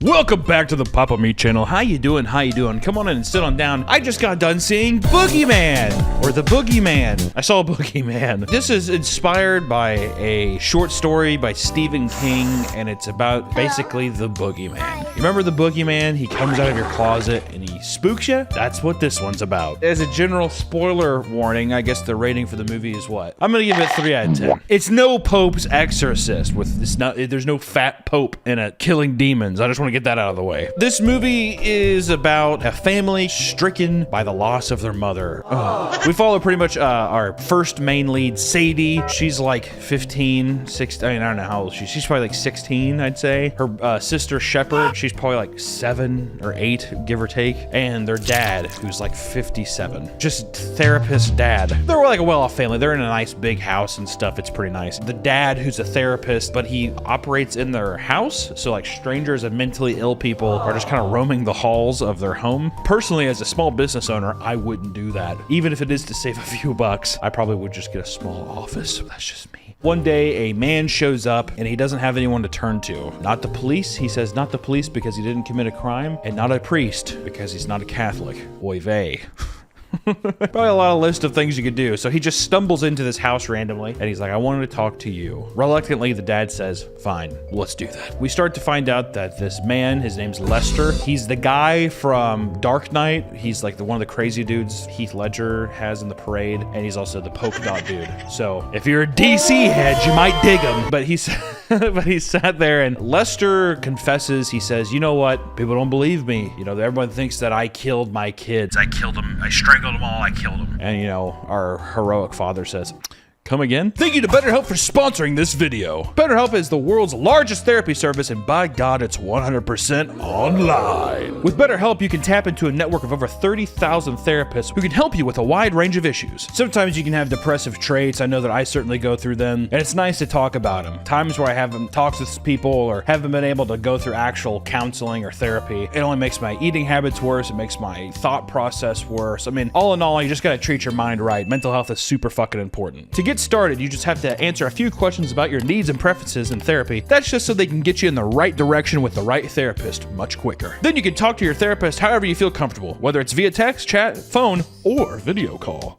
Welcome back to the Papa Meat channel. How you doing? How you doing? Come on in and sit on down. I just got done seeing Boogeyman, or The Boogeyman. I saw Boogeyman. This is inspired by a short story by Stephen King, and it's about basically the Boogeyman. You remember the Boogeyman? He comes out of your closet and he spooks you? That's what this one's about. As a general spoiler warning, I guess the rating for the movie is what? I'm gonna give it 3 out of 10. It's no Pope's Exorcist with this. There's no fat Pope in it killing demons. I just want to get that out of the way. This movie is about a family stricken by the loss of their mother. We follow pretty much our first main lead, Sadie. She's like 15, 16, I don't know how old she's probably like 16, I'd say. Her sister, Shepherd, she's probably like 7 or 8, give or take. And their dad, who's like 57. Just therapist dad. They're like a well-off family. They're in a nice big house and stuff. It's pretty nice. The dad, who's a therapist, but he operates in their house. So like strangers and mentally ill people are just kind of roaming the halls of their home. Personally, as a small business owner, I wouldn't do that. Even if it is to save a few bucks, I probably would just get a small office. That's just me. One day, a man shows up and he doesn't have anyone to turn to. Not the police. He says not the police because he didn't commit a crime, and not a priest because he's not a Catholic. Oy vey. Probably a lot of list of things you could do. So he just stumbles into this house randomly and he's like, I wanted to talk to you. Reluctantly, the dad says, fine, let's do that. We start to find out that this man, his name's Lester. He's the guy from Dark Knight. He's like one of the crazy dudes Heath Ledger has in the parade. And he's also the polka dot dude. So if you're a DC head, you might dig him. But he sat there and Lester confesses. He says, you know what? People don't believe me. You know, everyone thinks that I killed my kids. I killed them. I strangled them all. I killed them. And you know, our heroic father says, come again? Thank you to BetterHelp for sponsoring this video. BetterHelp is the world's largest therapy service, and by God, it's 100% online. With BetterHelp, you can tap into a network of over 30,000 therapists who can help you with a wide range of issues. Sometimes you can have depressive traits. I know that I certainly go through them, and it's nice to talk about them. Times where I haven't talked with people or haven't been able to go through actual counseling or therapy, it only makes my eating habits worse. It makes my thought process worse. I mean, all in all, you just gotta treat your mind right. Mental health is super fucking important. To get started, you just have to answer a few questions about your needs and preferences in therapy. That's just so they can get you in the right direction with the right therapist much quicker. Then you can talk to your therapist however you feel comfortable, whether it's via text, chat, phone, or video call.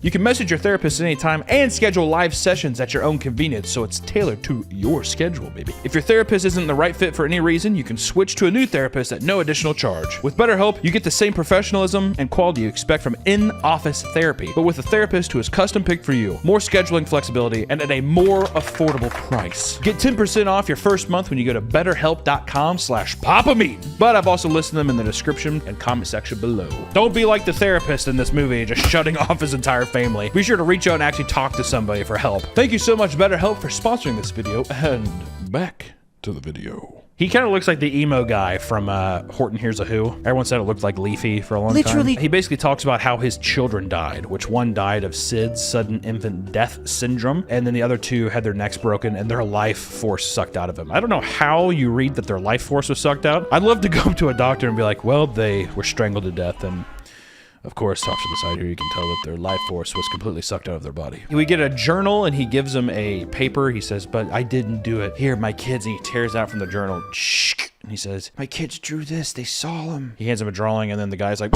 You can message your therapist at any time and schedule live sessions at your own convenience, so it's tailored to your schedule, baby. If your therapist isn't the right fit for any reason, you can switch to a new therapist at no additional charge. With BetterHelp, you get the same professionalism and quality you expect from in-office therapy, but with a therapist who is custom picked for you, more scheduling flexibility, and at a more affordable price. Get 10% off your first month when you go to betterhelp.com/papameat. But I've also listed them in the description and comment section below. Don't be like the therapist in this movie, just shutting off his entire family. Be sure to reach out and actually talk to somebody for help. Thank you so much, BetterHelp, for sponsoring this video, and back to the video. He kind of looks like the emo guy from Horton Hears a Who. Everyone said it looked like Leafy for a long time. He basically talks about how his children died, which one died of SIDS, sudden infant death syndrome, and then the other 2 had their necks broken and their life force sucked out of them. I don't know how you read that their life force was sucked out. I'd love to go to a doctor and be like, well, they were strangled to death, and of course, off to the side here, you can tell that their life force was completely sucked out of their body. We get a journal, and he gives them a paper. He says, but I didn't do it. Here, my kids. And he tears out from the journal. Shh. And he says, my kids drew this. They saw him. He hands him a drawing, and then the guy's like,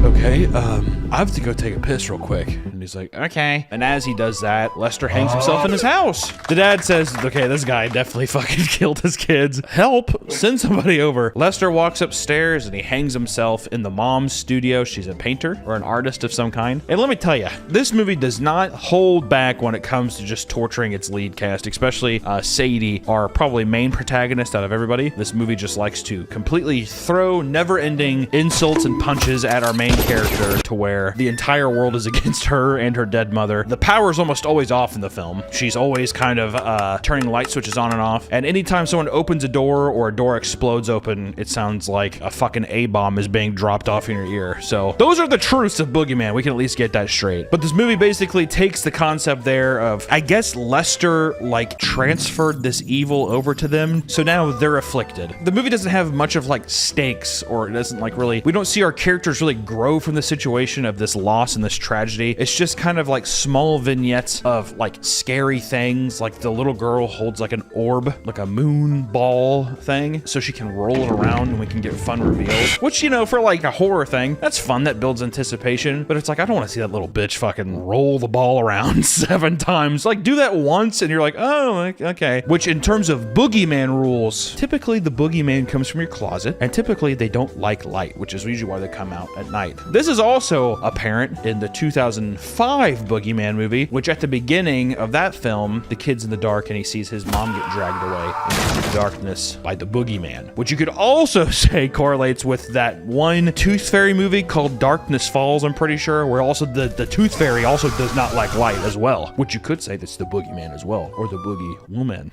okay, I have to go take a piss real quick. And he's like, okay. And as he does that, Lester hangs himself in his house. The dad says, okay, this guy definitely fucking killed his kids. Help, send somebody over. Lester walks upstairs, and he hangs himself in the mom's studio. She's a painter or an artist of some kind. And let me tell you, this movie does not hold back when it comes to just torturing its lead cast, especially Sadie, our probably main protagonist out of everybody. This movie just likes to completely throw never-ending insults and punches at our main character to where the entire world is against her and her dead mother. The power is almost always off in the film. She's always kind of turning light switches on and off, and anytime someone opens a door or a door explodes open, it sounds like a fucking A-bomb is being dropped off in your ear. So those are the truths of Boogeyman. We can at least get that straight. But this movie basically takes the concept there of, I guess Lester like transferred this evil over to them, so now they're afflicted. The the movie doesn't have much of like stakes, or it doesn't like really, we don't see our characters really grow from the situation of this loss and this tragedy. It's just kind of like small vignettes of like scary things. Like the little girl holds like an orb, like a moon ball thing, so she can roll it around and we can get fun reveals, which, you know, for like a horror thing, that's fun. That builds anticipation. But it's like, I don't want to see that little bitch fucking roll the ball around 7 times. Like, do that once and you're like, oh, okay. Which in terms of boogeyman rules, typically the boogeyman comes from your closet, and typically they don't like light, which is usually why they come out at night. This is also apparent in the 2005 Boogeyman movie, which at the beginning of that film, the kid's in the dark and he sees his mom get dragged away into the darkness by the boogeyman, which you could also say correlates with that one Tooth Fairy movie called Darkness Falls, I'm pretty sure, where also the Tooth Fairy also does not like light as well, which you could say that's the boogeyman as well, or the boogie woman.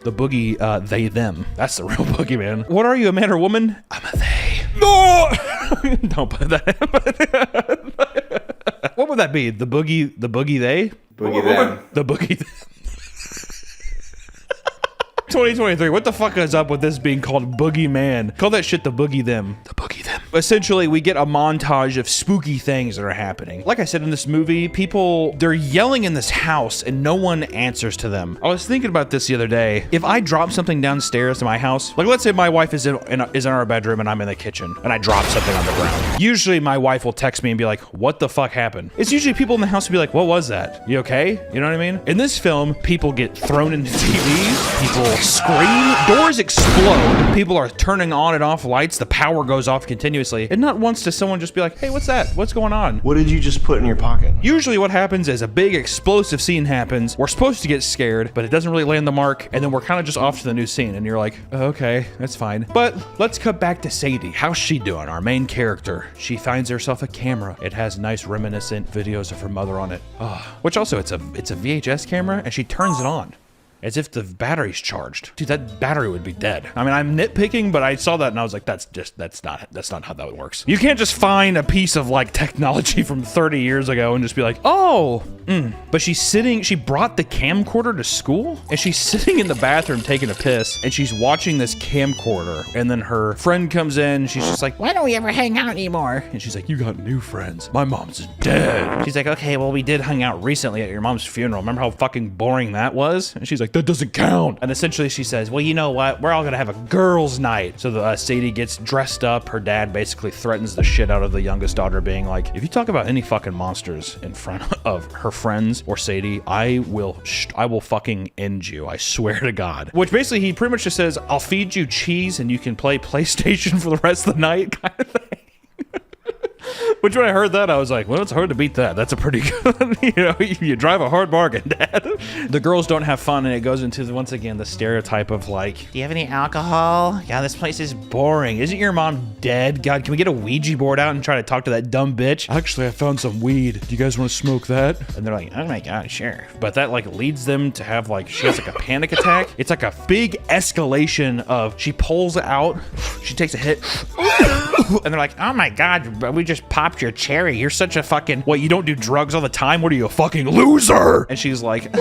The boogie, they, them. That's the real boogeyman. What are you, a man or woman? I'm a they. No! Don't put that in. What would that be? The boogie they? Boogie them. The boogie 2023, what the fuck is up with this being called Boogeyman? Call that shit the Boogie Them. The Boogie Them. Essentially, we get a montage of spooky things that are happening. Like I said in this movie, people, they're yelling in this house and no one answers to them. I was thinking about this the other day. If I drop something downstairs to my house, like let's say my wife is in our bedroom and I'm in the kitchen and I drop something on the ground. Usually my wife will text me and be like, what the fuck happened? It's usually people in the house will be like, what was that? You okay? You know what I mean? In this film, people get thrown into TVs, people scream, doors explode, people are turning on and off lights, the power goes off continuously, and not once does someone just be like, hey, what's that? What's going on? What did you just put in your pocket? Usually what happens is a big explosive scene happens, we're supposed to get scared, but it doesn't really land the mark, and then we're kind of just off to the new scene, and you're like, oh, okay, that's fine. But let's cut back to Sadie. How's she doing? Our main character. She finds herself a camera. It has nice reminiscent videos of her mother on it. Which also, it's a VHS camera, and she turns it on as if the battery's charged. Dude, that battery would be dead. I mean, I'm nitpicking, but I saw that and I was like, that's not how that works. You can't just find a piece of like technology from 30 years ago and just be like, oh, But she brought the camcorder to school and she's sitting in the bathroom taking a piss and she's watching this camcorder, and then her friend comes in, she's just like, why don't we ever hang out anymore? And she's like, you got new friends. My mom's dead. She's like, okay, well, we did hang out recently at your mom's funeral. Remember how fucking boring that was? And she's like, that doesn't count. And essentially she says, well, you know what? We're all gonna have a girls' night. So Sadie gets dressed up. Her dad basically threatens the shit out of the youngest daughter, being like, if you talk about any fucking monsters in front of her friends or Sadie, I will fucking end you. I swear to God. Which basically he pretty much just says, I'll feed you cheese and you can play PlayStation for the rest of the night kind of thing. Which when I heard that, I was like, well, it's hard to beat that. That's a pretty good, you drive a hard bargain, Dad. The girls don't have fun, and it goes into, once again, the stereotype of like, do you have any alcohol? God, this place is boring. Isn't your mom dead? God, can we get a Ouija board out and try to talk to that dumb bitch? Actually, I found some weed. Do you guys want to smoke that? And they're like, oh my God, sure. But that like leads them to have like, she has like a panic attack. It's like a big escalation of, she pulls out, she takes a hit, and they're like, oh my God, we just popped your cherry. You're such a fucking, what, you don't do drugs all the time? What are you, a fucking loser? And she's like,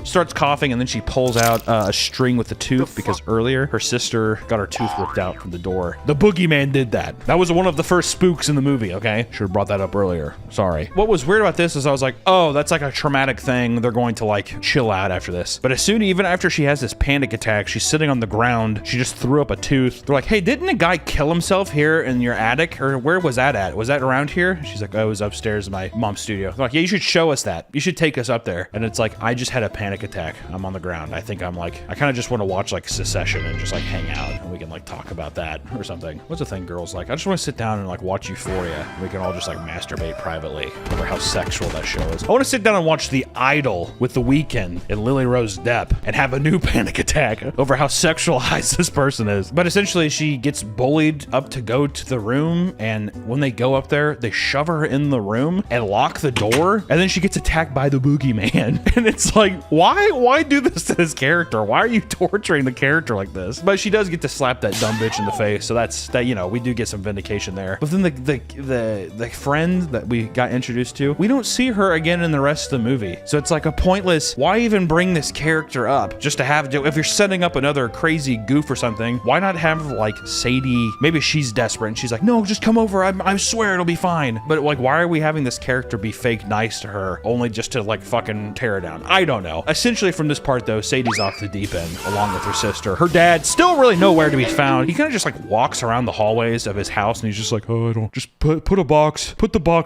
starts coughing, and then she pulls out a string with a tooth because earlier her sister got her tooth ripped out from the door. The boogeyman did that. That was one of the first spooks in the movie, okay? Should have brought that up earlier. Sorry. What was weird about this is I was like, oh, that's like a traumatic thing. They're going to like chill out after this. But as soon, even after she has this panic attack, she's sitting on the ground. She just threw up a tooth. They're like, hey, didn't a guy kill himself here in your attic? Or where was that at? Was that around here? She's like, oh, it was upstairs in my mom's studio. They're like, yeah, you should show us that. You should take us up there. And it's like, I just had a panic attack. I'm on the ground. I think I'm like, I kind of just want to watch like Succession and just like hang out and we can like talk about that or something. What's the thing girls like? I just want to sit down and like watch Euphoria. We can all just like masturbate privately over how sexual that show is. I want to sit down and watch The Idol with The Weeknd and Lily Rose Depp and have a new panic attack over how sexualized this person is. But essentially she gets bullied up to go to the room, and when they go up there, they shove her in the room and lock the door, and then she gets attacked by the boogeyman. And it's like, why do this to this character? Why are you torturing the character like this? But she does get to slap that dumb bitch in the face, so that's that. You know, we do get some vindication there. But then the friend that we got introduced to, we don't see her again in the rest of the movie. So it's like a pointless. Why even bring this character up just to have to? If you're setting up another crazy goof or something, why not have like Sadie? Maybe she's desperate and she's like, no, just come over. I swear it'll be fine. But like, why are we having this character be fake nice to her only just to like fucking tear her down? I don't know. Essentially, from this part though, Sadie's off the deep end along with her sister. Her dad still really nowhere to be found. He kind of just like walks around the hallways of his house and he's just like, oh, I don't, just put the box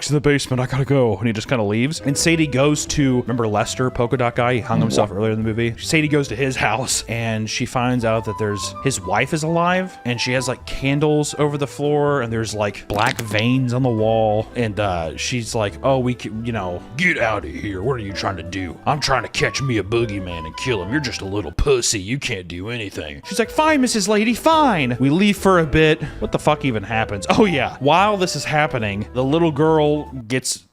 in the basement. I gotta go. And he just kind of leaves. And Sadie goes to, remember Lester, polka dot guy? He hung himself earlier in the movie. Sadie goes to his house and she finds out that his wife is alive, and she has like candles over the floor, and there's like black veins on the wall. And she's like, oh, we can, you know, get out of here. What are you trying to do? I'm trying to catch me a boogeyman and kill him. You're just a little pussy. You can't do anything. She's like, fine, Mrs. Lady, fine. We leave for a bit. What the fuck even happens? Oh yeah. While this is happening, the little girl gets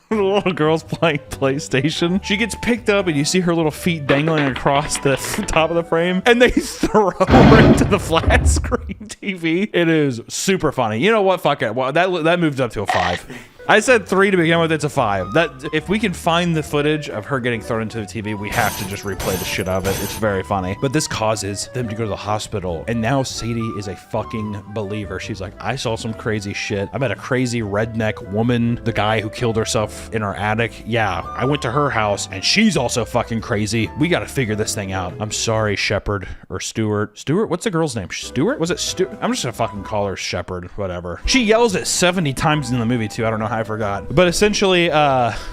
the little girl's playing PlayStation. She gets picked up and you see her little feet dangling across the top of the frame, and they throw her into the flat screen TV. It is super funny. You know what? Fuck it. Well, that moved up to a 5. I said 3 to begin with. It's a 5. That if we can find the footage of her getting thrown into the TV, we have to just replay the shit out of it. It's very funny. But this causes them to go to the hospital, and now Sadie is a fucking believer. She's like, I saw some crazy shit. I met a crazy redneck woman, the guy who killed herself in our attic. Yeah, I went to her house, and she's also fucking crazy. We got to figure this thing out. I'm sorry, Shepard or Stewart. Stewart? What's the girl's name? Stewart? Was it Stewart? I'm just gonna fucking call her Shepard. Whatever. She yells it 70 times in the movie too. I don't know how I forgot. But essentially,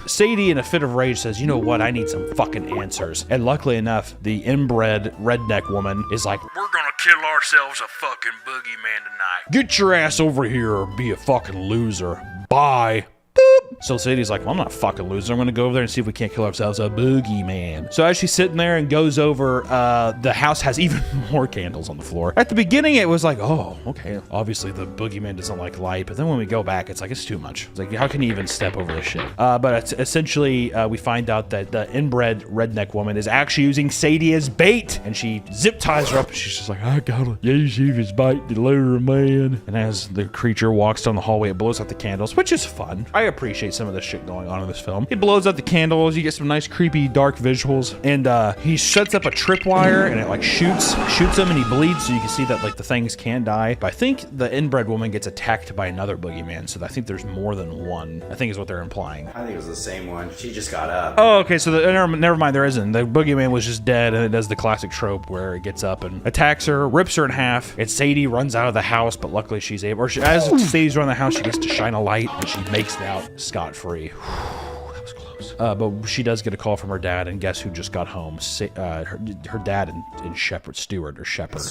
Sadie, in a fit of rage, says, you know what? I need some fucking answers. And luckily enough, the inbred redneck woman is like, we're gonna kill ourselves a fucking boogeyman tonight. Get your ass over here or be a fucking loser. Bye. Boop. So Sadie's like, well, I'm not a fucking loser. I'm gonna go over there and see if we can't kill ourselves a boogeyman. So as she's sitting there and goes over, the house has even more candles on the floor. At the beginning, it was like, oh, okay. Obviously, the boogeyman doesn't like light. But then when we go back, it's like, it's too much. It's like, how can you even step over this shit? But it's essentially, we find out that the inbred redneck woman is actually using Sadie as bait. And she zip ties her up. And she's just like, I gotta use you as bait to lure a man. And as the creature walks down the hallway, it blows out the candles, which is fun. I appreciate some of the shit going on in this film. It blows out the candles, you get some nice creepy dark visuals, and he sets up a tripwire and it like shoots him and he bleeds, so you can see that like the things can die. But I think the inbred woman gets attacked by another boogeyman, so I think there's more than one, I think is what they're implying. I think it was the same one. She just got up. Oh, okay, so never mind, there isn't. The boogeyman was just dead, and it does the classic trope where it gets up and attacks her, rips her in half, and Sadie runs out of the house, but luckily she's able, or as Sadie's running the house, she gets to shine a light and she makes it out scot-free. That was close. But she does get a call from her dad, and guess who just got home? Her dad and Shepard, Stewart or Shepard.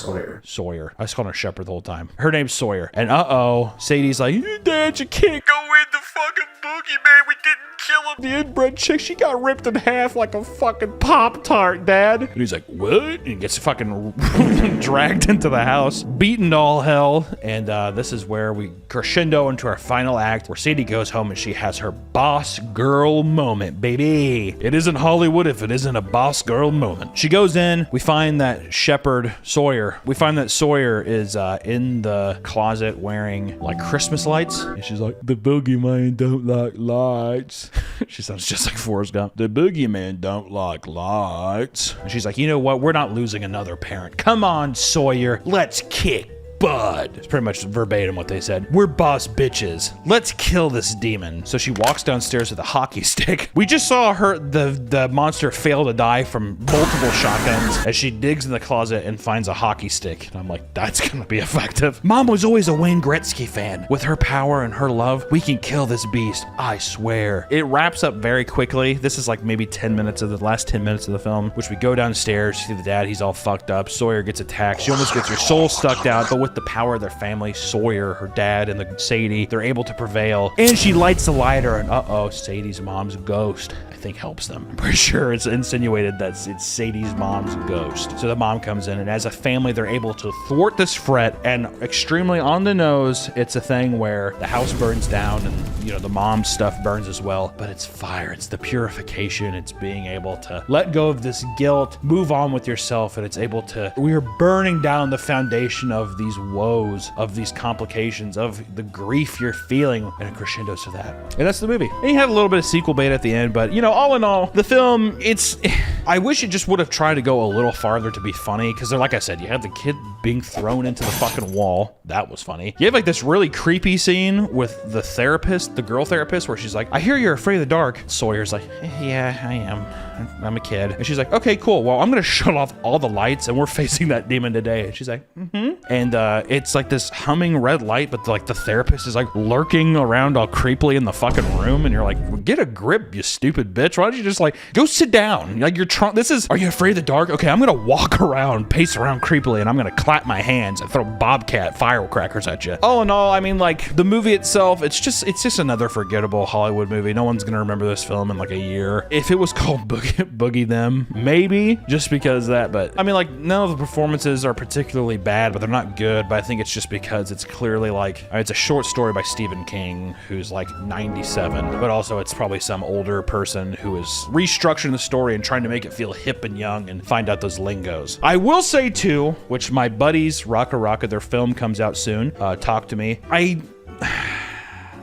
Sawyer. I was calling her Shepard the whole time. Her name's Sawyer. And Sadie's like, Dad, you can't go in the fucking boogeyman. We didn't kill him. The inbred chick, she got ripped in half like a fucking Pop-Tart, Dad. And he's like, what? And he gets fucking dragged into the house, beaten to all hell. And this is where we crescendo into our final act, where Sadie goes home and she has her boss girl moment, baby. It isn't Hollywood if it isn't a boss girl moment. She goes in, we find that Sawyer is in the closet wearing like Christmas lights. And she's like, the boogeyman don't like lights. She sounds just like Forrest Gump. The boogeyman don't like lights. And she's like, you know what? We're not losing another parent. Come on, Sawyer. Let's kick butt. It's pretty much verbatim what they said. We're boss bitches. Let's kill this demon. So she walks downstairs with a hockey stick. We just saw the monster fail to die from multiple shotguns as she digs in the closet and finds a hockey stick. And I'm like, that's gonna be effective. Mom was always a Wayne Gretzky fan. With her power and her love, we can kill this beast. I swear. It wraps up very quickly. This is like maybe 10 minutes of the last 10 minutes of the film, which we go downstairs, see the dad, he's all fucked up. Sawyer gets attacked. She almost gets her soul sucked out, but with with the power of their family, Sawyer, her dad, and the Sadie, they're able to prevail. And she lights the lighter, and uh-oh, Sadie's mom's ghost, I think, helps them. I'm pretty sure it's insinuated that it's Sadie's mom's ghost. So the mom comes in, and as a family, they're able to thwart this threat, and extremely on the nose, it's a thing where the house burns down, and, you know, the mom's stuff burns as well, but it's fire. It's the purification. It's being able to let go of this guilt, move on with yourself, and it's able to, we are burning down the foundation of these woes, of these complications, of the grief you're feeling, and it crescendos to that. And that's the movie. And you had a little bit of sequel bait at the end, but, you know, all in all, the film, it's, I wish it just would have tried to go a little farther to be funny, because like I said, you had the kid being thrown into the fucking wall. That was funny. You have like this really creepy scene with the therapist, the girl therapist, where she's like, I hear you're afraid of the dark. Sawyer's like, yeah, I am. I'm a kid. And she's like, okay, cool. Well, I'm going to shut off all the lights and we're facing that demon today. And she's like, And it's like this humming red light, but like the therapist is like lurking around all creepily in the fucking room. And you're like, well, get a grip, you stupid bitch. Why don't you just like go sit down? Like you're trying, are you afraid of the dark? Okay, I'm going to walk around, pace around creepily, and I'm going to clap my hands and throw Bobcat firecrackers at you. All in all, I mean, like the movie itself, it's just another forgettable Hollywood movie. No one's going to remember this film in like a year. If it was called Boogie Them, maybe, just because of that. But I mean, like, none of the performances are particularly bad, but they're not good. But I think it's just because it's clearly like, it's a short story by Stephen King, who's like 97, but also it's probably some older person who is restructuring the story and trying to make it feel hip and young and find out those lingos. I will say too, which my buddies, Rocka Rocka, their film comes out soon, Talk to Me.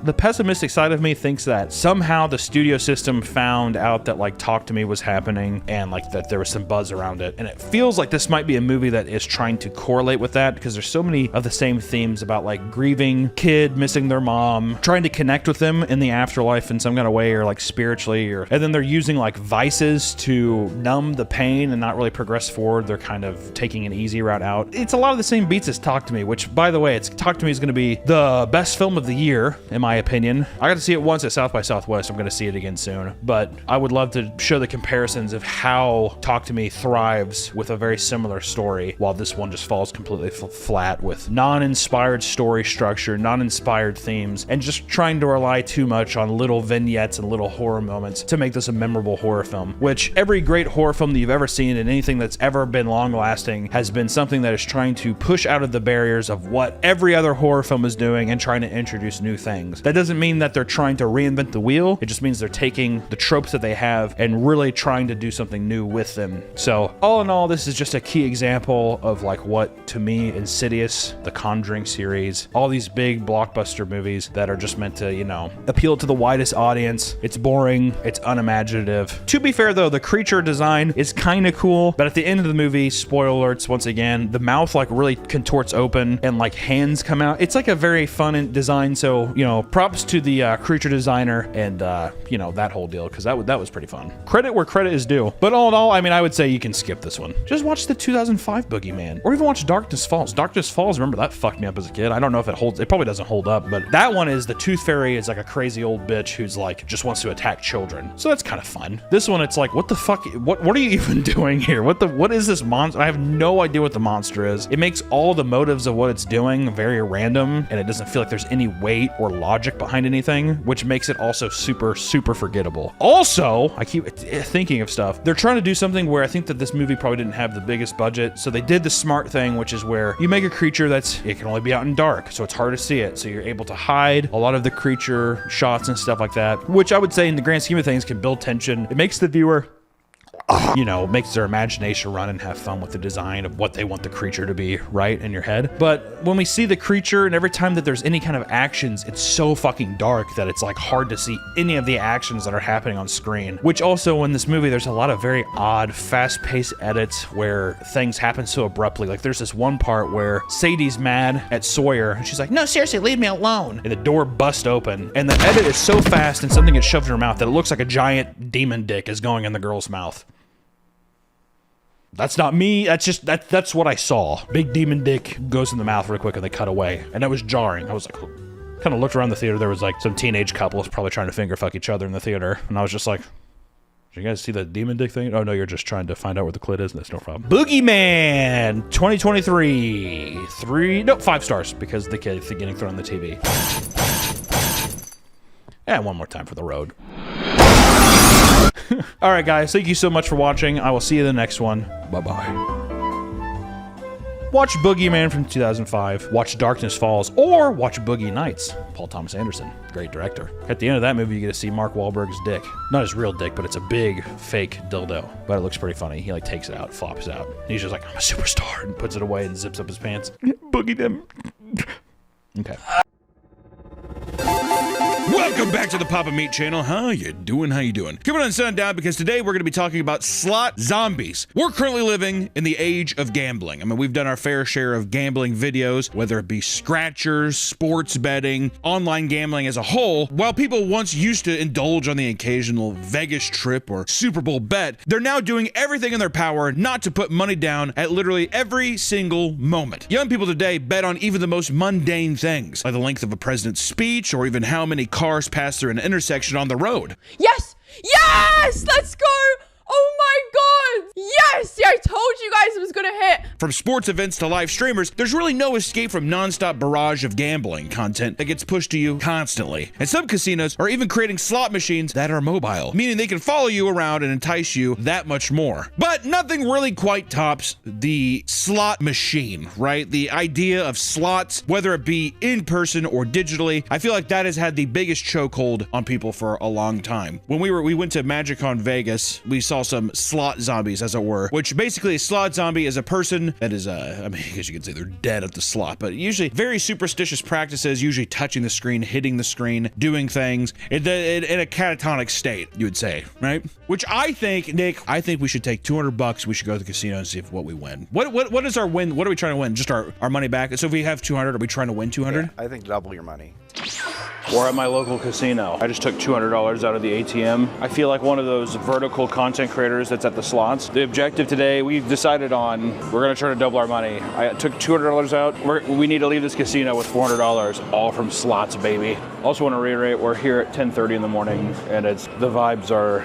The pessimistic side of me thinks that somehow the studio system found out that like Talk to Me was happening and like that there was some buzz around it. And it feels like this might be a movie that is trying to correlate with that, because there's so many of the same themes about like grieving, kid missing their mom, trying to connect with them in the afterlife in some kind of way, or like spiritually, and then they're using like vices to numb the pain and not really progress forward. They're kind of taking an easy route out. It's a lot of the same beats as Talk to Me, which, by the way, Talk to Me is going to be the best film of the year, in my opinion. I got to see it once at South by Southwest. I'm going to see it again soon. But I would love to show the comparisons of how Talk to Me thrives with a very similar story, while this one just falls completely flat with non-inspired story structure, non-inspired themes, and just trying to rely too much on little vignettes and little horror moments to make this a memorable horror film, which every great horror film that you've ever seen and anything that's ever been long-lasting has been something that is trying to push out of the barriers of what every other horror film is doing and trying to introduce new things. That doesn't mean that they're trying to reinvent the wheel. It just means they're taking the tropes that they have and really trying to do something new with them. So all in all, this is just a key example of like what, to me, Insidious, the Conjuring series, all these big blockbuster movies that are just meant to, you know, appeal to the widest audience. It's boring. It's unimaginative. To be fair though, the creature design is kind of cool, but at the end of the movie, spoiler alerts once again, the mouth like really contorts open and like hands come out. It's like a very fun design. So, you know, props to the creature designer and, you know, that whole deal, because that was pretty fun. Credit where credit is due. But all in all, I mean, I would say you can skip this one. Just watch the 2005 Boogeyman, or even watch Darkness Falls. Darkness Falls, remember, that fucked me up as a kid. I don't know if it holds, it probably doesn't hold up, but that one is the Tooth Fairy is like a crazy old bitch who's like, just wants to attack children. So that's kind of fun. This one, it's like, what the fuck, what are you even doing here? What is this monster? I have no idea what the monster is. It makes all the motives of what it's doing very random, and it doesn't feel like there's any weight or logic behind anything, which makes it also super, super forgettable. Also, I keep thinking of stuff. They're trying to do something where I think that this movie probably didn't have the biggest budget, so they did the smart thing, which is where you make a creature it can only be out in dark, so it's hard to see it. So you're able to hide a lot of the creature shots and stuff like that, which I would say in the grand scheme of things can build tension. It makes the viewer, you know, makes their imagination run and have fun with the design of what they want the creature to be, right, in your head. But when we see the creature, and every time that there's any kind of actions, it's so fucking dark that it's like hard to see any of the actions that are happening on screen. Which also, in this movie, there's a lot of very odd, fast-paced edits where things happen so abruptly. Like there's this one part where Sadie's mad at Sawyer, and she's like, no, seriously, leave me alone. And the door busts open, and the edit is so fast and something gets shoved in her mouth that it looks like a giant demon dick is going in the girl's mouth. That's not me. That's what I saw. Big demon dick goes in the mouth real quick and they cut away. And that was jarring. I was like, kind of looked around the theater. There was like some teenage couples probably trying to finger fuck each other in the theater. And I was just like, Did you guys see the demon dick thing? Oh no, you're just trying to find out where the clit is. That's no problem. Boogeyman 2023. 5 stars because the kid getting thrown on the TV. And one more time for the road. All right, guys. Thank you so much for watching. I will see you in the next one. Bye-bye. Watch Boogeyman from 2005, watch Darkness Falls, or watch Boogie Nights. Paul Thomas Anderson, great director. At the end of that movie, you get to see Mark Wahlberg's dick. Not his real dick, but it's a big, fake dildo. But it looks pretty funny. He like takes it out, flops it out. And he's just like, I'm a superstar, and puts it away and zips up his pants. Boogie them. Okay. Welcome back to the Papa Meat channel. How you doing? How you doing? Coming on Sundown because today we're going to be talking about slot zombies. We're currently living in the age of gambling. I mean, we've done our fair share of gambling videos, whether it be scratchers, sports betting, online gambling as a whole. While people once used to indulge on the occasional Vegas trip or Super Bowl bet, they're now doing everything in their power not to put money down at literally every single moment. Young people today bet on even the most mundane things, like the length of a president's speech or even how many cars pass through an intersection on the road. Yes! Yes! Let's go! Oh my god! Yes! Yeah, I told you guys it was gonna hit. From sports events to live streamers, there's really no escape from non-stop barrage of gambling content that gets pushed to you constantly. And some casinos are even creating slot machines that are mobile, meaning they can follow you around and entice you that much more. But nothing really quite tops the slot machine, right? The idea of slots, whether it be in person or digitally, I feel like that has had the biggest chokehold on people for a long time. When we went to MagicCon Vegas, we saw some slot zombies, as it were, which basically a slot zombie is a person that is, I mean, I guess you could say they're dead at the slot, but usually very superstitious practices, usually touching the screen, hitting the screen, doing things in a catatonic state, you would say, right? Which I think, Nick, I think we should take $200. We should go to the casino and see if what we win. What is our win? What are we trying to win? Just our money back? So if we have 200, are we trying to win 200? Yeah, I think double your money. Or at my local casino. I just took $200 out of the ATM. I feel like one of those vertical content creators that's at the slots. The objective today, we've decided on, we're gonna try to double our money. I took $200 out. We need to leave this casino with $400, all from slots, baby. Also want to reiterate, we're here at 10:30 in the morning, and the vibes are,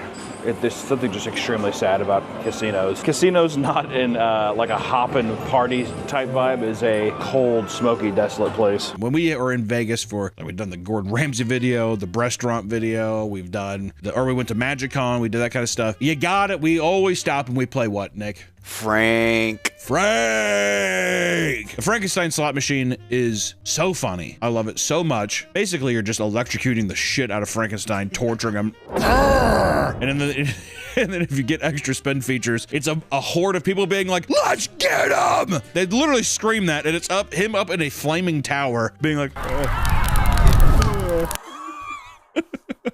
there's something just extremely sad about casinos. Casinos not in like a hoppin' party type vibe, is a cold, smoky, desolate place. When we are in Vegas for, like, we've done the Gordon Ramsay video, the restaurant video, we've done, or we went to MagicCon, we did that kind of stuff. You got it. We always stop and we play what, Nick? Frank. The Frankenstein slot machine is so funny. I love it so much. Basically, you're just electrocuting the shit out of Frankenstein, torturing him. And then if you get extra spin features, it's a horde of people being like, let's get him! They literally scream that, and it's him up in a flaming tower, being like,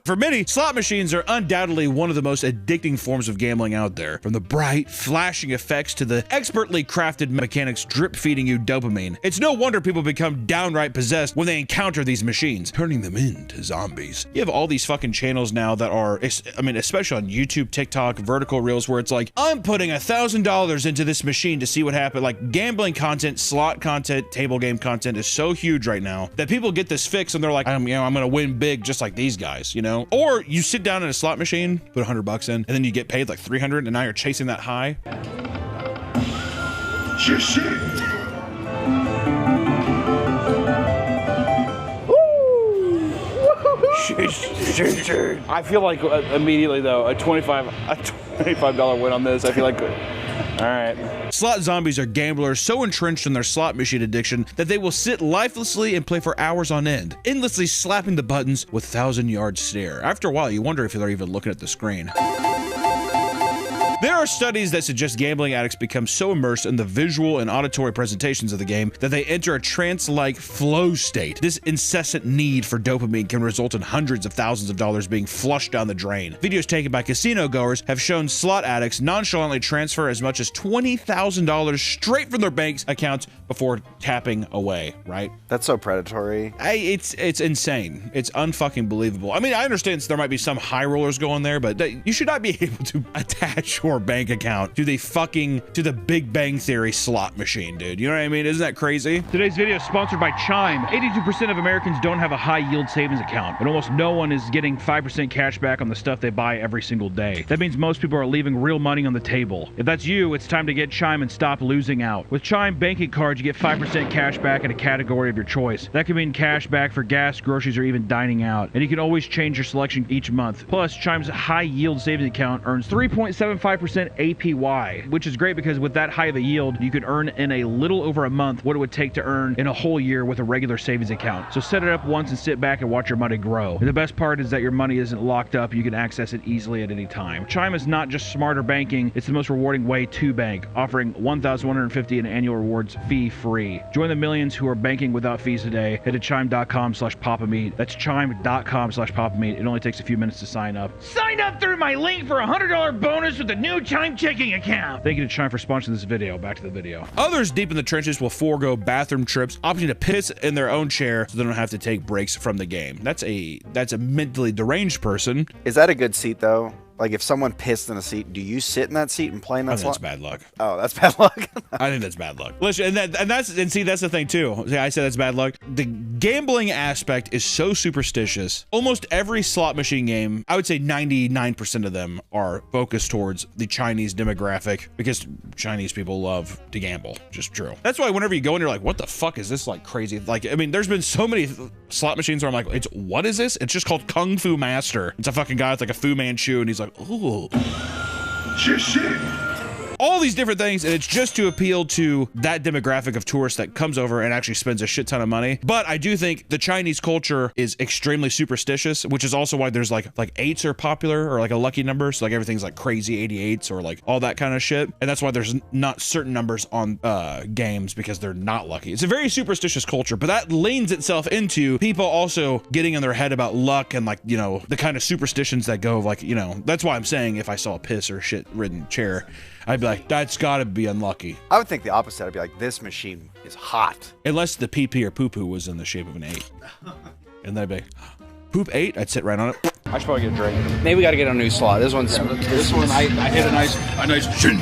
For many, slot machines are undoubtedly one of the most addicting forms of gambling out there. From the bright, flashing effects to the expertly crafted mechanics drip-feeding you dopamine. It's no wonder people become downright possessed when they encounter these machines, turning them into zombies. You have all these fucking channels now that are, I mean, especially on YouTube, TikTok, vertical reels, where it's like, I'm putting $1,000 into this machine to see what happens. Like, gambling content, slot content, table game content is so huge right now that people get this fix and they're like, I'm gonna win big just like these guys, you know? Or you sit down in a slot machine, put $100 in, and then you get paid like $300, and now you're chasing that high. I feel like immediately though, a $25 win on this, I feel like, all right. Slot zombies are gamblers so entrenched in their slot machine addiction that they will sit lifelessly and play for hours on end, endlessly slapping the buttons with 1,000-yard stare. After a while, you wonder if they're even looking at the screen. There are studies that suggest gambling addicts become so immersed in the visual and auditory presentations of the game that they enter a trance-like flow state. This incessant need for dopamine can result in hundreds of thousands of dollars being flushed down the drain. Videos taken by casino goers have shown slot addicts nonchalantly transfer as much as $20,000 straight from their bank's accounts before tapping away, right? That's so predatory. It's insane. It's unfucking believable. I mean, I understand there might be some high rollers going there, but you should not be able to attach your your bank account to the Big Bang Theory slot machine, dude. You know what I mean? Isn't that crazy? Today's video is sponsored by Chime. 82% of Americans don't have a high yield savings account, and almost no one is getting 5% cash back on the stuff they buy every single day. That means most people are leaving real money on the table. If that's you, it's time to get Chime and stop losing out. With Chime banking cards, you get 5% cash back in a category of your choice. That could mean cash back for gas, groceries, or even dining out. And you can always change your selection each month. Plus, Chime's high yield savings account earns 3.75% APY, which is great because with that high of a yield, you can earn in a little over a month what it would take to earn in a whole year with a regular savings account. So set it up once and sit back and watch your money grow. And the best part is that your money isn't locked up. You can access it easily at any time. Chime is not just smarter banking, it's the most rewarding way to bank, offering $1,150 in annual rewards fee-free. Join the millions who are banking without fees today. Head to chime.com/papameat. That's chime.com/papameat. It only takes a few minutes to sign up. Sign up through my link for a $100 bonus with the new Chime checking account. Thank you to Chime for sponsoring this video. Back to the video. Others deep in the trenches will forego bathroom trips, opting to piss in their own chair so they don't have to take breaks from the game. That's a mentally deranged person. Is that a good seat though? Like if someone pissed in a seat, do you sit in that seat and play in that slot? That's bad luck. Oh, that's bad luck. I think that's bad luck. Listen, and see, that's the thing too. See, I said that's bad luck. The gambling aspect is so superstitious. Almost every slot machine game, I would say 99% of them are focused towards the Chinese demographic because Chinese people love to gamble. Just true. That's why whenever you go in, you're like, what the fuck is this like crazy? Like, I mean, there's been so many slot machines where I'm like, what is this? It's just called Kung Fu Master. It's a fucking guy with like a Fu Manchu and he's like, ooh. Shit. All these different things, and it's just to appeal to that demographic of tourists that comes over and actually spends a shit ton of money. But I do think the Chinese culture is extremely superstitious, which is also why there's like eights are popular or like a lucky number. So like everything's like crazy 88s or like all that kind of shit. And that's why there's not certain numbers on games because they're not lucky. It's a very superstitious culture, but that leans itself into people also getting in their head about luck and like, you know, the kind of superstitions that go like, you know, that's why I'm saying if I saw a piss or shit ridden chair, I'd be like, that's gotta be unlucky. I would think the opposite. I'd be like, this machine is hot. Unless the pee-pee or poo-poo was in the shape of an 8. And then I'd be like, poop 8? I'd sit right on it. I should probably get a drink. Maybe we gotta get a new slot. This one, I hit a nice chin.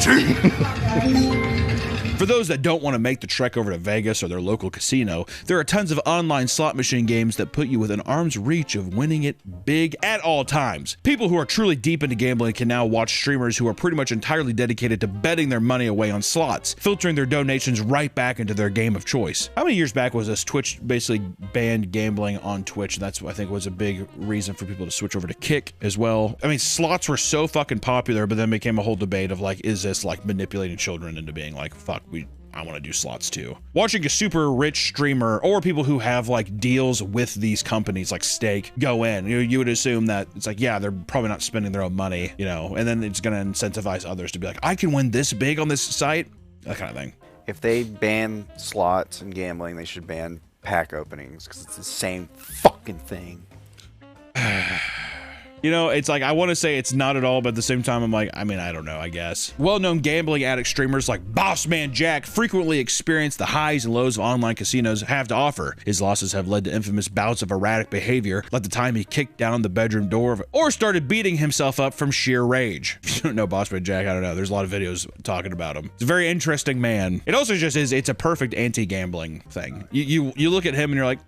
For those that don't want to make the trek over to Vegas or their local casino, there are tons of online slot machine games that put you within arm's reach of winning it big at all times. People who are truly deep into gambling can now watch streamers who are pretty much entirely dedicated to betting their money away on slots, filtering their donations right back into their game of choice. How many years back was this? Twitch basically banned gambling on Twitch, and that's, I think, was a big reason for people to switch over to Kick as well. I mean, slots were so fucking popular, but then became a whole debate of like, is this like manipulating children into being like, fuck, I want to do slots too. Watching a super rich streamer or people who have like deals with these companies like Stake go in, you would assume that it's like, yeah, they're probably not spending their own money, you know, and then it's going to incentivize others to be like, I can win this big on this site, that kind of thing. If they ban slots and gambling, they should ban pack openings because it's the same fucking thing. You know, it's like, I want to say it's not at all, but at the same time, I'm like, I mean, I don't know, I guess. Well-known gambling addict streamers like Bossman Jack frequently experience the highs and lows of online casinos have to offer. His losses have led to infamous bouts of erratic behavior, like the time he kicked down the bedroom door or started beating himself up from sheer rage. If you don't know Bossman Jack, I don't know. There's a lot of videos talking about him. He's a very interesting man. It also just is, it's a perfect anti-gambling thing. You look at him and you're like,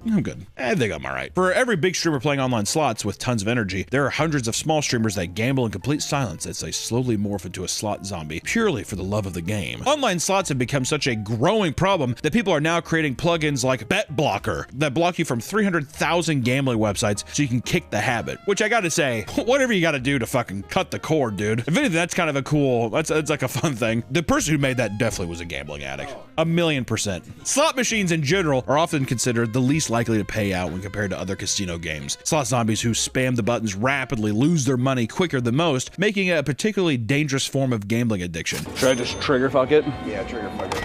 I'm good. I think I'm all right. For every big streamer playing online slots with tons of energy, there are hundreds of small streamers that gamble in complete silence as they slowly morph into a slot zombie, purely for the love of the game. Online slots have become such a growing problem that people are now creating plugins like Bet Blocker that block you from 300,000 gambling websites so you can kick the habit. Which I gotta say, whatever you gotta do to fucking cut the cord, dude. If anything, that's kind of a cool, that's like a fun thing. The person who made that definitely was a gambling addict. 1,000,000%. Slot machines in general are often considered the least likely to pay out when compared to other casino games. Slot zombies who spam the buttons rapidly lose their money quicker than most, making it a particularly dangerous form of gambling addiction. Should I just trigger fuck it? Yeah, trigger fuck it.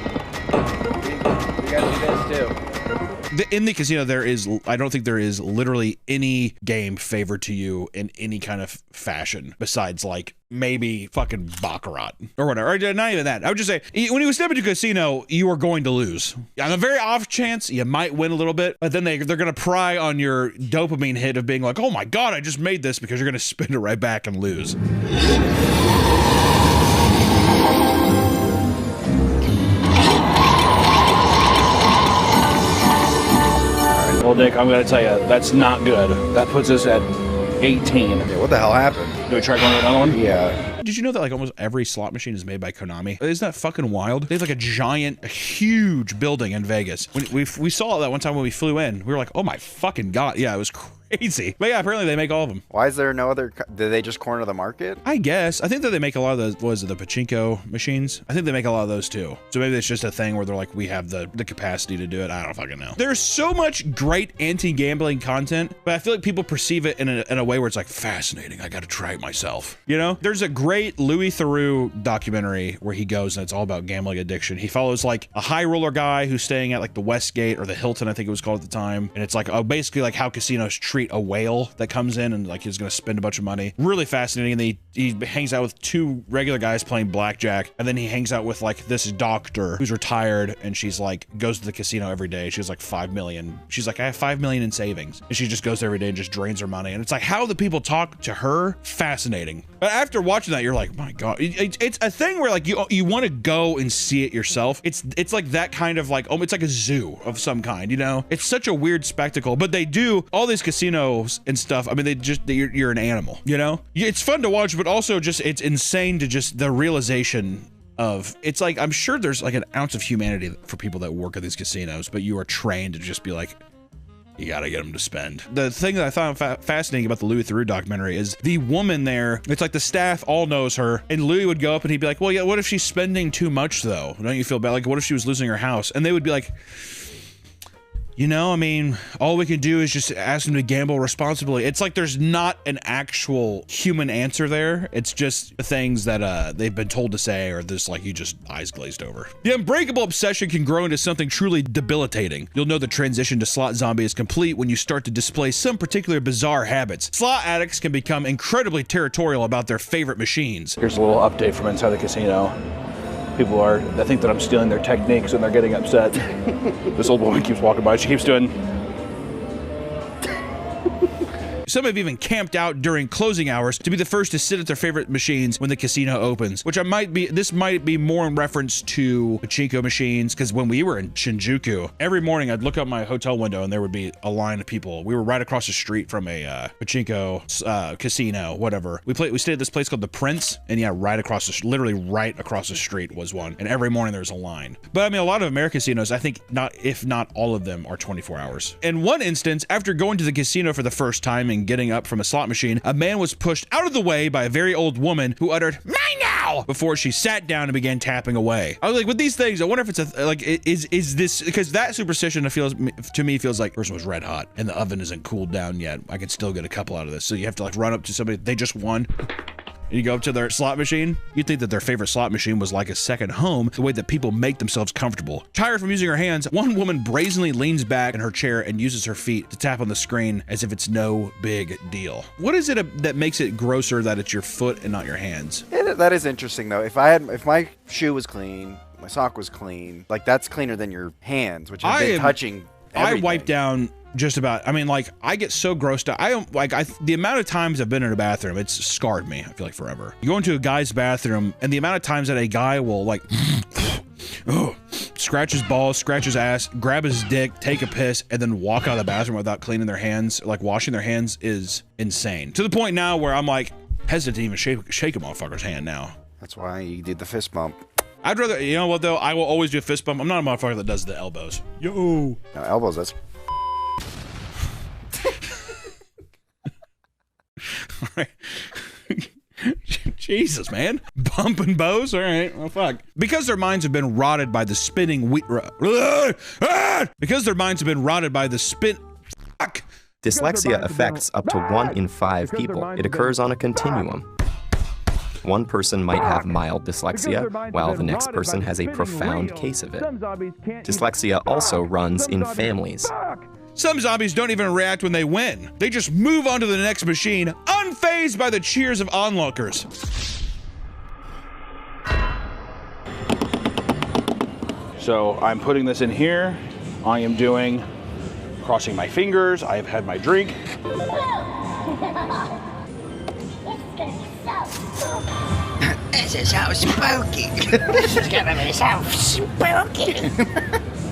We gotta do this too. In the casino, I don't think there is literally any game favored to you in any kind of fashion besides like maybe fucking Baccarat or whatever. Or not even that. I would just say when you step into a casino, you are going to lose. On a very off chance, you might win a little bit, but then they're going to pry on your dopamine hit of being like, oh my God, I just made this, because you're going to spin it right back and lose. Well, Nick, I'm gonna tell you, that's not good. That puts us at 18. Yeah, what the hell happened? Do we try going to another one? Yeah. Did you know that like almost every slot machine is made by Konami? Isn't that fucking wild? They have like a huge building in Vegas. When we saw that one time when we flew in, we were like, oh my fucking God. Yeah, it was crazy. But yeah, apparently they make all of them. Why is there no other? Did they just corner the market? I guess. I think that they make a lot of those, what is it, the pachinko machines? I think they make a lot of those too. So maybe it's just a thing where they're like, we have the capacity to do it. I don't fucking know. There's so much great anti-gambling content, but I feel like people perceive it in a way where it's like, fascinating. I gotta try it myself. You know? There's a great Louis Theroux documentary where he goes and it's all about gambling addiction. He follows like a high roller guy who's staying at like the Westgate or the Hilton, I think it was called at the time. And it's like basically like how casinos treat a whale that comes in and like he's gonna spend a bunch of money. Really fascinating. And he hangs out with two regular guys playing blackjack, and then he hangs out with like this doctor who's retired, and she's like goes to the casino every day. She's like 5 million. She's like, I have 5 million in savings, and she just goes there every day and just drains her money. And it's like how the people talk to her, fascinating. But after watching that, you're like, my God, it's a thing where like you want to go and see it yourself. It's like that kind of like, it's like a zoo of some kind, you know? It's such a weird spectacle, but they do all these casinos and stuff. I mean, you're an animal, you know? It's fun to watch, but also just, it's insane to just the realization of, it's like, I'm sure there's like an ounce of humanity for people that work at these casinos, but you are trained to just be like, you gotta get them to spend. The thing that I found fascinating about the Louis Theroux documentary is the woman there, it's like the staff all knows her, and Louis would go up and he'd be like, well, yeah, what if she's spending too much though? Don't you feel bad? Like, what if she was losing her house? And they would be like, you know, I mean, all we can do is just ask them to gamble responsibly. It's like there's not an actual human answer there. It's just the things that they've been told to say, or this like you just eyes glazed over. The unbreakable obsession can grow into something truly debilitating. You'll know the transition to slot zombie is complete when you start to display some particular bizarre habits. Slot addicts can become incredibly territorial about their favorite machines. Here's a little update from inside the casino. People they think that I'm stealing their techniques and they're getting upset. This old woman keeps walking by. She keeps doing. Some have even camped out during closing hours to be the first to sit at their favorite machines when the casino opens, which this might be more in reference to pachinko machines, because when we were in Shinjuku, every morning I'd look out my hotel window and there would be a line of people. We were right across the street from a pachinko casino, whatever. We stayed at this place called The Prince, and yeah, literally right across the street was one, and every morning there's a line. But I mean, a lot of American casinos, I think if not all of them, are 24 hours. In one instance, after going to the casino for the first time and getting up from a slot machine, a man was pushed out of the way by a very old woman who uttered, "Mine now!" before she sat down and began tapping away. I was like, with these things, I wonder if it's is this, because that superstition feels to me like the person was red hot and the oven isn't cooled down yet. I could still get a couple out of this. So you have to like run up to somebody, they just won. And you go up to their slot machine, you'd think that their favorite slot machine was like a second home, the way that people make themselves comfortable. Tired from using her hands, one woman brazenly leans back in her chair and uses her feet to tap on the screen as if it's no big deal. What is it that makes it grosser that it's your foot and not your hands? Yeah, that is interesting though. If my shoe was clean, my sock was clean, like that's cleaner than your hands, which have been touching everything. I wipe down just about, I mean, like, I get so grossed out. The amount of times I've been in a bathroom, it's scarred me, I feel like, forever. You go into a guy's bathroom, and the amount of times that a guy will, like, scratch his balls, scratch his ass, grab his dick, take a piss, and then walk out of the bathroom without cleaning their hands, like, washing their hands is insane. To the point now where I'm, like, hesitant to even shake a motherfucker's hand now. That's why you did the fist bump. I'd rather, you know what, though? I will always do a fist bump. I'm not a motherfucker that does the elbows. Yo! No, elbows, that's... All right. Jesus, man. Bumping bows? All right. Well, fuck. Because their minds have been rotted by the spinning because their minds have been rotted by the fuck. Dyslexia affects up to 1 in 5 people. It occurs on a continuum. One person might have mild dyslexia, while the next person has a profound case of it. Dyslexia also runs in families. Some zombies don't even react when they win. They just move on to the next machine, unfazed by the cheers of onlookers. So I'm putting this in here. I am crossing my fingers. I have had my drink. This is so spooky. This is gonna be so spooky.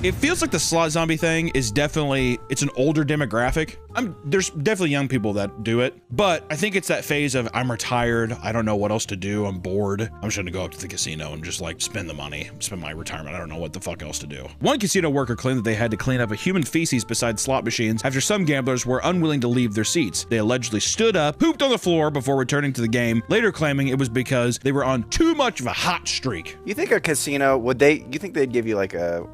It feels like the slot zombie thing is definitely, it's an older demographic. There's definitely young people that do it, but I think it's that phase of I'm retired. I don't know what else to do. I'm bored. I'm just gonna go up to the casino and just like spend the money, spend my retirement. I don't know what the fuck else to do. One casino worker claimed that they had to clean up a human feces beside slot machines after some gamblers were unwilling to leave their seats. They allegedly stood up, pooped on the floor before returning to the game, later claiming it was because they were on too much of a hot streak. You think a casino you think they'd give you like a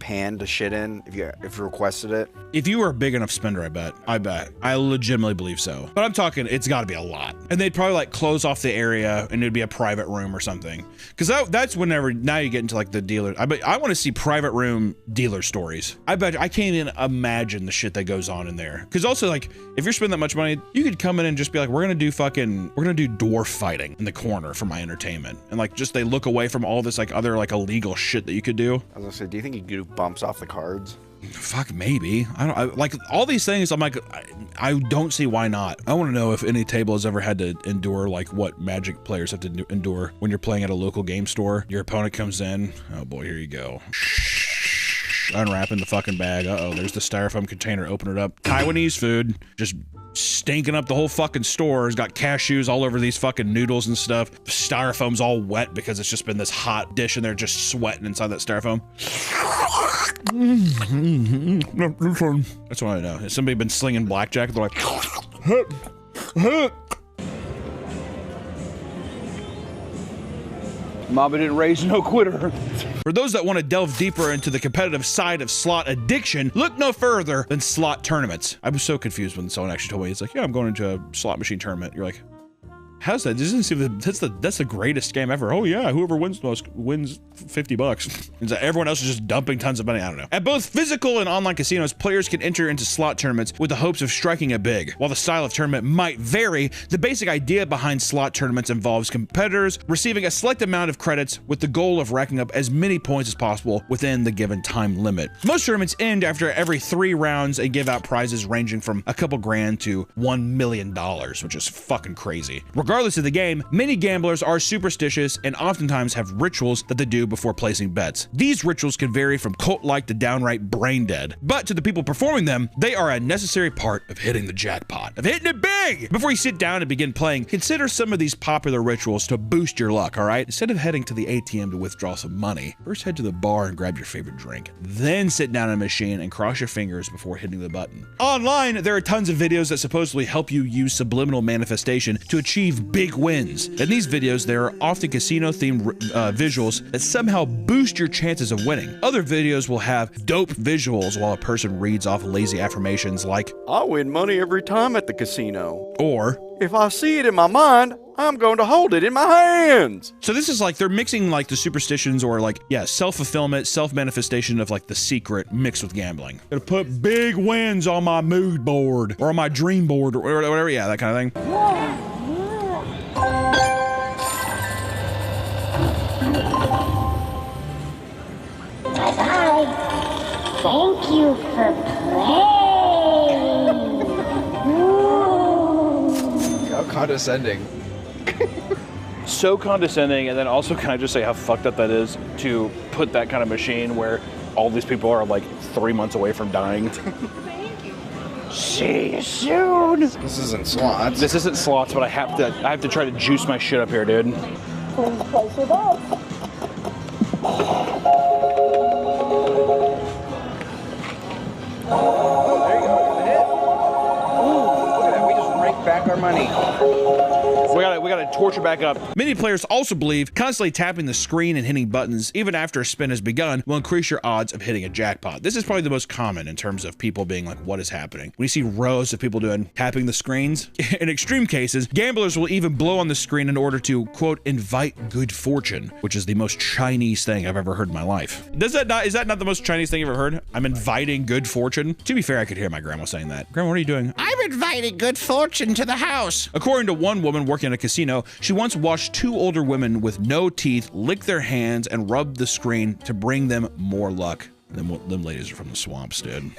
pan to shit in if you requested it? If you were a big enough spender, I bet. I legitimately believe so. But I'm talking, it's gotta be a lot. And they'd probably like close off the area and it'd be a private room or something. Cause that's whenever, now you get into like the dealer. I wanna see private room dealer stories. I bet, I can't even imagine the shit that goes on in there. Cause also like, if you're spending that much money, you could come in and just be like, we're gonna do dwarf fighting in the corner for my entertainment. And like, just they look away from all this like other like illegal shit that you could do. I was gonna say, do you think you could do bumps off the cards? Fuck, maybe. Like all these things, I'm like, I don't see why not. I want to know if any table has ever had to endure like what Magic players have to endure when you're playing at a local game store. Your opponent comes in. Oh boy, here you go. Unwrapping the fucking bag. Uh-oh, there's the styrofoam container. Open it up. Taiwanese food. Just stinking up the whole fucking store. It's got cashews all over these fucking noodles and stuff. Styrofoam's all wet because it's just been this hot dish and they're just sweating inside that styrofoam. That's what I know. Has somebody been slinging blackjack? They're like, Mama didn't raise no quitter. For those that want to delve deeper into the competitive side of slot addiction, look no further than slot tournaments. I was so confused when someone actually told me, it's like, yeah, I'm going into a slot machine tournament. You're like, how's that? Doesn't seem that's the greatest game ever. Oh yeah, whoever wins the most wins $50. And so everyone else is just dumping tons of money. I don't know. At both physical and online casinos, players can enter into slot tournaments with the hopes of striking it big. While the style of tournament might vary, the basic idea behind slot tournaments involves competitors receiving a select amount of credits with the goal of racking up as many points as possible within the given time limit. Most tournaments end after every 3 rounds and give out prizes ranging from a couple grand to $1 million, which is fucking crazy. Regardless of the game, many gamblers are superstitious and oftentimes have rituals that they do before placing bets. These rituals can vary from cult-like to downright brain-dead, but to the people performing them, they are a necessary part of hitting the jackpot, of hitting it big! Before you sit down and begin playing, consider some of these popular rituals to boost your luck, alright? Instead of heading to the ATM to withdraw some money, first head to the bar and grab your favorite drink. Then sit down in a machine and cross your fingers before hitting the button. Online, there are tons of videos that supposedly help you use subliminal manifestation to achieve big wins. In these videos, there are often casino-themed visuals that somehow boost your chances of winning. Other videos will have dope visuals while a person reads off lazy affirmations like, I win money every time at the casino. Or, if I see it in my mind, I'm going to hold it in my hands. So this is like, they're mixing like the superstitions or like, yeah, self-fulfillment, self-manifestation of like the secret mixed with gambling. Gonna put big wins on my mood board or on my dream board or whatever, yeah, that kind of thing. Thank you for playing. How condescending. So condescending, and then also can I just say how fucked up that is to put that kind of machine where all these people are like 3 months away from dying. See you soon. This isn't slots. This isn't slots, but I have to try to juice my shit up here, dude. Please place your bets. Oh, there you go. Is it? Ooh, look at that. We just raked back our money. We gotta torch it back up. Many players also believe constantly tapping the screen and hitting buttons, even after a spin has begun, will increase your odds of hitting a jackpot. This is probably the most common in terms of people being like, what is happening? When you see rows of people tapping the screens, in extreme cases, gamblers will even blow on the screen in order to, quote, invite good fortune, which is the most Chinese thing I've ever heard in my life. Is that not the most Chinese thing you've ever heard? I'm inviting good fortune? To be fair, I could hear my grandma saying that. Grandma, what are you doing? I'm inviting good fortune to the house. According to one woman working in a casino, she once watched 2 older women with no teeth lick their hands and rub the screen to bring them more luck. Them ladies are from the swamps, dude.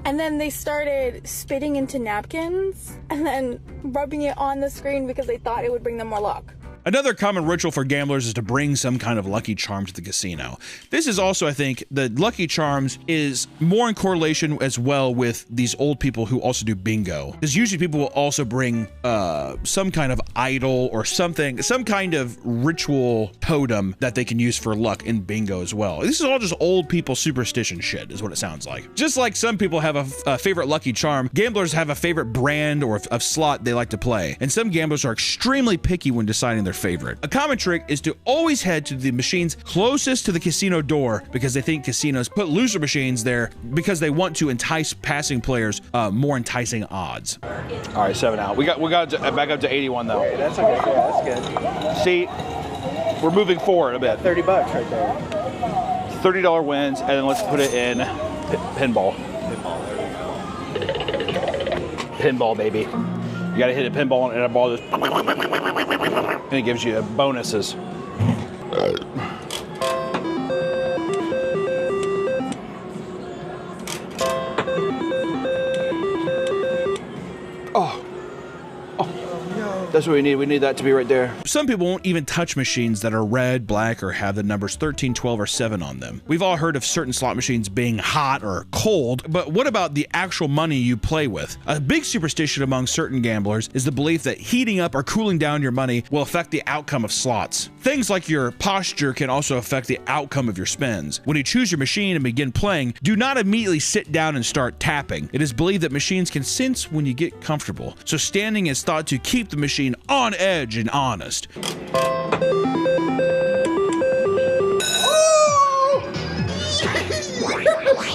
And then they started spitting into napkins and then rubbing it on the screen because they thought it would bring them more luck. Another common ritual for gamblers is to bring some kind of lucky charm to the casino. This is also, I think, the lucky charms is more in correlation as well with these old people who also do bingo. Because usually people will also bring some kind of idol or something, some kind of ritual totem that they can use for luck in bingo as well. This is all just old people superstition shit is what it sounds like. Just like some people have a favorite lucky charm, gamblers have a favorite brand or of slot they like to play. And some gamblers are extremely picky when deciding their favorite. A common trick is to always head to the machines closest to the casino door because they think casinos put loser machines there because they want to entice passing players more enticing odds. All right, 7 out. We got back up to 81 though. Okay, that's okay. Yeah, that's good. See, we're moving forward a bit. $30 right there. $30 wins, and then let's put it in pinball. Pinball, baby. You gotta hit a pinball and a ball just, and it gives you bonuses. That's what we need. We need that to be right there. Some people won't even touch machines that are red, black, or have the numbers 13, 12, or 7 on them. We've all heard of certain slot machines being hot or cold, but what about the actual money you play with? A big superstition among certain gamblers is the belief that heating up or cooling down your money will affect the outcome of slots. Things like your posture can also affect the outcome of your spins. When you choose your machine and begin playing, do not immediately sit down and start tapping. It is believed that machines can sense when you get comfortable, so standing is thought to keep the machine on edge and honest.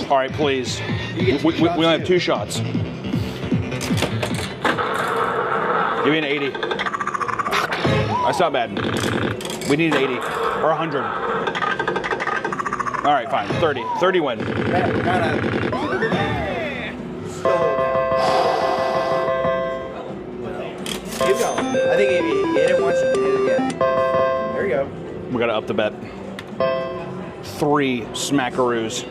All right, please. We only have 2 shots. Give me an 80. That's not bad. We need an 80 or 100. All right, fine. 30. 30 win. Keep going. I think if you hit it once, you can hit it again. There you go. We gotta up the bet. 3 smackaroos.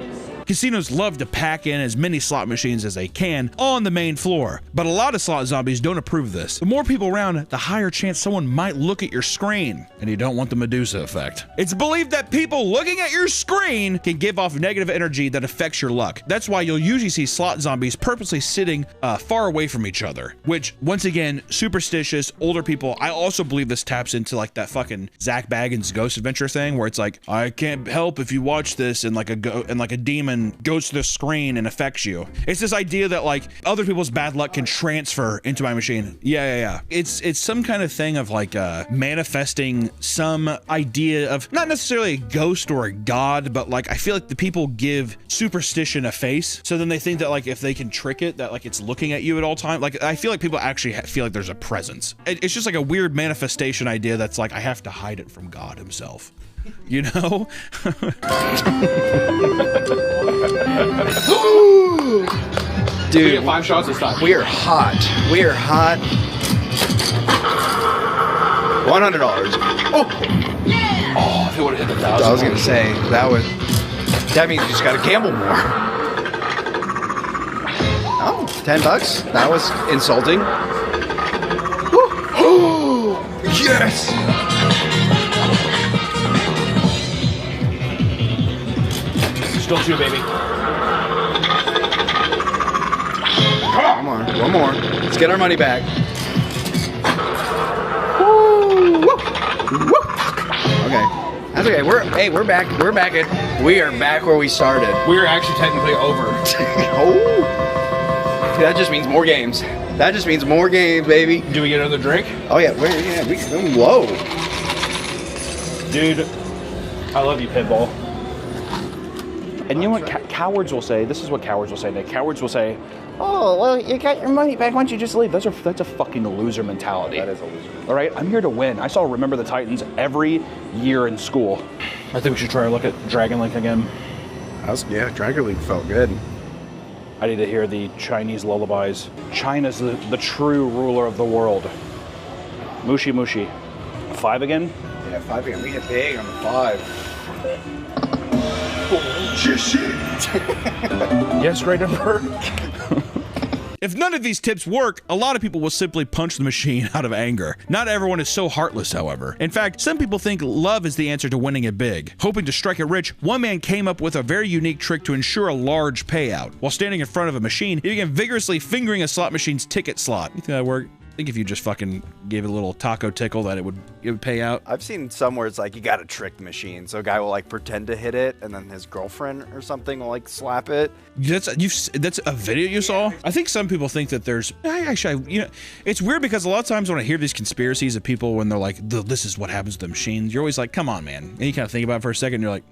Casinos love to pack in as many slot machines as they can on the main floor, but a lot of slot zombies don't approve of this. The more people around, the higher chance someone might look at your screen, and you don't want the Medusa effect. It's believed that people looking at your screen can give off negative energy that affects your luck. That's why you'll usually see slot zombies purposely sitting far away from each other, which, once again, superstitious, older people. I also believe this taps into like that fucking Zach Baggins Ghost Adventure thing, where it's like, I can't help if you watch this, and like a demon goes to the screen and affects you. It's this idea that like other people's bad luck can transfer into my machine. Yeah. It's some kind of thing of like manifesting some idea of not necessarily a ghost or a god, but like I feel like the people give superstition a face. So then they think that like if they can trick it, that like it's looking at you at all time. Like I feel like people actually feel like there's a presence. It's just like a weird manifestation idea that's like I have to hide it from God himself. You know? Dude, we get 5 shots this time. We are hot. We are hot. $100. Oh, if it would have hit the 1,000. I was gonna say that means you just gotta gamble more. Oh, $10. That was insulting. Yes. Still 2, baby. Come on, one more. Let's get our money back. Woo! Okay, that's okay. We're back. We are back where we started. We're actually technically over. Oh, that just means more games. That just means more games, baby. Do we get another drink? Oh yeah, we can go low. Dude, I love you, Pitbull. And you know what cowards will say? This is what cowards will say, Nick. Cowards will say, oh, well, you got your money back. Why don't you just leave? That's a fucking loser mentality. That is a loser. All right? I'm here to win. I saw Remember the Titans every year in school. I think we should try to look at Dragon Link again. Dragon Link felt good. I need to hear the Chinese lullabies. China's the true ruler of the world. Mushi Mushi. 5 again? Yeah, 5 again. We hit big on the 5. Yes, great number. If none of these tips work, a lot of people will simply punch the machine out of anger. Not everyone is so heartless, however. In fact, some people think love is the answer to winning it big. Hoping to strike it rich, one man came up with a very unique trick to ensure a large payout. While standing in front of a machine, he began vigorously fingering a slot machine's ticket slot. You think that worked? I think if you just fucking gave it a little taco tickle that it would pay out. I've seen some where it's like you gotta trick the machine. So a guy will like pretend to hit it, and then his girlfriend or something will like slap it. That's a video you saw? I think some people think that there's it's weird because a lot of times when I hear these conspiracies of people when they're like, this is what happens to the machines, you're always like, come on, man. And you kind of think about it for a second, and you're like,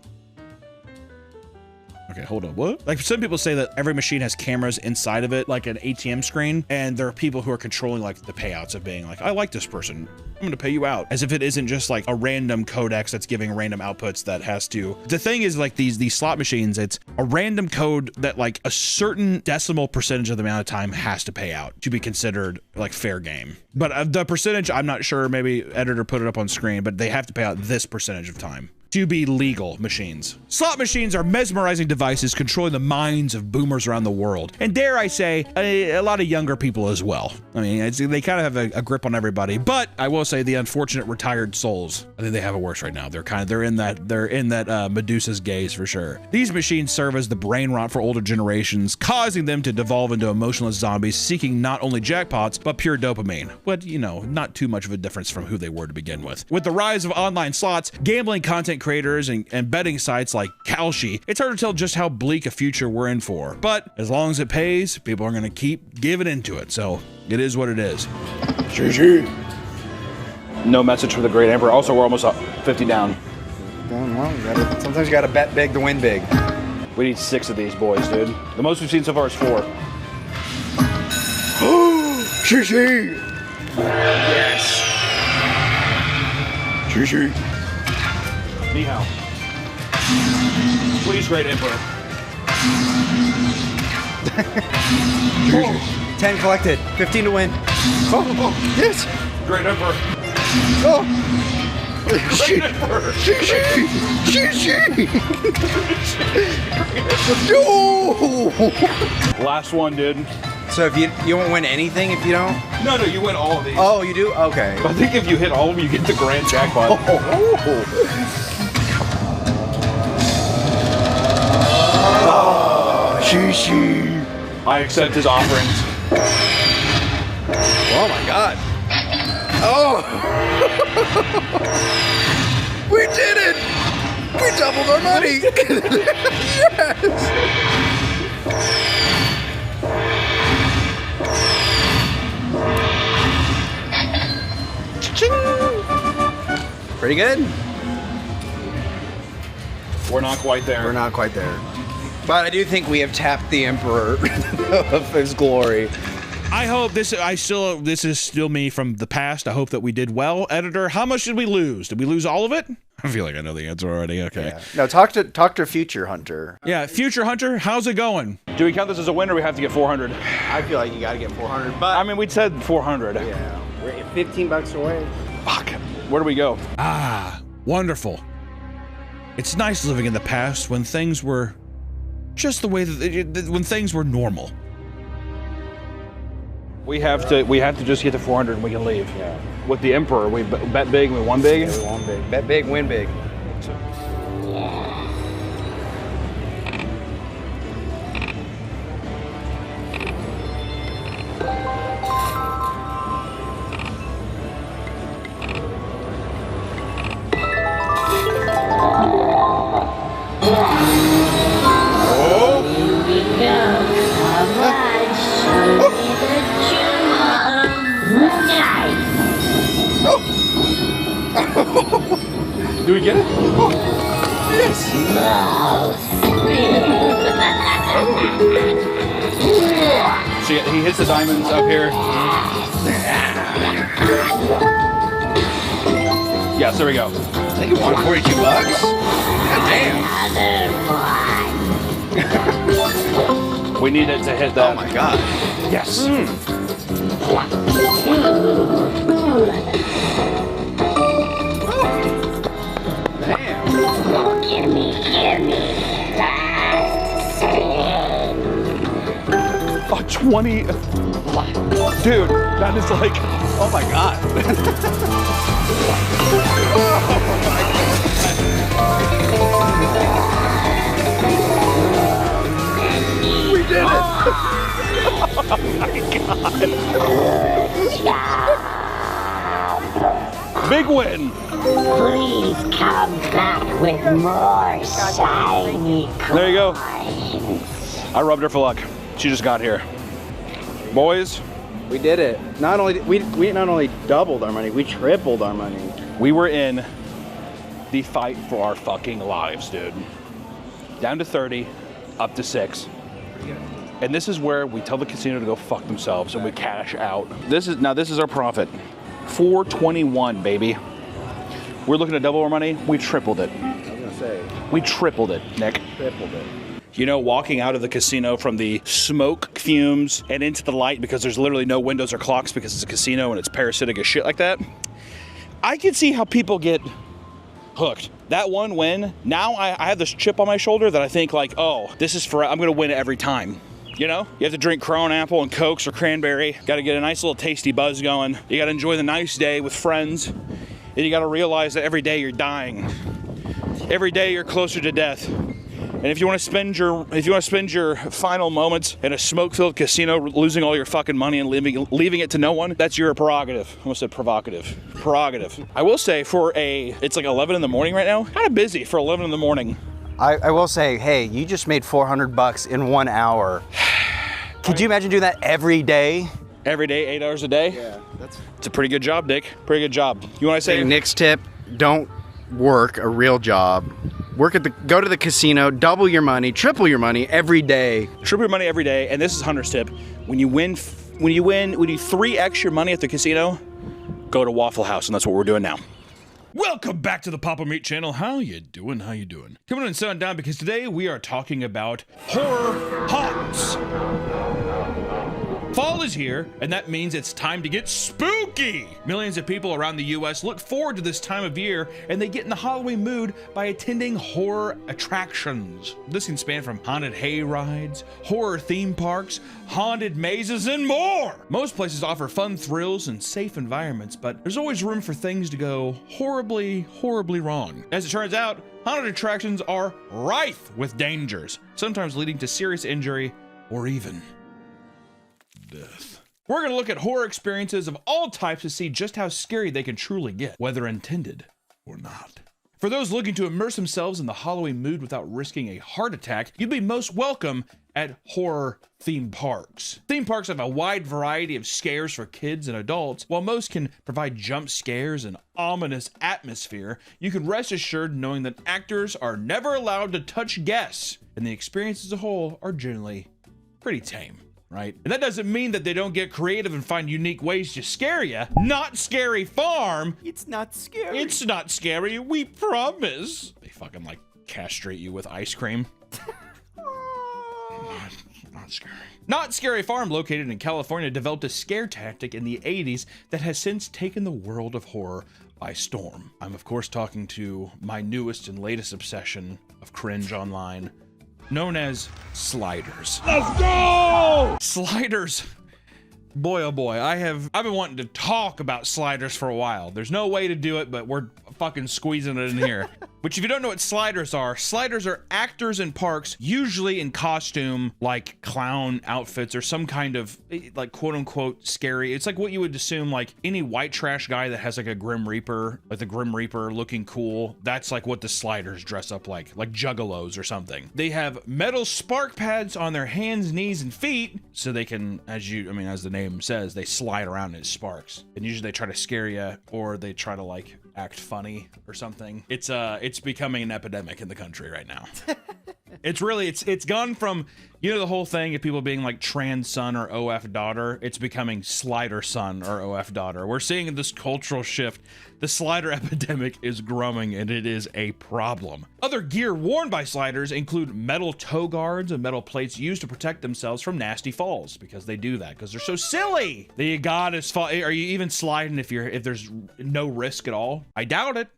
okay, hold on, what? Like some people say that every machine has cameras inside of it, like an ATM screen, and there are people who are controlling like the payouts of being like, I like this person, I'm gonna pay you out. As if it isn't just like a random codex that's giving random outputs that has to. The thing is like these slot machines, it's a random code that like a certain decimal percentage of the amount of time has to pay out to be considered like fair game. But the percentage, I'm not sure, maybe editor put it up on screen, but they have to pay out this percentage of time to be legal machines. Slot machines are mesmerizing devices controlling the minds of boomers around the world. And dare I say, a lot of younger people as well. I mean, they kind of have a grip on everybody, but I will say the unfortunate retired souls, I think they have it worse right now. They're in that Medusa's gaze for sure. These machines serve as the brain rot for older generations, causing them to devolve into emotionless zombies seeking not only jackpots, but pure dopamine. But, you know, not too much of a difference from who they were to begin with. With the rise of online slots, gambling content creators and betting sites like Kalshi, it's hard to tell just how bleak a future we're in for. But as long as it pays, people are going to keep giving into it. So it is what it is. GG. No message for the Great Emperor. Also, we're almost up 50 down. Well, sometimes you gotta bet big to win big. We need 6 of these boys, dude. The most we've seen so far is 4. GG. Yes. GG. Ni hao. Please, Great Emperor. 10 collected. 15 to win. Oh, yes. Great Emperor. Oh. Great Emperor. No. Last one, dude. So if you won't win anything if you don't? No, you win all of these. Oh, you do? Okay. I think if you hit all of them, you get the grand jackpot. Shishi. I accept his offerings. Oh my god. Oh! We did it! We doubled our money! Yes! Pretty good. We're not quite there. We're not quite there. But I do think we have tapped the Emperor of his glory. I hope this is still me from the past. I hope that we did well. Editor, how much did we lose? Did we lose all of it? I feel like I know the answer already. Okay. Yeah. No, talk to Future Hunter. Yeah, Future Hunter, how's it going? Do we count this as a win or we have to get 400? I feel like you got to get 400, but I mean, we said 400. yeah, we're $15 away. Fuck. Where do we go? Ah, wonderful. It's nice living in the past when things were just the way when things were normal. We have to just get to 400 and we can leave. Yeah. With the Emperor, we bet big and we won big. Yeah, we won big. Bet big, win big. Do we get it? Yes. So he hits the diamonds up here. Yes, there we go. I think you won $42. God damn. We need it to hit that. Oh my god. Yes. Fuck 20. Dude, that is like, Oh my god. we did it. Big win. Please come back with more shiny There you go. coins. I rubbed her for luck. She just got here. Boys, We did it. Not only we not only doubled our money, we tripled our money. we were in the fight for our fucking lives, dude. Down to 30, up to 6. And this is where we tell the casino to go fuck themselves and we cash out. This is our profit. 421, baby. We're looking to double our money. We tripled it. I was gonna say, We tripled it, Nick. tripled it. You know, walking out of the casino from the smoke fumes and into the light because there's literally no windows or clocks because it's a casino and it's parasitic as shit like that. I can see how people get hooked. That one win, now I have this chip on my shoulder that I think like, oh, this is for, I'm gonna win it every time. You know, you have to drink Crown Apple and Cokes or cranberry. Got to get a nice little tasty buzz going. You got to enjoy the nice day with friends. And you got to realize that every day you're dying. Every day you're closer to death. And if you want to spend your final moments in a smoke-filled casino, losing all your fucking money and leaving it to no one, that's your prerogative. I almost said provocative. Prerogative. I will say it's like 11 in the morning right now. Kind of busy for 11 in the morning. I will say, hey, you just made $400 in 1 hour. Could you imagine doing that every day? Every day, 8 hours a day? Yeah, It's a pretty good job, Dick. Pretty good job. You want to say? Nick's tip: don't work a real job. Go to the casino, double your money, triple your money every day. Triple your money every day, and this is Hunter's tip. When you 3x your money at the casino, go to Waffle House, and that's what we're doing now. Welcome back to the Papa Meat channel. How you doing? How you doing? Come on and sit on down because today we are talking about horror haunts. Fall is here, and that means it's time to get spooky. Millions of people around the U.S. look forward to this time of year, and they get in the Halloween mood by attending horror attractions. This can span from haunted hay rides, horror theme parks, haunted mazes, and more. Most places offer fun thrills and safe environments, but there's always room for things to go horribly, horribly wrong. As it turns out, haunted attractions are rife with dangers, sometimes leading to serious injury or even death. We're going to look at horror experiences of all types to see just how scary they can truly get, whether intended or not. For those looking to immerse themselves in the Halloween mood without risking a heart attack, you'd be most welcome at horror theme parks. Theme parks have a wide variety of scares for kids and adults. While most can provide jump scares and ominous atmosphere, you can rest assured knowing that actors are never allowed to touch guests, and the experience as a whole are generally pretty tame. Right? And that doesn't mean that they don't get creative and find unique ways to scare you. Not Scary Farm. It's not scary. It's not scary, we promise. They fucking like castrate you with ice cream. Not scary. Not Scary Farm, located in California, developed a scare tactic in the 80s that has since taken the world of horror by storm. I'm of course talking to my newest and latest obsession of cringe online, known as sliders. Let's go! Sliders. Boy, oh boy, I've been wanting to talk about sliders for a while. There's no way to do it, but we're fucking squeezing it in here. Which, if you don't know what sliders are actors in parks, usually in costume, like clown outfits or some kind of, like, quote unquote scary. It's like what you would assume, like any white trash guy that has like a Grim Reaper, like the Grim Reaper looking cool. That's like what the sliders dress up like juggalos or something. They have metal spark pads on their hands, knees, and feet, so they can, as the name says, they slide around in sparks. And usually they try to scare you, or they try to like act funny or something. It's becoming an epidemic in the country right now. It's gone from, you know, the whole thing of people being like trans son or OF daughter. It's becoming slider son or OF daughter. We're seeing this cultural shift. The slider epidemic is growing, and it is a problem. Other gear worn by sliders include metal toe guards and metal plates used to protect themselves from nasty falls, because they do that because they're so silly. The god is fall. Are you even sliding if there's no risk at all? I doubt it.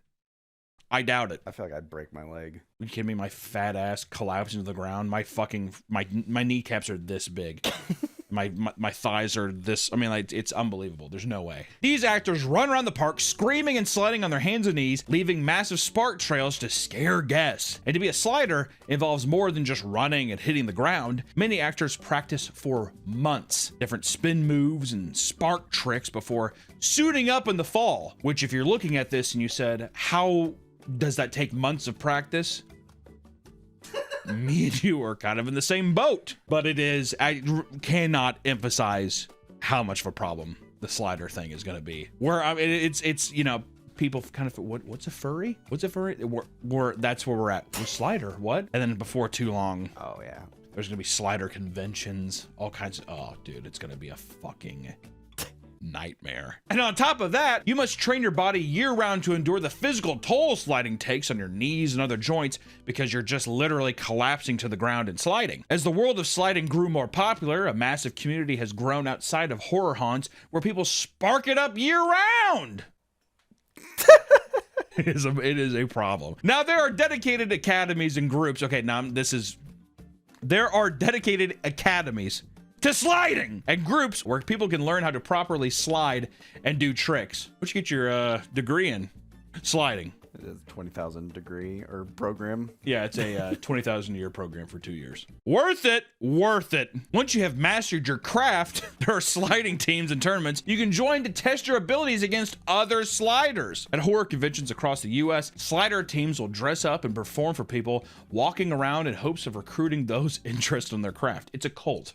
I doubt it. I feel like I'd break my leg. You kidding me? My fat ass collapsing to the ground. My kneecaps are this big. my thighs are this. I mean, like, it's unbelievable. There's no way. These actors run around the park screaming and sliding on their hands and knees, leaving massive spark trails to scare guests. And to be a slider involves more than just running and hitting the ground. Many actors practice for months, different spin moves and spark tricks before suiting up in the fall, which if you're looking at this and you said, how does that take months of practice? Me and you are kind of in the same boat, but it is, I cannot emphasize how much of a problem the slider thing is going to be. Where I mean, it's you know, people kind of, what's a furry? What's a furry? That's where we're at. With slider, what? And then before too long, Oh yeah. there's gonna be slider conventions, all kinds of, oh dude, it's gonna be a fucking nightmare. And on top of that, you must train your body year-round to endure the physical toll sliding takes on your knees and other joints, because you're just literally collapsing to the ground and sliding. As the world of sliding grew more popular, a massive community has grown outside of horror haunts where people spark it up year-round. It is a problem. Now, there are dedicated academies and groups. Okay, now there are dedicated academies to sliding and groups where people can learn how to properly slide and do tricks. What you get your degree in? Sliding. It is a 20,000 degree or program. Yeah, it's a 20,000 a year program for 2 years. Worth it, worth it. Once you have mastered your craft, there are sliding teams and tournaments you can join to test your abilities against other sliders. At horror conventions across the US, slider teams will dress up and perform for people walking around in hopes of recruiting those interested in their craft. It's a cult.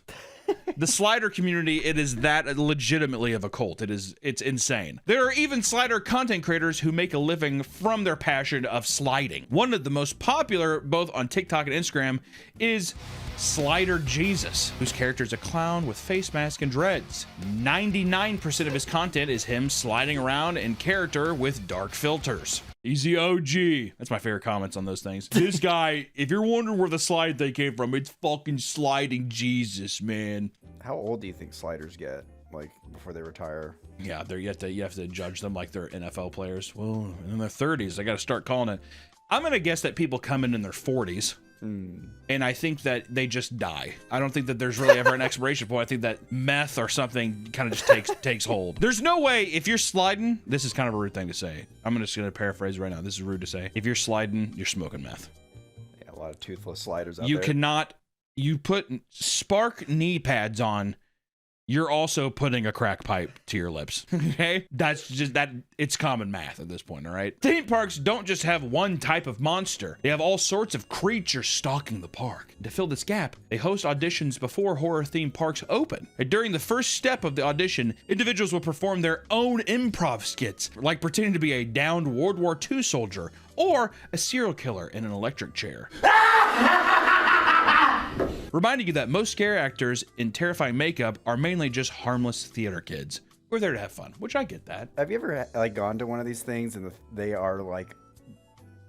The slider community, it is that legitimately of a cult. It's insane. There are even slider content creators who make a living from their passion of sliding. One of the most popular, both on TikTok and Instagram, is Slider Jesus, whose character is a clown with face mask and dreads. 99% of his content is him sliding around in character with dark filters. He's the OG. That's my favorite comments on those things. This guy, if you're wondering where the slide thing came from, it's fucking Sliding Jesus, man. How old do you think sliders get, like, before they retire? Yeah, you have to judge them like they're NFL players. Well, in their 30s, I got to start calling it. I'm gonna guess that people come in their 40s. And I think that they just die. I don't think that there's really ever an expiration point. I think that meth or something kind of just takes hold. There's no way, if you're sliding, this is kind of a rude thing to say. I'm just going to paraphrase right now. This is rude to say. If you're sliding, you're smoking meth. Yeah, a lot of toothless sliders out You there. cannot, you put Spark knee pads on, you're also putting a crack pipe to your lips, okay? That's just that, it's common math at this point, all right? Theme parks don't just have one type of monster. They have all sorts of creatures stalking the park. To fill this gap, they host auditions before horror theme parks open. And during the first step of the audition, individuals will perform their own improv skits, like pretending to be a downed World War II soldier or a serial killer in an electric chair. Reminding you that most scare actors in terrifying makeup are mainly just harmless theater kids. We're there to have fun, which I get that. Have you ever like gone to one of these things and they are like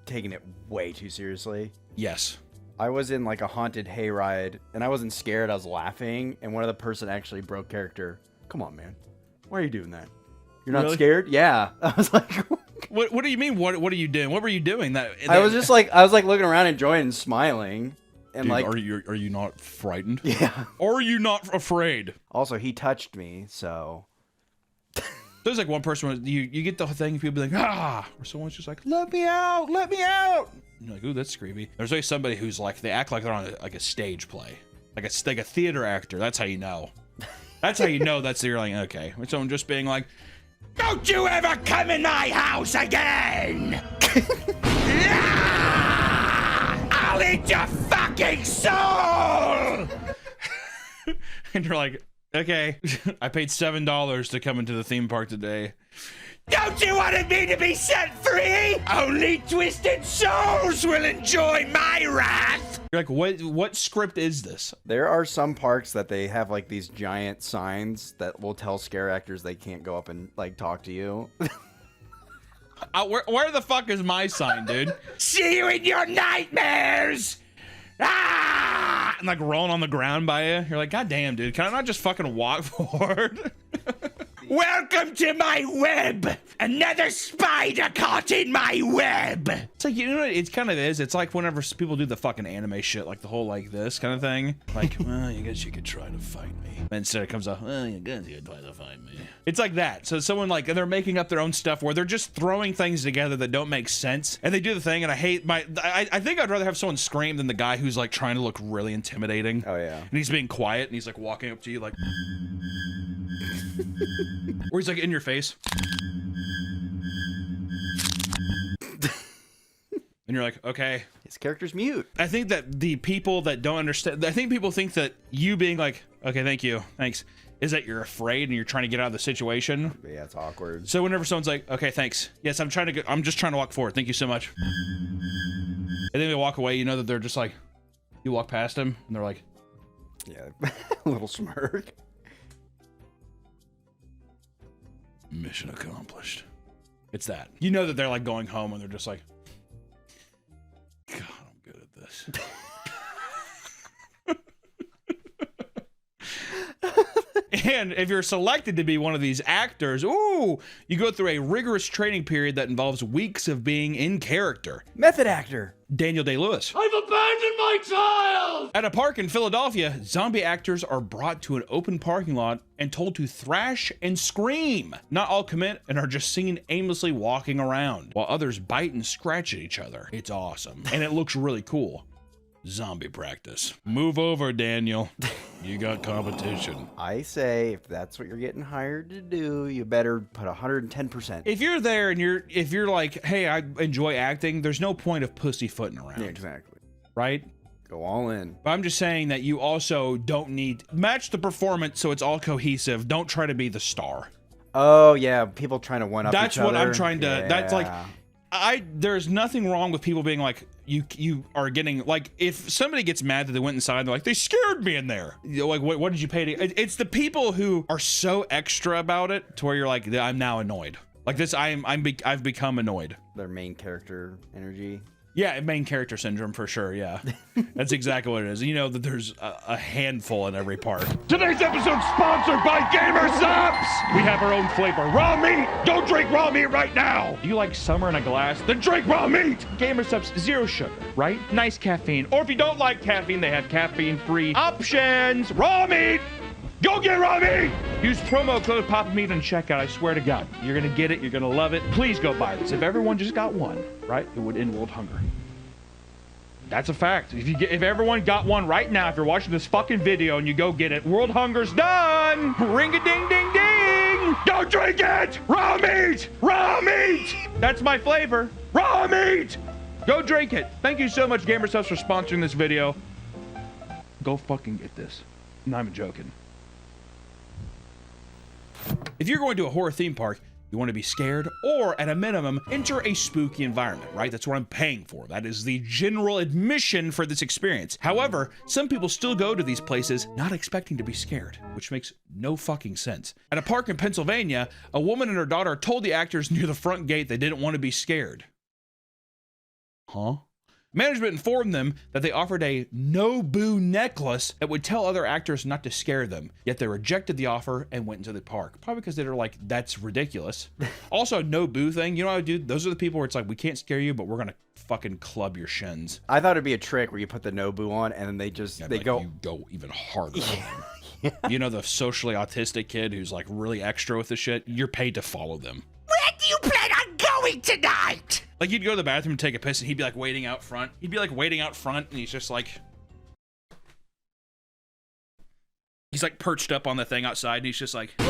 taking it way too seriously? Yes. I was in like a haunted hayride and I wasn't scared, I was laughing, and one of the person actually broke character. Come on, man. Why are you doing that? You're not Really? scared? Yeah. I was like, What do you mean? What are you doing? What were you doing? I was just like, I was like looking around, enjoying and smiling. And Dude, like, are you not frightened? yeah. Or are you not afraid? Also, he touched me, so. There's like one person where you get the thing, people be like, ah, or someone's just like, let me out, let me out. And you're like, ooh, that's creepy. There's always somebody who's like, they act like they're on like a stage play, like a theater actor. That's how you know. That's how you know that's you're like, okay. With someone just being like, don't you ever come in my house again! I'll eat your fucking soul! And you're like, okay, I paid $7 to come into the theme park today. Don't you want me to be set free? Only twisted souls will enjoy my wrath. You're like, what script is this? There are some parks that they have like these giant signs that will tell scare actors they can't go up and like talk to you. Where the fuck is my sign, dude? See you in your nightmares! Ah! And like rolling on the ground by you. You're like, God damn, dude, can I not just fucking walk forward? Welcome to my web. Another spider caught in my web. It's like, you know what it kind of is? It's like whenever people do the fucking anime shit, like the whole like this kind of thing. Like, well, I guess you could try to fight me. And instead it comes up, well, you guess you could try to fight me. It's like that. So someone like, and they're making up their own stuff where they're just throwing things together that don't make sense. And they do the thing, and I think I'd rather have someone scream than the guy who's like trying to look really intimidating. Oh, yeah. And he's being quiet, and he's like walking up to you like... or he's like in your face. And you're like, okay. His character's mute. I think that the people that don't understand, I think people think that you being like, okay, thank you, thanks, is that you're afraid and you're trying to get out of the situation. But yeah, it's awkward. So whenever someone's like, okay, thanks. Yes, I'm just trying to walk forward. Thank you so much. And then they walk away, you know that they're just like, you walk past them and they're like, yeah, a little smirk. Mission accomplished. It's that. You know that they're like going home and they're just like, God, I'm good at this. And if you're selected to be one of these actors, ooh, you go through a rigorous training period that involves weeks of being in character. Method actor. Daniel Day-Lewis. I've abandoned my child! At a park in Philadelphia, zombie actors are brought to an open parking lot and told to thrash and scream. Not all commit and are just seen aimlessly walking around, while others bite and scratch at each other. It's awesome, and it looks really cool. Zombie practice. Move over, Daniel. You got competition. I say, if that's what you're getting hired to do, you better put 110%. If you're there and if you're like, hey, I enjoy acting, there's no point of pussyfooting around. Yeah, exactly. Right? Go all in. But I'm just saying that you also don't need match the performance so it's all cohesive. Don't try to be the star. Oh yeah, people trying to one up each other. That's what I'm trying to. Yeah. That's like, there's nothing wrong with people being like, you are getting like, if somebody gets mad that they went inside, they're like, they scared me in there. You know, like, what did you pay to? It's the people who are so extra about it to where you're like, I'm now annoyed. Like this, I've become annoyed. Their main character energy. Yeah, main character syndrome for sure, yeah. That's exactly what it is. You know that there's a handful in every part. Today's episode sponsored by Gamer Subs! We have our own flavor, raw meat! Don't drink raw meat right now! Do you like summer in a glass? Then drink raw meat! Gamer Subs, zero sugar, right? Nice caffeine. Or if you don't like caffeine, they have caffeine-free options! Raw meat! Go get raw meat! Use promo code PAPAMEAT and checkout. I swear to God, you're gonna get it. You're gonna love it. Please go buy this. If everyone just got one, right, it would end world hunger. That's a fact. If everyone got one right now, if you're watching this fucking video and you go get it, world hunger's done. Ring-a-ding-ding-ding. Don't drink it. Raw meat. Raw meat. That's my flavor. Raw meat. Go drink it. Thank you so much, GamerSubs, for sponsoring this video. Go fucking get this. No, I'm joking. If you're going to a horror theme park, you want to be scared, or at a minimum, enter a spooky environment, right? That's what I'm paying for. That is the general admission for this experience. However, some people still go to these places not expecting to be scared, which makes no fucking sense. At a park in Pennsylvania, a woman and her daughter told the actors near the front gate they didn't want to be scared. Huh? Management informed them that they offered a no-boo necklace that would tell other actors not to scare them, yet they rejected the offer and went into the park. Probably because they were like, that's ridiculous. Also, no-boo thing, you know what I do? Those are the people where it's like, we can't scare you, but we're gonna fucking club your shins. I thought it'd be a trick where you put the Nobu on and then they just, Yeah, they like, go. You go even harder. Yeah. You know the socially autistic kid who's like really extra with the shit? You're paid to follow them. Where do you plan on going tonight? Like, you'd go to the bathroom and take a piss, and he'd be like waiting out front. He'd be like waiting out front, and he's just like... He's like perched up on the thing outside, and he's just like... Well.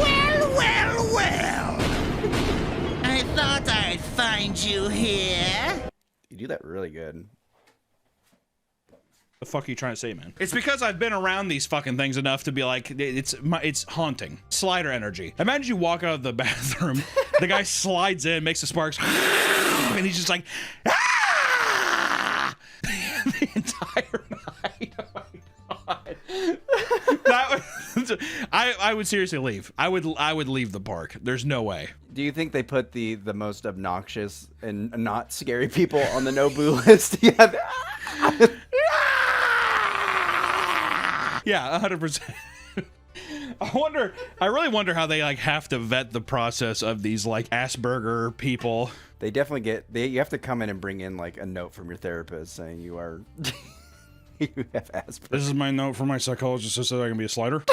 I thought I'd find you here. You do that really good. The fuck are you trying to say, man? It's because I've been around these fucking things enough to be like, it's haunting. Slider energy. Imagine you walk out of the bathroom, the guy slides in, makes the sparks, and he's just like, ah! The entire night. Oh my God. I would seriously leave. I would leave the park. There's no way. Do you think they put the most obnoxious and not scary people on the no-boo list? Yeah. Yeah, 100%. I really wonder how they like have to vet the process of these like Asperger people. They definitely you have to come in and bring in like a note from your therapist saying you are, you have Asperger's. This is my note from my psychologist so that I can be a slider.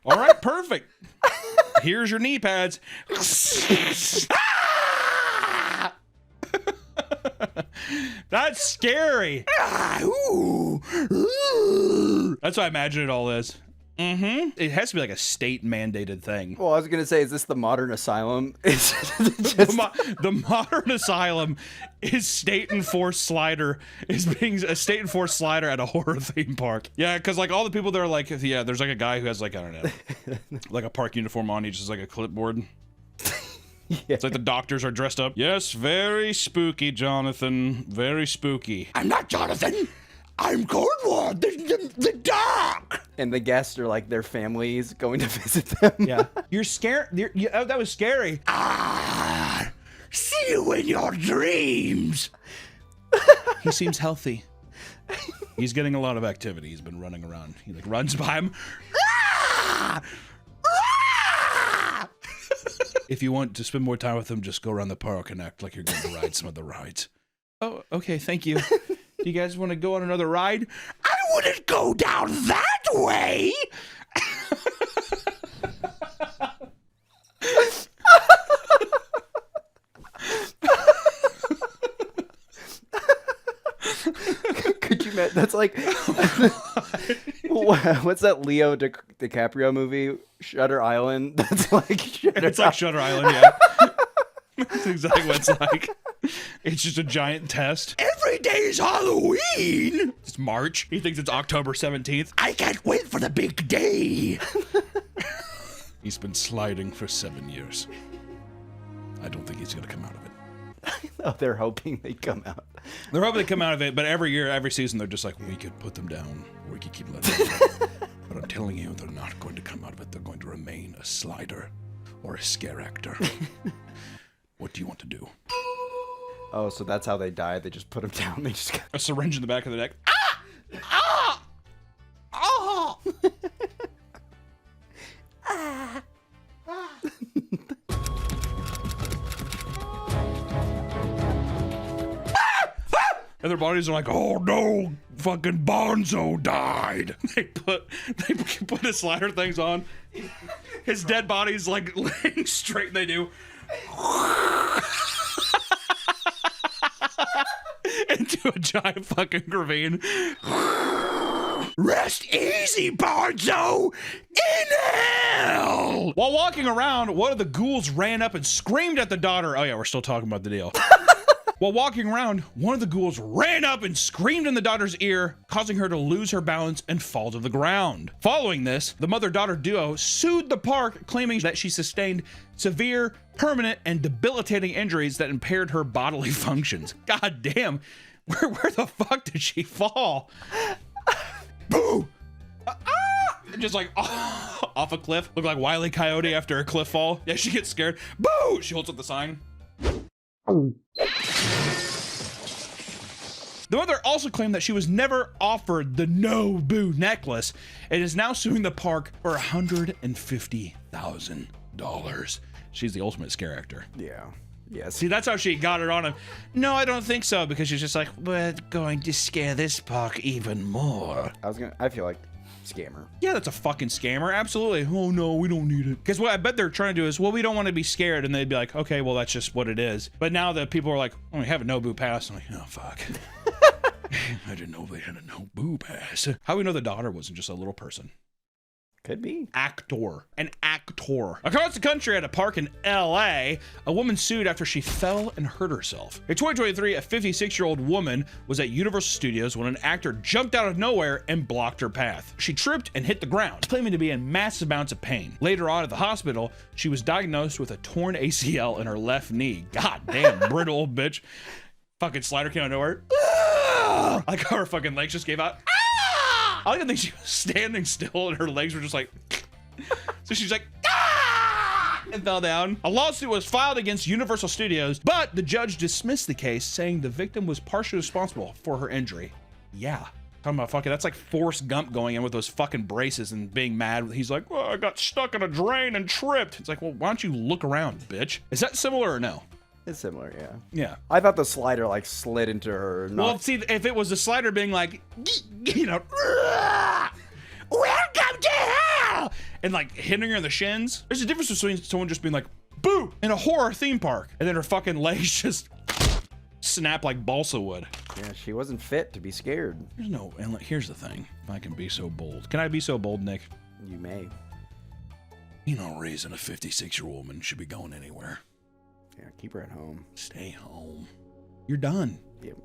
All right, perfect. Here's your knee pads. That's scary. That's what I imagine it all is. It has to be like a state mandated thing. Well, I was gonna say, is this the modern asylum? It's just... the modern asylum is state enforced slider a state enforced slider at a horror theme park. Yeah, because like all the people that are like, yeah, there's like a guy who has like, I don't know, like a park uniform on, he just like a clipboard. Yeah. It's like the doctors are dressed up. Yes, very spooky, Jonathan. Very spooky. I'm not Jonathan. I'm Coldward, the doc. And the guests are like their families going to visit them. Yeah. You're scared. Oh, that was scary. See you in your dreams. He seems healthy. He's getting a lot of activity. He's been running around. He like runs by him. If you want to spend more time with him, just go around the park and act like you're going to ride some of the rides. Oh, okay. Thank you. Do you guys want to go on another ride? I wouldn't go down that way. Could you imagine? That's like, what's that Leo DiCaprio movie? Shutter Island. That's like Shutter Island. Yeah. That's exactly what it's like. It's just a giant test. Every day is Halloween. It's March. He thinks it's October 17th. I can't wait for the big day. He's been sliding for 7 years. I don't think he's going to come out of it. Oh, they're hoping they come out. They're hoping they come out of it, but every year, every season, they're just like, we could put them down, or we could keep letting them go. But I'm telling you, they're not going to come out of it. They're going to remain a slider or a scare actor. What do you want to do? Oh, so that's how they die. They just put them down. They just got a syringe in the back of the neck. Ah! Ah! Ah! And their bodies are like, oh no, fucking Bonzo died. They put his slider things on. His dead body's like laying straight, and they do. Into a giant fucking ravine. Rest easy, Bonzo! In hell! While walking around, one of the ghouls ran up and screamed at the daughter. Oh yeah, we're still talking about the deal. While walking around, one of the ghouls ran up and screamed in the daughter's ear, causing her to lose her balance and fall to the ground. Following this, the mother-daughter duo sued the park, claiming that she sustained severe, permanent, and debilitating injuries that impaired her bodily functions. God damn, where the fuck did she fall? Boo! Just like off a cliff. Look like Wile E. Coyote after a cliff fall. Yeah, she gets scared. Boo! She holds up the sign. The mother also claimed that she was never offered the No-Boo necklace and is now suing the park for $150,000. She's the ultimate scare actor. Yeah. Yes. See, that's how she got it on him. No, I don't think so, because she's just like, we're going to scare this park even more. I feel like scammer. Yeah, that's a fucking scammer. Absolutely. Oh no, we don't need it. Because what I bet they're trying to do is, well, we don't want to be scared, and they'd be like, okay, well, that's just what it is. But now that people are like, oh, we have a No-Boo pass, I'm like, oh fuck. I didn't know they had a No-Boo pass. How do we know the daughter wasn't just a little person? Could be. An actor. Across the country at a park in LA, a woman sued after she fell and hurt herself. In 2023, a 56-year-old woman was at Universal Studios when an actor jumped out of nowhere and blocked her path. She tripped and hit the ground, claiming to be in massive amounts of pain. Later on at the hospital, she was diagnosed with a torn ACL in her left knee. God damn, brittle old bitch. Fucking slider came out of nowhere. I like how her fucking legs just gave out. I don't even think she was standing still and her legs were just like, so she's like, and fell down. A lawsuit was filed against Universal Studios, but the judge dismissed the case, saying the victim was partially responsible for her injury. Yeah. Talking about fucking, that's like Forrest Gump going in with those fucking braces and being mad. He's like, well, I got stuck in a drain and tripped. It's like, well, why don't you look around, bitch? Is that similar or no? It's similar, yeah. Yeah. I thought the slider like slid into her. Well, see, if it was the slider being like, you know, welcome to hell, and like hitting her in the shins, there's a difference between someone just being like, boo, in a horror theme park, and then her fucking legs just snap like balsa wood. Yeah, she wasn't fit to be scared. There's no, and like, here's the thing. If I can be so bold. Can I be so bold, Nick? You may. You know, raising a 56-year-old woman should be going anywhere. Yeah, keep her at home. Stay home. You're done. Yep.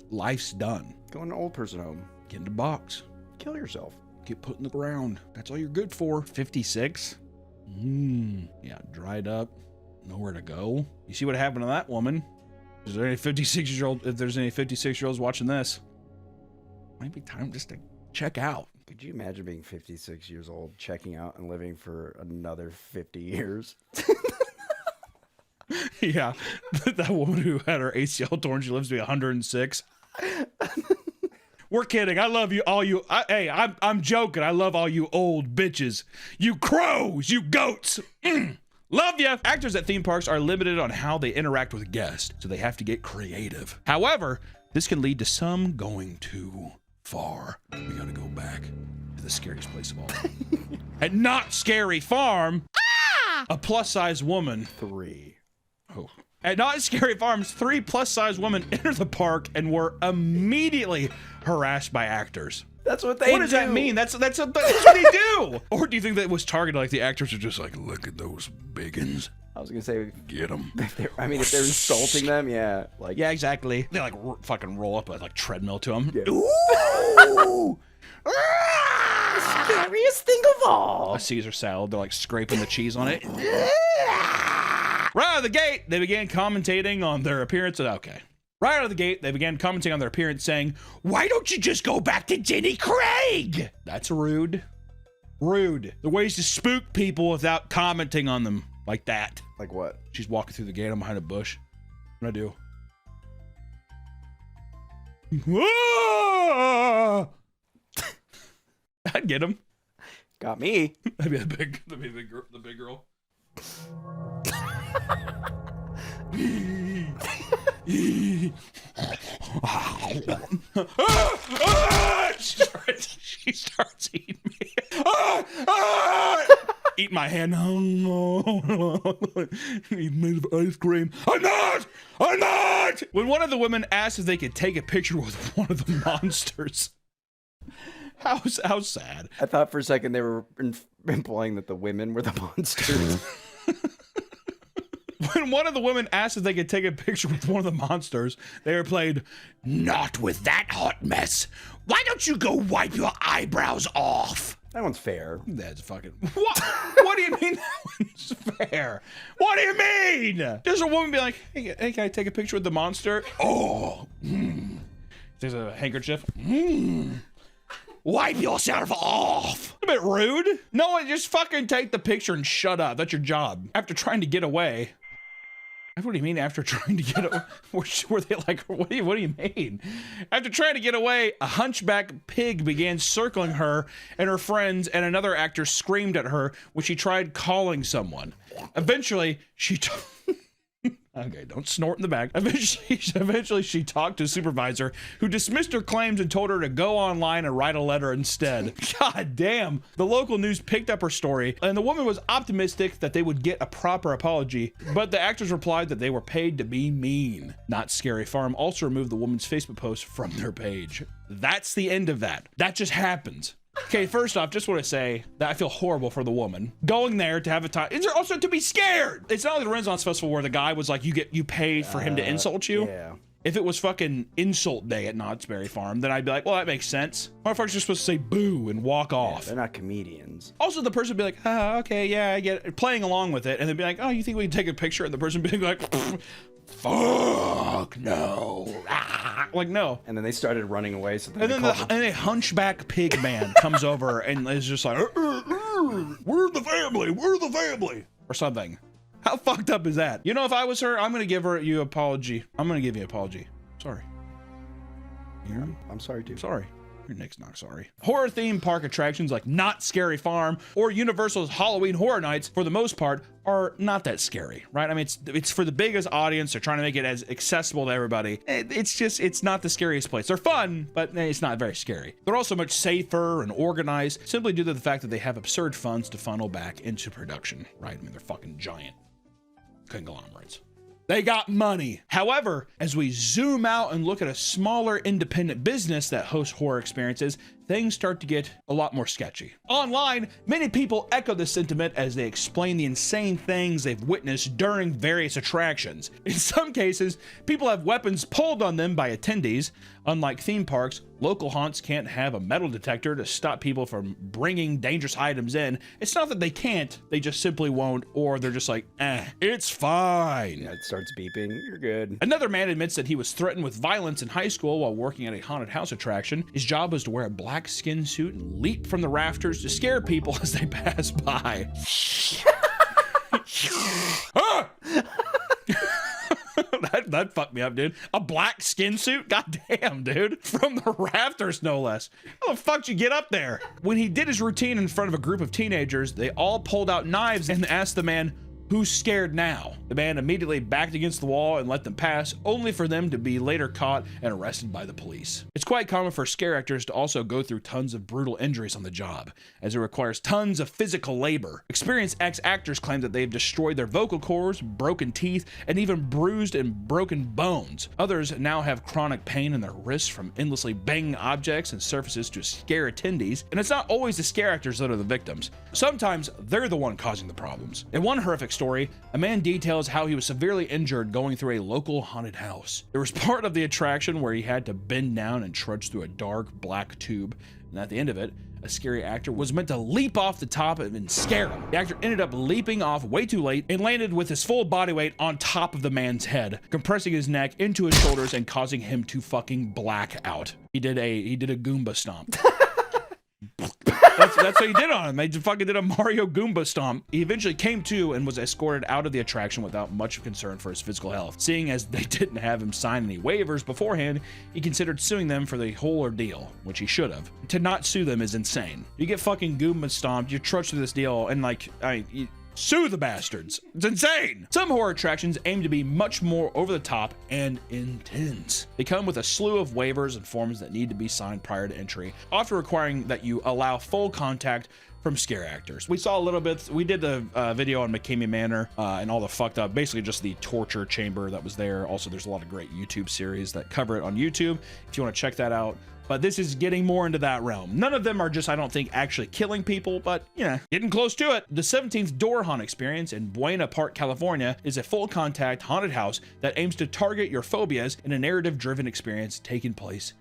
Life's done. Go in an old person home. Get in the box. Kill yourself. Get put in the ground. That's all you're good for. 56? Yeah, dried up. Nowhere to go. You see what happened to that woman? Is there any 56-year-old? If there's any 56-year-olds watching this, might be time just to check out. Could you imagine being 56 years old, checking out and living for another 50 years? Yeah, that woman who had her ACL torn, she lives to be 106. We're kidding. I love you, all you. Hey, I'm joking. I love all you old bitches. You crows, you goats. Love ya. Actors at theme parks are limited on how they interact with guests, so they have to get creative. However, this can lead to some going too far. We gotta go back to the scariest place of all. At Not Scary Farm, a plus-size woman. 3. Oh. At Not Scary Farms, 3 plus-size women entered the park and were immediately harassed by actors. That's what they do. What does that mean? That's what they do. Or do you think that was targeted, like the actors are just like, look at those biggins. I was gonna say, get them. If they're insulting them, yeah, like yeah, exactly. They like fucking roll up a like treadmill to them. Yeah. Ooh! Scariest thing of all. A Caesar salad. They're like scraping the cheese on it. Right out of the gate, they began commentating on their appearance. Okay. Right out of the gate, they began commenting on their appearance, saying, "Why don't you just go back to Jenny Craig?" That's rude. Rude. The ways to spook people without commenting on them like that. Like what? She's walking through the gate. I'm behind a bush. What do I do? Ah! I'd get him. Got me. That'd be the big girl. She starts eating me. Eat my hand. Made of ice cream. I'm not. When one of the women asked if they could take a picture with one of the monsters. How sad. I thought for a second they were implying that the women were the monsters. When one of the women asked if they could take a picture with one of the monsters, they replied, "Not with that hot mess. Why don't you go wipe your eyebrows off?" That one's fair. That's fucking... What? What do you mean that one's fair? What do you mean? There's a woman be like, hey, can I take a picture with the monster? Oh. There's a handkerchief. Wipe yourself off. A bit rude. No, just fucking take the picture and shut up. That's your job. After trying to get away. What do you mean after trying to get away? Were they like, what do you mean? After trying to get away, a hunchback pig began circling her and her friends, and another actor screamed at her when she tried calling someone. Eventually, she... Okay, don't snort in the back. Eventually, she talked to a supervisor who dismissed her claims and told her to go online and write a letter instead. God damn. The local news picked up her story, and the woman was optimistic that they would get a proper apology, but the actors replied that they were paid to be mean. Not Scary Farm also removed the woman's Facebook post from their page. That's the end of that. That just happens. Okay, first off, just want to say that I feel horrible for the woman going there to have a time. Is there also to be scared? It's not like the Renaissance Festival where the guy was like, you paid for him to insult you. Yeah. If it was fucking insult day at Knott's Berry Farm, then I'd be like, well, that makes sense. Motherfuckers are supposed to say boo and walk off. They're not comedians. Also, the person would be like, oh, okay, yeah, I get it. Playing along with it. And they'd be like, oh, you think we can take a picture? And the person being like, fuck no. Like, no. And then they started running away. So and then a hunchback pig man comes over and is just like, we're the family, or something. How fucked up is that? You know, if I was her, I'm gonna give you an apology. I'm gonna give you an apology. Sorry. I'm sorry too. Sorry. Your Nick's not sorry. Horror theme park attractions like Not Scary Farm or Universal's Halloween Horror Nights, for the most part, are not that scary, right? I mean, it's for the biggest audience. They're trying to make it as accessible to everybody. It's not the scariest place. They're fun, but it's not very scary. They're also much safer and organized, simply due to the fact that they have absurd funds to funnel back into production, right? I mean, they're fucking giant conglomerates. They got money. However, as we zoom out and look at a smaller independent business that hosts horror experiences, things start to get a lot more sketchy. Online, many people echo the sentiment as they explain the insane things they've witnessed during various attractions. In some cases, people have weapons pulled on them by attendees. Unlike theme parks, local haunts can't have a metal detector to stop people from bringing dangerous items in. It's not that they can't, they just simply won't, or they're just like, it's fine. Yeah, it starts beeping, you're good. Another man admits that he was threatened with violence in high school while working at a haunted house attraction. His job was to wear a black skin suit and leap from the rafters to scare people as they pass by. That fucked me up, dude. A black skin suit? God damn, dude. From the rafters, no less. How the fuck did you get up there? When he did his routine in front of a group of teenagers, they all pulled out knives and asked the man, "Who's scared now?" The man immediately backed against the wall and let them pass, only for them to be later caught and arrested by the police. It's quite common for scare actors to also go through tons of brutal injuries on the job, as it requires tons of physical labor. Experienced ex-actors claim that they've destroyed their vocal cords, broken teeth, and even bruised and broken bones. Others now have chronic pain in their wrists from endlessly banging objects and surfaces to scare attendees, and it's not always the scare actors that are the victims. Sometimes they're the one causing the problems. In one horrific story, a man details how he was severely injured going through a local haunted house. There was part of the attraction where he had to bend down and trudge through a dark black tube, and at the end of it, a scary actor was meant to leap off the top and scare him. The actor ended up leaping off way too late and landed with his full body weight on top of the man's head, compressing his neck into his shoulders and causing him to fucking black out. He did a Goomba stomp. That's what he did on him. They fucking did a Mario Goomba stomp. He eventually came to and was escorted out of the attraction without much concern for his physical health. Seeing as they didn't have him sign any waivers beforehand, he considered suing them for the whole ordeal, which he should have. To not sue them is insane. You get fucking Goomba stomped, you trudge through this deal, and sue the bastards. It's insane. Some horror attractions aim to be much more over the top and intense. They come with a slew of waivers and forms that need to be signed prior to entry, often requiring that you allow full contact from scare actors. We saw a little bit, we did the video on McKamey Manor and all the fucked up, basically just the torture chamber that was there. Also, there's a lot of great YouTube series that cover it on YouTube if you want to check that out. But this is getting more into that realm. None of them are just, I don't think, actually killing people, but yeah, getting close to it. The 17th Door Haunt experience in Buena Park, California is a full contact haunted house that aims to target your phobias in a narrative driven experience taking place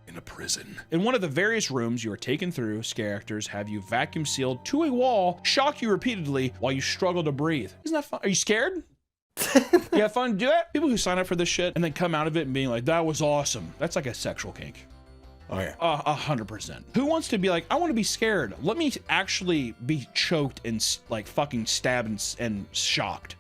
in a prison. In one of the various rooms you are taken through, scare actors have you vacuum sealed to a wall, shock you repeatedly while you struggle to breathe. Isn't that fun? Are you scared? You have fun to do that? People who sign up for this shit and then come out of it and being like, that was awesome. That's like a sexual kink. Oh yeah, 100%. Who wants to be like, I want to be scared. Let me actually be choked and like fucking stabbed and shocked.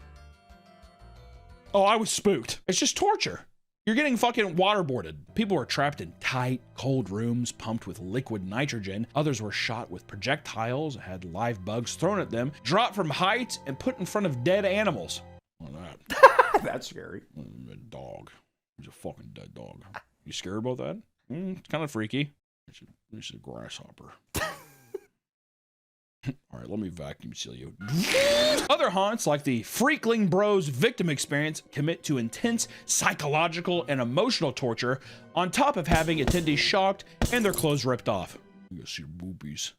Oh, I was spooked. It's just torture. You're getting fucking waterboarded. People were trapped in tight, cold rooms pumped with liquid nitrogen. Others were shot with projectiles, had live bugs thrown at them, dropped from heights, and put in front of dead animals. Well, That's scary. A dog. He's a fucking dead dog. You scared about that? It's kind of freaky. It's a grasshopper. All right, let me vacuum seal you. Other haunts, like the Freakling Bros victim experience, commit to intense psychological and emotional torture on top of having attendees shocked and their clothes ripped off. You gotta see your boobies.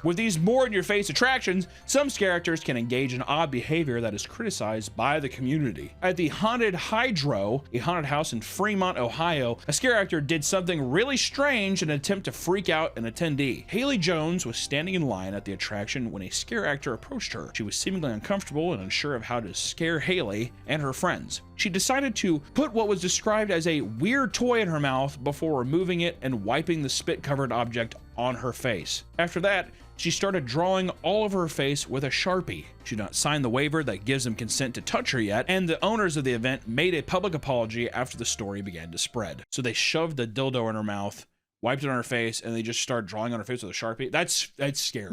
With these more in-your-face attractions, some scare actors can engage in odd behavior that is criticized by the community. At the Haunted Hydro, a haunted house in Fremont, Ohio, a scare actor did something really strange in an attempt to freak out an attendee. Haley Jones was standing in line at the attraction when a scare actor approached her. She was seemingly uncomfortable and unsure of how to scare Haley and her friends. She decided to put what was described as a weird toy in her mouth before removing it and wiping the spit-covered object on her face. After that, she started drawing all over her face with a Sharpie. She did not sign the waiver that gives him consent to touch her yet, and the owners of the event made a public apology after the story began to spread. So they shoved the dildo in her mouth, wiped it on her face, and they just started drawing on her face with a Sharpie. That's scary.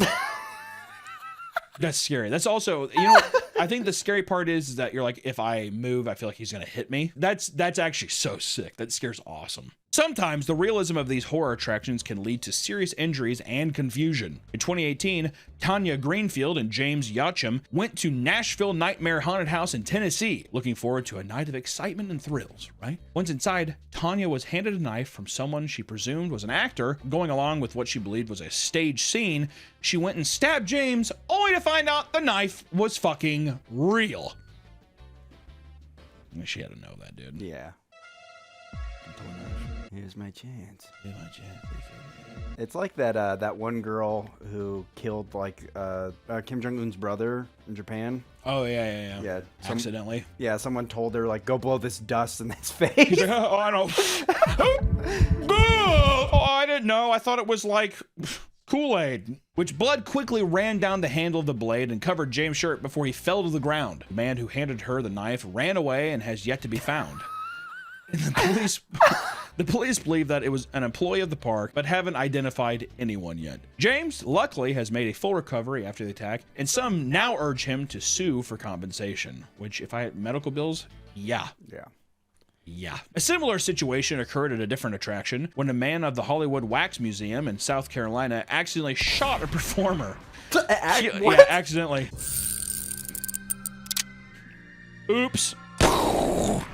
That's scary. That's also, you know, I think the scary part is that you're like, if I move, I feel like he's gonna hit me. That's actually so sick. That scares awesome. Sometimes the realism of these horror attractions can lead to serious injuries and confusion. In 2018, Tanya Greenfield and James Yachim went to Nashville Nightmare Haunted House in Tennessee, looking forward to a night of excitement and thrills, right? Once inside, Tanya was handed a knife from someone she presumed was an actor. Going along with what she believed was a stage scene, she went and stabbed James, only to find out the knife was fucking real. She had to know that, dude. Yeah. Here's my chance. Here's my chance. It's like that one girl who killed like Kim Jong-un's brother in Japan. Oh yeah. Yeah. Accidentally. Yeah, someone told her like, go blow this dust in his face. He's like, oh, I don't. Oh, I didn't know. I thought it was like Kool-Aid. Which blood quickly ran down the handle of the blade and covered James' shirt before he fell to the ground. The man who handed her the knife ran away and has yet to be found. And the police believe that it was an employee of the park, but haven't identified anyone yet. James, luckily, has made a full recovery after the attack, and some now urge him to sue for compensation, which, if I had medical bills, yeah. A similar situation occurred at a different attraction when a man of the Hollywood Wax Museum in South Carolina accidentally shot a performer. Yeah, accidentally. Oops.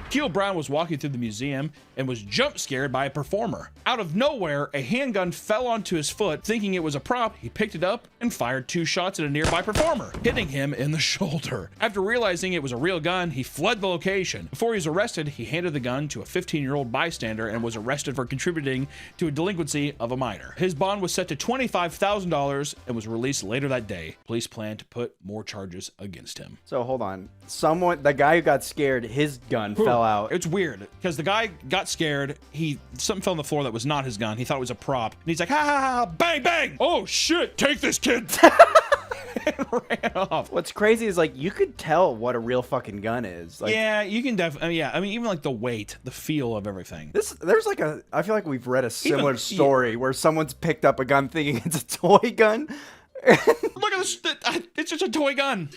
Keel Brown was walking through the museum and was jump scared by a performer. Out of nowhere, a handgun fell onto his foot. Thinking it was a prop, he picked it up and fired 2 shots at a nearby performer, hitting him in the shoulder. After realizing it was a real gun, he fled the location. Before he was arrested, he handed the gun to a 15-year-old bystander and was arrested for contributing to a delinquency of a minor. His bond was set to $25,000 and was released later that day. Police plan to put more charges against him. So hold on. The guy who got scared, his gun fell out. It's weird because the guy got scared. Something fell on the floor that was not his gun. He thought it was a prop. And he's like, ha ha ha, bang, bang. Oh shit, take this, kid. And ran off. What's crazy is like, you could tell what a real fucking gun is. Like, yeah, you can definitely, yeah. I mean, even like the weight, the feel of everything. There's like I feel like we've read a similar story where someone's picked up a gun thinking it's a toy gun. Look at this, it's just a toy gun.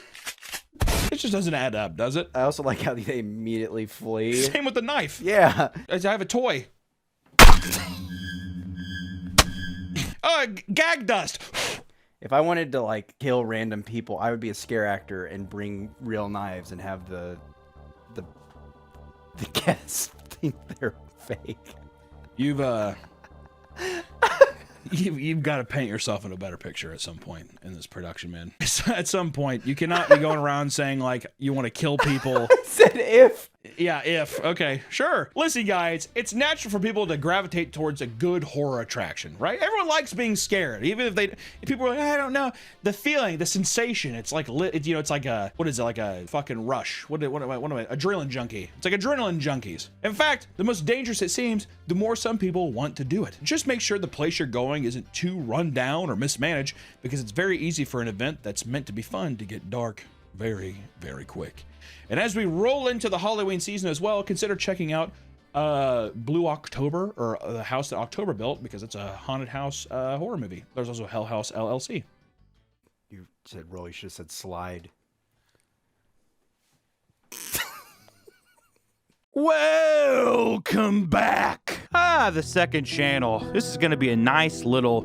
It just doesn't add up, does it? I also like how they immediately flee. Same with the knife. Yeah. I have a toy. Gag dust. If I wanted to like kill random people, I would be a scare actor and bring real knives and have the guests think they're fake. You've got to paint yourself in a better picture at some point in this production, man. At some point, you cannot be going around saying like you want to kill people. I said if. Yeah, if. Okay, sure. Listen, guys, it's natural for people to gravitate towards a good horror attraction, right? Everyone likes being scared, even if people are like, I don't know, the feeling, the sensation. It's like it's like a, what is it, like a fucking rush? What am I? Adrenaline junkie. It's like adrenaline junkies. In fact, the most dangerous it seems, the more some people want to do it. Just make sure the place you're going isn't too run down or mismanaged, because it's very easy for an event that's meant to be fun to get dark very, very quick. And as we roll into the Halloween season as well, consider checking out Blue October, or the house that October built, because it's a haunted house horror movie. There's also Hell House LLC. You said roll, you should have said slide. Welcome back. The second channel. This is going to be a nice little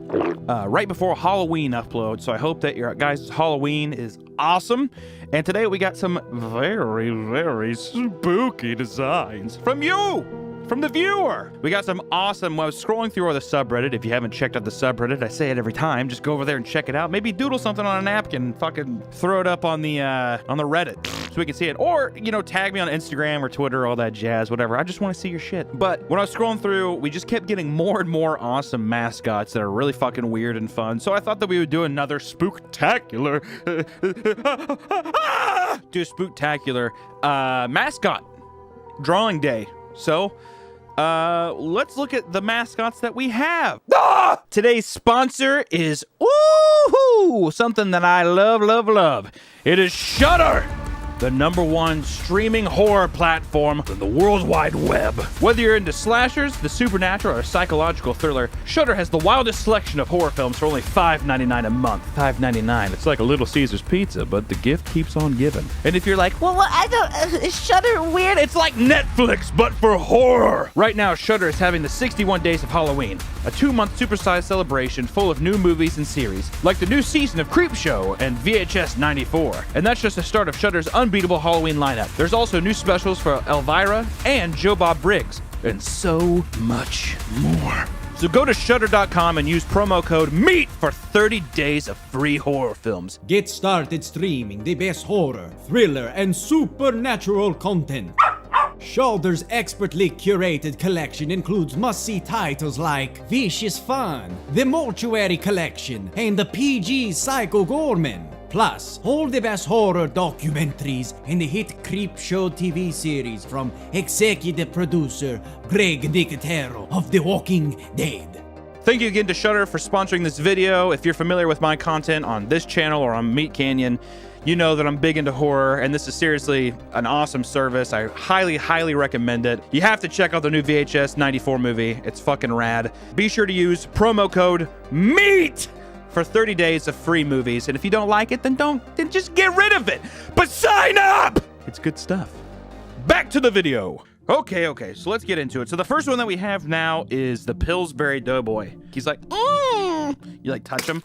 right before Halloween upload, so I hope that your guys' Halloween is awesome. And today we got some very, very spooky designs from you, from the viewer. We got some awesome, I was scrolling through the subreddit. If you haven't checked out the subreddit, I say it every time, just go over there and check it out. Maybe doodle something on a napkin and fucking throw it up on the Reddit so we can see it. Or, you know, tag me on Instagram or Twitter, all that jazz, whatever. I just want to see your shit. But when I was scrolling through, we just kept getting more and more awesome mascots that are really fucking weird and fun. So I thought that we would do another spooktacular mascot drawing day. So let's look at the mascots that we have. Ah! Today's sponsor is, woohoo, something that I love, love, love. It is Shudder, the #1 streaming horror platform on the World Wide Web. Whether you're into slashers, the supernatural, or psychological thriller, Shudder has the wildest selection of horror films for only $5.99 a month. $5.99. It's like a Little Caesar's pizza, but the gift keeps on giving. And if you're like, well, I don't, is Shudder weird? It's like Netflix, but for horror. Right now, Shudder is having the 61 Days of Halloween, a 2-month supersized celebration full of new movies and series, like the new season of Creepshow and VHS 94. And that's just the start of Shudder's unbeatable Halloween lineup. There's also new specials for Elvira and Joe Bob Briggs, and so much more. So go to Shudder.com and use promo code MEAT for 30 days of free horror films. Get started streaming the best horror, thriller, and supernatural content. Shudder's expertly curated collection includes must-see titles like Vicious Fun, The Mortuary Collection, and the PG Psycho Gorman. Plus, all the best horror documentaries and the hit Creepshow TV series from executive producer Greg Nicotero of The Walking Dead. Thank you again to Shudder for sponsoring this video. If you're familiar with my content on this channel or on Meat Canyon, you know that I'm big into horror, and this is seriously an awesome service. I highly, highly recommend it. You have to check out the new VHS 94 movie. It's fucking rad. Be sure to use promo code MEAT for 30 days of free movies. And if you don't like it, then just get rid of it. But sign up! It's good stuff. Back to the video. Okay, so let's get into it. So the first one that we have now is the Pillsbury Doughboy. He's like, you like touch him?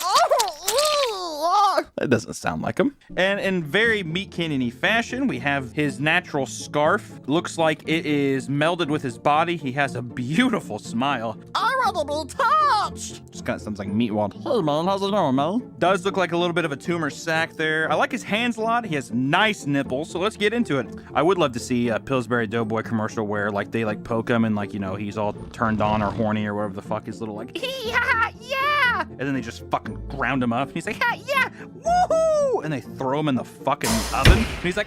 That doesn't sound like him. And in very Meat Canyon-y fashion, we have his natural scarf. Looks like it is melded with his body. He has a beautiful smile. I want to be touched. Just kind of sounds like Meatwad. Hey man, how's it going, man? Does look like a little bit of a tumor sac there. I like his hands a lot. He has nice nipples, so let's get into it. I would love to see a Pillsbury Doughboy commercial where like they like poke him and like, you know, he's all turned on or horny or whatever the fuck his little like, yeah. And then they just fucking ground him up. And he's like, yeah, woohoo! And they throw him in the fucking oven. And he's like,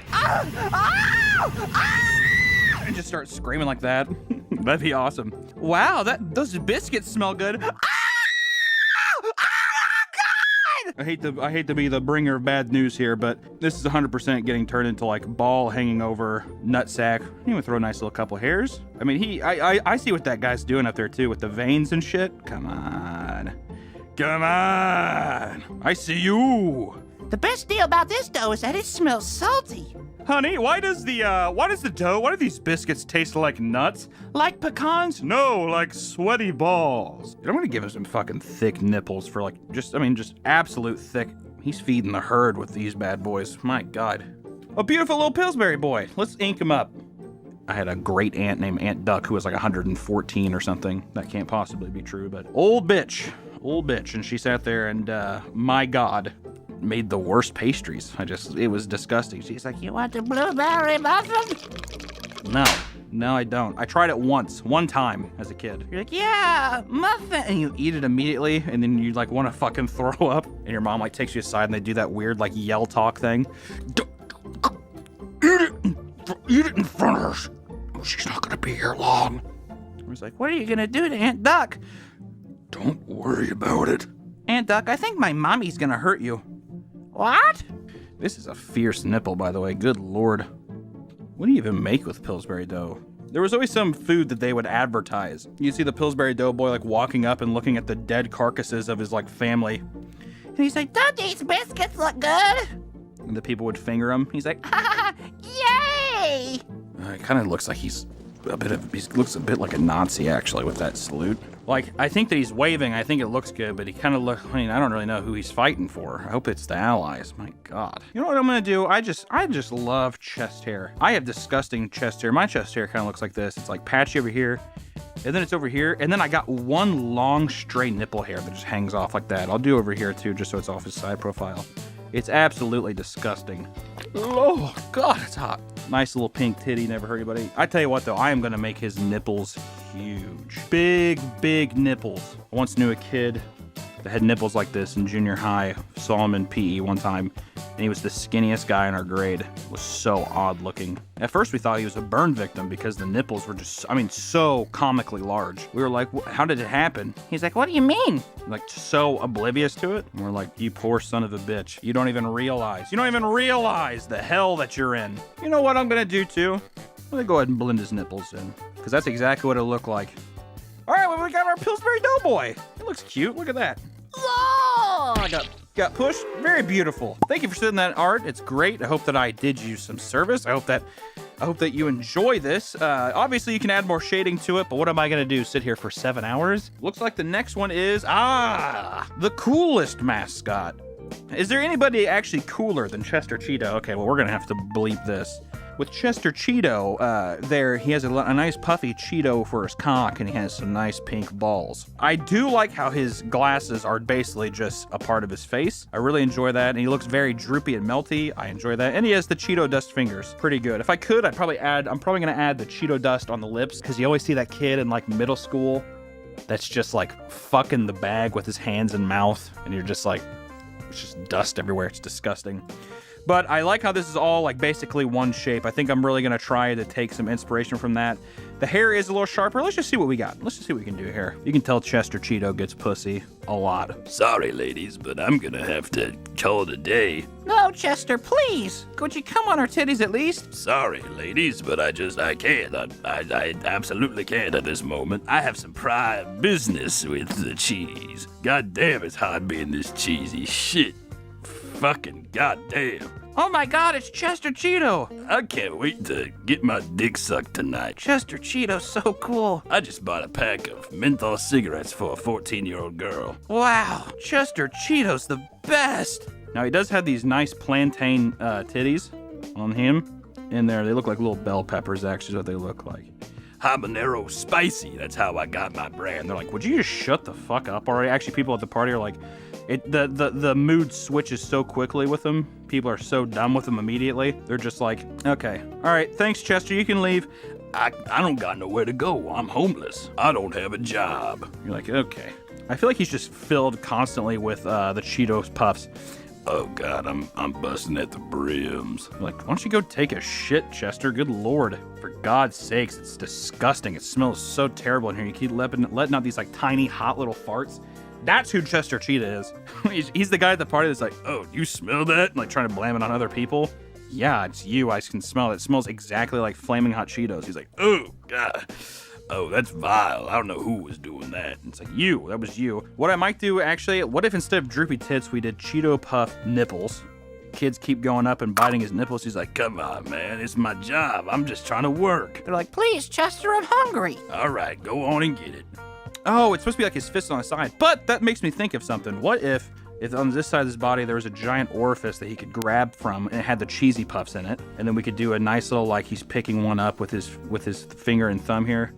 and just starts screaming like that. That'd be awesome. Wow, those biscuits smell good. I hate to be the bringer of bad news here, but this is 100% getting turned into like ball hanging over nutsack. You even throw a nice little couple hairs. I mean, I see what that guy's doing up there too with the veins and shit. Come on. I see you. The best deal about this dough is that it smells salty. Honey, why does the dough, why do these biscuits taste like nuts? Like pecans? No, like sweaty balls. I'm gonna give him some fucking thick nipples for like, just absolute thick. He's feeding the herd with these bad boys. My God. A beautiful little Pillsbury boy. Let's ink him up. I had a great aunt named Aunt Duck who was like 114 or something. That can't possibly be true, but old bitch. And she sat there and, my God, made the worst pastries. It was disgusting. She's like, you want the blueberry muffin? No, I don't. I tried it one time as a kid. You're like, yeah, muffin. And you eat it immediately, and then you like want to fucking throw up. And your mom like takes you aside and they do that weird like yell talk thing. Eat it in front of her. She's not gonna be here long. I was like, what are you gonna do to Aunt Duck? Don't worry about it. Aunt Duck, I think my mommy's gonna hurt you. What? This is a fierce nipple, by the way. Good Lord. What do you even make with Pillsbury dough? There was always some food that they would advertise. You see the Pillsbury Doughboy like walking up and looking at the dead carcasses of his like family. And he's like, don't these biscuits look good? And the people would finger him. He's like, yay! It kind of looks like he looks a bit like a Nazi actually with that salute. Like, I think that he's waving. I think it looks good, but he kind of looks, I don't really know who he's fighting for. I hope it's the Allies. My God. You know what I'm gonna do? I just love chest hair. I have disgusting chest hair. My chest hair kind of looks like this. It's like patchy over here, and then it's over here, and then I got one long stray nipple hair that just hangs off like that. I'll do over here too, just so it's off his side profile. It's absolutely disgusting. Oh, God, it's hot. Nice little pink titty, never hurt anybody. I tell you what, though, I am going to make his nipples huge. Big, big nipples. I once knew a kid that had nipples like this in junior high. Saw him in PE one time. And he was the skinniest guy in our grade. It was so odd looking. At first we thought he was a burn victim because the nipples were just, I mean, so comically large. We were like, how did it happen? He's like, what do you mean? Like, so oblivious to it. And we're like, you poor son of a bitch. You don't even realize the hell that you're in. You know what I'm gonna do too? I'm gonna go ahead and blend his nipples in, because that's exactly what it'll look like. All right, well, we got our Pillsbury Doughboy. It looks cute. Look at that. Oh, I got pushed. Very beautiful. Thank you for sending that art. It's great. I hope that I did you some service. I hope that you enjoy this. Obviously, you can add more shading to it, but what am I going to do? Sit here for 7 hours? Looks like the next one is, the coolest mascot. Is there anybody actually cooler than Chester Cheeto? Okay, well, we're going to have to bleep this. With Chester Cheeto, he has a nice puffy Cheeto for his cock, and he has some nice pink balls. I do like how his glasses are basically just a part of his face. I really enjoy that, and he looks very droopy and melty. I enjoy that, and he has the Cheeto dust fingers. Pretty good. If I could, I'm probably gonna add the Cheeto dust on the lips, because you always see that kid in like middle school that's just like fucking the bag with his hands and mouth, and you're just like, it's just dust everywhere. It's disgusting. But I like how this is all like basically one shape. I think I'm really gonna try to take some inspiration from that. The hair is a little sharper. Let's just see what we got. Let's just see what we can do here. You can tell Chester Cheeto gets pussy a lot. Sorry, ladies, but I'm gonna have to call it a day. No, Chester, please. Could you come on our titties at least? Sorry, ladies, but I can't. I absolutely can't at this moment. I have some prior business with the cheese. God damn, it's hard being this cheesy shit. Fucking goddamn. Oh my god, it's Chester Cheeto. I can't wait to get my dick sucked tonight. Chester Cheeto's so cool. I just bought a pack of menthol cigarettes for a 14-year-old girl. Wow, Chester Cheeto's the best. Now he does have these nice plantain titties on him in there. They look like little bell peppers, actually, is what they look like. Habanero spicy, that's how I got my brand. They're like, would you just shut the fuck up already? Actually, people at the party are like, the mood switches so quickly with them. People are so done with them immediately. They're just like, okay, all right, thanks, Chester, you can leave. I don't got nowhere to go. I'm homeless. I don't have a job. You're like, okay. I feel like he's just filled constantly with the Cheetos puffs. Oh God, I'm busting at the brims. You're like, why don't you go take a shit, Chester? Good Lord. For God's sakes, it's disgusting. It smells so terrible in here. You keep letting out these like tiny, hot little farts. That's who Chester Cheetah is. He's the guy at the party that's like, oh, you smell that? And like trying to blame it on other people. Yeah, it's you. I can smell it. It smells exactly like flaming hot Cheetos. He's like, oh, God. Oh, that's vile. I don't know who was doing that. It's like, that was you. What I might do, actually, what if instead of droopy tits, we did Cheeto puff nipples? Kids keep going up and biting his nipples. He's like, come on, man. It's my job. I'm just trying to work. They're like, please, Chester, I'm hungry. All right, go on and get it. Oh, it's supposed to be like his fist on the side. But that makes me think of something. What if on this side of his body there was a giant orifice that he could grab from and it had the cheesy puffs in it? And then we could do a nice little, like he's picking one up with his finger and thumb here.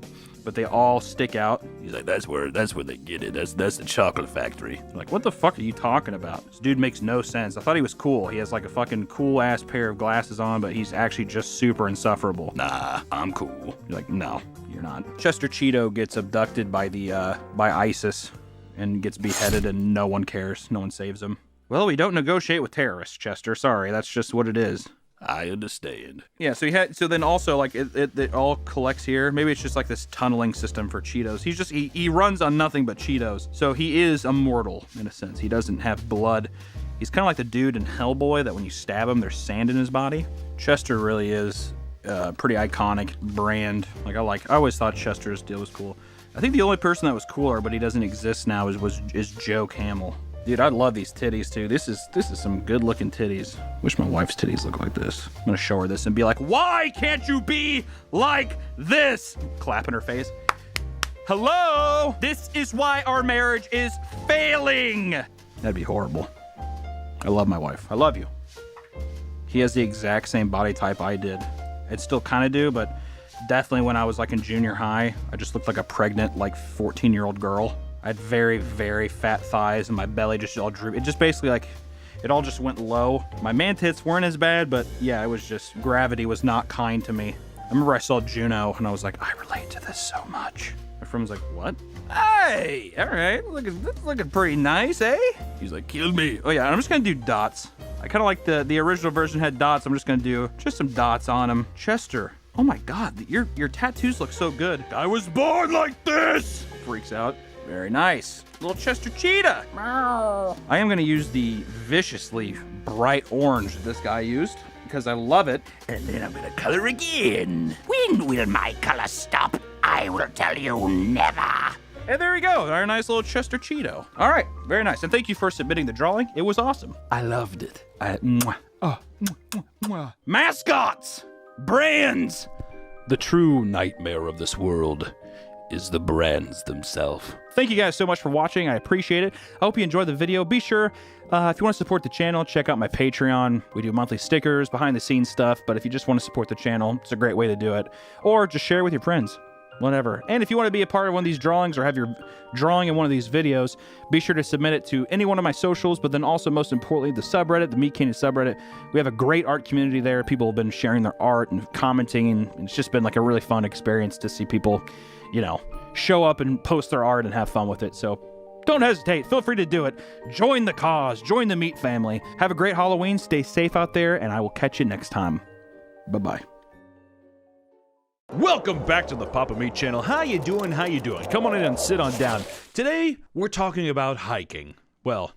But they all stick out. He's like, that's where they get it. That's the chocolate factory. Like, what the fuck are you talking about? This dude makes no sense. I thought he was cool. He has like a fucking cool ass pair of glasses on, but he's actually just super insufferable. Nah, I'm cool. You're like, no, you're not. Chester Cheeto gets abducted by by ISIS and gets beheaded, and no one cares. No one saves him. Well, we don't negotiate with terrorists, Chester. Sorry, that's just what it is. I understand. Yeah, so then also like it all collects here. Maybe it's just like this tunneling system for Cheetos. He runs on nothing but Cheetos. So he is immortal in a sense. He doesn't have blood. He's kind of like the dude in Hellboy that when you stab him, there's sand in his body. Chester really is a pretty iconic brand. Like I always thought Chester's deal was cool. I think the only person that was cooler, but he doesn't exist now, is Joe Camel. Dude, I love these titties too. This is some good looking titties. Wish my wife's titties look like this. I'm gonna show her this and be like, why can't you be like this? Clap in her face. Hello? This is why our marriage is failing. That'd be horrible. I love my wife. I love you. He has the exact same body type I did. I'd still kind of do, but definitely when I was like in junior high, I just looked like a pregnant, like 14-year-old girl. I had very, very fat thighs and my belly just all drooped. It just basically like, it all just went low. My man tits weren't as bad, but yeah, it was just, gravity was not kind to me. I remember I saw Juno and I was like, I relate to this so much. My friend was like, what? Hey, all right, that's looking pretty nice, eh? He's like, kill me. Oh yeah, I'm just gonna do dots. I kind of like the original version had dots. I'm just gonna do just some dots on him. Chester. Oh my God, your tattoos look so good. I was born like this! Freaks out. Very nice. Little Chester Cheetah. I am gonna use the viciously bright orange that this guy used because I love it. And then I'm gonna color again. When will my color stop? I will tell you never. And there we go, our nice little Chester Cheeto. All right, very nice. And thank you for submitting the drawing. It was awesome. I loved it. Mascots! Brands! The true nightmare of this world is the brands themselves. Thank you guys so much for watching. I appreciate it. I hope you enjoyed the video. Be sure, if you want to support the channel, check out my Patreon. We do monthly stickers, behind-the-scenes stuff, but if you just want to support the channel, it's a great way to do it. Or just share with your friends. Whatever. And if you want to be a part of one of these drawings or have your drawing in one of these videos, be sure to submit it to any one of my socials, but then also, most importantly, the subreddit, the Meat Canyon subreddit. We have a great art community there. People have been sharing their art and commenting, and it's just been like a really fun experience to see people, you know, show up and post their art and have fun with it. So don't hesitate. Feel free to do it. Join the cause. Join the Meat family. Have a great Halloween. Stay safe out there, and I will catch you next time. Bye-bye. Welcome back to the Papa Meat channel. How you doing? How you doing? Come on in and sit on down. Today, we're talking about hiking. Well,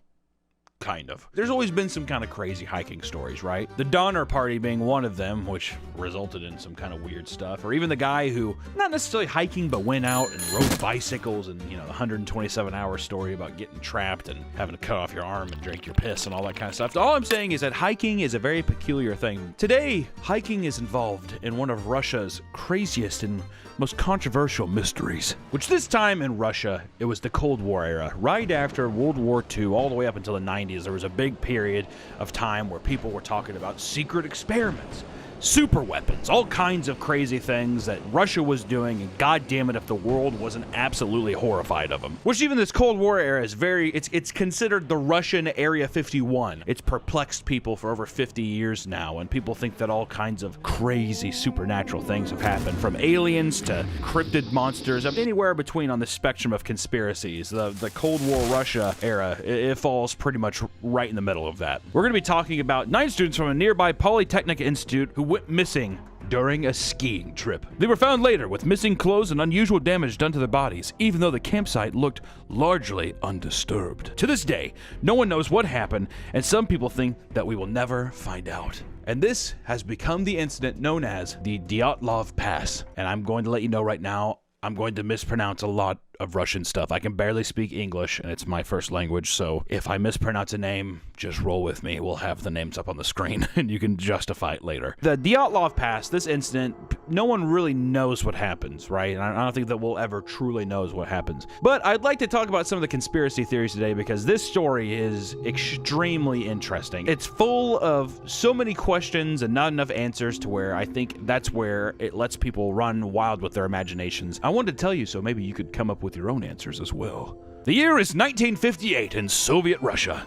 kind of. There's always been some kind of crazy hiking stories, right? The Donner Party being one of them, which resulted in some kind of weird stuff. Or even the guy who, not necessarily hiking, but went out and rode bicycles, and, you know, the 127-hour story about getting trapped and having to cut off your arm and drink your piss and all that kind of stuff. All I'm saying is that hiking is a very peculiar thing. Today, hiking is involved in one of Russia's craziest and most controversial mysteries, which this time in Russia, it was the Cold War era. Right after World War II, all the way up until the 90s, there was a big period of time where people were talking about secret experiments, super weapons, all kinds of crazy things that Russia was doing, and god damn it if the world wasn't absolutely horrified of them. Which even this Cold War era is it's considered the Russian Area 51. It's perplexed people for over 50 years now, and people think that all kinds of crazy supernatural things have happened, from aliens to cryptid monsters, anywhere between on the spectrum of conspiracies. The Cold War Russia era, it falls pretty much right in the middle of that. We're going to be talking about 9 students from a nearby Polytechnic Institute who went missing during a skiing trip. They were found later with missing clothes and unusual damage done to their bodies, even though the campsite looked largely undisturbed. To this day, no one knows what happened, and some people think that we will never find out. And this has become the incident known as the Dyatlov Pass. And I'm going to let you know right now, I'm going to mispronounce a lot of Russian stuff. I can barely speak English, and it's my first language, so if I mispronounce a name, just roll with me. We'll have the names up on the screen, and you can justify it later. The Dyatlov Pass, this incident, no one really knows what happens, right? And I don't think that we'll ever truly knows what happens. But I'd like to talk about some of the conspiracy theories today, because this story is extremely interesting. It's full of so many questions and not enough answers to where I think that's where it lets people run wild with their imaginations. I wanted to tell you so maybe you could come up with your own answers as well. The year is 1958 in Soviet Russia.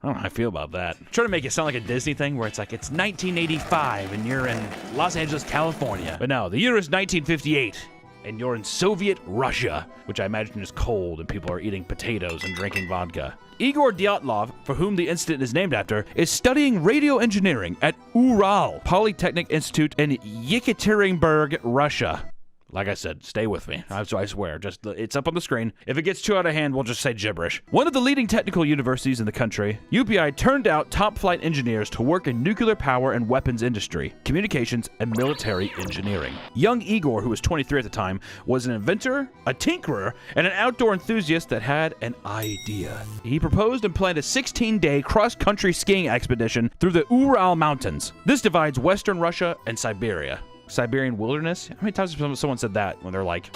I don't know how I feel about that. I'm trying to make it sound like a Disney thing where it's like it's 1985 and you're in Los Angeles, California. But no, the year is 1958 and you're in Soviet Russia, which I imagine is cold and people are eating potatoes and drinking vodka. Igor Dyatlov, for whom the incident is named after, is studying radio engineering at Ural Polytechnic Institute in Yekaterinburg, Russia. Like I said, stay with me. I swear, it's up on the screen. If it gets too out of hand, we'll just say gibberish. One of the leading technical universities in the country, UPI turned out top flight engineers to work in nuclear power and weapons industry, communications, and military engineering. Young Igor, who was 23 at the time, was an inventor, a tinkerer, and an outdoor enthusiast that had an idea. He proposed and planned a 16-day cross-country skiing expedition through the Ural Mountains. This divides Western Russia and Siberia. Siberian wilderness? How many times has someone said that when they're like,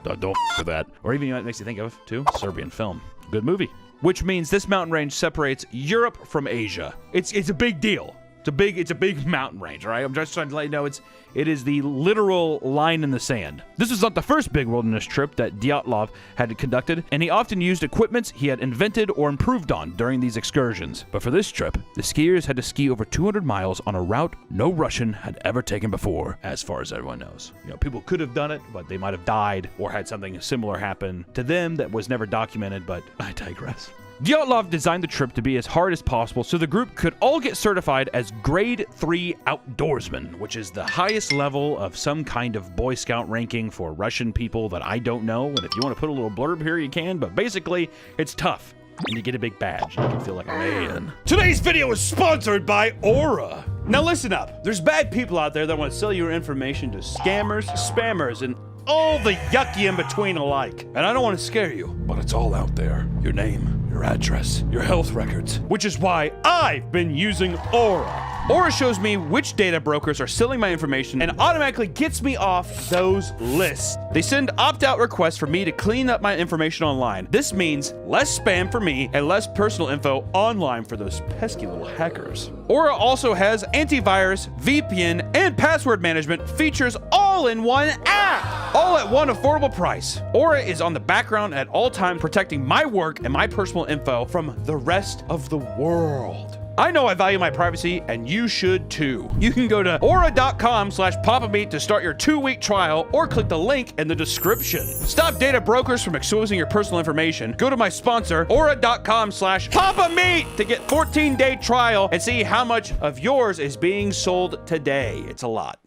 don't f*** that? Or even, you know what it makes you think of, too? Serbian film. Good movie. Which means this mountain range separates Europe from Asia. It's a big deal. It's a big mountain range, all right? I'm just trying to let you know it is the literal line in the sand. This was not the first big wilderness trip that Dyatlov had conducted, and he often used equipment he had invented or improved on during these excursions. But for this trip, the skiers had to ski over 200 miles on a route no Russian had ever taken before, as far as everyone knows. You know, people could have done it, but they might have died or had something similar happen to them that was never documented, but I digress. Dyatlov designed the trip to be as hard as possible so the group could all get certified as Grade 3 Outdoorsmen, which is the highest level of some kind of Boy Scout ranking for Russian people that I don't know. And if you want to put a little blurb here, you can, but basically, it's tough. And you get a big badge, and you can feel like a man. Today's video is sponsored by Aura. Now listen up. There's bad people out there that want to sell your information to scammers, spammers, and all the yucky in between alike. And I don't want to scare you, but it's all out there. Your name, your address, your health records. Which is why I've been using Aura. Aura shows me which data brokers are selling my information and automatically gets me off those lists. They send opt-out requests for me to clean up my information online. This means less spam for me and less personal info online for those pesky little hackers. Aura also has antivirus, VPN, and password management features all in one app, all at one affordable price. Aura is on the background at all times, protecting my work and my personal info from the rest of the world. I know I value my privacy, and you should too. You can go to aura.com/papameat to start your 2-week trial, or click the link in the description. Stop data brokers from exposing your personal information. Go to my sponsor, aura.com/papameat to get 14-day trial and see how much of yours is being sold today. It's a lot.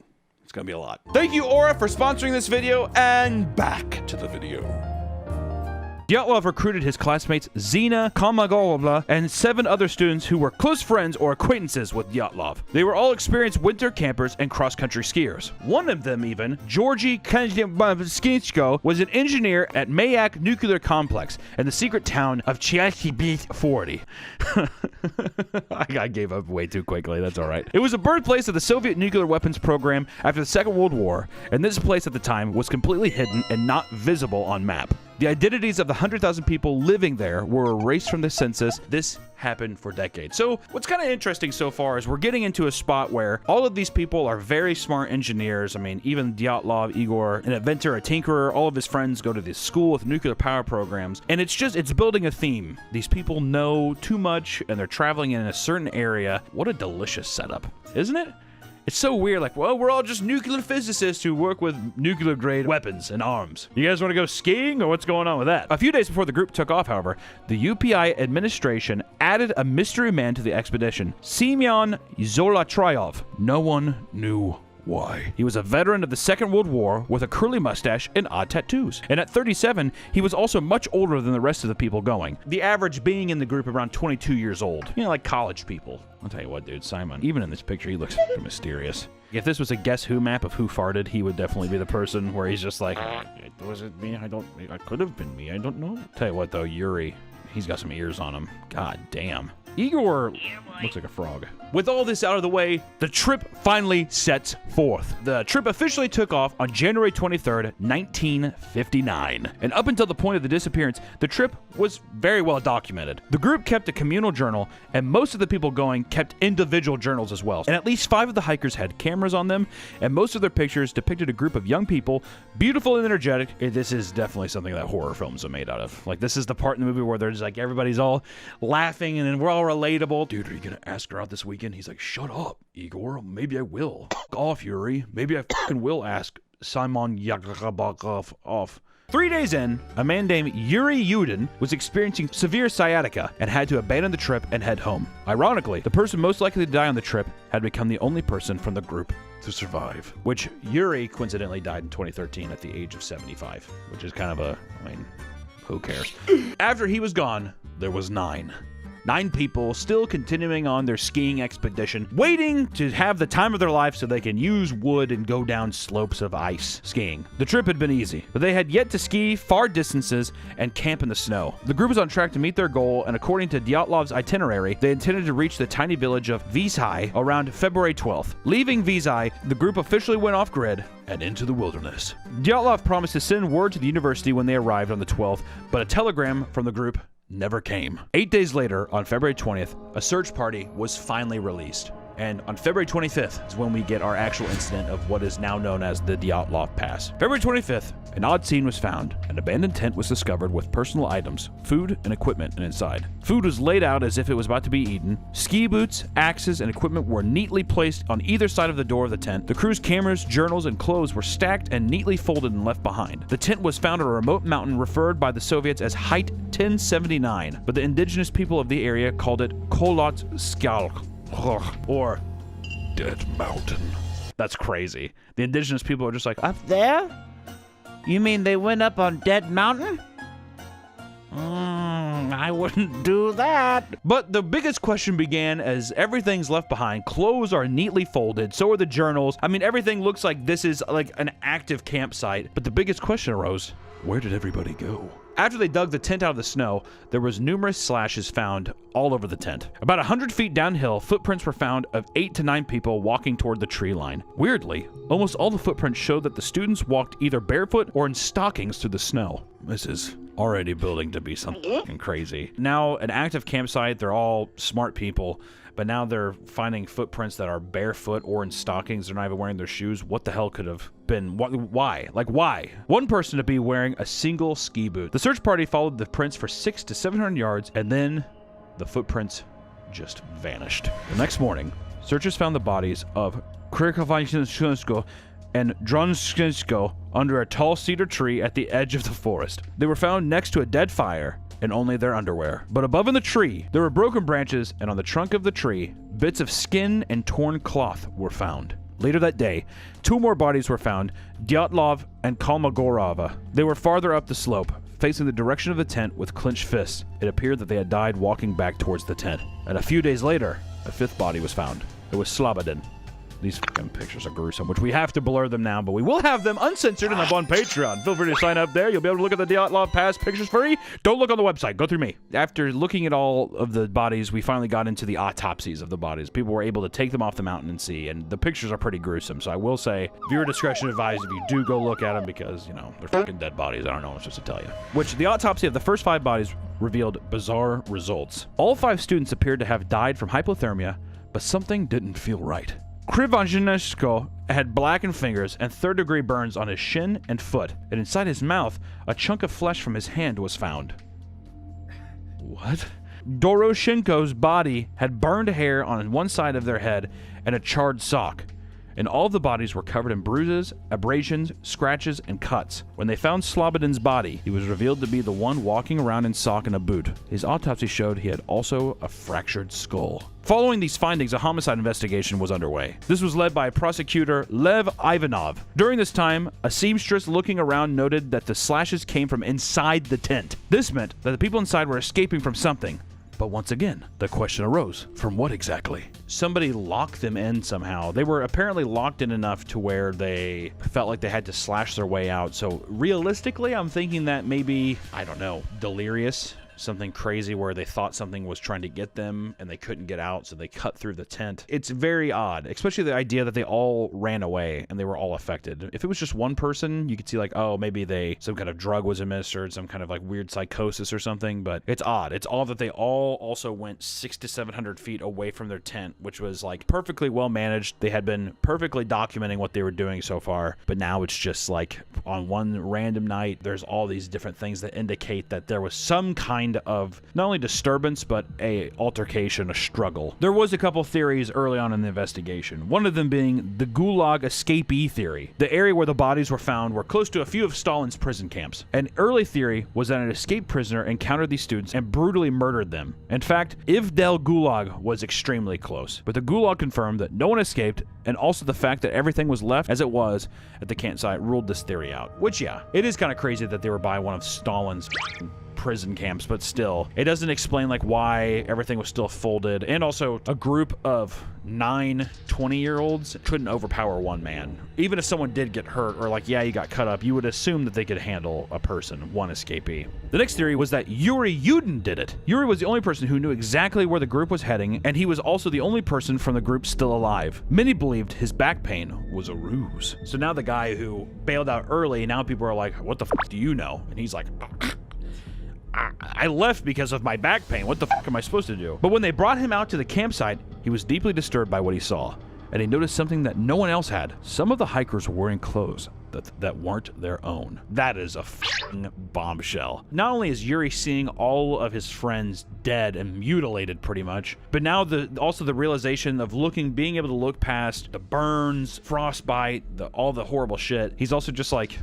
It's gonna be a lot. Thank you, Aura, for sponsoring this video, and back to the video. Dyatlov recruited his classmates Zina, Komagolova, and 7 other students who were close friends or acquaintances with Dyatlov. They were all experienced winter campers and cross-country skiers. One of them even, Georgy Kanjinskitschko, was an engineer at Mayak Nuclear Complex in the secret town of Chiachibit 40. I gave up way too quickly, that's alright. It was the birthplace of the Soviet nuclear weapons program after the Second World War, and this place at the time was completely hidden and not visible on map. The identities of the 100,000 people living there were erased from the census. This happened for decades. So what's kind of interesting so far is we're getting into a spot where all of these people are very smart engineers. I mean, even Dyatlov, Igor, an inventor, a tinkerer, all of his friends go to this school with nuclear power programs. And it's building a theme. These people know too much and they're traveling in a certain area. What a delicious setup, isn't it? It's so weird, like, well, we're all just nuclear physicists who work with nuclear-grade weapons and arms. You guys want to go skiing, or what's going on with that? A few days before the group took off, however, the UPI administration added a mystery man to the expedition, Semyon Zolotaryov. No one knew why. He was a veteran of the Second World War with a curly mustache and odd tattoos. And at 37, he was also much older than the rest of the people going. The average being in the group around 22 years old. You know, like college people. I'll tell you what, dude, Simon, even in this picture, he looks mysterious. If this was a Guess Who map of who farted, he would definitely be the person where he's just like, was it me? It could have been me. I don't know. Tell you what, though, Yuri, he's got some ears on him. God damn. Igor looks like a frog. With all this out of the way, the trip finally sets forth. The trip officially took off on January 23rd, 1959. And up until the point of the disappearance, the trip was very well documented. The group kept a communal journal, and most of the people going kept individual journals as well. And at least 5 of the hikers had cameras on them, and most of their pictures depicted a group of young people, beautiful and energetic. This is definitely something that horror films are made out of. Like, this is the part in the movie where there's like, everybody's all laughing, and then we're all relatable. Dude, are you gonna ask her out this weekend? He's like, shut up, Igor. Maybe I will. F*** off, Yuri. Maybe I fucking will ask Simon Yakovlevich off. 3 days in, a man named Yuri Yudin was experiencing severe sciatica and had to abandon the trip and head home. Ironically, the person most likely to die on the trip had become the only person from the group to survive, which Yuri coincidentally died in 2013 at the age of 75, which is kind of a, I mean, who cares? After he was gone, there was 9 people still continuing on their skiing expedition, waiting to have the time of their life so they can use wood and go down slopes of ice skiing. The trip had been easy, but they had yet to ski far distances and camp in the snow. The group was on track to meet their goal, and according to Dyatlov's itinerary, they intended to reach the tiny village of Vizhai around February 12th. Leaving Vizhai, the group officially went off-grid and into the wilderness. Dyatlov promised to send word to the university when they arrived on the 12th, but a telegram from the group never came. 8 days later, on February 20th, a search party was finally released. And on February 25th is when we get our actual incident of what is now known as the Dyatlov Pass. February 25th, an odd scene was found. An abandoned tent was discovered with personal items, food, and equipment inside. Food was laid out as if it was about to be eaten. Ski boots, axes, and equipment were neatly placed on either side of the door of the tent. The crew's cameras, journals, and clothes were stacked and neatly folded and left behind. The tent was found on a remote mountain referred by the Soviets as Height 1079, but the indigenous people of the area called it Kolot Skalk, or Dead Mountain. That's crazy. The indigenous people are just like, Up there? You mean they went up on Dead Mountain? I wouldn't do that. But the biggest question began as everything's left behind. Clothes are neatly folded, so are the journals. I mean, everything looks like this is like an active campsite. But the biggest question arose, where did everybody go? After they dug the tent out of the snow, there was numerous slashes found all over the tent. About 100 feet downhill, footprints were found of 8 to 9 people walking toward the tree line. Weirdly, almost all the footprints showed that the students walked either barefoot or in stockings through the snow. This is already building to be something crazy. Now, an active campsite, they're all smart people, but now they're finding footprints that are barefoot or in stockings. They're not even wearing their shoes. What the hell could have been? Why? Like, why? One person to be wearing a single ski boot. The search party followed the prints for 600 to 700 yards, and then the footprints just vanished. The next morning, searchers found the bodies of Krikovanshinsko and Dronskinsko under a tall cedar tree at the edge of the forest. They were found next to a dead fire and only their underwear. But above in the tree, there were broken branches, and on the trunk of the tree, bits of skin and torn cloth were found. Later that day, 2 more bodies were found, Dyatlov and Kolmogorova. They were farther up the slope, facing the direction of the tent with clenched fists. It appeared that they had died walking back towards the tent. And a few days later, a 5th body was found. It was Slobodin. These fucking pictures are gruesome, which we have to blur them now, but we will have them uncensored and up on Patreon. Feel free to sign up there. You'll be able to look at the Dyatlov Pass pictures free. Don't look on the website. Go through me. After looking at all of the bodies, we finally got into the autopsies of the bodies. People were able to take them off the mountain and see, and the pictures are pretty gruesome. So I will say, viewer discretion advised if you do go look at them because, you know, they're fucking dead bodies. I don't know what to tell you. Which, the autopsy of the first 5 bodies revealed bizarre results. All 5 students appeared to have died from hypothermia, but something didn't feel right. Krivanzhinesko had blackened fingers and 3rd-degree burns on his shin and foot, and inside his mouth, a chunk of flesh from his hand was found. What? Doroshenko's body had burned hair on one side of their head and a charred sock, and all of the bodies were covered in bruises, abrasions, scratches, and cuts. When they found Slobodin's body, he was revealed to be the one walking around in sock and a boot. His autopsy showed he had also a fractured skull. Following these findings, a homicide investigation was underway. This was led by prosecutor Lev Ivanov. During this time, a seamstress looking around noted that the slashes came from inside the tent. This meant that the people inside were escaping from something. But once again, the question arose, from what exactly? Somebody locked them in somehow. They were apparently locked in enough to where they felt like they had to slash their way out. So realistically, I'm thinking that maybe, I don't know, delirious, something crazy where they thought something was trying to get them and they couldn't get out, so they cut through the tent. It's very odd, especially the idea that they all ran away and they were all affected. If it was just one person, you could see like, oh, maybe some kind of drug was administered, some kind of like weird psychosis or something, but it's odd. It's odd that they all also went 600 to 700 feet away from their tent, which was like perfectly well managed. They had been perfectly documenting what they were doing so far, but now it's just like on one random night, there's all these different things that indicate that there was some kind of not only disturbance but a altercation, a struggle. There was a couple theories early on in the investigation, one of them being the Gulag escapee theory. The area where the bodies were found were close to a few of Stalin's prison camps. An early theory was that an escaped prisoner encountered these students and brutally murdered them. In fact, Ivdel Gulag was extremely close, but the Gulag confirmed that no one escaped, and also the fact that everything was left as it was at the campsite ruled this theory out. Which, yeah, it is kind of crazy that they were by one of Stalin's prison camps, but still, it doesn't explain like why everything was still folded. And also, a group of 9 20-year-olds couldn't overpower one man. Even if someone did get hurt or like, yeah, you got cut up, you would assume that they could handle a person, one escapee. The next theory was that Yuri Yudin did it. Yuri was the only person who knew exactly where the group was heading, and he was also the only person from the group still alive. Many believed his back pain was a ruse. So now the guy who bailed out early, now people are like, what the fuck do you know? And he's like, I left because of my back pain. What the fuck am I supposed to do? But when they brought him out to the campsite, He was deeply disturbed by what he saw, and he noticed something that no one else had. Some of the hikers were wearing clothes that weren't their own. That is a f***ing bombshell. Not only is Yuri seeing all of his friends dead and mutilated pretty much, but now also the realization of being able to look past the burns, frostbite, all the horrible shit. He's also just like,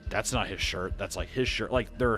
that's not his shirt. That's like his shirt. Like they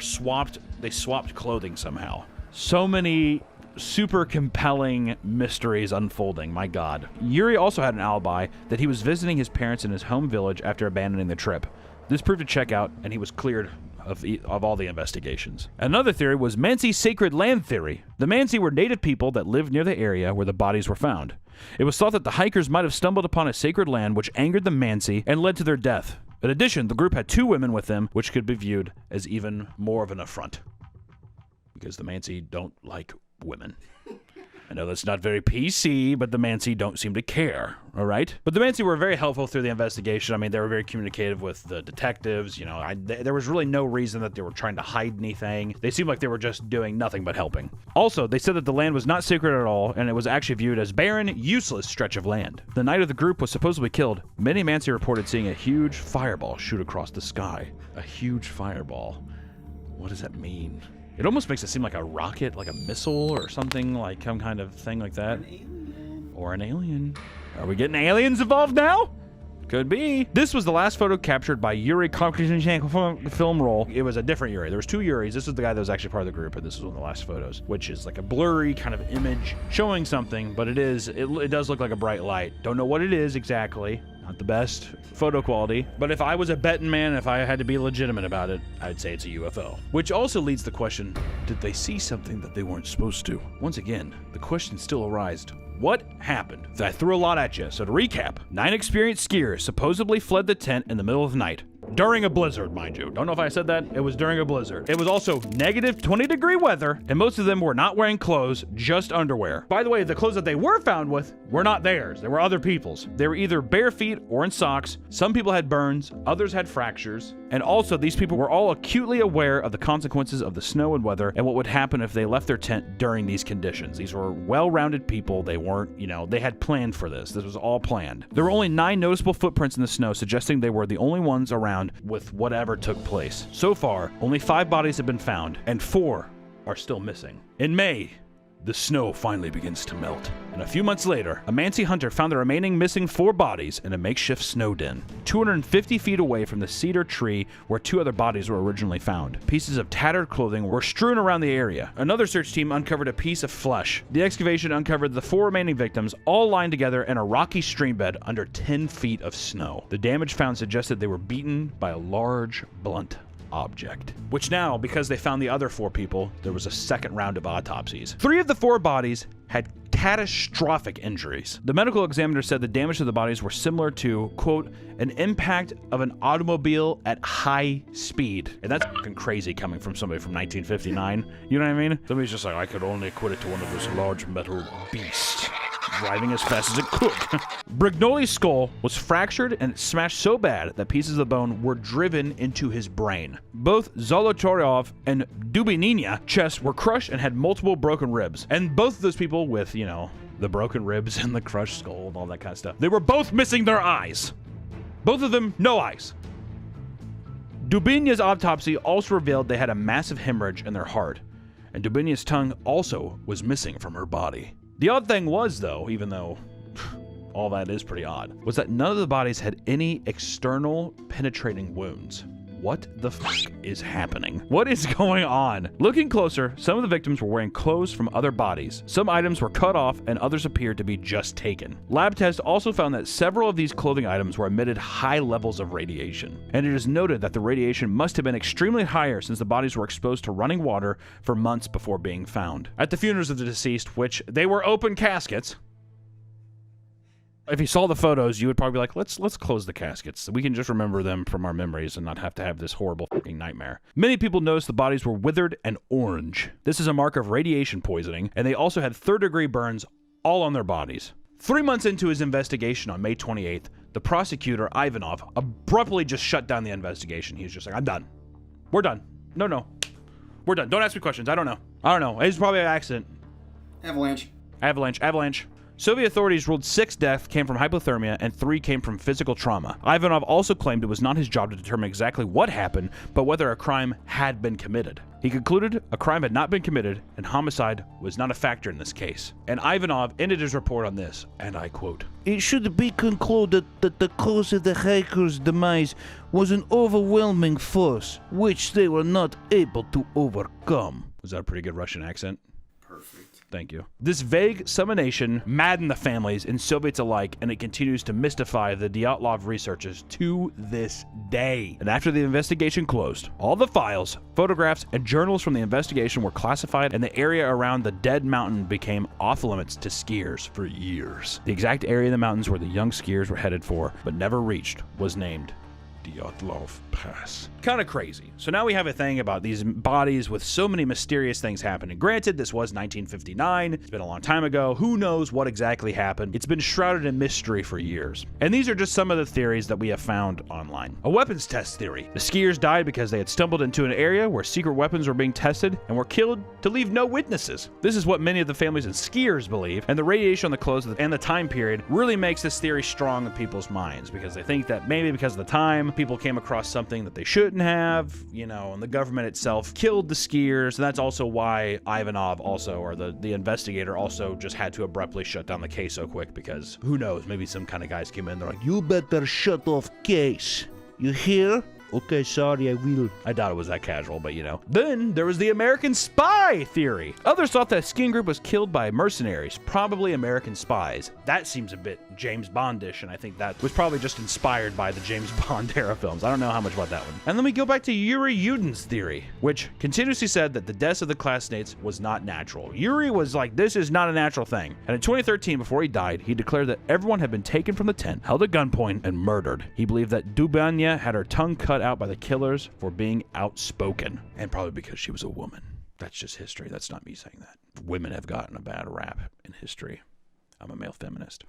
swapped clothing somehow. So many super compelling mysteries unfolding, my god. Yuri also had an alibi that he was visiting his parents in his home village after abandoning the trip. This proved to check out, and he was cleared of all the investigations. Another theory was Mansi sacred land theory. The Mansi were native people that lived near the area where the bodies were found. It was thought that the hikers might have stumbled upon a sacred land which angered the Mansi and led to their death. In addition, the group had 2 women with them, which could be viewed as even more of an affront. Because the Mansi don't like women. I know that's not very PC, but the Mansi don't seem to care, all right? But the Mansi were very helpful through the investigation. I mean, they were very communicative with the detectives. You know, there was really no reason that they were trying to hide anything. They seemed like they were just doing nothing but helping. Also, they said that the land was not sacred at all, and it was actually viewed as barren, useless stretch of land. The night of the group was supposedly killed. Many Mansi reported seeing a huge fireball shoot across the sky. A huge fireball. What does that mean? It almost makes it seem like a rocket, like a missile or something, like some kind of thing like that. Or an alien. Are we getting aliens involved now? Could be. This was the last photo captured by Yuri Kokoschinko film roll. It was a different Yuri. There was 2 Yuris. This was the guy that was actually part of the group, and this was one of the last photos, which is like a blurry kind of image showing something, but it does look like a bright light. Don't know what it is exactly. Not the best photo quality, but if I was a betting man, if I had to be legitimate about it, I'd say it's a UFO. Which also leads the question, did they see something that they weren't supposed to? Once again, the question still arises. What happened? I threw a lot at you, so to recap, 9 experienced skiers supposedly fled the tent in the middle of the night. During a blizzard, mind you. Don't know if I said that. It was during a blizzard. It was also negative 20-degree weather, and most of them were not wearing clothes, just underwear. By the way, the clothes that they were found with were not theirs. They were other people's. They were either bare feet or in socks. Some people had burns, others had fractures. And also, these people were all acutely aware of the consequences of the snow and weather and what would happen if they left their tent during these conditions. These were well-rounded people. They weren't, they had planned for this. This was all planned. There were only 9 noticeable footprints in the snow, suggesting they were the only ones around with whatever took place. So far, only 5 bodies have been found, and 4 are still missing. In May, the snow finally begins to melt, and a few months later, a Mansi hunter found the remaining missing 4 bodies in a makeshift snow den, 250 feet away from the cedar tree where 2 other bodies were originally found. Pieces of tattered clothing were strewn around the area. Another search team uncovered a piece of flesh. The excavation uncovered the 4 remaining victims, all lying together in a rocky stream bed under 10 feet of snow. The damage found suggested they were beaten by a large, blunt object. Which now, because they found the other 4 people, there was a second round of autopsies. 3 of the 4 bodies had catastrophic injuries. The medical examiner said the damage to the bodies were similar to, quote, an impact of an automobile at high speed. And that's fucking crazy coming from somebody from 1959. You know what I mean? Somebody's just like, I could only equate it to one of those large metal beasts driving as fast as it could. Brignoli's skull was fractured and smashed so bad that pieces of the bone were driven into his brain. Both Zolotaryov and Dubinina chests were crushed and had multiple broken ribs. And both of those people with, the broken ribs and the crushed skull and all that kind of stuff, they were both missing their eyes. Both of them, no eyes. Dubinina's autopsy also revealed they had a massive hemorrhage in their heart, and Dubinina's tongue also was missing from her body. The odd thing was, though, even though all that is pretty odd, was that none of the bodies had any external penetrating wounds. What the fuck is happening? What is going on? Looking closer, some of the victims were wearing clothes from other bodies. Some items were cut off and others appeared to be just taken. Lab tests also found that several of these clothing items were emitted high levels of radiation. And it is noted that the radiation must have been extremely higher since the bodies were exposed to running water for months before being found. At the funerals of the deceased, which they were open caskets, if you saw the photos, you would probably be like, let's close the caskets so we can just remember them from our memories and not have to have this horrible fucking nightmare. Many people noticed the bodies were withered and orange. This is a mark of radiation poisoning, and they also had 3rd-degree burns all on their bodies. 3 months into his investigation on May 28th, the prosecutor, Ivanov, abruptly just shut down the investigation. He was just like, I'm done. We're done. No. We're done. Don't ask me questions. I don't know. It's probably an accident. Avalanche. Avalanche. Soviet authorities ruled 6 deaths came from hypothermia and 3 came from physical trauma. Ivanov also claimed it was not his job to determine exactly what happened, but whether a crime had been committed. He concluded a crime had not been committed and homicide was not a factor in this case. And Ivanov ended his report on this, and I quote, "It should be concluded that the cause of the hikers' demise was an overwhelming force, which they were not able to overcome." Was that a pretty good Russian accent? Perfect. Thank you. This vague summonation maddened the families and Soviets alike, and it continues to mystify the Dyatlov researchers to this day. And after the investigation closed, all the files, photographs, and journals from the investigation were classified, and the area around the dead mountain became off limits to skiers for years. The exact area of the mountains where the young skiers were headed for, but never reached, was named Dyatlov Pass. Kind of crazy. So now we have a thing about these bodies with so many mysterious things happening. Granted, this was 1959. It's been a long time ago. Who knows what exactly happened? It's been shrouded in mystery for years. And these are just some of the theories that we have found online. A weapons test theory. The skiers died because they had stumbled into an area where secret weapons were being tested and were killed to leave no witnesses. This is what many of the families and skiers believe, and the radiation on the clothes and the time period really makes this theory strong in people's minds because they think that maybe because of the time, people came across something that they shouldn't have, you know, and the government itself killed the skiers, and that's also why Ivanov also, or the investigator also just had to abruptly shut down the case so quick because who knows, maybe some kind of guys came in, they're like, "You better shut off case. You hear? Okay, sorry, I will." I doubt it was that casual, but you know. Then there was the American spy theory. Others thought that skiing group was killed by mercenaries, probably American spies. That seems a bit James Bondish, and I think that was probably just inspired by the James Bond era films. I don't know how much about that one. And then we go back to Yuri Yudin's theory, which continuously said that the deaths of the classmates was not natural. Yuri was like, this is not a natural thing. And in 2013, before he died, he declared that everyone had been taken from the tent, held at gunpoint, and murdered. He believed that Dubanya had her tongue cut out by the killers for being outspoken, and probably because she was a woman. That's just history. That's not me saying that. Women have gotten a bad rap in history. I'm a male feminist.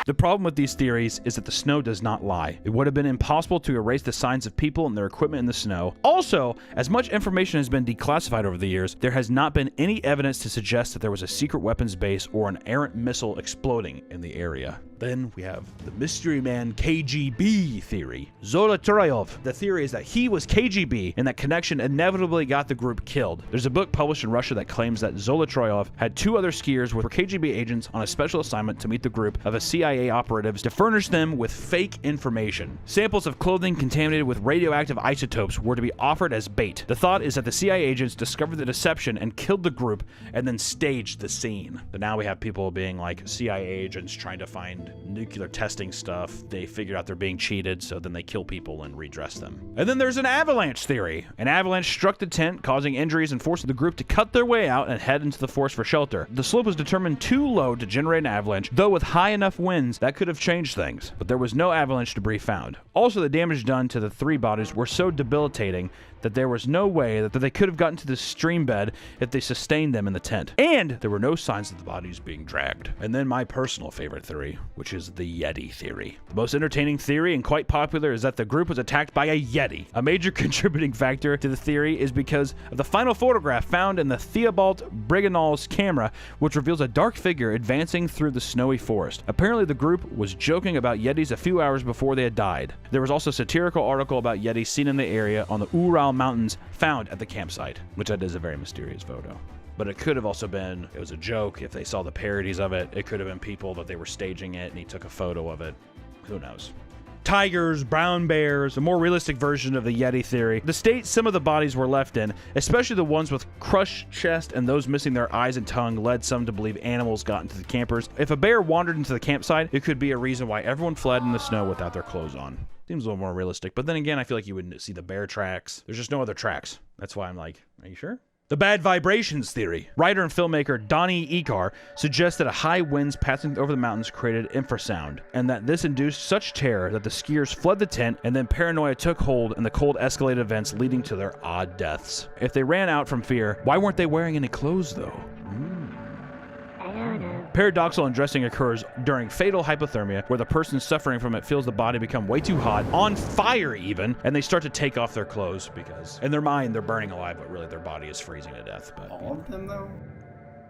The problem with these theories is that the snow does not lie. It would have been impossible to erase the signs of people and their equipment in the snow. Also, as much information has been declassified over the years, there has not been any evidence to suggest that there was a secret weapons base or an errant missile exploding in the area. Then we have the Mystery Man KGB theory. Zolotaryov. The theory is that he was KGB and that connection inevitably got the group killed. There's a book published in Russia that claims that Zolotaryov had 2 other skiers who were KGB agents on a special assignment to meet the group of a CIA operatives to furnish them with fake information. Samples of clothing contaminated with radioactive isotopes were to be offered as bait. The thought is that the CIA agents discovered the deception and killed the group and then staged the scene. So now we have people being like CIA agents trying to find nuclear testing stuff. They figured out they're being cheated, so then they kill people and redress them. And then there's an avalanche theory. An avalanche struck the tent, causing injuries and forcing the group to cut their way out and head into the forest for shelter. The slope was determined too low to generate an avalanche, though with high enough winds, that could have changed things. But there was no avalanche debris found. Also, the damage done to the 3 bodies were so debilitating that there was no way that they could have gotten to the stream bed if they sustained them in the tent. And there were no signs of the bodies being dragged. And then my personal favorite theory, which is the Yeti theory. The most entertaining theory and quite popular is that the group was attacked by a Yeti. A major contributing factor to the theory is because of the final photograph found in the Theobald Briganol's camera, which reveals a dark figure advancing through the snowy forest. Apparently the group was joking about Yetis a few hours before they had died. There was also a satirical article about Yetis seen in the area on the Ural Mountains found at the campsite, which that is a very mysterious photo. But it could have also been, it was a joke if they saw the parodies of it. It could have been people that they were staging it and he took a photo of it. Who knows? Tigers, brown bears, a more realistic version of the Yeti theory. The state some of the bodies were left in, especially the ones with crushed chest and those missing their eyes and tongue, led some to believe animals got into the campers. If a bear wandered into the campsite, it could be a reason why everyone fled in the snow without their clothes on. Seems a little more realistic, but then again, I feel like you wouldn't see the bear tracks. There's just no other tracks. That's why I'm like, are you sure? The bad vibrations theory. Writer and filmmaker Donnie Ekar suggests that high winds passing over the mountains created infrasound, and that this induced such terror that the skiers fled the tent, and then paranoia took hold and the cold escalated events leading to their odd deaths. If they ran out from fear, why weren't they wearing any clothes though? Paradoxal undressing occurs during fatal hypothermia, where the person suffering from it feels the body become way too hot, on fire even, and they start to take off their clothes because in their mind they're burning alive, but really their body is freezing to death. But all of them though?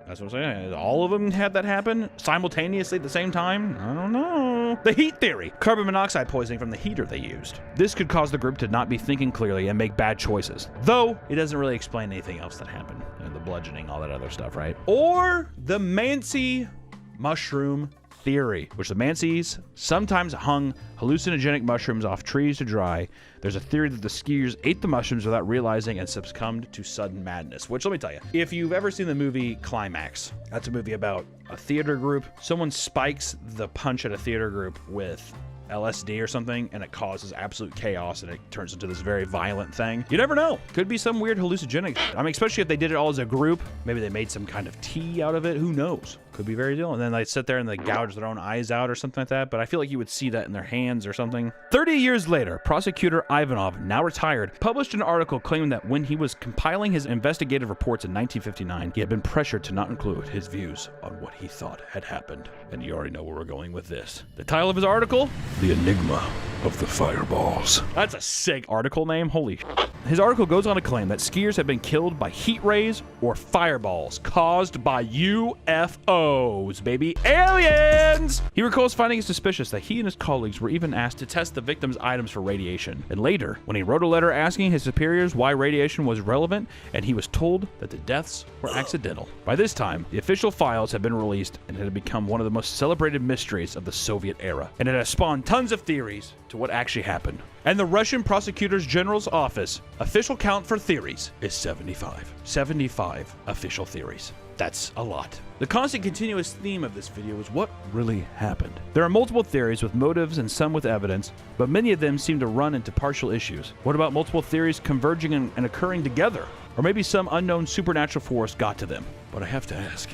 That's what I'm saying. All of them had that happen simultaneously at the same time? I don't know. The heat theory. Carbon monoxide poisoning from the heater they used. This could cause the group to not be thinking clearly and make bad choices. Though, it doesn't really explain anything else that happened. The bludgeoning, all that other stuff, right? Or the Mansi mushroom theory, which the Mansis sometimes hung hallucinogenic mushrooms off trees to dry. There's a theory that the skiers ate the mushrooms without realizing and succumbed to sudden madness, which let me tell you, if you've ever seen the movie Climax, that's a movie about a theater group. Someone spikes the punch at a theater group with LSD or something, and it causes absolute chaos, and it turns into this very violent thing. You never know. Could be some weird hallucinogenic. I mean, especially if they did it all as a group. Maybe they made some kind of tea out of it. Who knows? Could be very deal. And then they sit there and they gouge their own eyes out or something like that. But I feel like you would see that in their hands or something. 30 years later, prosecutor Ivanov, now retired, published an article claiming that when he was compiling his investigative reports in 1959, he had been pressured to not include his views on what he thought had happened. And you already know where we're going with this. The title of his article? The Enigma of the Fireballs. That's a sick article name. Holy shit. His article goes on to claim that skiers have been killed by heat rays or fireballs caused by UFOs, baby. Aliens! He recalls finding it suspicious that he and his colleagues were even asked to test the victims' items for radiation. And later, when he wrote a letter asking his superiors why radiation was relevant, and he was told that the deaths were accidental. By this time, the official files had been released, and it had become one of the most celebrated mysteries of the Soviet era. And it has spawned tons of theories to what actually happened. And the Russian Prosecutor General's office official count for theories is 75. 75 official theories. That's a lot. The constant continuous theme of this video is what really happened. There are multiple theories with motives and some with evidence, but many of them seem to run into partial issues. What about multiple theories converging and occurring together? Or maybe some unknown supernatural force got to them. But I have to ask,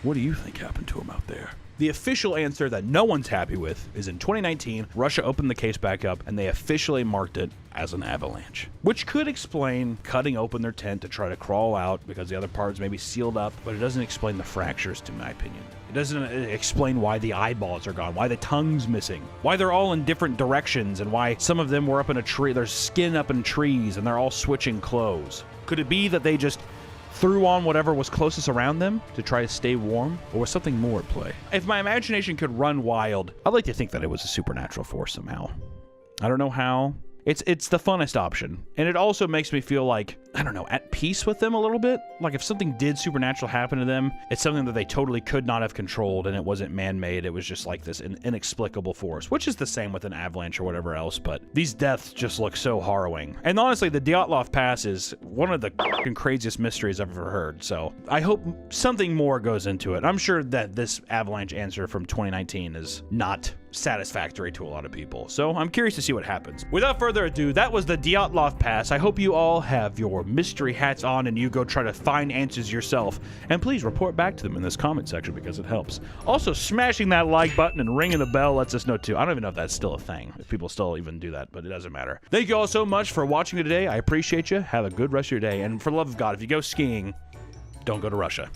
what do you think happened to them out there? The official answer that no one's happy with is in 2019, Russia opened the case back up and they officially marked it as an avalanche, which could explain cutting open their tent to try to crawl out because the other parts may be sealed up, but it doesn't explain the fractures, to my opinion. It doesn't explain why the eyeballs are gone, why the tongue's missing, why they're all in different directions, and why some of them were up in a tree, there's skin up in trees, and they're all switching clothes. Could it be that they just threw on whatever was closest around them to try to stay warm, or was something more at play? If my imagination could run wild, I'd like to think that it was a supernatural force somehow. I don't know how. It's the funnest option. And it also makes me feel like, I don't know, at peace with them a little bit. Like if something did supernatural happen to them, it's something that they totally could not have controlled and it wasn't man-made. It was just like this inexplicable force, which is the same with an avalanche or whatever else. But these deaths just look so harrowing. And honestly, the Dyatlov Pass is one of the craziest mysteries I've ever heard. So I hope something more goes into it. I'm sure that this avalanche answer from 2019 is not satisfactory to a lot of people. So I'm curious to see what happens. Without further ado, that was the Dyatlov Pass. I hope you all have your mystery hats on and you go try to find answers yourself. And please report back to them in this comment section because it helps. Also, smashing that like button and ringing the bell lets us know too. I don't even know if that's still a thing, if people still even do that, but it doesn't matter. Thank you all so much for watching today. I appreciate you. Have a good rest of your day. And for the love of God, if you go skiing, don't go to Russia.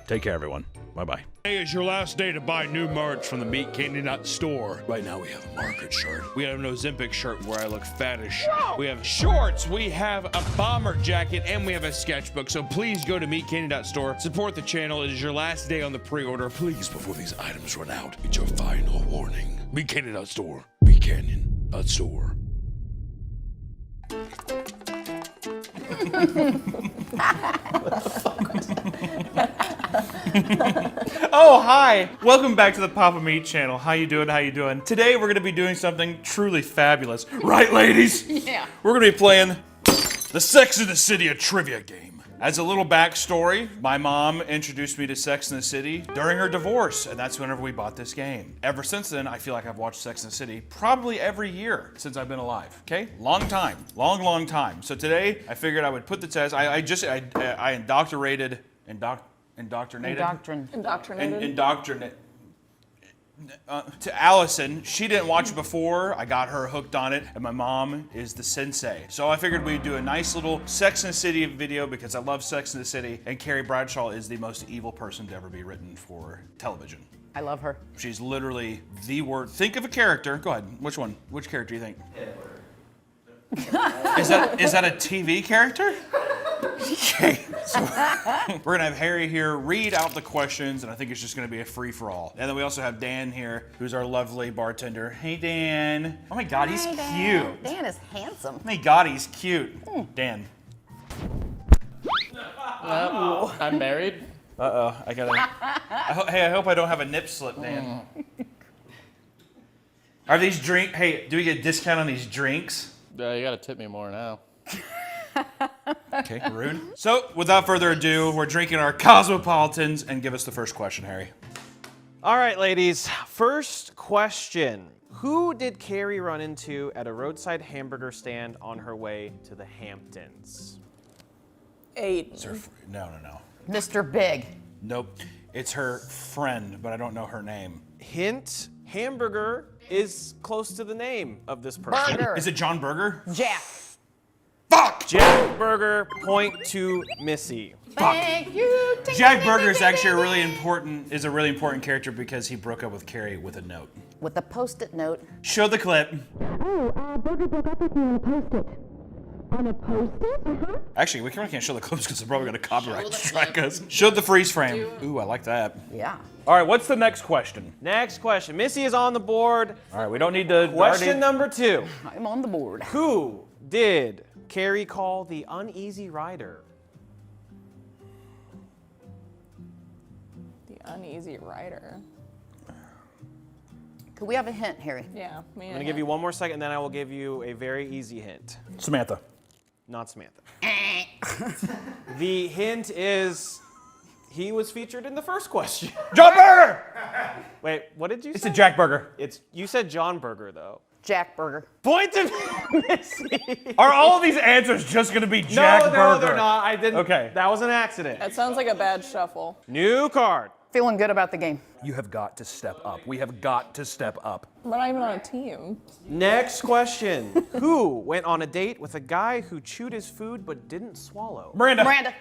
Take care, everyone. Bye-bye. Today is your last day to buy new merch from the Meat Candy Nut store. Right now we have a Margaret shirt. We have an Ozempic shirt where I look fattish. We have shorts, we have a bomber jacket, and we have a sketchbook. So please go to Meat Candy Nut store. Support the channel. It is your last day on the pre-order. Please, before these items run out, it's your final warning. Meat Candy Nut store. Meat Canyon Nut store. Oh, hi! Welcome back to the Papa Meat channel. How you doing? How you doing? Today we're gonna be doing something truly fabulous. Right, ladies? Yeah. We're gonna be playing the Sex and the City a trivia game. As a little backstory, my mom introduced me to Sex and the City during her divorce, and that's whenever we bought this game. Ever since then, I feel like I've watched Sex and the City probably every year since I've been alive, okay? Long time, long time. So today, I figured I would put the test. I indoctrinated. To Allison. She didn't watch it before. I got her hooked on it, and my mom is the sensei. So I figured we'd do a nice little Sex and the City video because I love Sex and the City, and Carrie Bradshaw is the most evil person to ever be written for television. I love her. She's literally the word. Think of a character. Go ahead. Which one? Which character do you think? Is that a TV character? Okay, so we're gonna have Harry here read out the questions, and I think it's just gonna be a free-for-all. And then we also have Dan here, who's our lovely bartender. Hey, Dan. Oh my God, he's cute. Dan is handsome. Oh my God, he's cute. Dan. I'm married. Uh-oh, I gotta. Hey, I hope I don't have a nip slip, Dan. Are these Hey, do we get a discount on these drinks? You gotta tip me more now. Okay, rude. So, without further ado, we're drinking our Cosmopolitans, and give us the first question, Harry. All right, ladies. First question. Who did Carrie run into at a roadside hamburger stand on her way to the Hamptons? Aiden. No. Mr. Big. Nope. It's her friend, but I don't know her name. Hint, hamburger is close to the name of this person. Burger. Is it John Burger? Jack. Fuck! Jack Burger, point to Missy. Thank you. Jack Burger is actually a really important character because he broke up with Carrie with a note. With a post-it note. Show the clip. Oh, Burger broke up with me on a post-it. On a post-it? Uh-huh. Actually, we can't show the clips because they're probably going to copyright strike us. Show the freeze frame. Ooh, I like that. Yeah. All right, what's the next question? Next question. Missy is on the board. All right, we don't need to... Question number 2. I'm on the board. Who did Carrie call the uneasy rider? The uneasy rider. Could we have a hint, Harry? Yeah, me I'm going to give you one more second, then I will give you a very easy hint. Samantha. Not Samantha. The hint is he was featured in the first question. John Burger! Wait, what did you say? It's a Jack Burger. You said John Burger, though. Jack Burger. Point to Missy. Are all of these answers just going to be Jack Burger? No, they're not. I didn't. Okay. That was an accident. That sounds like a bad shuffle. New card. Feeling good about the game. You have got to step up. We have got to step up. We're not even on a team. Next question. Who went on a date with a guy who chewed his food but didn't swallow? Miranda.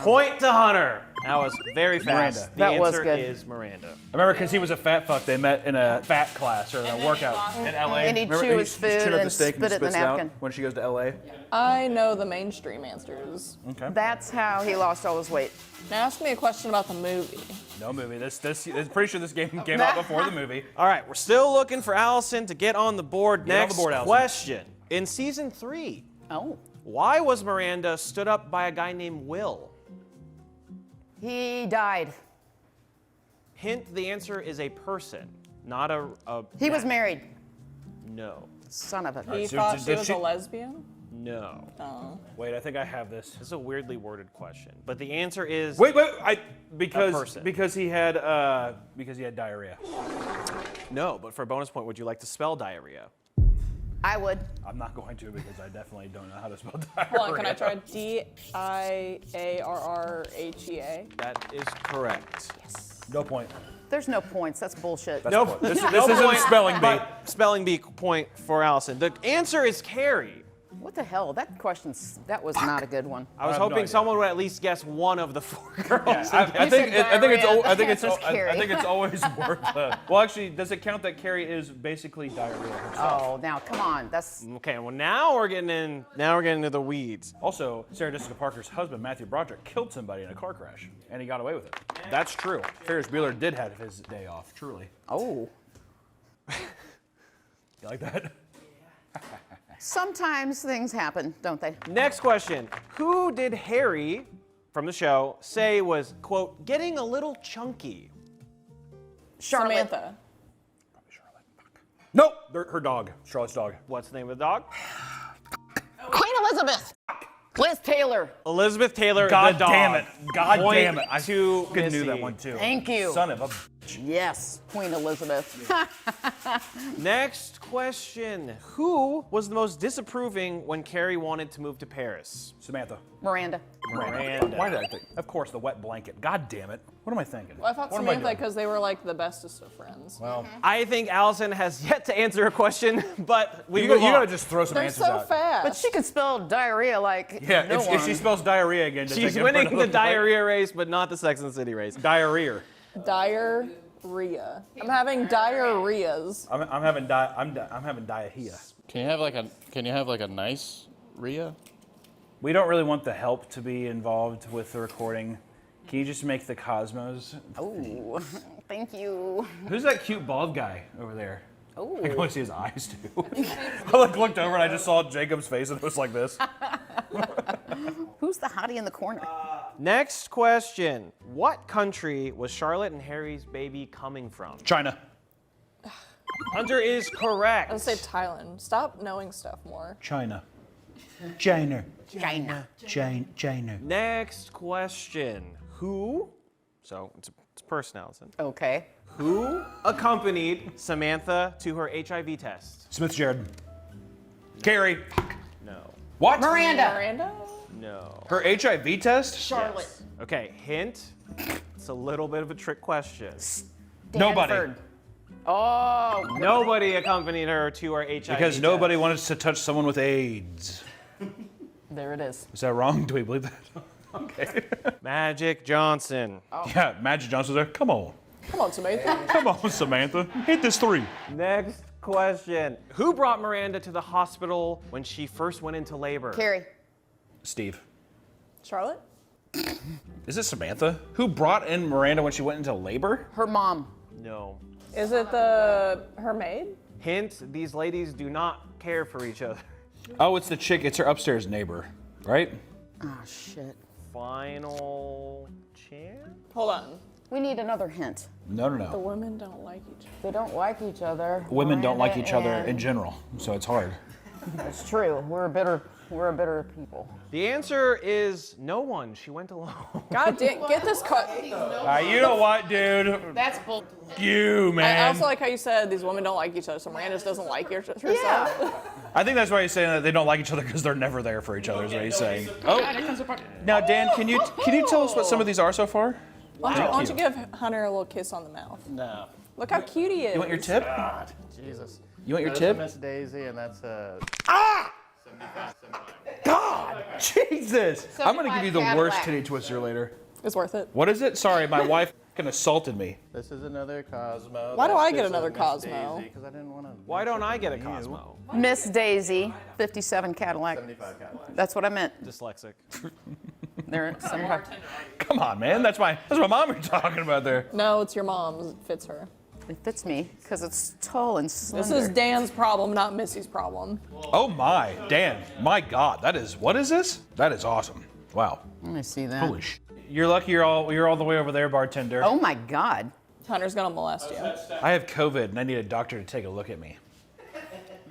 Point to Hunter. That was very fast. Miranda. The That was answer good. is Miranda. I remember because he was a fat fuck. They met in a fat class or a workout in LA. And he'd Remember, chew his he's food chewing up and the steak spit it in the spits out napkin. when she goes to LA. I know the mainstream answers. Okay. That's how he lost all his weight. Now ask me a question about the movie. No movie. This pretty sure this game came out before the movie. All right, we're still looking for Allison to get on the board. Get on the Next board, Allison. question. In season 3, why was Miranda stood up by a guy named Will? He died. Hint, the answer is a person, not a He was married. No. Son of a... He thought she was a lesbian? No. Oh. Wait, I think I have this. This is a weirdly worded question, but the answer is Wait, a because person. because he had diarrhea. No, but for a bonus point, would you like to spell diarrhea? I would. I'm not going to because I definitely don't know how to spell diarrhea. Hold on, can I try D-I-A-R-R-H-E-A? That is correct. No point. There's no points. That's bullshit. Nope. This No isn't a point, spelling bee. but spelling bee point for Allison. The answer is Carrie. What the hell? That was not a good one. I was have no hoping idea. someone would at least guess one of the 4 girls. I think answer's Carrie. I think it's always worth. Well, actually, does it count that Carrie is basically diarrhea herself? Oh, now come on. That's Okay, well now we're getting into the weeds. Also, Sarah Jessica Parker's husband Matthew Broderick killed somebody in a car crash, and he got away with it. That's true. Ferris Bueller did have his day off. Truly. oh. You like that? Sometimes things happen, don't they? Next question. Who did Harry from the show say was, quote, getting a little chunky? Charlotte. Samantha. Nope. Her dog. Charlotte's dog. What's the name of the dog? Queen Elizabeth. Liz Taylor. Elizabeth Taylor, God the dog. damn it. God Point damn it. I to fucking knew that Missy. one too. Thank you. Son of a. Yes, Queen Elizabeth. Next question. Who was the most disapproving when Carrie wanted to move to Paris? Samantha. Miranda. Miranda. Why did I think? Of course, the wet blanket. God damn it. What am I thinking? Well, I thought What am I Samantha doing? because they were like the bestest of friends. Well, I think Allison has yet to answer a question, but we you move gotta on. just throw some They're answers so out. fast. But she could spell diarrhea like Yeah, no if she spells diarrhea again, does She's that get rid winning of the point? diarrhea race, but not the Sex and the City race. Diarrhea. Diarrhea. I'm having diarrheas. I'm having diarrhea. Can you have like a nice Rhea? We don't really want the help to be involved with the recording. Can you just make the Cosmos? Oh, thank you. Who's that cute bald guy over there? Oh. I can only see his eyes too. I looked over and I just saw Jacob's face and it was like this. Who's the hottie in the corner? Next question. What country was Charlotte and Harry's baby coming from? China. Hunter is correct. I would say Thailand. Stop knowing stuff more. China. China. China. China. Next question. Who, so it's a person, Allison. Okay. Who accompanied Samantha to her HIV test? Smith Jared. Carrie. No. What? Miranda? No. Her HIV test? Charlotte. Yes. Okay, hint. It's a little bit of a trick question. Nobody. Stanford. Oh. Nobody accompanied her to her HIV Because test. nobody wanted to touch someone with AIDS. There it is. Is that wrong? Do we believe that? Okay. Magic Johnson. Yeah, Magic Johnson's there. Come on. Come on, Samantha. Come on, Samantha. Hit this 3. Next question. Who brought Miranda to the hospital when she first went into labor? Carrie. Steve. Charlotte? Is it Samantha? Who brought in Miranda when she went into labor? Her mom. No. Is it her maid? Hint, these ladies do not care for each other. Oh, it's the chick. It's her upstairs neighbor, right? Oh, shit. Final chance? Hold on. We need another hint. No. The women don't like each other. They don't like each other. Women don't like each other Miranda in general, so it's hard. That's true. We're a bitter people. The answer is no one. She went alone. God damn, get this cut. You know what, dude? That's bull. You, man. I also like how you said these women don't like each other, so Miranda just doesn't like herself. Yeah. I think that's why he's saying that they don't like each other because they're never there for each other, is what he's saying. Oh, now Dan, can you tell us what some of these are so far? Why don't you give Hunter a little kiss on the mouth? No. Look how cute he is. You want your tip? God, Jesus. You want your That's tip? a Miss Daisy, and that's a. God, Jesus! I'm gonna give you the worst titty twister later. It's worth it. What is it? Sorry, my wife fucking assaulted me. This is another Cosmo. Why do I get This is another Miss Cosmo? Daisy, 'cause I didn't want to. Why don't I get a Cosmo? Miss Daisy, 57 Cadillac. 75 Cadillac. That's what I meant. Dyslexic. They're 75. Come on, man. That's my mom you're talking about there. No, it's your mom's. It fits her. It fits me because it's tall and slender. This is Dan's problem, not Missy's problem. Oh my, Dan, my God, what is this? That is awesome. Wow. Let me see that. Holy sh! You're lucky you're all the way over there, bartender. Oh my God. Hunter's gonna molest you. I have COVID and I need a doctor to take a look at me.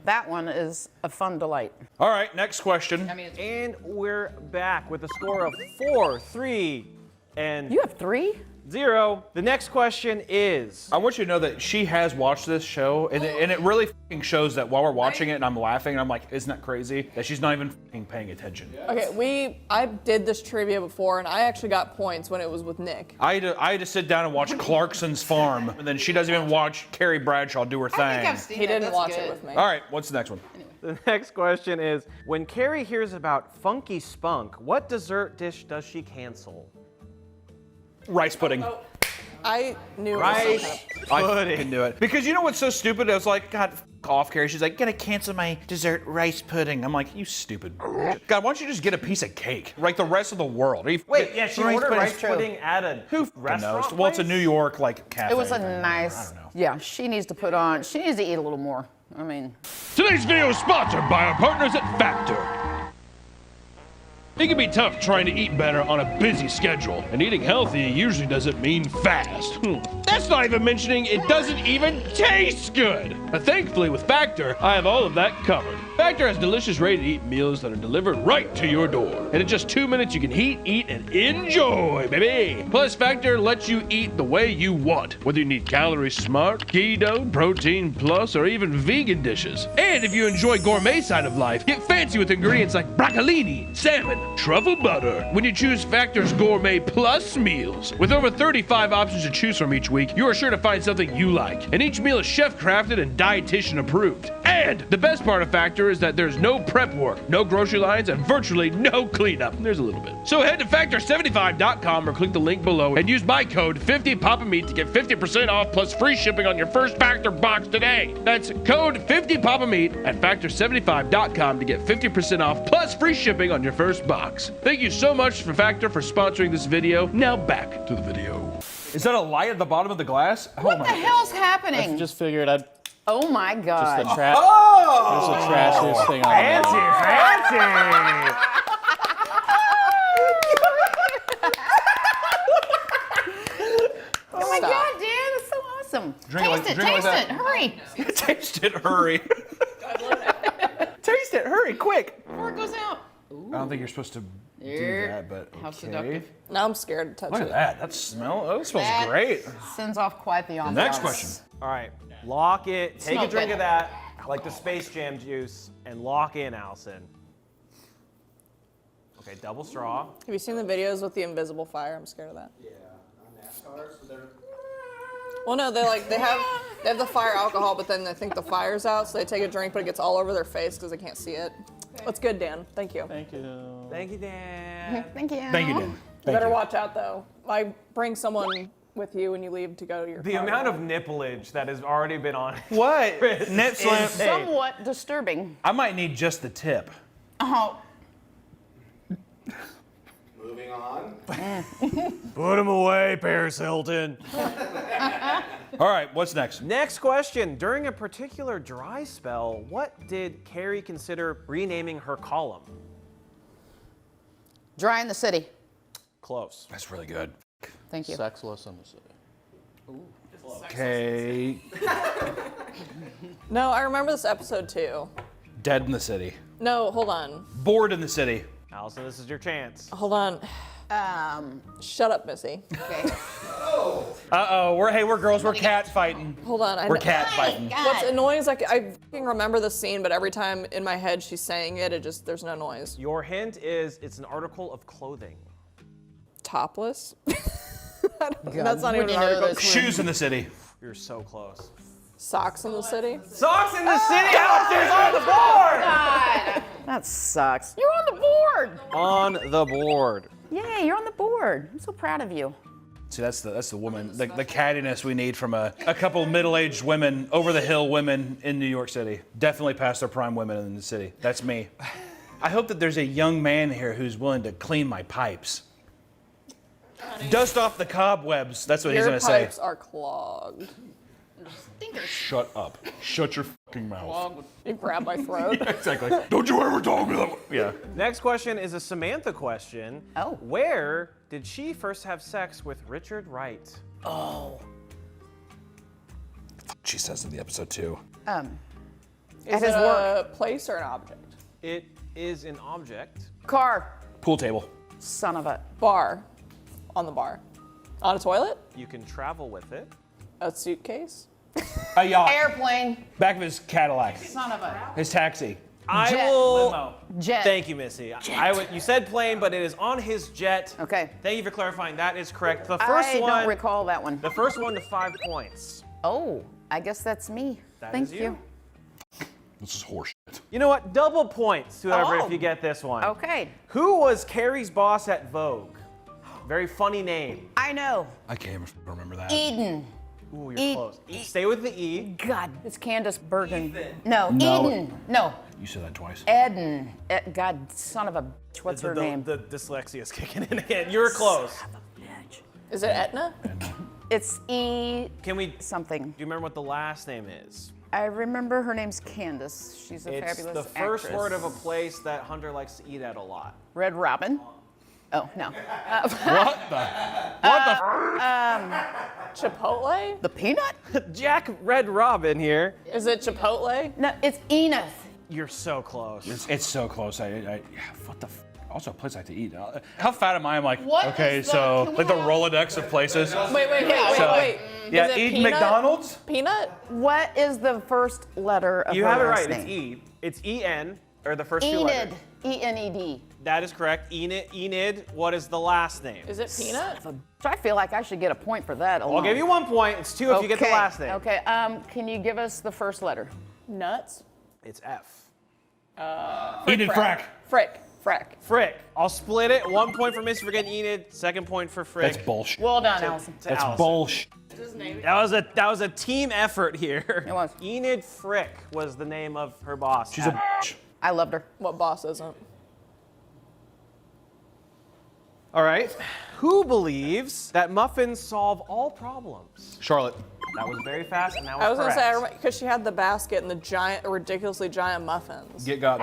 That one is a fun delight. All right, next question. And we're back with a score of 4, 3, and You have 3? 0. The next question is. I want you to know that she has watched this show, and it really fucking shows that while we're watching it and I'm laughing, and I'm like, isn't that crazy? That she's not even fucking paying attention. Okay, I did this trivia before, and I actually got points when it was with Nick. I had to sit down and watch Clarkson's Farm, and then she doesn't even watch Carrie Bradshaw do her thing. He didn't watch it with me. All right, what's the next one? The next question is, when Carrie hears about Funky Spunk, what dessert dish does she cancel? Rice pudding. I knew it was some Rice kind I can do it. Because you know what's so stupid? I was like, God, f off, Carrie. She's like, gonna cancel my dessert rice pudding. I'm like, you stupid. God, why don't you just get a piece of cake? Like the rest of the world. Wait, yeah, she ordered rice True. pudding at a Who fucking restaurant knows? Well, it's a place? New York like cafe. It was a thing. nice. I don't know. Yeah, she needs to eat a little more. I mean. Today's video is sponsored by our partners at Factor. It can be tough trying to eat better on a busy schedule, and eating healthy usually doesn't mean fast. That's not even mentioning it doesn't even taste good. But thankfully with Factor, I have all of that covered. Factor has delicious ready-to-eat meals that are delivered right to your door. And in just 2 minutes, you can heat, eat, and enjoy, baby. Plus, Factor lets you eat the way you want, whether you need calorie smart, keto, protein plus, or even vegan dishes. And if you enjoy gourmet side of life, get fancy with ingredients like broccolini, salmon, truffle butter when you choose Factor's Gourmet Plus meals. With over 35 options to choose from each week, you are sure to find something you like. And each meal is chef crafted and dietitian approved. And the best part of Factor is that there's no prep work, no grocery lines, and virtually no cleanup. There's a little bit. So head to Factor75.com or click the link below and use my code 50PapaMeat to get 50% off plus free shipping on your first Factor box today. That's code 50PapaMeat at Factor75.com to get 50% off plus free shipping on your first box. box. Thank you so much for Factor for sponsoring this video. Now back to the video. Is that a light at the bottom of the glass? What the hell's happening? I just figured I'd Oh my god. just the trash. Oh! There's the trashiest thing on Fancy. Oh my god, Dan, that's so awesome. Taste it, hurry. Taste it, hurry. Taste it, hurry, quick. Before it goes out. I don't think you're supposed to do that, but How okay. seductive. Now I'm scared to touch Look it. at that. That smells. Oh, it smells That great. Sends off quite the ambiance. Next question. All right, lock it. Take Smell a drink good. of that, like the Space Jam juice, and lock in, Allison. Okay, double straw. Have you seen the videos with the invisible fire? I'm scared of that. Yeah, on NASCAR, so they're... Well, no, they have the fire alcohol, but then they think the fire's out, so they take a drink, but it gets all over their face because they can't see it. That's good, Dan. Thank you. Thank you. Thank you, Dan. Thank you. Thank you, Dan. You Thank better you. watch out, though. I bring someone with you when you leave to go to your The car. amount of nipplage that has already been on. What? Chris Nip is slip. insane. Somewhat disturbing. I might need just the tip. Oh. Moving on. Put him away, Paris Hilton. All right, what's next? Next question. During a particular dry spell, what did Carrie consider renaming her column? Dry in the city. Close. That's really good. Thank you. Sexless in the city. Okay. No, I remember this episode, too. Dead in the city. No, hold on. Bored in the city. Allison, this is your chance. Hold on. Shut up, Missy. Okay. Uh-oh. We're girls. We're cat fighting. Hold on. We're cat fighting. What's annoying is like I fucking remember the scene, but every time in my head she's saying it, there's no noise. Your hint is it's an article of clothing. Topless? That's not even an you know article. this Shoes in the city. You're so close. Socks in the city? Socks in the city. Allison's on the board. God. That sucks. You're on the board. On the board. Yay, you're on the board. I'm so proud of you. See, that's the woman, the cattiness we need from a couple middle-aged women, over-the-hill women in New York City. Definitely past their prime women in the city. That's me. I hope that there's a young man here who's willing to clean my pipes. Dust off the cobwebs. That's what he's Your gonna say. pipes are clogged. Shut up. Shut your fucking mouth. Clogged. You grab my throat. Exactly. Don't you ever talk to me that way. Yeah. Next question is a Samantha question. Oh. Where did she first have sex with Richard Wright? Oh. She says in the episode too. Is At it his work. a place or an object? It is an object. Car. Pool table. Son of a. Bar. On the bar. On a toilet? You can travel with it. A suitcase? A yacht. Airplane. Back of his Cadillac. Son of a. His taxi. I Jet. will. Limo. Jet. Thank you, Missy. You said plane, but it is on his jet. Okay. Thank you for clarifying. That is correct. The first I one. don't recall that one. The first one to 5 points. Oh, I guess that's me. That Thank is you. This is horseshit. You know what? Double points to whoever Oh. if you get this one. Okay. Who was Carrie's boss at Vogue? Very funny name. I know. I can't remember that. Eden. Ooh, you're close. Stay with the E. God, it's Candace Bergen. No, No. Eden. No, You said that twice. Eden. God, son of a bitch. What's her name? The dyslexia is kicking in again. You're close. Is it Etna? It's E Can we? Do something. you remember what the last name is? I remember her name's Candace. She's a It's fabulous the first actress. word of a place that Hunter likes to eat at a lot. Red Robin. Oh no. What the? What the? Chipotle? The peanut? Jack Red Robin here. Is it Chipotle? No, it's Enith. You're so close. It's so close. Yeah, what the? Also, a place I like to eat. How fat am I? I'm like, What okay, is the- so can we like the have- Rolodex of places. Wait. Yeah, Is it eat peanut? McDonald's. Peanut? What is the first letter of You her have it last right. It's name? E. It's E-N, or the first two Enid. letters. E-N-E-D. That is correct. Enid. What is the last name? Is it peanut? I feel like I should get a point for that alone. I'll give you 1 point. It's 2 if you get the last name. Okay, can you give us the first letter? Nuts? It's F. Enid Frack. Frick. Frick. I'll split it. 1 point for Missy for getting Enid. 2nd point for Frick. That's bullshit. Well done, Allison. To That's Allison. bullshit. That was a team effort here. It was. Enid Frick was the name of her boss. She's a bitch. I loved her. What boss isn't? All right. Who believes that muffins solve all problems? Charlotte. That was very fast, and that was I was gonna correct. say, because she had the basket and the giant, ridiculously giant muffins. Get God.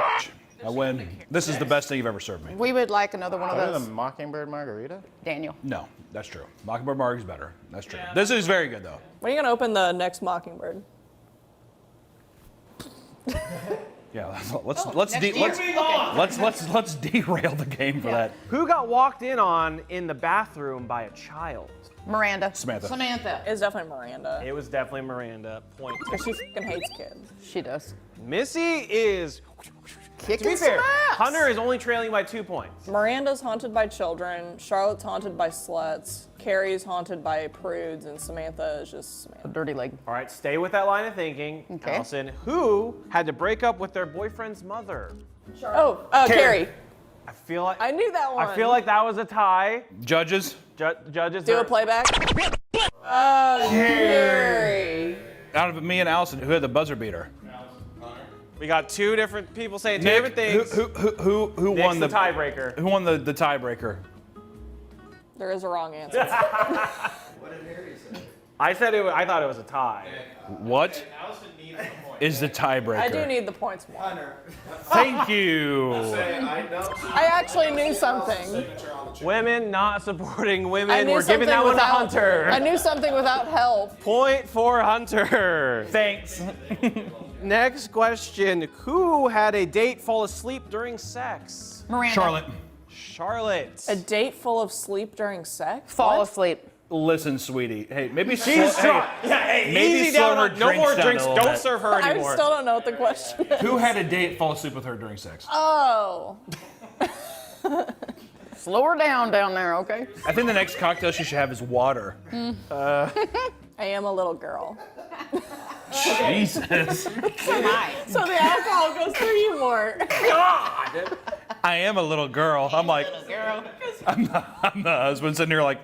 I win. This is the best thing you've ever served me. We would like another one of Better those. than Mockingbird Margarita? Daniel. No, that's true. Mockingbird Marg is better. That's true. This is very good though. When are you gonna open the next Mockingbird? Yeah, let's derail the game for that. Who got walked in on in the bathroom by a child? Miranda. Samantha. It's definitely Miranda. It was definitely Miranda. Point. Because she fucking hates kids. She does. Missy is Kicking to be fair, some ass. Hunter is only trailing by 2 points. Miranda's haunted by children, Charlotte's haunted by sluts, Carrie's haunted by prudes, and Samantha is just Samantha. Dirty leg. All right, stay with that line of thinking. Okay. Allison, who had to break up with their boyfriend's mother? Carrie. I feel like I knew that one. I feel like that was a tie. Judges. Judges. Do a playback. Oh, Carrie. Out of me and Allison, who had the buzzer beater? We got two different people saying two Nick, different things. Who Nick's won the tiebreaker? Who won the tiebreaker? There is a wrong answer. What did Harry say? I said it. I thought it was a tie. What is the tiebreaker? I do need the points more. Hunter. Thank you. I actually knew something. Women not supporting I women. knew We're giving that one to without- Hunter. I knew something without help. Point for Hunter. Thanks. Next question. Who had a date fall asleep during sex? Miranda. Charlotte. Charlotte. A date full of sleep during sex? Fall What? asleep. Listen, sweetie. Hey, maybe She's slow, drunk. Yeah, hey, maybe easy slow down. her No more down drinks. a little Don't bit. serve her I anymore. still don't know what the question is. Who had a date fall asleep with her during sex? Oh. Slow her down there, okay? I think the next cocktail she should have is water. I am a little girl. Jesus. So the alcohol goes through you more. God. I am a little girl. I'm like, I'm the husband sitting here like,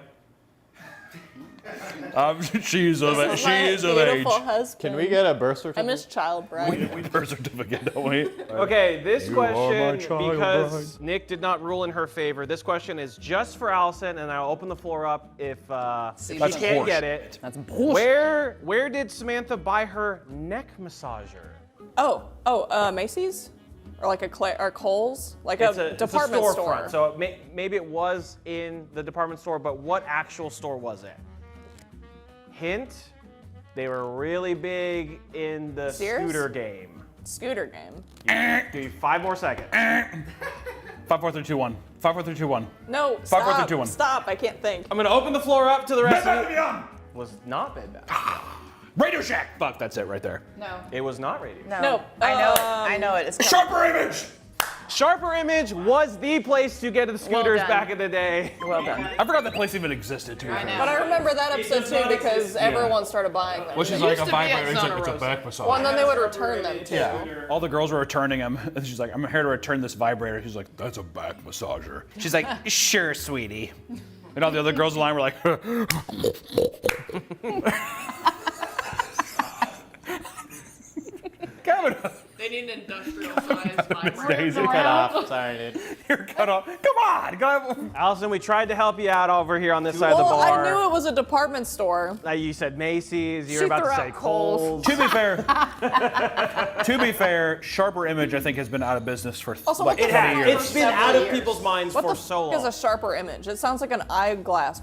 she's of age. She's of age. Beautiful husband. Can we get a birth I certificate? miss child bride. We birth certificate, don't we? Okay, this You are my question, child because Nick did not rule in her favor, this question is just for Allison, and I'll open the floor up if she That's can't horseshit. get it. That's bullshit. Where did Samantha buy her neck massager? Macy's? Or like or Kohl's? Like It's a it's department storefront, store. so maybe it was in the department store, but what actual store was it? Hint, they were really big in the Sears? scooter game. Scooter game. Give you 5 more seconds. 5, 4, 3, 2, 1. 5, 4, 3, 2, 1. No, 5, 4, 3, stop. 2, 1. Stop, I can't think. I'm gonna open the floor up to the rest Bed of Bath you. Beyond. Was not Bed Bath. Radio Shack. Fuck, that's it right there. No. It was not Radio. No. I know it. I know it. It's coming. Sharper Image. Sharper Image was the place to get the scooters done. back in the day. Well done. I forgot that place even existed too. I know. But I remember that episode too because everyone started buying them. Which is like a vibrator. It's a back massage. Well, and then they would return them too. Yeah. All the girls were returning them. And she's like, I'm here to return this vibrator. He's like, that's a back massager. She's like, sure, sweetie. And all the other girls in line were like, Kevin. They need an industrial size vibrator. Daisy Cut off. Sorry, dude. You're cut off. Come on. Allison, we tried to help you out over here on this side of the Well, bar. I knew it was a department store. You said Macy's. You She were about threw to out say Kohl's. Kohl's. To be fair, Sharper Image I think has been out of business for Also, like what the 20 fuck? years. It's been out of people's minds What for the so fuck is long. a sharper image? It sounds like an eyeglass.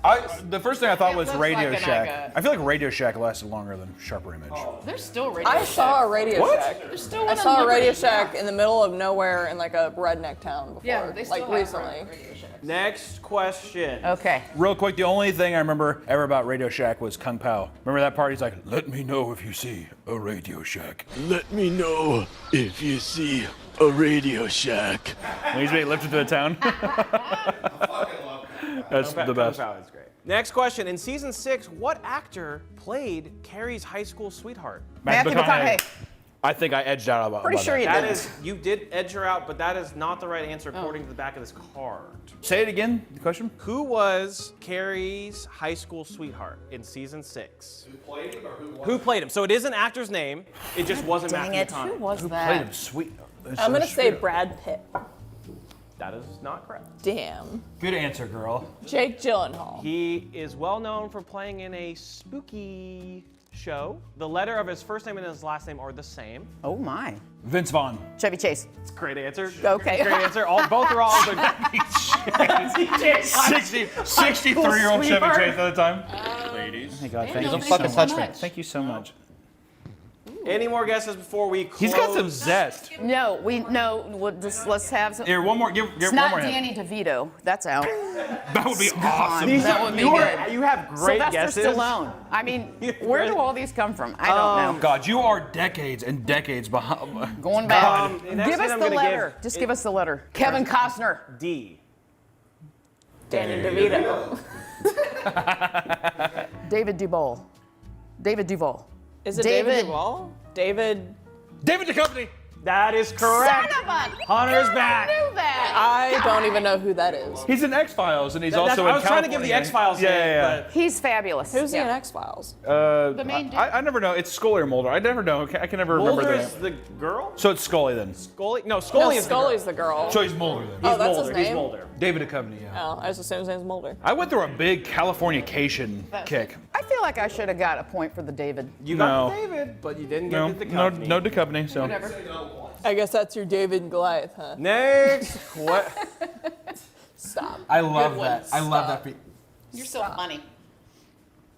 The first thing I thought was looks Radio like an Shack. eye I feel like Radio Shack lasted longer than Sharper Image. There's still Radio I saw a Radio Shack. There's still I one on saw a Liberty. Radio Shack in the middle of nowhere in like a redneck town before. Yeah, they still like have recently. Radio Shack. Next question. Okay. Real quick, the only thing I remember ever about Radio Shack was Kung Pao. Remember that part? He's like, let me know if you see a Radio Shack. Let me know if you see a Radio Shack. When he's being lifted to the town. That's the best. Kung Pao is great. Next question. In season 6, what actor played Carrie's high school sweetheart? Matthew McConaughey. I think I edged out about Pretty about sure that. you That did. is, you did edge her out, but that is not the right answer according to the back of this card. Say it again, the question. Who was Carrie's high school sweetheart in season 6? Who played him or who won? Who played him? So it is an actor's name. It just wasn't Dang Matthew it. McConaughey. Who was Who that? played him? Sweet. I'm gonna say Brad Pitt. That is not correct. Damn. Good answer, girl. Jake Gyllenhaal. He is well known for playing in a spooky show. The letter of his first name and his last name are the same. Oh my. Vince Vaughn. Chevy Chase. It's a great answer. Okay. Great answer. Both are all good. 63-year-old Chevy Chase at the time. Ladies. Oh my God, thank you don't so fucking touch me. much. Thank you so much. Any more guesses before we close? He's got some zest. No, let's have some. Here, one more. Give It's one not more hint. Danny DeVito. That's out. That would be awesome. That would be good. You have great Sylvester guesses. Stallone. I mean, where do all these come from? I don't know. God, you are decades and decades behind. Going back. the next Give hint us I'm the gonna letter. give Just is give us the letter. Kevin Costner. D. Danny DeVito. David Duvall. David Duvall. Is it David Duvall? David Duchovny. That is correct. Son of a- Hunter's back. I knew that. I don't even know who that is. He's in X-Files, and he's That's- also in I was trying to give the California. X-Files Yeah, hint, He's fabulous. Who's he in Yeah. X-Files? The main dude. I never know. It's Scully or Mulder. I never know. I can never remember Mulder the is the girl? So it's Scully then. Scully? No, No, Scully is Scully's the girl. So he's Mulder then. Oh, that's Mulder. his name? He's Mulder. David Duchovny, yeah. Oh, I just assumed his name's Mulder. I went through a big Californication kick. I feel like I should have got a point for the David. You got the David, but you didn't No, get the no, Duchovny. no Duchovny. So. Whatever. I guess that's your David and Goliath, huh? Next. What? Stop. I love Good that. one. I love that. You're so funny.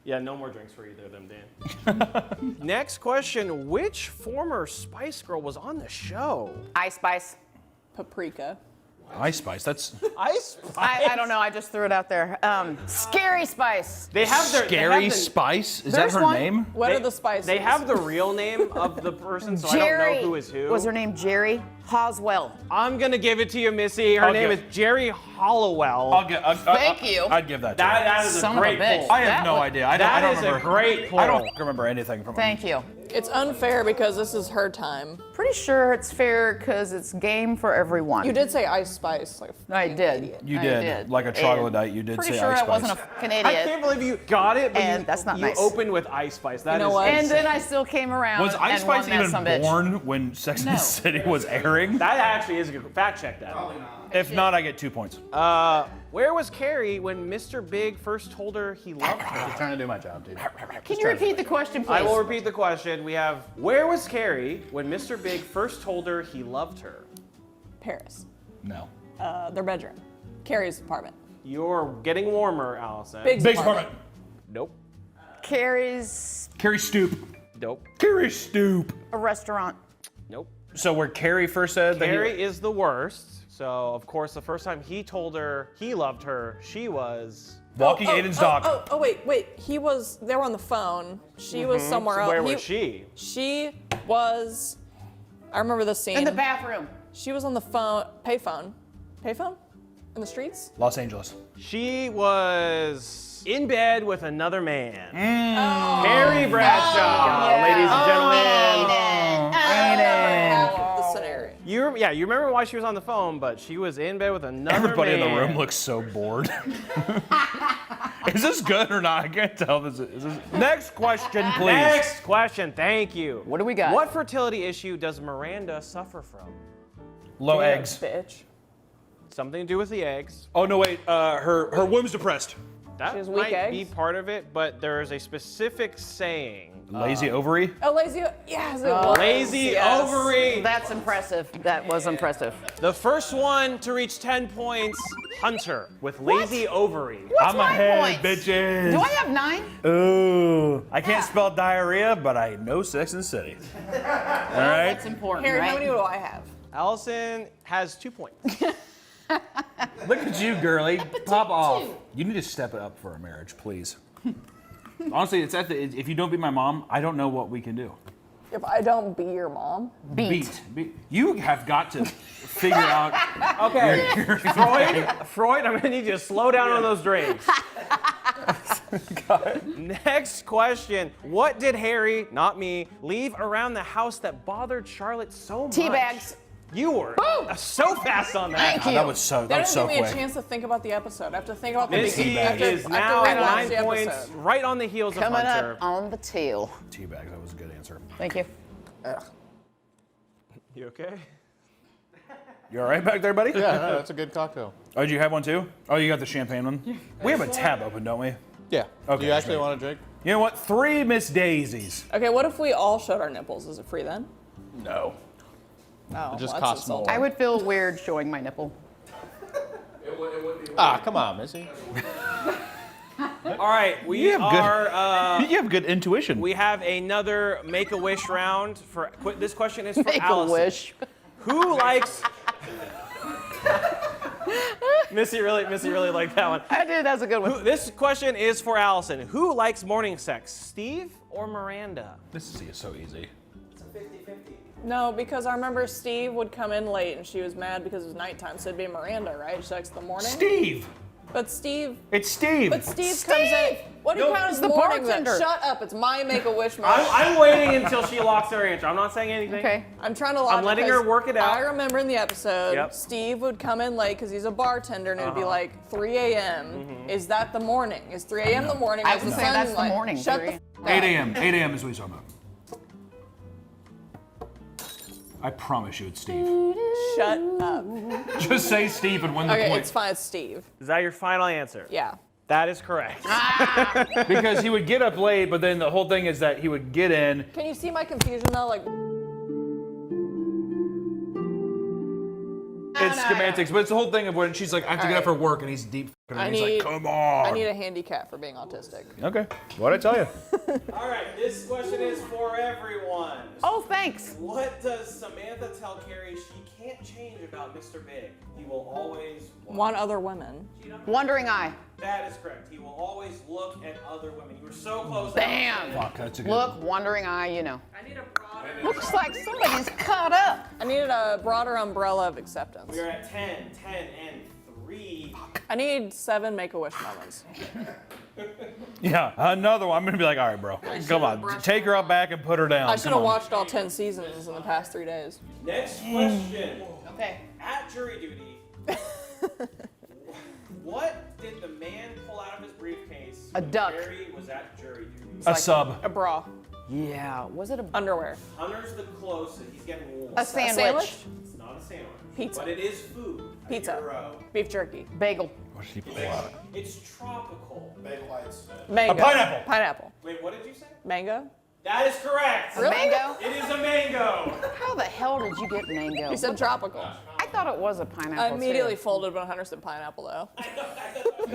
Yeah, no more drinks for either of them, Dan. Next question. Which former Spice Girl was on the show? Ice Spice. Paprika. Ice Spice. That's Ice Spice? I don't know. I just threw it out there. Scary Spice. They have their Scary Spice. Is that There's her one- name? What are the spices? They have the real name of the person, so Jerry. I don't know who is who. Was her name Jerry Hoswell? I'm gonna give it to you, Missy. Her I'll name give- is Jerry Hollowell. Thank you. I'd give that to That, her. that is Son a of a great bitch. pull. I have that no was- idea. I that don't is a remember. great pull. I don't remember anything from her. Thank you. It's unfair because this is her time. Pretty sure it's fair because it's game for everyone. You did say Ice Spice. Like a I fucking did. idiot. You I did. Like a And troglodyte, you did Pretty say sure Ice I wasn't a Spice. fucking I idiot. can't believe you got it, but And that's not you nice. opened with Ice Spice. That You know is what? And then I still came around Was Ice and won Spice that even sumbitch. born when Sex and the No. City was airing? That actually is a good fact check that. If not, I get 2 points. Where was Carrie when Mr. Big first told her he loved her? I'm trying to do my job, dude. Can you repeat the question, please? I will repeat the question. We have, where was Carrie when Mr. Big first told her he loved her? Paris. No. Their bedroom. Carrie's apartment. You're getting warmer, Allison. Big's Big's apartment. apartment. Nope. Carrie's Carrie Stoop. Nope. Carrie Stoop. a restaurant. Nope. So where Carrie first said that he- Carrie is the worst. So, of course, the first time he told her he loved her, she was... walking Aiden's dog. Oh, wait. They were on the phone. She was somewhere else. Where was she? She was, I remember this scene. In the bathroom. She was on the phone, payphone. Payphone? In the streets? Los Angeles. She was in bed with another man. Carrie Bradshaw, ladies and gentlemen. The scenario. You remember why she was on the phone, but she was in bed with another Everybody man. in the room looks so bored. Is this good or not? I can't tell. Is this... Next question, please. Next question, thank you. What do we got? What fertility issue does Miranda suffer from? Low eggs. Bitch. Something to do with the eggs. Oh no, wait. Her womb's depressed. That She has weak might be eggs? part of it, but there is a specific saying. Lazy ovary. Oh, lazy. Yes, it was. Lazy Yes. ovary. That's impressive. That was impressive. The first one to reach 10 points, Hunter, with lazy ovary. What's I'm my ahead, points? bitches. Do I have 9? Ooh. I can't spell diarrhea, but I know Sex and the City. All right. That's important, Harry, right? how many do I have? Allison has 2 points. Look at you, girly. Pop off. You need to step it up for a marriage, please. Honestly, it's at the. If you don't beat my mom, I don't know what we can do. If I don't be your mom. Beat. You have got to figure out. Okay, Freud, I'm gonna need you to slow down on those drinks. Next question. What did Harry, not me, leave around the house that bothered Charlotte so much? Tea bags. You were so fast on that. Thank you. That was so. They That was don't so give me quick. a chance to think about the episode. I have to think about the Missy beginning. I have to- is I now have at to rewatch 9 the points, episode. right on the heels of Coming Hunter. up on the tail. Teabag. That was a good answer. Thank you. You okay? You all right back there, buddy? Yeah, no, that's a good cocktail. Oh, did you have one too? Oh, you got the champagne one? We have a tab open, don't we? Yeah. Okay. Do you actually want to drink? You know what? 3 Miss Daisies. Okay, what if we all showed our nipples? Is it free then? No. Oh, It just well, costs that's more. insulting. I would feel weird showing my nipple. Ah, come on, Missy. All right, we You have good- are. You have good intuition. We have another Make-A-Wish round. This question is for Make a Allison. wish. Who likes? Missy really liked that one. I did. That's a good one. This question is for Allison. Who likes morning sex, Steve or Miranda? This is so easy. No, because I remember Steve would come in late and she was mad because it was nighttime, so it'd be Miranda, right? She likes the morning. Steve! But Steve. It's Steve! But Steve comes in. What do you count as the morning then? bartender. Shut up. It's my Make-A-Wish moment. I'm waiting until she locks her answer. I'm not saying anything. Okay. I'm trying to lock I'm letting because her work it out. I remember in the episode, Yep. Steve would come in late because he's a bartender and it'd be like 3 a.m. Is that the morning? Is 3 a.m. the morning? I Is would the say that's the sunlight? morning, Shut 3. the f- 8 up. a.m. 8 a.m. is what he's talking about. I promise you it's Steve. Shut up. Just say Steve and win the Okay, point. it's fine. It's Steve. Is that your final answer? Yeah. That is correct. Because he would get up late, but then the whole thing is that he would get in. Can you see my confusion though? Like, It's semantics, but it's the whole thing of when she's like, I have to get up for work, and he's deep f***ing her, and he's like, come on. I need a handicap for being autistic. Okay, what'd I tell you? All right, this question is for everyone. Oh, thanks. What does Samantha tell Carrie she can't change about Mr. Big? He will always Want other women. Wandering eye. That is correct. He will always look at other women. You were so close. Bam. Fuck, that's a good Look, wandering eye, you know. I need a broader. Looks like somebody's caught up. I needed a broader umbrella of acceptance. We are at 10, and 3. I need 7 Make-A-Wish moments. Yeah, another one. I'm gonna be like, all right, bro, come on, take her out back and put her down. I should Come have on. watched all 10 seasons in the past 3 days. Next question. Okay. At jury duty, what did the man pull out of his briefcase A when duck. Carrie was at jury duty? A sub. A bra. Yeah. Was it a Underwear. Hunter's the closest. He's getting warm. A sandwich. sandwich? It's not a sandwich. Pizza. But it is food. Pizza. Euro. Beef jerky. bagel? What did he pull out? It's tropical. Mango. A pineapple. Pineapple. Wait, what did you say? Mango? That is correct. Really? Mango? It is a mango. How the hell did you get mango? You said tropical. I thought it was a pineapple. I immediately too. folded when Hunter said pineapple, though.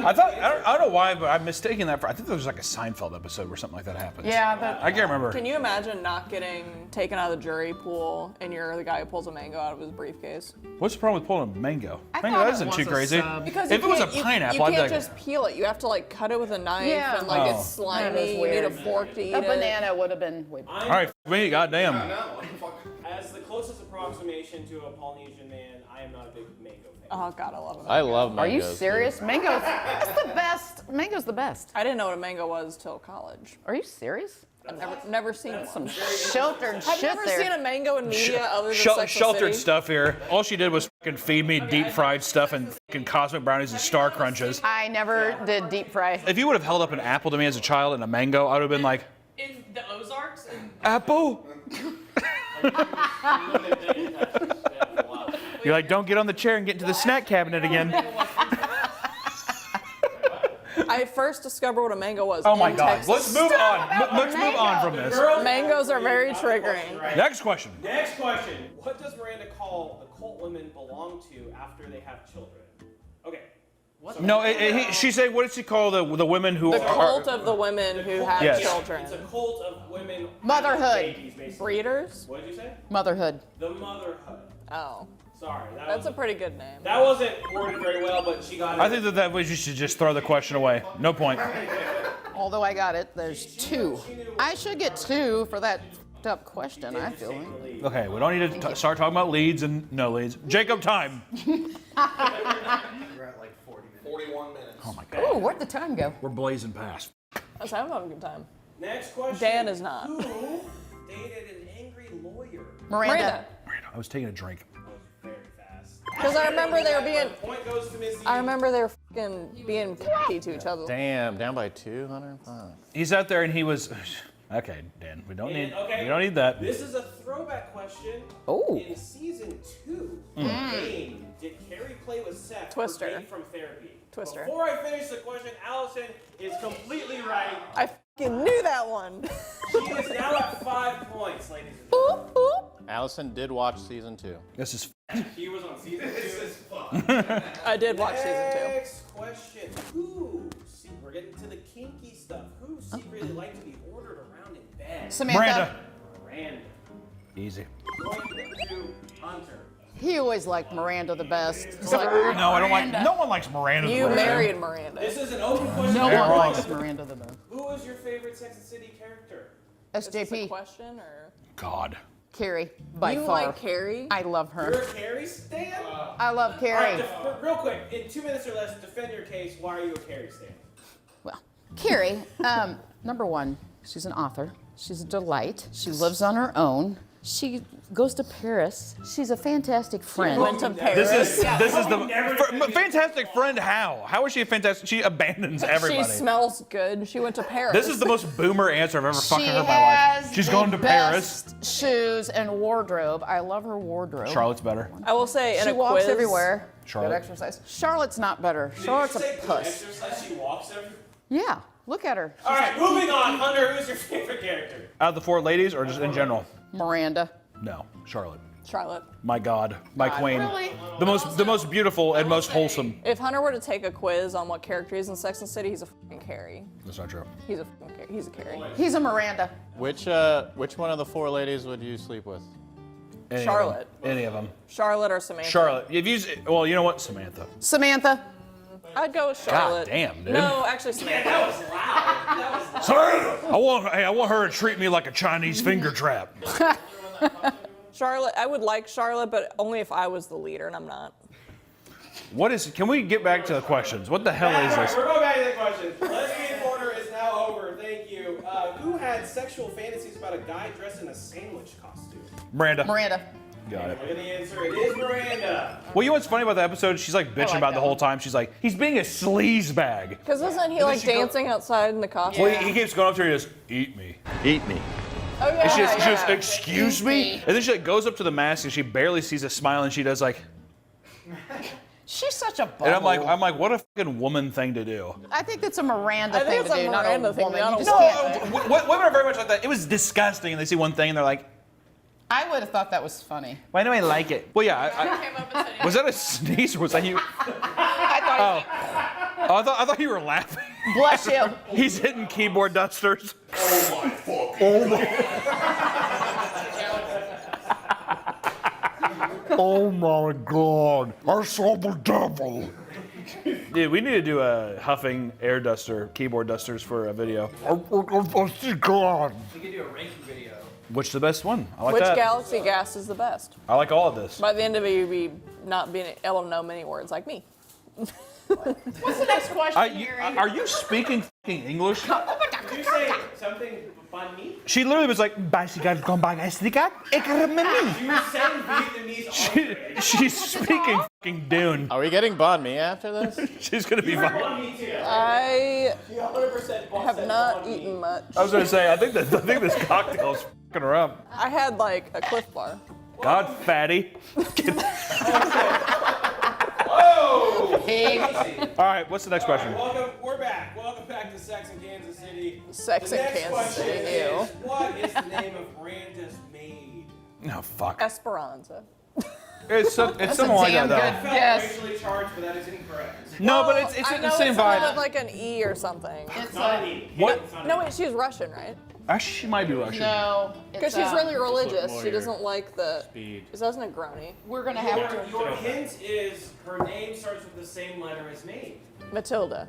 I thought I don't know why, but I'm mistaken that for. I think there was like a Seinfeld episode where something like that happens. Yeah, but I can't remember. Can you imagine not getting taken out of the jury pool and you're the guy who pulls a mango out of his briefcase? What's the problem with pulling a mango? I Mango thought it isn't was too a crazy. sub. Because If you it was a can't- you- pineapple, you I'd be can't like, just peel it. You have to like cut it with a knife Yeah. and like Oh. it's slimy. That is You need a weird. fork to eat a it. banana would have been way better. all right, me, goddamn. As the closest approximation to a Polynesian man, I am not a big mango fan. Oh god, I love it. I love Are you mangoes, serious? Mango's that's the best. Mango's the best. I didn't know what a mango was till college. Are you serious? I've never seen one. Some sheltered I've shit never there. seen a mango in media other than Sex and the Sheltered City. stuff here. All she did was fucking feed me deep fried stuff and fucking cosmic brownies and Star Crunches. I never did deep fry. If you would have held up an apple to me as a child and a mango, I would have been like, In the Ozarks? apple? You're like, don't get on the chair and get into the snack cabinet again. I first discovered what a mango was. Oh my in God. Texas. Let's move on. Let's move on from this. Mangoes are very triggering. Next question. Next question. What does Miranda call the cult women belong to after they have children? Okay. No, she said, what did she call the women who The are... cult of the women who have Yes. children. It's a cult of women. Motherhood. Babies, basically. Breeders? What did you say? Motherhood. The motherhood. Oh. Sorry. That's a pretty good name. That wasn't worded very well, but she got it. I think that was you should just throw the question away. No point. Although I got it, there's 2. I should get 2 for that f***ed up question, I feel like. Okay, we don't need to start talking about leads and no leads. Jacob, time. We're at like 41 minutes. Oh my God. Ooh, where'd the time go? We're blazing past. I was having a good time. Next question. Dan is not. Who dated an angry lawyer? Miranda. I was taking a drink. Very fast. Because I remember they were being. Point goes to Missy. I remember they were fucking being p***y to each other. Damn, down by 205. He's out there and he was... Okay, Dan, we don't need Okay, we don't need that. This is a throwback question. Oh. In season 2, Mm. game, did Carrie play with Seth Twister. or Dave from Therapy? Twister. Before I finish the question, Allison is completely right. I fucking knew that one. She is now at 5 points, ladies and Boop, boop. Allison did watch season 2. This is. gentlemen. She was on season 2. This is I did watch season 2. Next question. See, we're getting to the kinky stuff. Who secretly liked to be ordered around in bed? Samantha. Miranda. Easy. Going to Hunter. He always liked Miranda the best. He's like, No, I don't like. No one likes Miranda. You married Miranda. This is an open question. no They're one wrong. likes Miranda the best. Who is your favorite Sex and City character? Is this a SJP. question or? God. Carrie, by You far. like Carrie? I love You're her. a Carrie stan? I love All Carrie. right, real quick, in 2 minutes or less, defend your case. Why are you a Carrie stan? Well, Carrie, number one, she's an author. She's a delight. She lives on her own. She goes to Paris. She's a fantastic friend. Went to Paris. This is the fantastic friend. How is she a fantastic? She abandons everybody. She smells good. She went to Paris. This is the most boomer answer I've ever fucking She heard in my life. has She's the going to Paris. best shoes and wardrobe. I love her wardrobe. Charlotte's better. I will say in She a walks quiz, everywhere. Charlotte. Good exercise. Charlotte's not better. Charlotte's a puss. Exercise, she walks every... Yeah, look at her. All right, moving on. Hunter, who's your favorite character? Out of the 4 ladies, or just in general? Miranda. No, Charlotte. Charlotte. My God, my queen. Really? The most beautiful and most wholesome. If Hunter were to take a quiz on what character he's in Sex and the City, he's a fucking Carrie. That's not true. He's a fucking Carrie. He's a Carrie. He's a Miranda. Which one of the 4 ladies would you sleep with? Any Charlotte. Of them. Any of them. Charlotte or Samantha. Charlotte. If you, well, you know what, Samantha. Samantha. I'd go with Charlotte. God damn, dude. No, actually Samantha. That was loud. That was Sorry. I want her to treat me like a Chinese finger trap. Charlotte, I would like Charlotte, but only if I was the leader, and I'm not. What is? Can we get back to the questions? What the hell is this? We're going back to the questions. Lesbian corner is now over. Thank you. Who had sexual fantasies about a guy dressed in a sandwich costume? Miranda. Miranda. Got it. Look at the answer. It is Miranda. Well, you know what's funny about the episode? She's like bitching like about it the that whole time. She's like, he's being a sleaze bag. Because isn't he like dancing outside in the costume? Well, he keeps going up to her and he goes, eat me. Eat me. Oh yeah. And she just, yeah. excuse me? And then she like goes up to the mask and she barely sees a smile and she does like, She's such a bubble. and I'm like, what a fucking woman thing to do. I think that's a Miranda I think thing it's to a do, not Miranda a thing, woman. not You a just woman. can't. Women are very much like that. It was disgusting and they see one thing and they're like, I would have thought that was funny. why do I like it? Well, yeah. Was that a sneeze or was that you? I thought. I thought you were laughing. Bless you. He's hitting keyboard dusters. Oh my fuck. Oh my. Oh my God. I saw the devil. Dude, we need to do a huffing air duster, keyboard dusters for a video. Oh, God. We could do a ranking video. Which the best one? I like Which that. galaxy gas is the best? I like all of this. By the end of it, you'd be not being able to know many words like me. What's the next question, Harry? Are you speaking fucking English? Did you say something funny? She literally was like, bicycle come by, You said Vietnamese. She's speaking fucking Dune. Are we getting banh mi after this? She's gonna be fine. I 100% have not eaten much. I was gonna say, I think this cocktail is fucking her up. I had like a Cliff Bar. God, fatty. Whoa! All right, what's the next question? We're back. Welcome back to Sex in Kansas City. Sex in Kansas question City, is, ew. what is the name of Miranda's maid? No, fuck. Esperanza. It's something like that, though. I felt racially charged, but that is incorrect. No, but it's I the know same it's something vibe. with like an E or something. It's not an E. What? No, wait, she's Russian, right? Actually, she might be Russian. No. Because she's really religious. She doesn't like the. Speed. She doesn't a Negroni. We're gonna have to. Your hint is her name starts with the same letter as me. Matilda.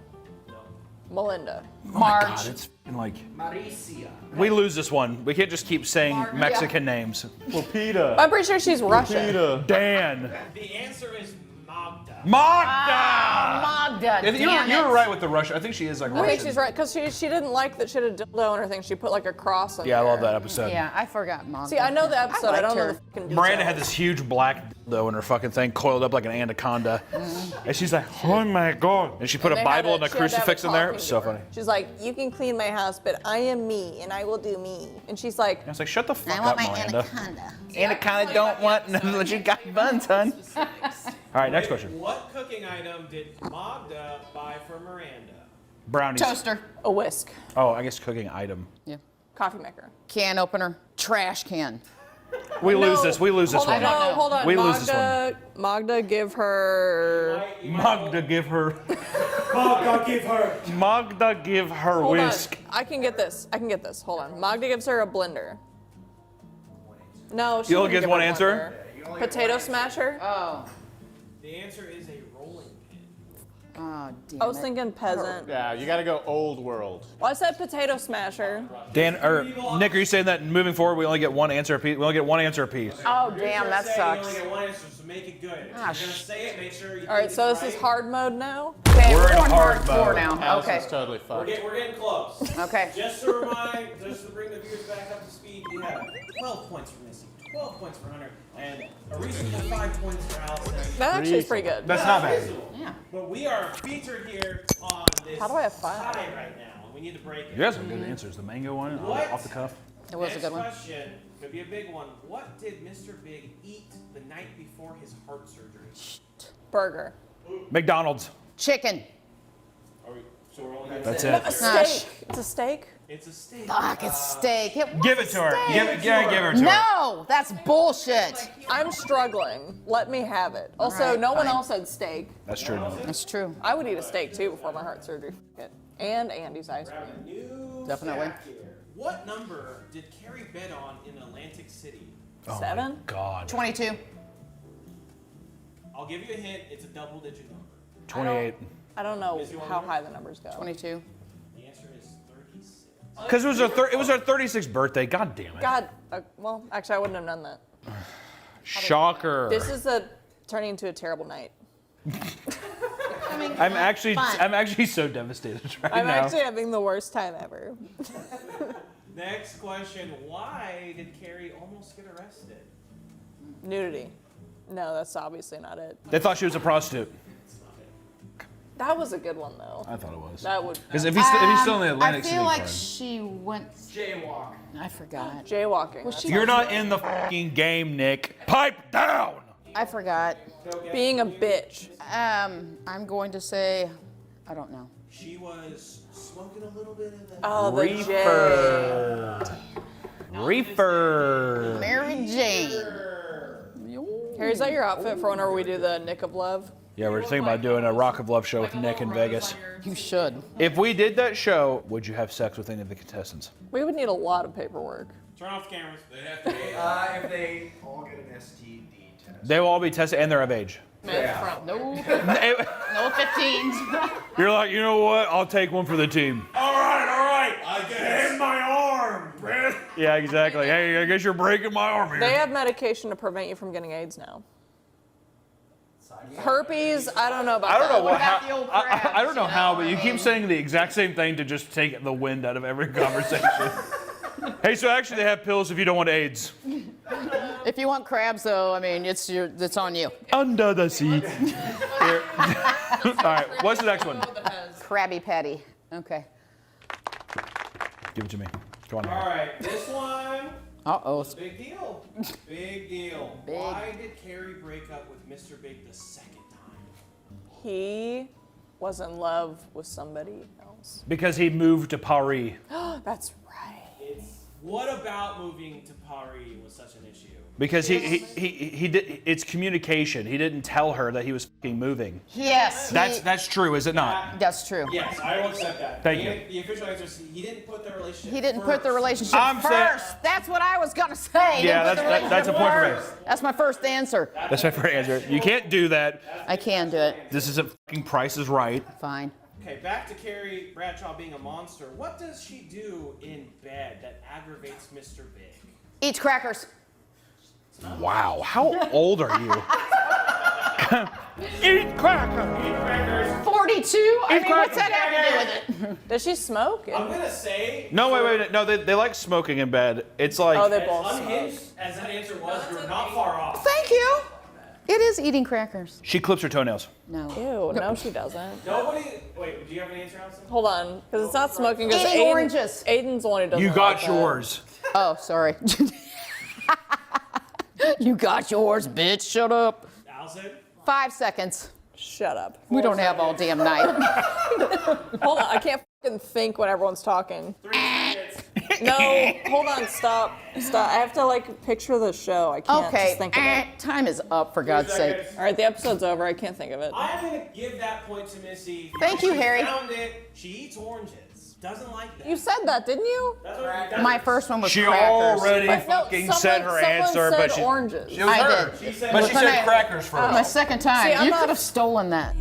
Melinda. Marge. God, it's fucking like. Maricia. We lose this one. We can't just keep saying Mexican names. Lupita. I'm pretty sure she's Russian. Dan. The answer is Magda. Magda! Magda. You were right with the Russian. I think she is like I Russian. think she's right because she didn't like that she had a dildo in her thing. She put like a cross on Yeah, I there. love that episode. Yeah, I forgot Magda. See, I know the episode. I don't know the liked fucking Miranda details. had this huge black dildo in her fucking thing, coiled up like an anaconda. And she's like, oh my God. And she put And a they had Bible and a she had to have crucifix in there. It talking was to so her. funny. She's like, you can clean my house, but I am me and I will do me. And she's like, I was like, shut the fuck I want up, my Miranda. anaconda. Anaconda don't want none unless you got buns, son. All right, next question. What cooking item did Magda buy for Miranda? Brownies. Toaster. a whisk, Oh, I guess cooking item. Yeah. coffee maker. Can opener. Trash can. We lose this. We lose this Hold one. on, no, hold on. We lose this one. Magda, give her. Magda, give her. Magda, give her Hold whisk. on. I can get this. Hold on. Magda gives her a blender. No, she You only wouldn't get give one her a answer? blender. Potato smasher. Oh. The answer is a rolling pin. Oh, damn I was it. thinking peasant. Yeah, you gotta go old world. Well, I said potato smasher. Dan or Nick, are you saying that moving forward we only get one answer apiece? We only get one answer apiece. Oh, damn, that You sucks. only get one answer, so make it good. If Ah, you're gonna say it, make sure you All right, think so it's this is right. hard mode now. Okay, We're we're in going hard hardcore mode. now. House Okay. is totally fucked. We're getting close. Okay. Just to bring the viewers back up to speed, we have 12 points for Missy, 12 points for Hunter, and a reasonable 5 points for Allison. That actually is pretty good. That's not bad. Yeah. But we are featured here on this How do I have 5? tie right now, and we need to break it. You guys have good answers. The mango one, What? off the cuff. It was a Next good one. question could be a big one. What did Mr. Big eat the night before his heart surgery? Burger. McDonald's. Chicken. So we're only That's A it. steak. It's a steak. It's a steak. Fuck, it's steak. Give it to her. Give her to her. No, that's bullshit. I'm struggling. Let me have it. Also, Alright, no one fine. else said steak. That's true. That's true. I would eat a steak too before my heart surgery. Fuck it. And Andy's ice cream. New Definitely. stack here. What number did Carrie bet on in Atlantic City? Oh 7? my God. 22. I'll give you a hint. It's a double-digit number. 28. I don't know how high the numbers go. 22. The answer is 36. Because it was our 36th birthday. God damn it. God. Well, actually, I wouldn't have done that. Shocker. This is turning into a terrible night. I'm actually so devastated right I'm now. actually having the worst time ever. Next question. Why did Carrie almost get arrested? Nudity. No, that's obviously not it. They thought she was a prostitute. That was a good one though. I thought it was. That would. Because if he's still in the Atlantic I City feel like part. she went. Jaywalk. I forgot. Jaywalking. Was she? You're not in the fucking game, Nick. Pipe down. I forgot. Being a bitch. I'm going to say, I don't know. She was smoking a little bit of the... Oh, the Reefer. Mary Jane. Harry, is that your outfit for whenever we do the Nick of Love? Yeah, we're thinking about doing a Rock of Love show with Nick in Vegas. You should. If we did that show, would you have sex with any of the contestants? We would need a lot of paperwork. Turn off the cameras. They have to be. If they all get an STD test. They will all be tested and they're of age. No. No 15s. You're like, you know what? I'll take one for the team. All right. I guess. In my arm, man. Yeah, exactly. Hey, I guess you're breaking my arm here. They have medication to prevent you from getting AIDS now. Herpes, I don't know about I don't know that. how. I don't know how, but you keep saying the exact same thing to just take the wind out of every conversation. Hey, so actually they have pills if you don't want AIDS. If you want crabs, though, I mean, it's on you. Under the sea. Here. All right, what's the next one? Krabby Patty. Okay. Give it to me. Go on. All right, this one. Uh-oh. Big deal. Big deal. Big. Why did Carrie break up with Mr. Big the second time? He was in love with somebody else. Because he moved to Paris. That's right. What about moving to Paris was such an issue? Because he did. It's communication. He didn't tell her that he was fucking moving. Yes. That's true, is it not? That's true. Yes, I will accept that. Thank you. The official answer is he didn't put the relationship He didn't first. put the relationship I'm saying- first. That's what I was gonna say. He Yeah, didn't put the that's a relationship point for me. first. That's my first answer. That's my first answer. You can't do that. I can do it. This isn't fucking Price is Right. Fine. Okay, back to Carrie Bradshaw being a monster. What does she do in bed that aggravates Mr. Big? Eats crackers. Wow. How old are you? Eat crackers. 42? I mean, what's that have to do with it? Does she smoke? I'm gonna say. No, wait. No, they like smoking in bed. It's like. Oh, they As both smoke. unhinged as that answer was, you're not far off. Thank you. It is eating crackers. She clips her toenails. No. Ew, no, she doesn't. Nobody. Wait, do you have an answer, Allison? Hold on, because it's not smoking. Because Eating oranges. Aiden's the one who doesn't. You got like that. yours. Oh, sorry. You got yours, bitch. Shut up. Allison? 5 seconds. Shut up. We don't have all damn night. Hold on, I can't fucking think when everyone's talking. 3 minutes. No, hold on, stop. I have to like picture the show. I can't Okay, just think of it. time is up, for God's sake. All right, the episode's over. I can't think of it. I'm gonna give that point to Missy. Thank you, She Harry. Found it. She eats oranges. Doesn't like that. You said that, didn't you? That's what she My first one was She crackers. already But no, fucking said her someone answer, but said she. oranges. It was I her. did. She said, But she But said I- crackers first. My second time. See, I'm you not- could have stolen that.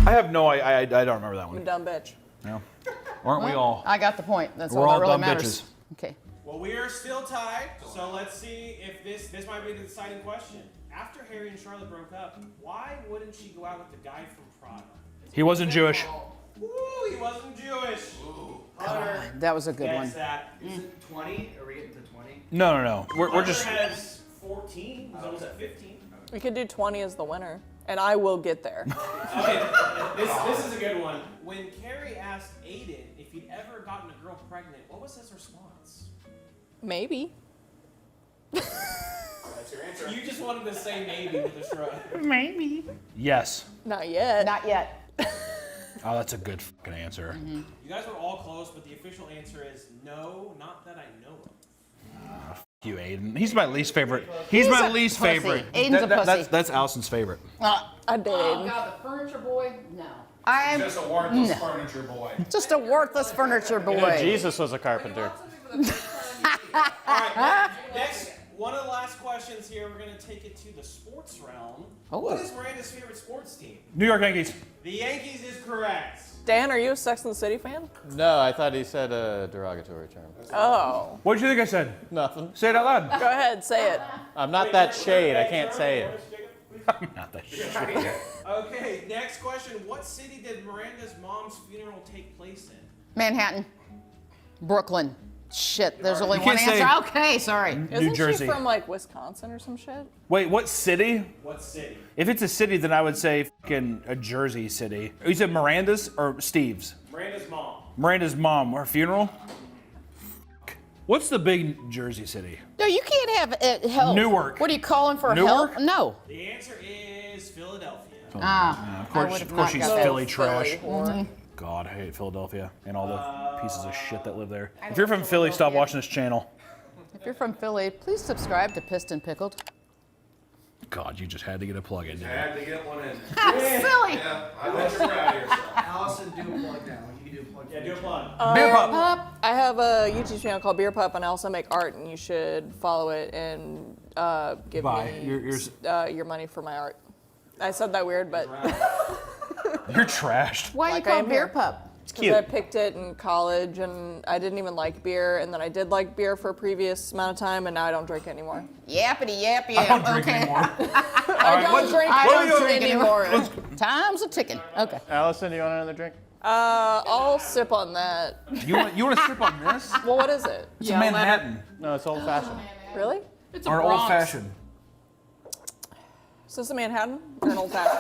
I have no. I don't remember that You one. dumb bitch. No. Aren't we all? I got the point. That's We're all all that really dumb matters. bitches. Okay. Well, we are still tied, so let's see if this might be the deciding question. After Harry and Charlotte broke up, why wouldn't she go out with the guy from Prada? He wasn't Jewish. Ooh, he wasn't Jewish. Hunter That was a good gets one. that. Is it 20? Are we getting to 20? No. We're Hunter just. has 14. He's almost at 15. We could do 20 as the winner, and I will get there. Okay, this is a good one. When Carrie asked Aiden if he'd ever gotten a girl pregnant, what was his response? Maybe. That's your answer. You just wanted to say maybe with a shrug. Maybe. Yes. Not yet. Not yet. Oh, that's a good fucking answer. You guys were all close, but the official answer is no, not that I know of. Fuck you, Aiden. He's my least favorite. He's my a least pussy. favorite. Aiden's a pussy. That's Allison's favorite. I did. Oh, God, the furniture boy? No. I'm Just a worthless furniture boy. just a worthless furniture boy. You know, Jesus was a carpenter. Alright, next, one of the last questions here, we're going to take it to the sports realm. Oh. What is Miranda's favorite sports team? New York Yankees. The Yankees is correct. Dan, are you a Sex and the City fan? No, I thought he said a derogatory term. Oh. What did you think I said? Nothing. Say it out loud. Go ahead, say it. I'm not that shade. I can't say it. Not that shit. Okay, next question. What city did Miranda's mom's funeral take place in? Manhattan. Brooklyn. Shit, there's only You one can't say- answer. Okay, sorry. Isn't Jersey. she from like Wisconsin or some shit? Wait, what city? What city? If it's a city, then I would say fucking a Jersey city. You said Miranda's or Steve's? Miranda's mom. Miranda's mom. Her funeral? What's the big Jersey city? No, you can't have help. Newark. What are you calling for Newark? help? No. The answer is Philadelphia. Ah. Of course, would've of course not she's got that. Philly trash. Philly. God, I hate Philadelphia and all the pieces of shit that live there. If you're from Philly, stop watching this channel. If you're from Philly, please subscribe to Piston Pickled. God, you just had to get a plug in. I didn't had to get one in. Silly. Yeah, I let you out here. So. Allison, do a plug now. You do a plug. Yeah, do a plug. Beer Pup. I have a YouTube channel called Beer Pup, and I also make art, and you should follow it and give Bye. me You're your money for my art. I said that weird, but You're trashed. Why Like you call I am Beer here. Pup? because I picked it in college, and I didn't even like beer, and then I did like beer for a previous amount of time, and now I don't drink anymore. Yappity yap yap. I don't drink okay. anymore. I don't drink I don't drink anymore. anymore. Time's a ticking. Okay. Allison, do you want another drink? I'll sip on that. You want to sip on this? Well, what is it? It's a Manhattan. No, it's old fashioned. Really? It's a Or Bronx. old fashioned. Is this a Manhattan or an old fashioned?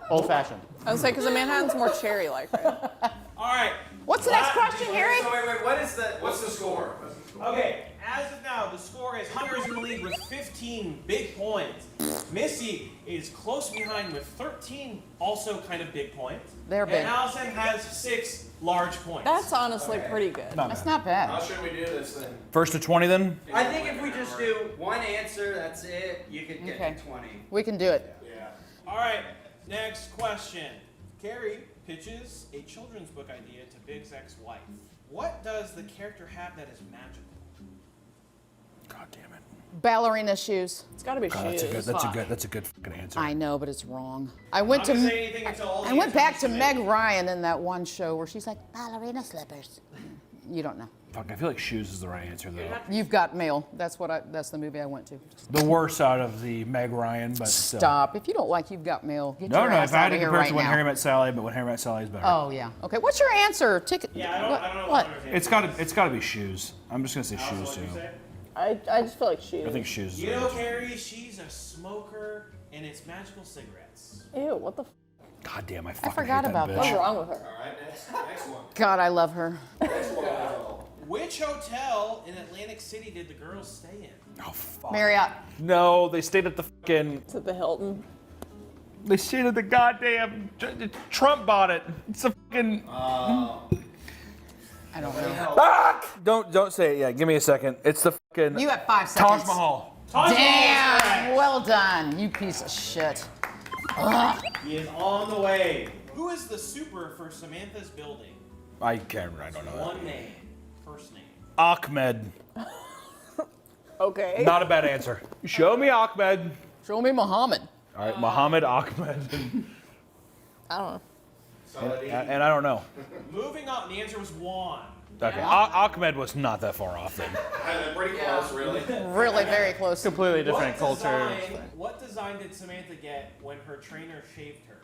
Old fashioned. I would say because a Manhattan's more cherry-like, right? All right. What's the next question, Harry? So wait, What's the score? Okay, as of now, the score is Hunter is in the lead with 15 big points. Missy is close behind with 13, also kind of big points. They're big. And Allison has 6 large points. That's honestly pretty good. That's not bad. How should we do this then? First to 20 then? I think if we just do one answer, that's it. You could get Okay. to 20. We can do it. Yeah. All right, next question. Carrie pitches a children's book idea to Big's ex-wife. What does the character have that is magical? God damn it. Ballerina shoes. It's got to be shoes. That's a good fucking answer. I know, but it's wrong. I went I'm to. gonna say anything until all the I went answers back are to Meg submitted. Ryan in that one show where she's like ballerina slippers. You don't know. Fuck, I feel like Shoes is the right answer though. You've Got Mail. That's the movie I went to. The worst out of the Meg Ryan, but still. Stop. If you don't like You've Got Mail, get No, your no. ass If I had out to of here compare it right to When now. Harry Met Sally, but When Harry Met Sally is better. Oh yeah. Okay. What's your answer? Yeah, I don't know. What? It's gotta be Shoes. I'm just gonna say Shoes too. I just feel like Shoes. I think Shoes is You the know, right answer. Carrie, she's a smoker, and it's magical cigarettes. Ew, what the God damn, I fucking forgot hate about that that. bitch. What's wrong with her? All right, next one. God, I love her. Which hotel in Atlantic City did the girls stay in? Oh fuck. Marriott. No, they stayed at the fucking. Is it the Hilton? They stayed at the goddamn. Trump bought it. It's a fucking. I don't know. Fuck! Don't say it yet. Give me a second. It's the fucking. You have 5 seconds. Taj Mahal. Damn. Well done, you piece of shit. Ugh. He is on the way. Who is the super for Samantha's building? I can't. I don't know that. One name. First name. Ahmed. Okay. Not a bad answer. Show me Ahmed. Show me Muhammad. All right, Muhammad Ahmed. I don't know. and I don't know. Moving on, the answer was Juan. Okay, Ahmed was not that far off then. Pretty close, really. Really very close. Completely different culture. What design did Samantha get when her trainer shaved her?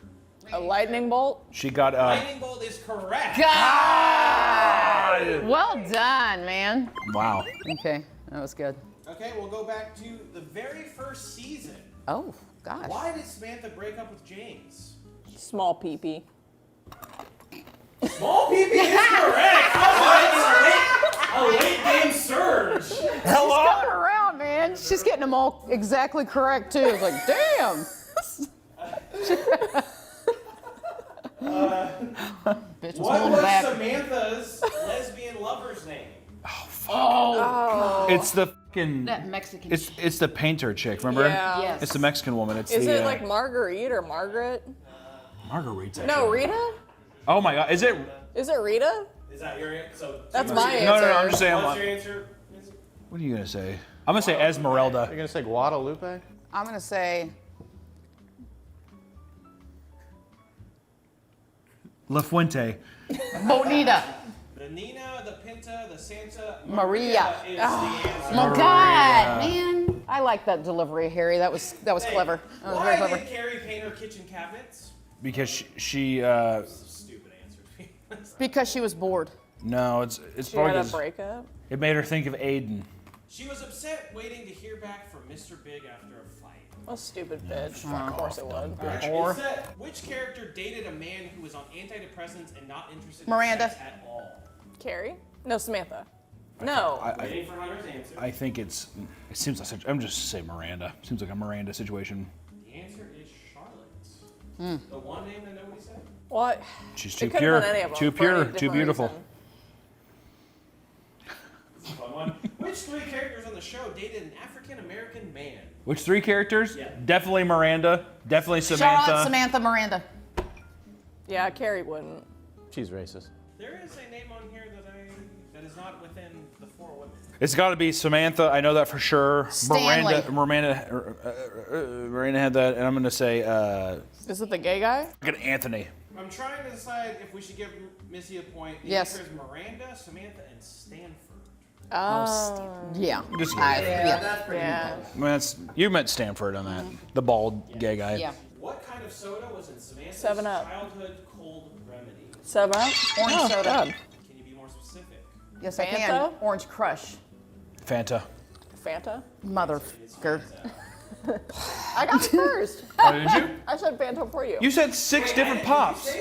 A lightning bolt? She got Lightning bolt is correct. God! Well done, man. Wow. Okay, that was good. Okay, we'll go back to the very first season. Oh, gosh. Why did Samantha break up with James? Small pee-pee. Small PP is correct. A late game surge. She's coming around, man. She's getting them all exactly correct, too. It's like, damn. Bitch was What holding was back. Samantha's lesbian lover's name? Oh. It's the fucking. That Mexican It's the painter chick. Remember? Yeah. Yes. It's the Mexican woman. It's Is the. it like Marguerite or Margaret? Margarita? No, Rita? Oh my God! Is it? Is it Rita? Is that your answer? So That's my answer. No. I'm just saying. What's your answer? What are you gonna say? I'm gonna say Esmeralda. You're gonna say Guadalupe? I'm going to say La Fuente. Bonita. The Nina, the Pinta, the Santa, Maria. is Oh, the answer. my God, man. I like that delivery, Harry. That was clever. That was very Why clever. did Carrie paint her kitchen cabinets? Because she Stupid answer. Because she was bored. no, it's She probably had a 'cause breakup? it made her think of Aiden. She was upset waiting to hear back from Mr. Big after a fight. A stupid bitch. Of course it would. It said, which character dated a man who was on antidepressants and not interested Miranda. in sex at all? Carrie? No, Samantha. No. Waiting for Hunter's answer. I think it seems like I'm just say Miranda. Seems like a Miranda situation. The answer is Charlotte. The one name that nobody said. What? She's It too could've pure, been any of them too for any pure, too different beautiful. reason. Fun one. Which three characters on the show dated an African American man? Which three characters? Yeah. Definitely Miranda. Definitely Samantha. Charlotte, Samantha, Miranda. Yeah, Carrie wouldn't. She's racist. There is a name on here that is not within the four women. It's got to be Samantha. I know that for sure. Stanley. Miranda had that, and I'm gonna say Is it the gay guy? Anthony. I'm trying to decide if we should give Missy a point. The Yes. answer is Miranda, Samantha, and Stanford. Oh. Yeah. Just Yeah. That's pretty yeah. Well, you meant Stanford on that. The bald gay guy. Yeah. What kind of soda was in Samantha's 7-Up. childhood cold remedy? 7-Up? Orange Oh, soda. God. Can you be more specific? Yes, I Fanta? can. Orange Crush. Fanta. Fanta? Motherfucker. I got it first. Oh, did you? I said Fanta for you. You said 6 different pops.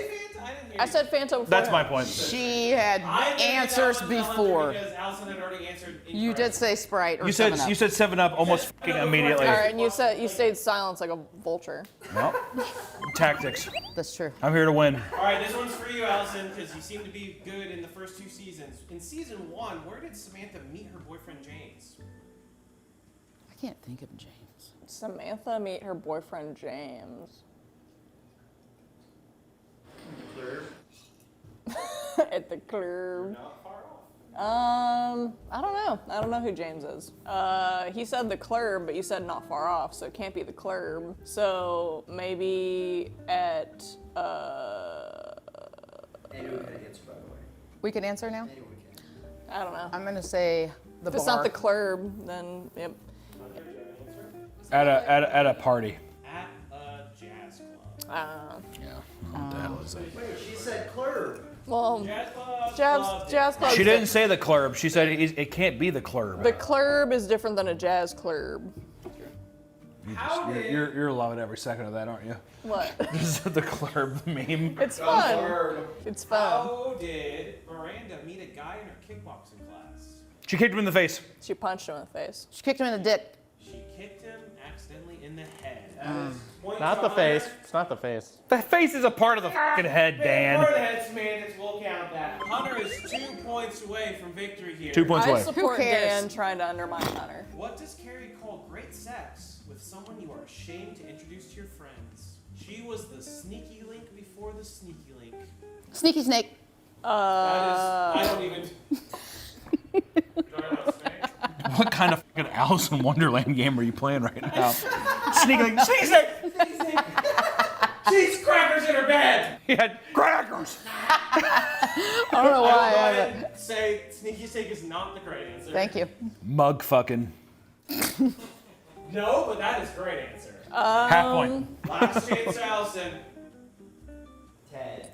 I said Fanta before. That's my him. point. She had answers before. Because Allison had already answered. You did say Sprite or You said 7-Up. you said 7-Up almost fucking immediately. All right, and you stayed silent like a vulture. Well, tactics. That's true. I'm here to win. All right, this one's for you, Allison, because you seem to be good in the first 2 seasons. In season 1, where did Samantha meet her boyfriend James? I can't think of James. Samantha meet her boyfriend James. At the club. I don't know. I don't know who James is. He said the club, but you said not far off, so it can't be the club. So maybe at Maybe we can answer, by the way. We can answer now? Maybe we can. I don't know. I'm gonna say the If it's bar. not the club, then yep. At a party. At a jazz club. What the hell is that? She said club. Well, jazz club. She didn't say the club. She said it can't be the club. The club is different than a jazz club. You're loving every second of that, aren't you? What? The club meme. It's fun. It's fun. How did Miranda meet a guy in her kickboxing class? She kicked him in the face. She punched him in the face. She kicked him in the dick. She kicked him accidentally in the head. Not the face. It's not the face. The face is a part of the fucking head, Dan. For the head semantics, we'll count that. Hunter is 2 points away from victory here. 2 points I away. support Who cares? Dan trying to undermine Hunter. What does Carrie call great sex with someone you are ashamed to introduce to your friends? She was the sneaky link before the sneaky link. Sneaky snake. I don't even. What kind of fucking Alice in Wonderland game are you playing right now? Sneaking. She's crackers in her bed. He had crackers. I don't know why I have it. Say sneaky snake is not the correct answer. Thank you. Mug fucking. No, but that is a great answer. Half point. Last chance, Allison. Ted.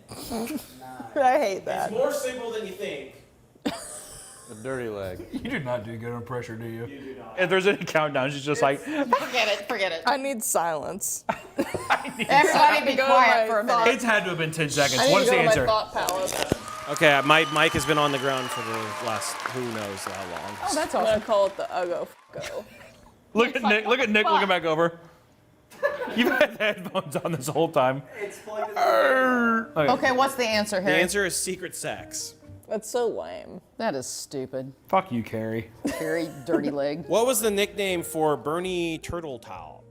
I hate that. It's more simple than you think. The dirty leg. You do not do good on pressure, do you? You do not. If there's any countdown, she's just like, Forget it. I need silence. Everybody be Go to quiet my for a minute. thought- it's had to have been 10 seconds. I need What to is go the to my answer? thought palace. Okay, my mic has been on the ground for the last who knows how long. Oh, that's awesome. I'm gonna call it the Uggo Go. Look at Nick. Look at Nick looking back over. You've had the headphones on this whole time. It's plugged in. Okay, what's the answer, The Harry? answer is secret sex. That's so lame. That is stupid. Fuck you, Carrie. Very dirty leg. What was the nickname for Bernie Turtletaub?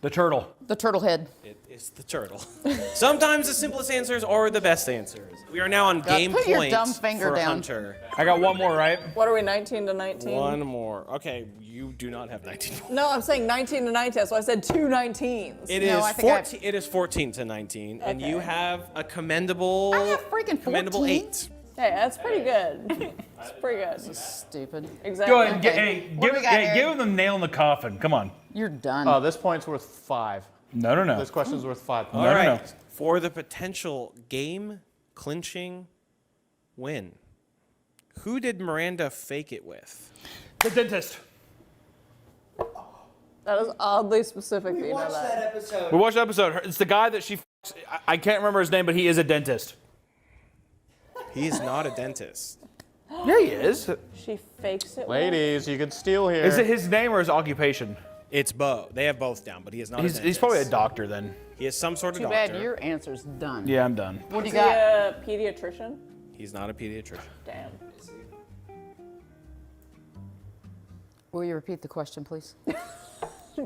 The turtle. The turtle head. It is the turtle. Sometimes the simplest answers are the best answers. We are now on game put your point dumb finger for down. Hunter. I got one more, right? What are we, 19 to 19? One more. Okay, you do not have 19 points. No, I'm saying 19 to 19, so I said 2 19s. It No, is I think 14. It is 14 to 19, and you Okay. have a commendable. I have freaking commendable 14. 8. Hey, that's pretty good. It's pretty good. Stupid. Exactly. Go ahead. Okay. What do we got, Harry? Give him the nail in the coffin. Come on. You're done. Oh, this point's worth 5. No. This question's worth 5 All points. right. For the potential game clinching win, who did Miranda fake it with? The dentist. That is oddly specific that We you know watched that that. episode. We watched the episode. It's the guy that she. I can't remember his name, but he is a dentist. He's not a dentist. Yeah, he is. She fakes it. with- Ladies, you could steal here. Is it his name or his occupation? It's Bo. They have both down, but he is not a dentist. He's probably a doctor then. He is some sort of Too doctor. bad your answer's done. Yeah, I'm done. What do Is you he got? a pediatrician? He's not a pediatrician. Damn. Will you repeat the question, please?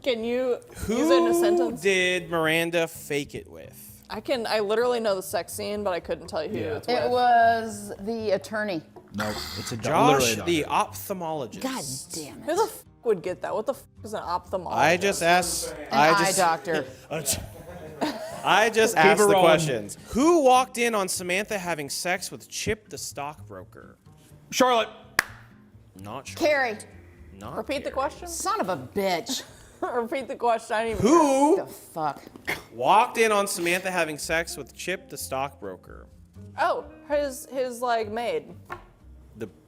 Can you use it in a Who sentence? did Miranda fake it with? I literally know the sex scene, but I couldn't tell you who it's with. It was the attorney. No, it's a Josh, the ophthalmologist. God damn Who the f would get that? What the f is an ophthalmologist? I just asked. eye doctor. I just Keep asked it the rolling. questions. Who walked in on Samantha having sex with Chip the stockbroker? Charlotte. Not sure. Carrie. Not Repeat the question. Son of a bitch. Repeat the question. I didn't even Who The fuck? walked in on Samantha having sex with Chip the stockbroker? Oh, his like maid.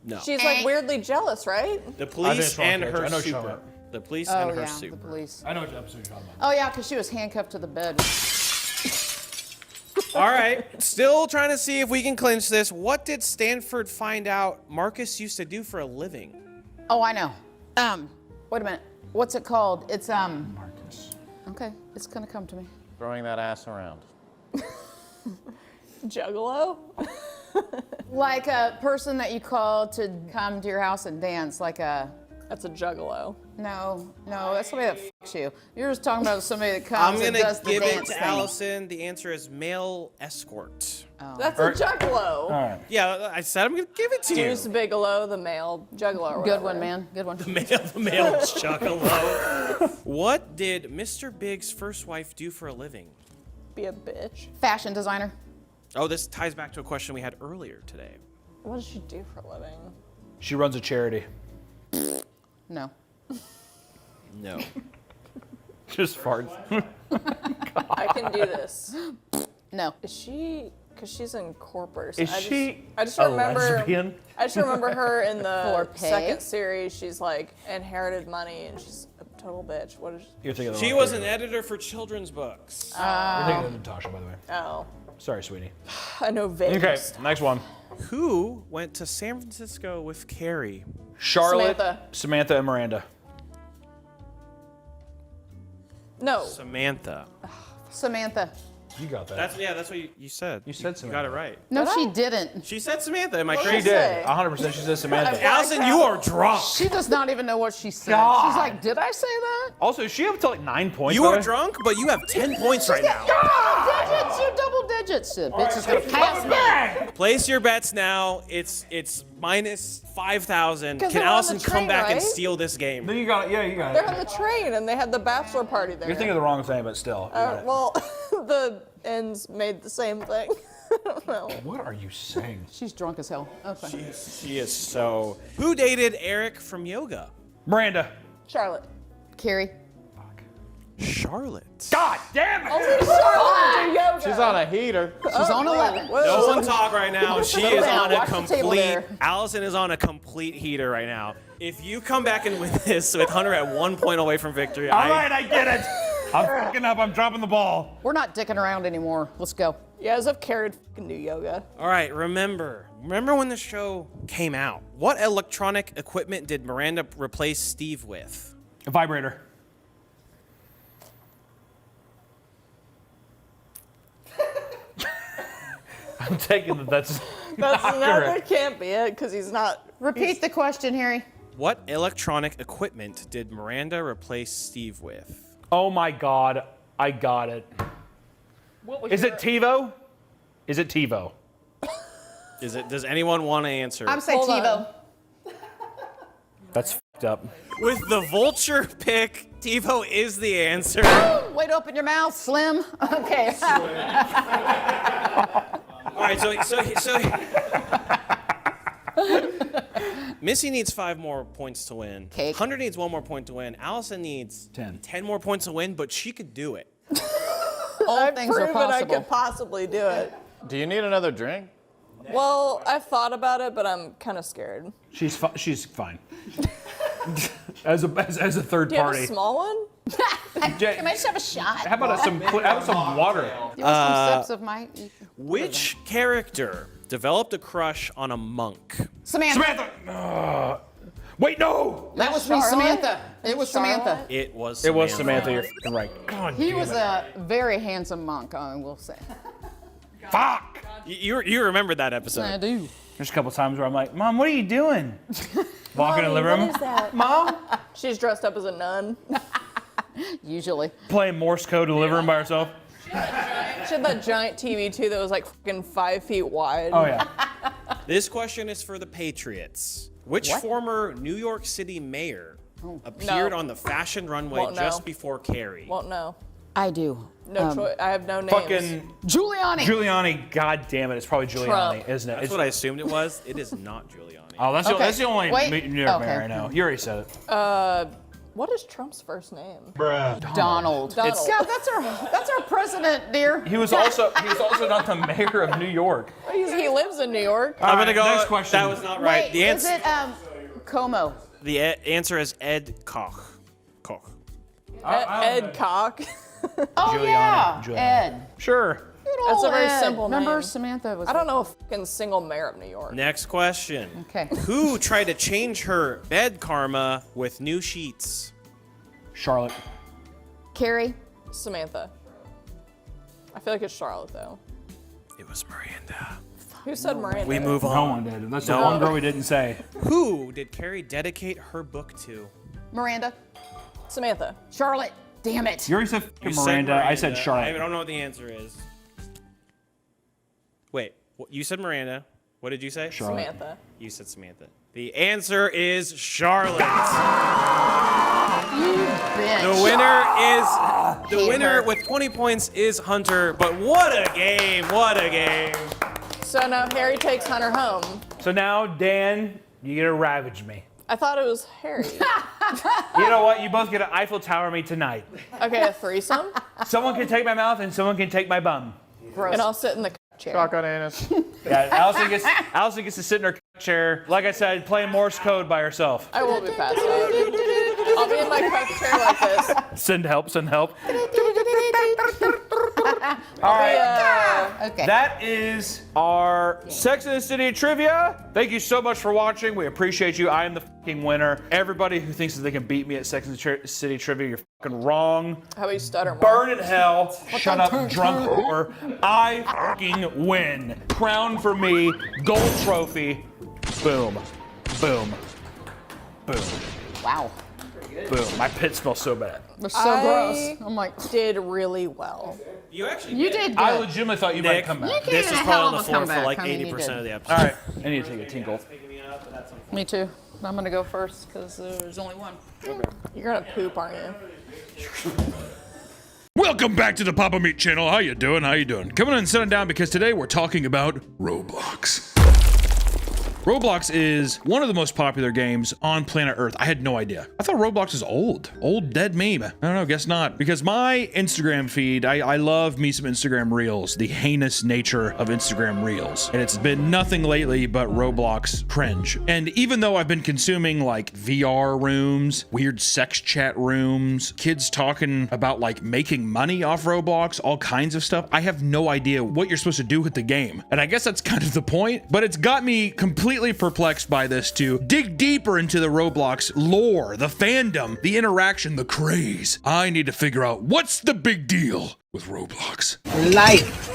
No. She's like weirdly jealous, right? The police and her I know super. Charlotte. The police Oh, and her yeah, super. the police. I know what episode you're talking about. Oh, yeah, because she was handcuffed to the bed. All right. Still trying to see if we can clinch this. What did Stanford find out Marcus used to do for a living? Oh, I know. Wait a minute. What's it called? It's, Marcus. Okay, it's gonna come to me. Throwing that ass around. Juggalo? Like a person that you call to come to your house and dance, like a... That's a juggalo. No, that's somebody that fucks you. You're just talking about somebody that I'm comes and gonna does the give it dance to thing. Allison. The answer is male escort. Oh. That's a juggalo. All right. Yeah, I said I'm gonna give it to you. Deuce Bigelow, the male juggalo. Or Good whatever. one, man. Good one. The male juggalo. What did Mr. Big's first wife do for a living? Be a bitch. Fashion designer. Oh, this ties back to a question we had earlier today. What does she do for a living? She runs a charity. No. No. Just farts. I can do this. No. Is she? Because she's in corporate. Is she I just a remember. lesbian? I just remember her in the For pay? second series. She's like inherited money and she's a total bitch. What is? You're thinking of the She wrong was character. an editor for children's books. You're thinking of Natasha, by the way. Oh, Sorry, sweetie. I know Vegas. Okay, next one. Who went to San Francisco with Carrie? Charlotte, Samantha. Samantha, and Miranda. No. Samantha. Samantha. You got that. That's what you said. You said You got Samantha. it right. No, she didn't. She said Samantha. Am I What crazy? She did. 100% she said Samantha. Allison, you are drunk. She does not even know what she said. God. She's like, did I say that? Also, is she up to like 9 points? You by are the way? drunk, but you have 10 points right now. Digits, you double digits. The bitch is gonna pass me. Place your bets now. It's minus 5,000. 'Cause Can they're on Allison the come train, back and right? steal this game? Then you got it. Yeah, you got They're it. on the train and they had the bachelor party there. You're thinking of the wrong thing, but still. you got it. Well, the ends made the same thing. I don't know. What are you saying? She's drunk as hell. Okay. She is so. Who dated Eric from yoga? Miranda. Charlotte. Carrie. Charlotte. God damn it! Only Charlotte do yoga. She's on a heater. She's on 11. No one talk right now. She is down, on a watch the table complete. there. Allison is on a complete heater right now. If you come back and win this with Hunter at 1 point away from victory, All right, I get it. I'm fucking up. I'm dropping the ball. We're not dicking around anymore. Let's go. Yeah, as if Carrie fucking do yoga. All right, remember when the show came out? What electronic equipment did Miranda replace Steve with? A vibrator. I'm taking that. That's That's not not, correct. that can't be it because he's not. Repeat the question, Harry. What electronic equipment did Miranda replace Steve with? Oh my God, I got it. Is it TiVo? Is it TiVo? Is it? Does anyone want to answer? I'm saying TiVo. That's fucked up. With the vulture pick, TiVo is the answer. Way to open your mouth, Slim. Okay. All right, so Missy needs 5 more points to win. Cake. Hunter needs 1 more point to win. Allison needs 10 more points to win, but she could do it. All I've things are proven I possible. could possibly do it. Do you need another drink? Well, I've thought about it, but I'm kind of scared. She's fine. as a third Do you have party. a small one? Can I just have a shot? How about some water? You want some sips of my... Which character developed a crush on a monk? Samantha. Wait, no. That was me, Charlotte? Samantha. It was Samantha. It was It was Samantha. You're fucking right. God He damn was it. a very handsome monk, I will say. Fuck. You remembered that episode. I do. There's a couple times where I'm like, Mom, what are you doing? Walking in the living room, What is that? Mom, She's dressed up as a nun. Usually. playing Morse code in the living room by herself. She had that giant TV too that was like fucking 5 feet wide. Oh yeah. This question is for the Patriots. Which What? former New York City mayor appeared No. on the fashion runway Won't know. just before Carrie? Won't know. I do. No choice. I have no names. Fucking Giuliani. Giuliani. God damn it. It's probably Giuliani, Trump. isn't it? That's It's, what I assumed it was. It is not Giuliani. oh, that's, Okay. that's the only Wait. New York Okay. mayor I know. You already said it. What is Trump's first name? Donald. Donald. Yeah, that's our president, dear. He was also not the mayor of New York. He lives in New York. I'm gonna right, go. next question. That was not right. Wait, The is answer. it Como? The answer is Ed Koch. Koch. Ed Koch. Oh Giuliani. yeah, Giuliani. Ed. Sure. Good That's old a very Ed. simple Remember name. Samantha was. I don't know a fucking single mayor of New York. Next question. Okay. Who tried to change her bed karma with new sheets? Charlotte. Carrie. Samantha. I feel like it's Charlotte though. It was Miranda. Who said Miranda? We move No on. one did. That's No. the one girl we didn't say. Who did Carrie dedicate her book to? Miranda. Samantha. Charlotte. Damn it. You already said You fucking said Miranda. I said I Charlotte. don't know what the answer is. Wait, you said Miranda. What did you say? Charlotte. Samantha. You said Samantha. The answer is Charlotte. Bitch. The winner Hate winner her. with 20 points is Hunter. But what a game! What a game! So now Harry takes Hunter home. So now, Dan, you get to ravage me. I thought it was Harry. You know what? You both get to Eiffel Tower me tonight. Okay, a threesome? Someone can take my mouth and someone can take my bum. Gross. And I'll sit in the chair. Shotgun anus. Yeah, Allison gets to sit in her chair, like I said, playing Morse code by herself. I will be passed out. I'll be in my chair like this. Send help, send help. All right. Okay. That is our Sex and the City trivia. Thank you so much for watching. We appreciate you. I am the fucking winner. Everybody who thinks that they can beat me at Sex and the City trivia, you're fucking wrong. How about you stutter more? Burn in hell. Shut up, drunk whore. I fucking win. Crown for me. Gold trophy. Boom. Boom. Boom. Wow. Boom. My pit smells so bad. It's so gross. I'm like, did really well. You actually You did good. I legitimately thought you might come back. This is probably on the floor for like 80% of the episode. All right. I need to take a tinkle. Me too. I'm gonna go first because there's only one. You're gonna poop, aren't you? Welcome back to the Papa Meat channel. How you doing? How you doing? Coming in and sitting down because today we're talking about Roblox. Roblox is one of the most popular games on planet Earth. I had no idea. I thought Roblox is old. Old dead meme. I don't know, guess not. Because my Instagram feed, I love me some Instagram Reels, the heinous nature of Instagram Reels. And it's been nothing lately but Roblox cringe. And even though I've been consuming like VR rooms, weird sex chat rooms, kids talking about like making money off Roblox, all kinds of stuff, I have no idea what you're supposed to do with the game. And I guess that's kind of the point, but it's got me completely perplexed by this to dig deeper into the Roblox lore, the fandom, the interaction, the craze. I need to figure out what's the big deal with Roblox. Life.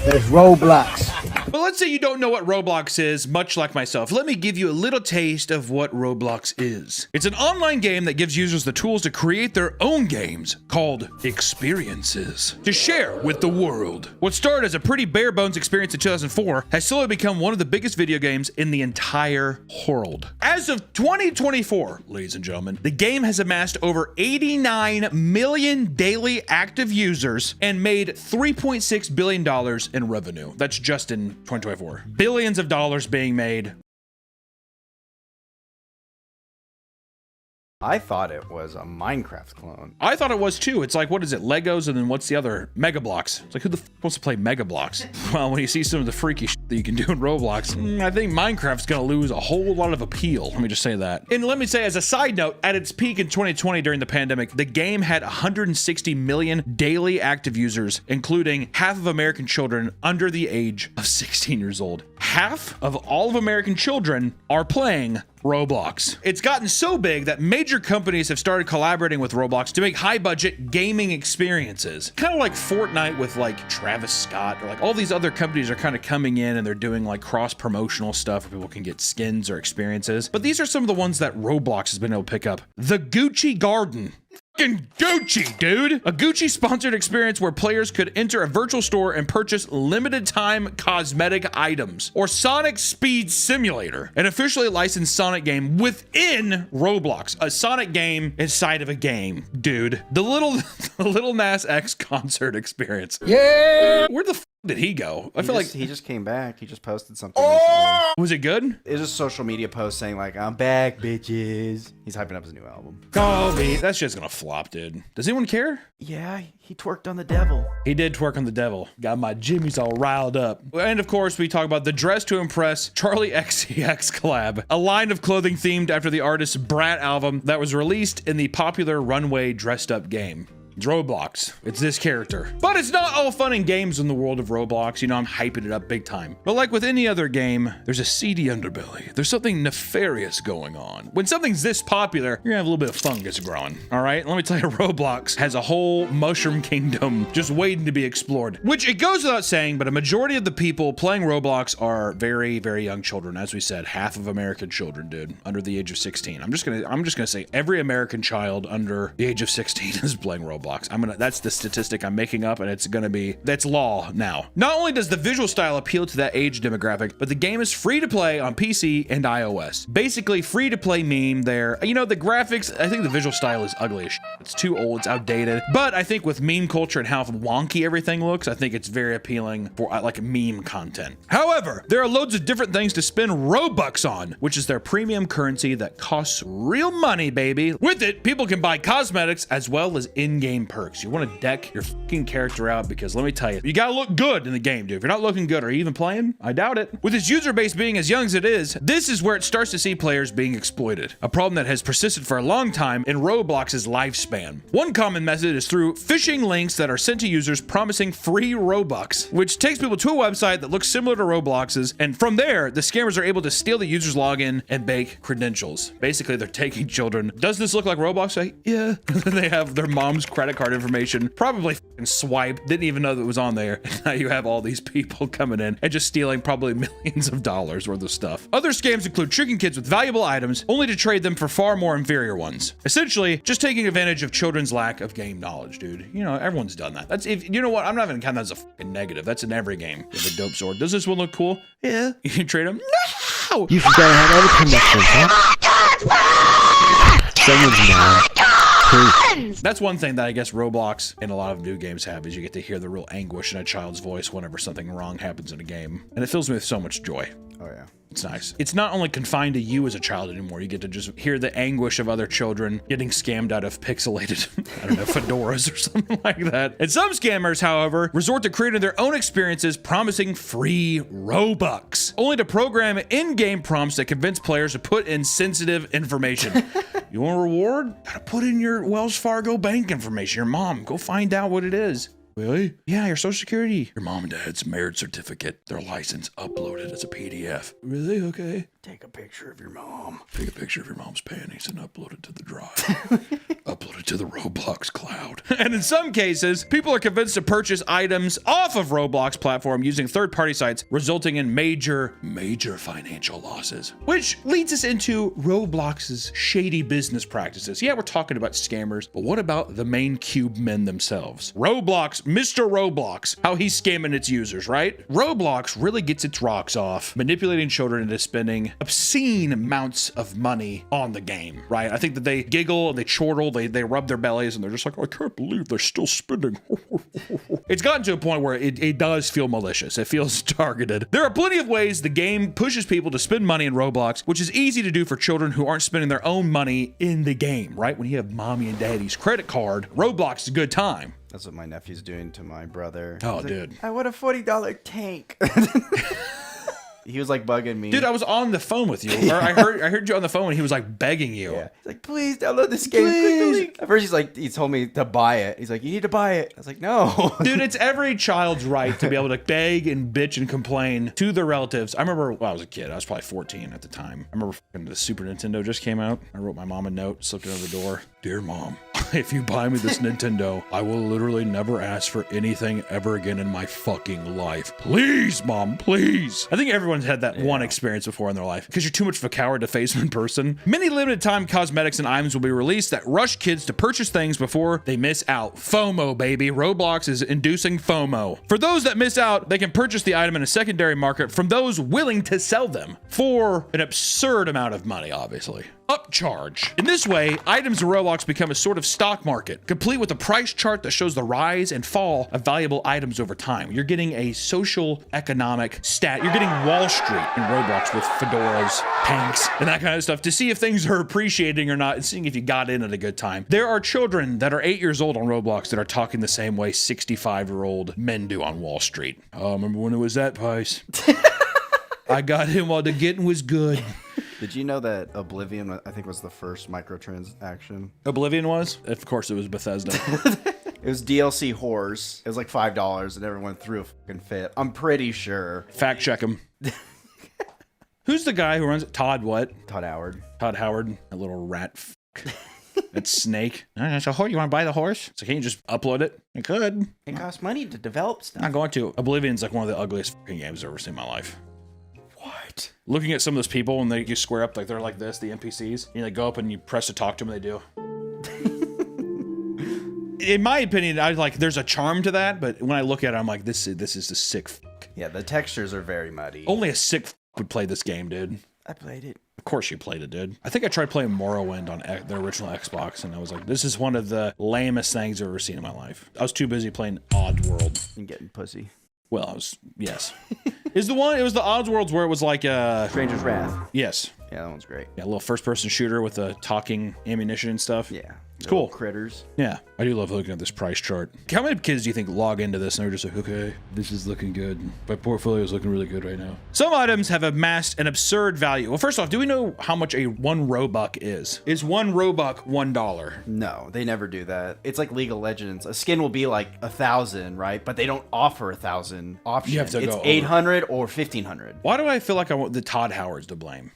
There's Roblox. But let's say you don't know what Roblox is, much like myself. Let me give you a little taste of what Roblox is. It's an online game that gives users the tools to create their own games called experiences to share with the world. What started as a pretty bare bones experience in 2004 has slowly become one of the biggest video games in the entire world. As of 2024, ladies and gentlemen, the game has amassed over 89 million daily active users and made $3.6 billion in revenue. That's just in 2024. Billions of dollars being made. I thought it was a Minecraft clone. I thought it was too. It's like, what is it? Legos, and then what's the other? Mega Bloks. It's like, who the f wants to play Mega Bloks? Well, when you see some of the freaky shit that you can do in Roblox, I think Minecraft's gonna lose a whole lot of appeal. Let me just say that. And let me say, as a side note, at its peak in 2020 during the pandemic, the game had 160 million daily active users, including half of American children under the age of 16 years old. Half of all of American children are playing Roblox. It's gotten so big that major companies have started collaborating with Roblox to make high-budget gaming experiences. Kind of like Fortnite with like Travis Scott, or like all these other companies are kind of coming in and they're doing like cross-promotional stuff where people can get skins or experiences. But these are some of the ones that Roblox has been able to pick up. The Gucci Garden. Fucking Gucci, dude! A Gucci sponsored experience where players could enter a virtual store and purchase limited time cosmetic items. Or Sonic Speed Simulator, an officially licensed Sonic game within Roblox. A Sonic game inside of a game, dude. The Little Nas X concert experience. Yeah! Where the f did he go? I feel like he just came back. He just posted something recently. Was it good? It was a social media post saying like, I'm back, bitches. He's hyping up his new album. Call me. That shit's gonna flop, dude. Does anyone care? Yeah, he twerked on the devil. He did twerk on the devil. Got my jimmies all riled up. And of course, we talk about the Dress to Impress Charlie XCX collab, a line of clothing themed after the artist's Brat album that was released in the popular Runway dressed up game. It's Roblox. It's this character. But it's not all fun and games in the world of Roblox. You know, I'm hyping it up big time. But like with any other game, there's a seedy underbelly. There's something nefarious going on. When something's this popular, you're gonna have a little bit of fungus growing. All right, let me tell you, Roblox has a whole mushroom kingdom just waiting to be explored. Which it goes without saying, but a majority of the people playing Roblox are very, very young children. As we said, half of American children, dude, under the age of 16. I'm just gonna say every American child under the age of 16 is playing Roblox. Roblox. That's the statistic I'm making up, and that's law now. Not only does the visual style appeal to that age demographic, but the game is free to play on PC and iOS. Basically, free to play meme there. You know, the graphics, I think the visual style is ugly as shit. It's too old, it's outdated. But I think with meme culture and how wonky everything looks, I think it's very appealing for like meme content. However, there are loads of different things to spend Robux on, which is their premium currency that costs real money, baby. With it, people can buy cosmetics as well as in-game perks. You want to deck your fucking character out because let me tell you, you gotta look good in the game, dude. If you're not looking good, are you even playing? I doubt it. With its user base being as young as it is, this is where it starts to see players being exploited. A problem that has persisted for a long time in Roblox's lifespan. One common method is through phishing links that are sent to users promising free Robux, which takes people to a website that looks similar to Roblox's, and from there, the scammers are able to steal the user's login and bake credentials. Basically, they're taking children. Does this look like Roblox? Like, yeah. They have their mom's credit card information, probably fucking swiped, didn't even know that it was on there. And now you have all these people coming in and just stealing probably millions of dollars worth of stuff. Other scams include tricking kids with valuable items only to trade them for far more inferior ones. Essentially, just taking advantage of children's lack of game knowledge, dude. You know, everyone's done that. That's if you know what, I'm not even counting that as a fucking negative. That's in every game. You have a dope sword. Does this one look cool? Yeah. You can trade them? No! You forgot I had other connections, huh? Someone's mad. That's one thing that I guess Roblox and a lot of new games have is you get to hear the real anguish in a child's voice whenever something wrong happens in a game. And it fills me with so much joy. Oh yeah. It's nice. It's not only confined to you as a child anymore. You get to just hear the anguish of other children getting scammed out of pixelated, I don't know, fedoras or something like that. And some scammers, however, resort to creating their own experiences promising free Robux, only to program in-game prompts that convince players to put in sensitive information. You want a reward? Gotta put in your Wells Fargo bank information. Your mom, go find out what it is. Really? Yeah, your social security. Your mom and dad's marriage certificate. Their license uploaded as a PDF. Really? Okay. Take a picture of your mom. Take a picture of your mom's panties and upload it to the drive. Upload it to the Roblox cloud. And in some cases, people are convinced to purchase items off of Roblox platform using third-party sites, resulting in major financial losses. Which leads us into Roblox's shady business practices. Yeah, we're talking about scammers, but what about the main cube men themselves? Roblox, Mr. Roblox, how he's scamming its users, right? Roblox really gets its rocks off, manipulating children into spending obscene amounts of money on the game, right? I think that they giggle, they chortle, they rub their bellies, and they're just like, I can't believe they're still spending. It's gotten to a point where it does feel malicious. It feels targeted. There are plenty of ways the game pushes people to spend money in Roblox, which is easy to do for children who aren't spending their own money in the game, right? When you have mommy and daddy's credit card, Roblox is a good time. That's what my nephew's doing to my brother. Oh, dude. I want a $40 tank. He was like bugging me. Dude, I was on the phone with you. Or I heard you on the phone and he was like begging you. Yeah. He's like, please download this game. Click the link. At first he told me to buy it. He's like, you need to buy it. I was like, no. Dude, it's every child's right to be able to beg and bitch and complain to their relatives. I remember when I was a kid, I was probably 14 at the time. I remember the Super Nintendo just came out. I wrote my mom a note, slipped it over the door. Dear Mom, if you buy me this Nintendo, I will literally never ask for anything ever again in my fucking life. Please, Mom, please. I think everyone's had that one experience before in their life because you're too much of a coward to face them in person. Many limited time cosmetics and items will be released that rush kids to purchase things before they miss out. FOMO, baby. Roblox is inducing FOMO. For those that miss out, they can purchase the item in a secondary market from those willing to sell them for an absurd amount of money, obviously. Upcharge. In this way, items in Roblox become a sort of stock market, complete with a price chart that shows the rise and fall of valuable items over time. You're getting a social economic stat. You're getting Wall Street in Roblox with fedoras, tanks, and that kind of stuff to see if things are appreciating or not and seeing if you got in at a good time. There are children that are 8 years old on Roblox that are talking the same way 65-year-old men do on Wall Street. Oh, remember when it was that price? I got in while the getting was good. Did you know that Oblivion, I think, was the first microtransaction? Oblivion was? Of course it was Bethesda. It was DLC whores. It was like $5 and everyone threw a fucking fit. I'm pretty sure. Fact check him. Who's the guy who runs it? Todd what? Todd Howard. Todd Howard. A little rat that snake. So you want to buy the horse? So can't you just upload it? I could. It costs money to develop stuff. Not going to. Oblivion's like one of the ugliest fucking games I've ever seen in my life. What? Looking at some of those people and they just square up like they're like this, the NPCs. And they go up and you press to talk to them and they do. in my opinion, I like there's a charm to that, but when I look at it, I'm like, this is the sick. Yeah, the textures are very muddy. Only a sick would play this game, dude. I played it. Of course you played it, dude. I think I tried playing Morrowind on the original Xbox, and I was like, this is one of the lamest things I've ever seen in my life. I was too busy playing Oddworld. And getting pussy. Well, I was, yes. It was the Oddworlds where it was like Stranger's Wrath. Yes. Yeah, that one's great. Yeah, a little first-person shooter with the talking ammunition and stuff. Yeah. It's cool. Critters. Yeah, I do love looking at this price chart. How many kids do you think log into this and they're just like, okay, this is looking good. My portfolio is looking really good right now. Some items have amassed an absurd value. Well, first off, do we know how much a 1 Robux is? Is 1 Robux $1? No, they never do that. It's like League of Legends. A skin will be like 1,000, right? But they don't offer 1,000 options. You have to it's go 800 or 1,500. Why do I feel like I want the Todd Howards to blame?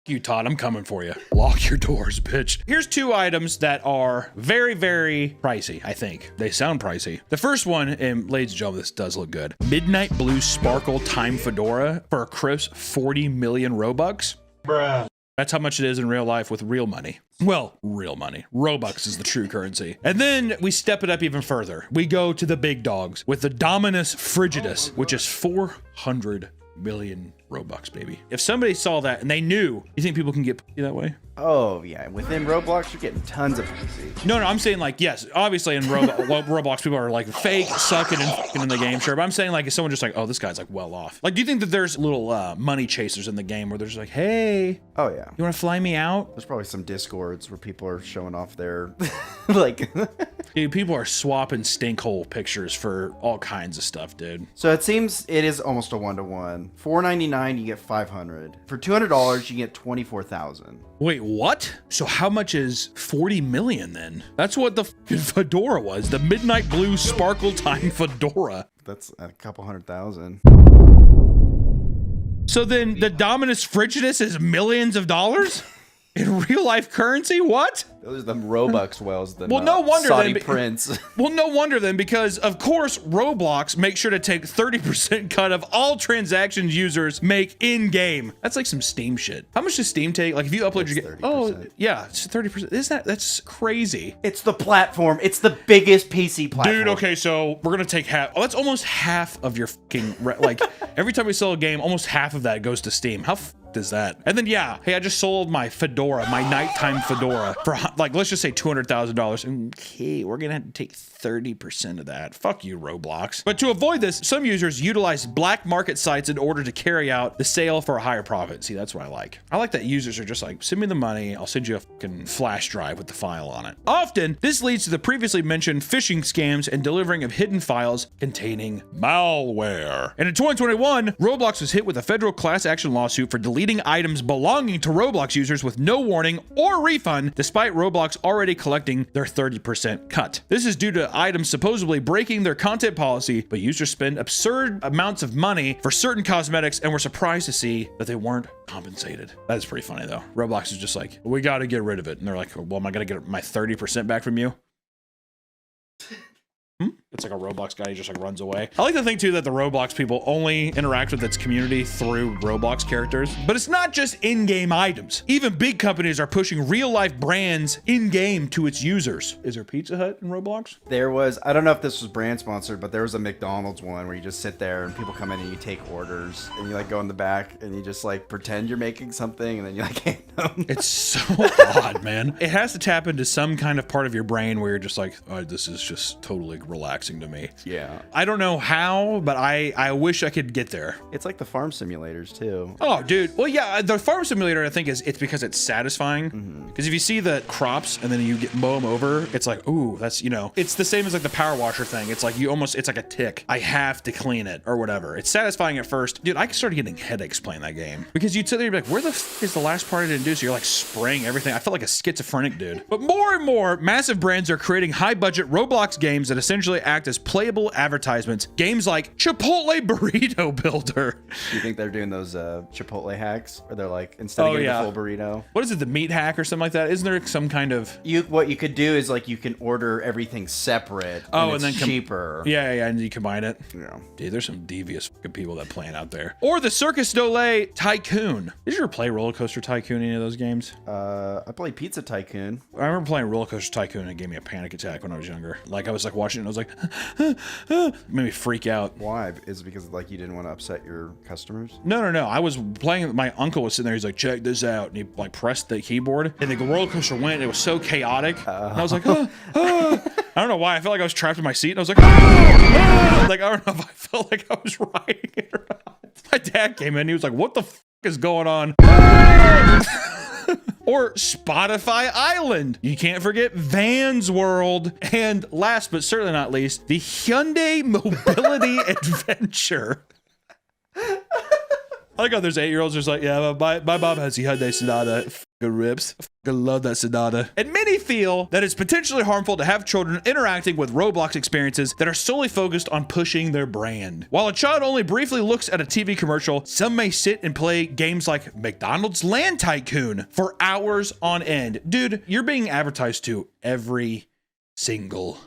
You, Todd, I'm coming for you. Lock your doors, bitch. Here's 2 items that are very, very pricey, I think. They sound pricey. The first one, and ladies and gentlemen, this does look good. Midnight Blue Sparkle Time Fedora for a crisp 40 million Robux. Bruh. That's how much it is in real life with real money. Well, real money. Robux is the true currency. And then we step it up even further. We go to the big dogs with the Dominus Frigidus, which is 400 million Robux, baby. If somebody saw that and they knew, you think people can get that way? Oh, yeah. Within Roblox, you're getting tons of PC. No, I'm saying like, yes, obviously in Roblox, people are like fake, sucking and fucking in the game, sure. But I'm saying like, if someone just like, oh, this guy's like well off. Like, do you think that there's little money chasers in the game where they're just like, hey. Oh, yeah. You want to fly me out? There's probably some Discords where people are showing off their, like. Dude, people are swapping stinkhole pictures for all kinds of stuff, dude. So it seems it is almost a 1-to-1. $4.99, you get 500. For $200, you get 24,000. Wait, what? So how much is 40 million then? That's what the fucking fedora was. The Midnight Blue Sparkle Time Fedora. That's a couple 100,000. So then the Dominus Frigidus is millions of dollars? In real life currency? What? Those are the Robux wells. Well, no wonder Saudi then. Prince. Well, no wonder then, because of course Roblox makes sure to take 30% cut of all transactions users make in game. That's like some Steam shit. How much does Steam take? Like if you upload your game, oh yeah, it's 30%. That's crazy. It's the platform. It's the biggest PC platform. Dude, okay, so we're gonna take half. Oh, that's almost half of your fucking like. Every time we sell a game, almost half of that goes to Steam. How is that? And then yeah, hey, I just sold my fedora, my nighttime fedora for like, let's just say $200,000. Okay, we're gonna have to take 30% of that. Fuck you, Roblox. But to avoid this, some users utilize black market sites in order to carry out the sale for a higher profit. See, that's what I like. I like that users are just like, send me the money, I'll send you a fucking flash drive with the file on it. Often, this leads to the previously mentioned phishing scams and delivering of hidden files containing malware. And in 2021, Roblox was hit with a federal class action lawsuit for deleting items belonging to Roblox users with no warning or refund, despite Roblox already collecting their 30% cut. This is due to items supposedly breaking their content policy, but users spend absurd amounts of money for certain cosmetics and were surprised to see that they weren't compensated. That is pretty funny though. Roblox is just like, we got to get rid of it. And they're like, well, am I going to get my 30% back from you? It's like a Roblox guy, he just like runs away. I like to think too that the Roblox people only interact with its community through Roblox characters, but it's not just in-game items. Even big companies are pushing real-life brands in-game to its users. Is there Pizza Hut in Roblox? There was, I don't know if this was brand sponsored, but there was a McDonald's one where you just sit there and people come in and you take orders and you like go in the back and you just like pretend you're making something and then you like hand them. It's so odd, man. It has to tap into some kind of part of your brain where you're just like, oh, this is just totally relaxing to me. Yeah. I don't know how, but I wish I could get there. It's like the farm simulators too. Oh, dude. Well, yeah, the farm simulator, I think it's because it's satisfying. Because if you see the crops and then you mow them over, it's like, ooh, that's, you know, it's the same as like the power washer thing. It's like it's like a tick. I have to clean it or whatever. It's satisfying at first. Dude, I started getting headaches playing that game because you'd sit there and be like, where the f is the last part I didn't do? So you're like spraying everything. I felt like a schizophrenic dude. But more and more massive brands are creating high budget Roblox games that essentially act act as playable advertisements. Games like Chipotle Burrito Builder. Do you think they're doing those Chipotle hacks where they're like, instead of getting a full burrito? What is it, the meat hack or something like that? Isn't there some kind of... What you could do is like you can order everything separate and then it's cheaper. Yeah, and you combine it. Yeah. Dude, there's some devious fucking people that plan out there. Or the Circus Dole Tycoon. Did you ever play Roller Coaster Tycoon, any of those games? I played Pizza Tycoon. I remember playing Roller Coaster Tycoon and it gave me a panic attack when I was younger. Like I was like watching it and I was like, made me freak out. Why? Is it because like you didn't want to upset your customers? No. I was playing, my uncle was sitting there, he's like, check this out. And he like pressed the keyboard and the roller coaster went and it was so chaotic. And I was like, I don't know why. I felt like I was trapped in my seat and I was like, like, I don't know if I felt like I was riding it or not. My dad came in, he was like, what the f is going on? Or Spotify Island. You can't forget Vans World. And last but certainly not least, the Hyundai Mobility Adventure. I like how there's 8-year-olds just like, yeah, my mom has the Hyundai Sonata. It fucking rips. I fucking love that Sonata. And many feel that it's potentially harmful to have children interacting with Roblox experiences that are solely focused on pushing their brand. While a child only briefly looks at a TV commercial, some may sit and play games like McDonald's Land Tycoon for hours on end. Dude, you're being advertised to every single.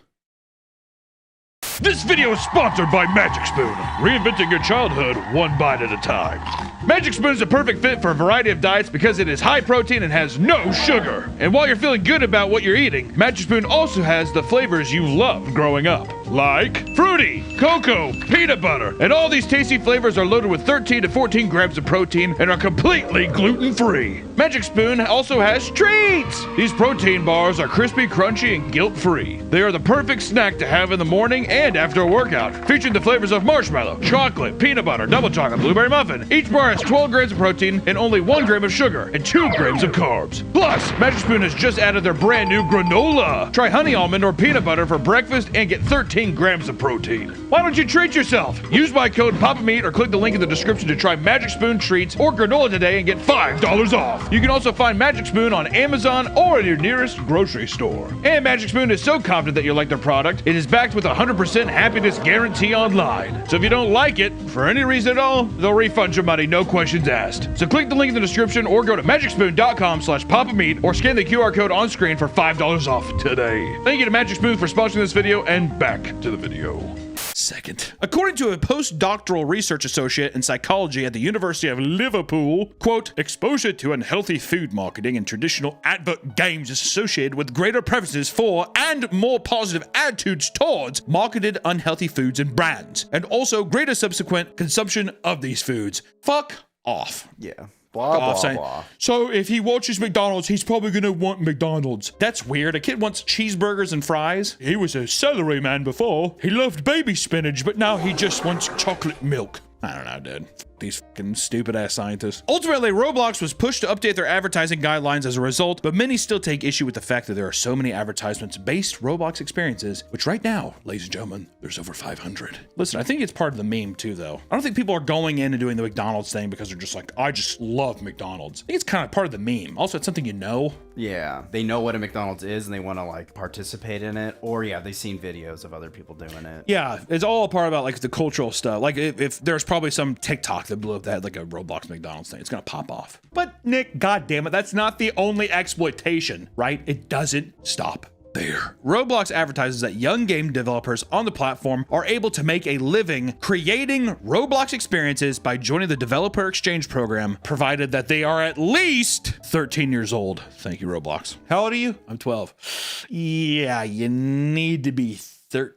This video is sponsored by Magic Spoon, reinventing your childhood one bite at a time. Magic Spoon is a perfect fit for a variety of diets because it is high protein and has no sugar. And while you're feeling good about what you're eating, Magic Spoon also has the flavors you loved growing up, like fruity, cocoa, peanut butter. And all these tasty flavors are loaded with 13 to 14 grams of protein and are completely gluten-free. Magic Spoon also has treats. These protein bars are crispy, crunchy, and guilt-free. They are the perfect snack to have in the morning and after a workout, featuring the flavors of marshmallow, chocolate, peanut butter, double chocolate, blueberry muffin. Each bar has 12 grams of protein and only 1 gram of sugar and 2 grams of carbs. Plus, Magic Spoon has just added their brand new granola. Try honey almond or peanut butter for breakfast and get 13 grams of protein. Why don't you treat yourself? Use my code PAPAMeat or click the link in the description to try Magic Spoon treats or granola today and get $5 off. You can also find Magic Spoon on Amazon or in your nearest grocery store. And Magic Spoon is so confident that you like their product, it is backed with 100% happiness guarantee online. So if you don't like it, for any reason at all, they'll refund your money, no questions asked. So click the link in the description or go to magicspoon.com/papameat or scan the QR code on screen for $5 off today. Thank you to Magic Spoon for sponsoring this video, and back to the video. Second. According to a postdoctoral research associate in psychology at the University of Liverpool, quote, exposure to unhealthy food marketing and traditional advert games is associated with greater preferences for and more positive attitudes towards marketed unhealthy foods and brands, and also greater subsequent consumption of these foods. Fuck off. Yeah. Blah, blah, blah. So if he watches McDonald's, he's probably gonna want McDonald's. That's weird. A kid wants cheeseburgers and fries. He was a celery man before. He loved baby spinach, but now he just wants chocolate milk. I don't know, dude. These fucking stupid ass scientists. Ultimately, Roblox was pushed to update their advertising guidelines as a result, but many still take issue with the fact that there are so many advertisements-based Roblox experiences, which right now, ladies and gentlemen, there's over 500. Listen, I think it's part of the meme too, though. I don't think people are going in and doing the McDonald's thing because they're just like, I just love McDonald's. I think it's kind of part of the meme. Also, it's something you know. Yeah, they know what a McDonald's is and they want to like participate in it, or yeah, they've seen videos of other people doing it. Yeah, it's all a part about like the cultural stuff. Like if there's probably some TikTok that blew up that had like a Roblox McDonald's thing, it's gonna pop off. But Nick, goddammit, that's not the only exploitation, right? It doesn't stop there. Roblox advertises that young game developers on the platform are able to make a living creating Roblox experiences by joining the Developer Exchange program, provided that they are at least 13 years old. Thank you, Roblox. How old are you? I'm 12. Yeah, you need to be 13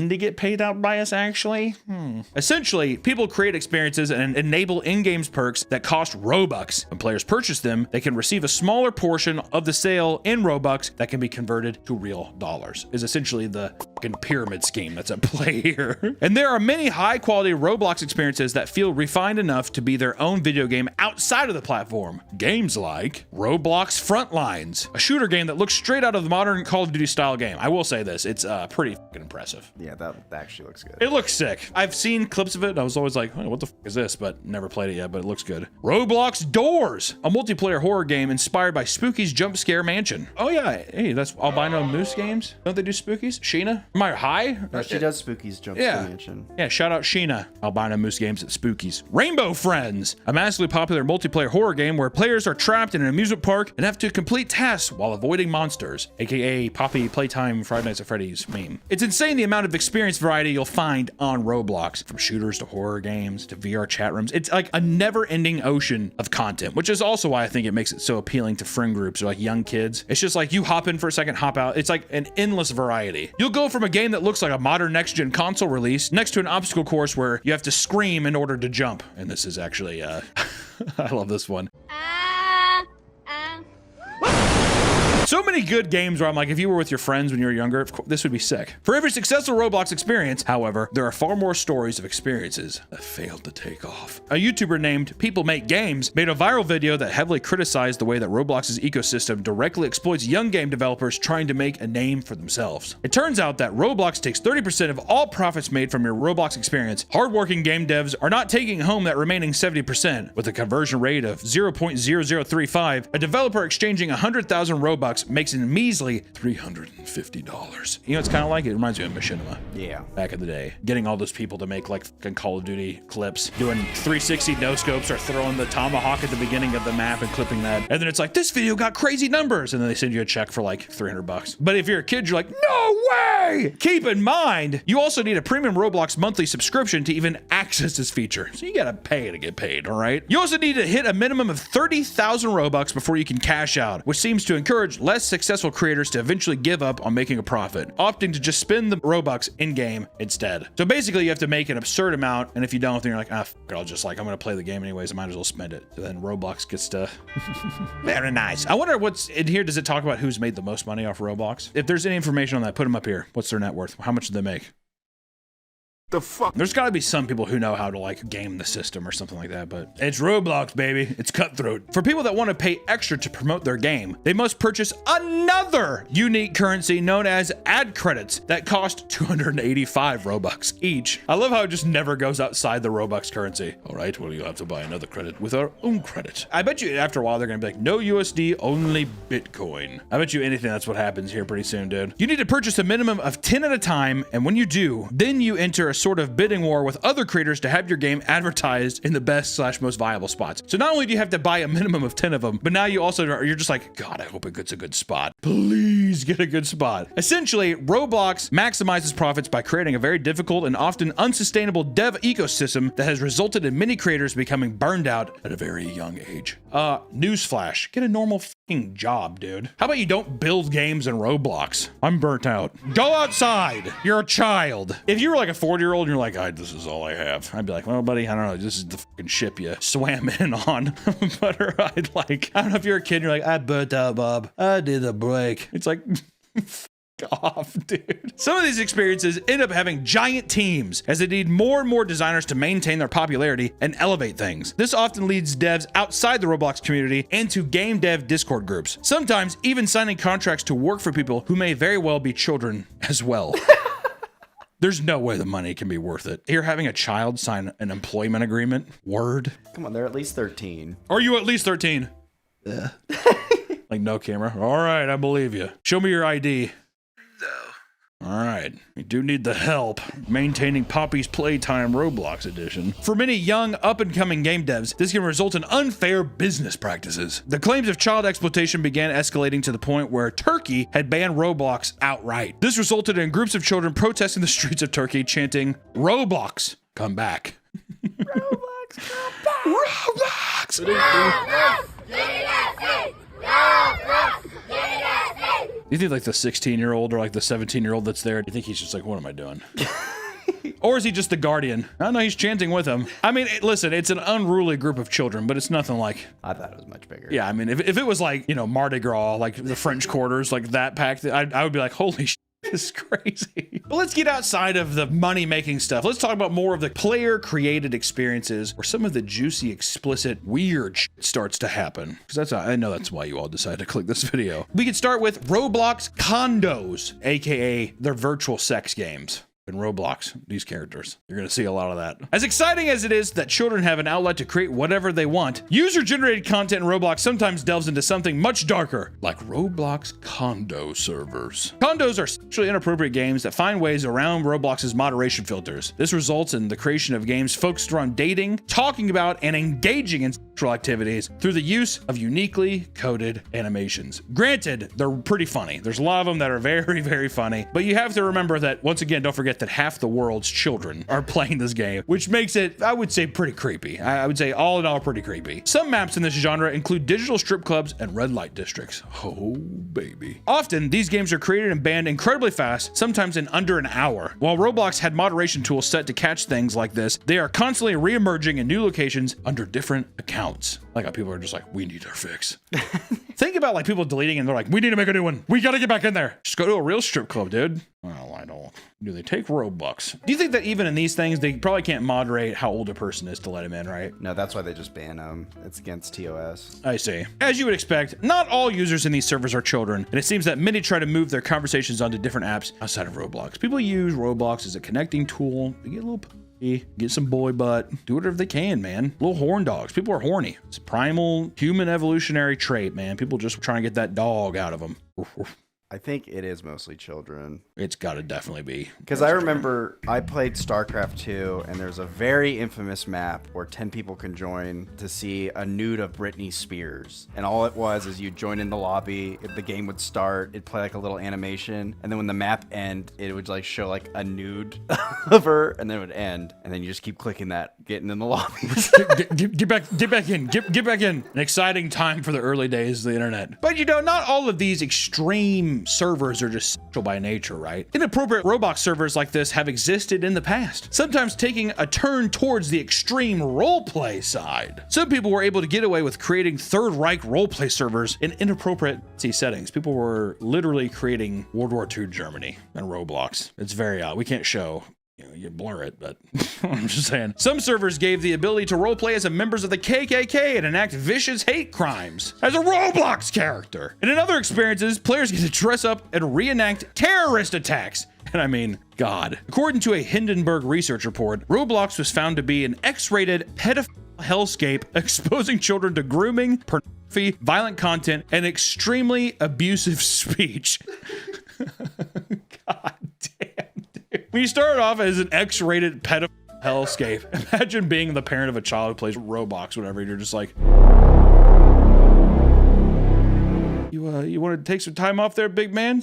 to get paid out by us, actually. Essentially, people create experiences and enable in-games perks that cost Robux. When players purchase them, they can receive a smaller portion of the sale in Robux that can be converted to real dollars. Is essentially the fucking pyramid scheme that's at play here. And there are many high-quality Roblox experiences that feel refined enough to be their own video game outside of the platform. Games like Roblox Frontlines, a shooter game that looks straight out of the modern Call of Duty style game. I will say this, it's pretty fucking impressive. Yeah, that actually looks good. It looks sick. I've seen clips of it and I was always like, oh, what the fuck is this? But never played it yet, but it looks good. Roblox Doors, a multiplayer horror game inspired by Spooky's Jump Scare Mansion. Oh yeah, hey, that's Albino Moose Games. Don't they do Spookies? Sheena? Am I high? No, she does Spooky's Jump Yeah. Mansion. Yeah, shout out Sheena. Albino Moose Games at Spookies. Rainbow Friends, a massively popular multiplayer horror game where players are trapped in an amusement park and have to complete tasks while avoiding monsters, aka Poppy Playtime Friday Nights at Freddy's meme. It's insane the amount of experience variety you'll find on Roblox, from shooters to horror games to VR chat rooms. It's like a never-ending ocean of content, which is also why I think it makes it so appealing to friend groups or like young kids. It's just like you hop in for a second, hop out. It's like an endless variety. You'll go from a game that looks like a modern next-gen console release next to an obstacle course where you have to scream in order to jump. And this is actually, I love this one. So many good games where I'm like, if you were with your friends when you were younger, this would be sick. For every successful Roblox experience, however, there are far more stories of experiences that failed to take off. A YouTuber named People Make Games made a viral video that heavily criticized the way that Roblox's ecosystem directly exploits young game developers trying to make a name for themselves. It turns out that Roblox takes 30% of all profits made from your Roblox experience. Hardworking game devs are not taking home that remaining 70%. With a conversion rate of 0.0035, a developer exchanging 100,000 Robux makes a measly $350. You know, it's kind of like, it reminds me of Machinima. Yeah. Back in the day. Getting all those people to make like fucking Call of Duty clips, doing 360 no scopes or throwing the tomahawk at the beginning of the map and clipping that. And then it's like, this video got crazy numbers. And then they send you a check for like $300. But if you're a kid, you're like, no way! Keep in mind, you also need a premium Roblox monthly subscription to even access this feature. So you gotta pay to get paid, all right? You also need to hit a minimum of 30,000 Robux before you can cash out, which seems to encourage less successful creators to eventually give up on making a profit, opting to just spend the Robux in-game instead. So basically you have to make an absurd amount, and if you don't, then you're like, ah, fuck it, I'll just like, I'm gonna play the game anyways, I might as well spend it. So then Roblox gets to... Very nice. I wonder what's in here. Does it talk about who's made the most money off Roblox? If there's any information on that, put them up here. What's their net worth? How much do they make? The fuck? There's gotta be some people who know how to like game the system or something like that, but it's Roblox, baby. It's cutthroat. For people that want to pay extra to promote their game, they must purchase another unique currency known as ad credits that cost 285 Robux each. I love how it just never goes outside the Robux currency. All right, well, you'll have to buy another credit with our own credit. I bet you after a while, they're gonna be like, no USD, only Bitcoin. I bet you anything that's what happens here pretty soon, dude. You need to purchase a minimum of 10 at a time, and when you do, then you enter a sort of bidding war with other creators to have your game advertised in the best/most viable spots. So not only do you have to buy a minimum of 10 of them, but now you also, you're just like, God, I hope it gets a good spot. Please get a good spot. Essentially, Roblox maximizes profits by creating a very difficult and often unsustainable dev ecosystem that has resulted in many creators becoming burned out at a very young age. Newsflash, get a normal fucking job, dude. How about you don't build games in Roblox? I'm burnt out. Go outside. You're a child. If you were like a 40-year-old and you're like, this is all I have, I'd be like, well, buddy, I don't know. This is the fucking ship you swam in on. But I'd like, I don't know if you're a kid and you're like, I burnt out, Bob. I did a break. It's like, off, dude. Some of these experiences end up having giant teams as they need more and more designers to maintain their popularity and elevate things. This often leads devs outside the Roblox community and to game dev Discord groups, sometimes even signing contracts to work for people who may very well be children as well. There's no way the money can be worth it. You're having a child sign an employment agreement? Word? Come on, they're at least 13. Are you at least 13? Yeah. Like, no camera. All right, I believe you. Show me your ID. All right, we do need the help maintaining Poppy's Playtime Roblox edition. For many young, up-and-coming game devs, this can result in unfair business practices. The claims of child exploitation began escalating to the point where Turkey had banned Roblox outright. This resulted in groups of children protesting the streets of Turkey, chanting, "Roblox, come back." Roblox, come back. Roblox! You think like the 16-year-old or like the 17-year-old that's there, you think he's just like, what am I doing? Or is he just the guardian? I don't know, he's chanting with him. I mean, listen, it's an unruly group of children, but it's nothing like... I thought it was much bigger. Yeah, I mean, if it was like, you know, Mardi Gras, like the French Quarters, like that packed, I would be like, holy shit. This is crazy. But let's get outside of the money-making stuff. Let's talk about more of the player-created experiences where some of the juicy, explicit, weird shit starts to happen. Because I know that's why you all decided to click this video. We could start with Roblox Condos, aka their virtual sex games. in Roblox, these characters. You're gonna see a lot of that. As exciting as it is that children have an outlet to create whatever they want, user-generated content in Roblox sometimes delves into something much darker, like Roblox condo servers. Condos are sexually inappropriate games that find ways around Roblox's moderation filters. This results in the creation of games focused around dating, talking about, and engaging in sexual activities through the use of uniquely coded animations. Granted, they're pretty funny. There's a lot of them that are very, very funny, but you have to remember that, once again, don't forget that half the world's children are playing this game, which makes it, I would say, pretty creepy. I would say all in all pretty creepy. Some maps in this genre include digital strip clubs and red light districts. Oh, baby. Often, these games are created and banned incredibly fast, sometimes in under an hour. While Roblox had moderation tools set to catch things like this, they are constantly re-emerging in new locations under different accounts. Like how people are just like, we need our fix. Think about like people deleting and they're like, we need to make a new one. We gotta get back in there. Just go to a real strip club, dude. Well, I don't. Do they take Robux? Do you think that even in these things, they probably can't moderate how old a person is to let him in, right? No, that's why they just ban them. It's against TOS. I see. As you would expect, not all users in these servers are children, and it seems that many try to move their conversations onto different apps outside of Roblox. People use Roblox as a connecting tool to get a little get some boy butt, do whatever they can, man. Little horn dogs. People are horny. It's a primal human evolutionary trait, man. People just trying to get that dog out of them. I think it is mostly children. It's got to definitely be. Because I remember I played StarCraft 2, and there's a very infamous map where 10 people can join to see a nude of Britney Spears. And all it was is you join in the lobby, the game would start, it'd play like a little animation, and then when the map end, it would like show like a nude of her, and then it would end, and then you just keep clicking that, getting in the lobby. Get back in. Get back in. An exciting time for the early days of the internet. But you know, not all of these extreme servers are just sexual by nature, right? Inappropriate Roblox servers like this have existed in the past, sometimes taking a turn towards the extreme roleplay side. Some people were able to get away with creating Third Reich roleplay servers in inappropriate settings. People were literally creating World War II Germany and Roblox. It's very odd. We can't show. You blur it, but I'm just saying. Some servers gave the ability to roleplay as members of the KKK and enact vicious hate crimes as a Roblox character. And in other experiences, players get to dress up and reenact terrorist attacks. And I mean, God. According to a Hindenburg research report, Roblox was found to be an X-rated pedophile hellscape exposing children to grooming, pornography, violent content, and extremely abusive speech. God damn. When you start off as an X-rated pedophile hellscape, imagine being the parent of a child who plays Roblox, whatever, and you're just like, you want to take some time off there, big man?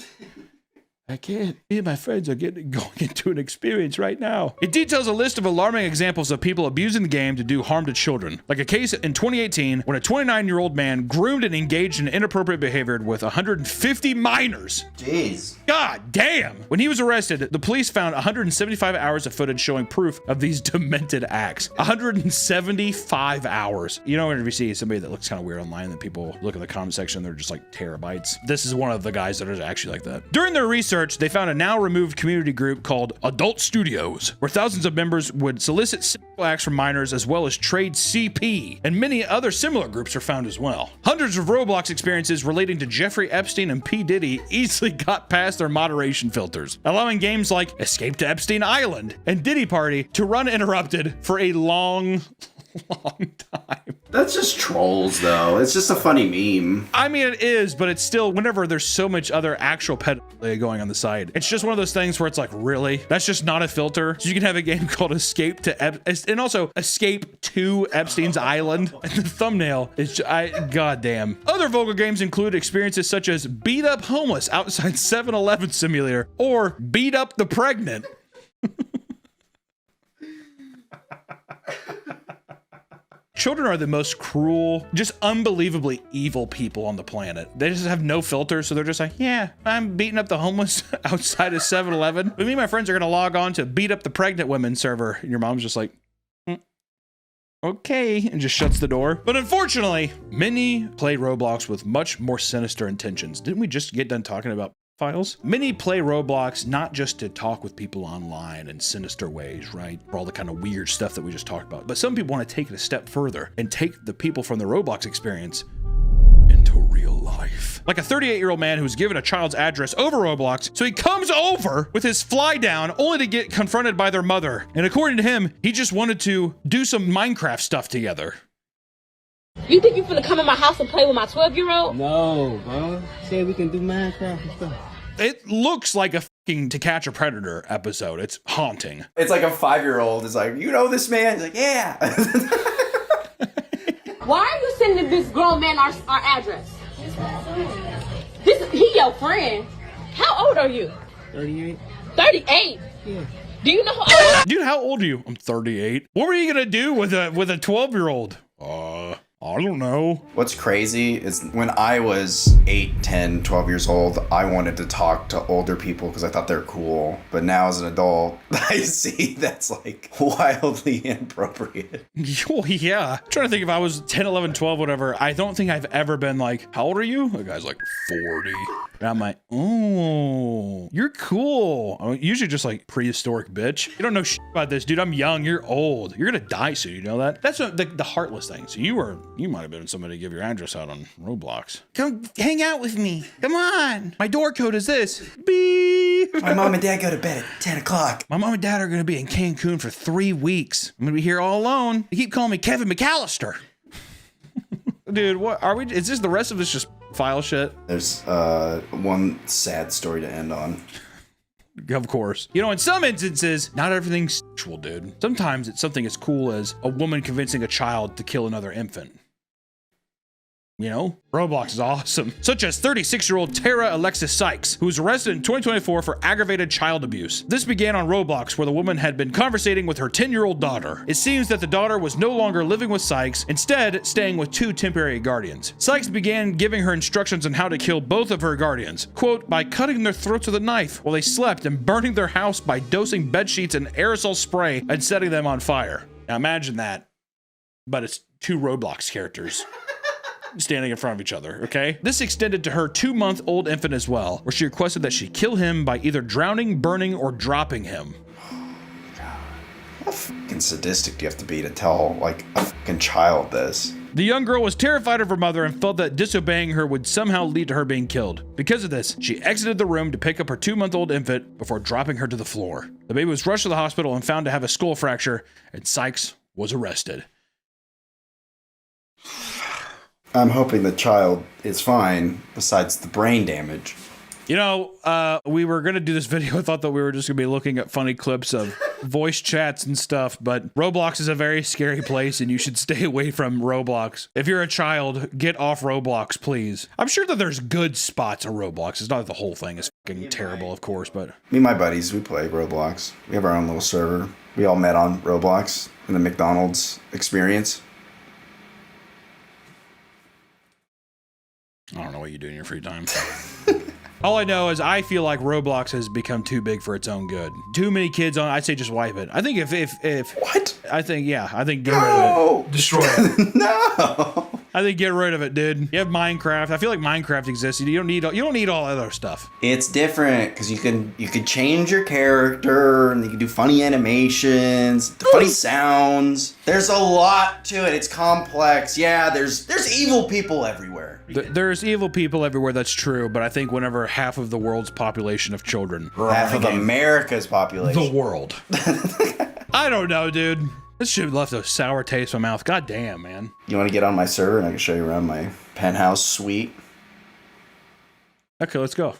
I can't. Me and my friends are going into an experience right now. It details a list of alarming examples of people abusing the game to do harm to children. Like a case in 2018 when a 29-year-old man groomed and engaged in inappropriate behavior with 150 minors. Jeez. God damn. When he was arrested, the police found 175 hours of footage showing proof of these demented acts. 175 hours. You know, whenever you see somebody that looks kind of weird online, that people look in the comment section, they're just like terabytes. This is one of the guys that are actually like that. During their research, they found a now removed community group called Adult Studios, where thousands of members would solicit sexual acts from minors as well as trade CP, and many other similar groups are found as well. Hundreds of Roblox experiences relating to Jeffrey Epstein and P. Diddy easily got past their moderation filters, allowing games like Escape to Epstein Island and Diddy Party to run uninterrupted for a long time. That's just trolls, though. It's just a funny meme. I mean, it is, but it's still, whenever there's so much other actual pedophilia going on the side, it's just one of those things where it's like, really? That's just not a filter? So you can have a game called Escape to and also Escape to Epstein's Island. And the thumbnail is, goddamn. Other vulgar games include experiences such as Beat Up Homeless outside 7-Eleven Simulator or Beat Up the Pregnant. Children are the most cruel, just unbelievably evil people on the planet. They just have no filter, so they're just like, yeah, I'm beating up the homeless outside of 7-Eleven. But me and my friends are gonna log on to Beat Up the Pregnant Women server. And your mom's just like, okay, and just shuts the door. But unfortunately, many play Roblox with much more sinister intentions. Didn't we just get done talking about files? Many play Roblox not just to talk with people online in sinister ways, right? For all the kind of weird stuff that we just talked about. But some people want to take it a step further and take the people from the Roblox experience into real life. life. Like a 38-year-old man who's given a child's address over Roblox, so he comes over with his fly down only to get confronted by their mother. And according to him, he just wanted to do some Minecraft stuff together. You think you finna come in my house and play with my 12-year-old? No, bro. Say we can do Minecraft and stuff. It looks like a fucking To Catch a Predator episode. It's haunting. It's like a 5-year-old is like, you know this man? He's like, yeah. Why are you sending this grown man our address? He your friend. How old are you? 38. 38? Yeah. Do you know how old? Dude, how old are you? I'm 38. What were you gonna do with a 12-year-old? I don't know. What's crazy is when I was 8, 10, 12 years old, I wanted to talk to older people because I thought they were cool. But now as an adult, I see that's like wildly inappropriate. Oh, yeah. I'm trying to think if I was 10, 11, 12, whatever. I don't think I've ever been like, how old are you? The guy's like 40. And I'm like, oh, you're cool. I'm usually just like prehistoric bitch. You don't know shit about this, dude. I'm young. You're old. You're gonna die soon. You know that? That's the heartless thing. So you might have been somebody to give your address out on Roblox. Come hang out with me. Come on. My door code is this. Beep. My mom and dad go to bed at 10 o'clock. My mom and dad are gonna be in Cancun for 3 weeks. I'm gonna be here all alone. They keep calling me Kevin McAllister. Dude, what are we? Is this the rest of this just file shit? There's one sad story to end on. Of course. You know, in some instances, not everything's sexual, dude. Sometimes it's something as cool as a woman convincing a child to kill another infant. You know, Roblox is awesome. Such as 36-year-old Tara Alexis Sykes, who was arrested in 2024 for aggravated child abuse. This began on Roblox, where the woman had been conversating with her 10-year-old daughter. It seems that the daughter was no longer living with Sykes, instead staying with 2 temporary guardians. Sykes began giving her instructions on how to kill both of her guardians, quote, by cutting their throats with a knife while they slept and burning their house by dosing bed sheets in aerosol spray and setting them on fire. Now imagine that, but it's 2 Roblox characters standing in front of each other, okay? This extended to her 2-month-old infant as well, where she requested that she kill him by either drowning, burning, or dropping him. How fucking sadistic do you have to be to tell, like, a fucking child this? The young girl was terrified of her mother and felt that disobeying her would somehow lead to her being killed. Because of this, she exited the room to pick up her 2-month-old infant before dropping her to the floor. The baby was rushed to the hospital and found to have a skull fracture, and Sykes was arrested. I'm hoping the child is fine, besides the brain damage. You know, we were going to do this video. I thought that we were just going to be looking at funny clips of voice chats and stuff, but Roblox is a very scary place and you should stay away from Roblox. If you're a child, get off Roblox, please. I'm sure that there's good spots on Roblox. It's not that the whole thing is fucking terrible, of course, but... Me and my buddies, we play Roblox. We have our own little server. We all met on Roblox in the McDonald's experience. I don't know what you do in your free time. All I know is I feel like Roblox has become too big for its own good. Too many kids on. I'd say just wipe it. I think if what? I think get rid of it. Destroy it. No. I think get rid of it, dude. You have Minecraft. I feel like Minecraft exists. You don't need all other stuff. It's different because you can change your character and you can do funny animations, funny sounds. There's a lot to it. It's complex. Yeah, there's evil people everywhere. There's evil people everywhere. That's true. But I think whenever half of the world's population of children, half of America's population, the world. I don't know, dude. This shit left a sour taste in my mouth. God damn, man. You want to get on my server and I can show you around my penthouse suite? Okay, let's go.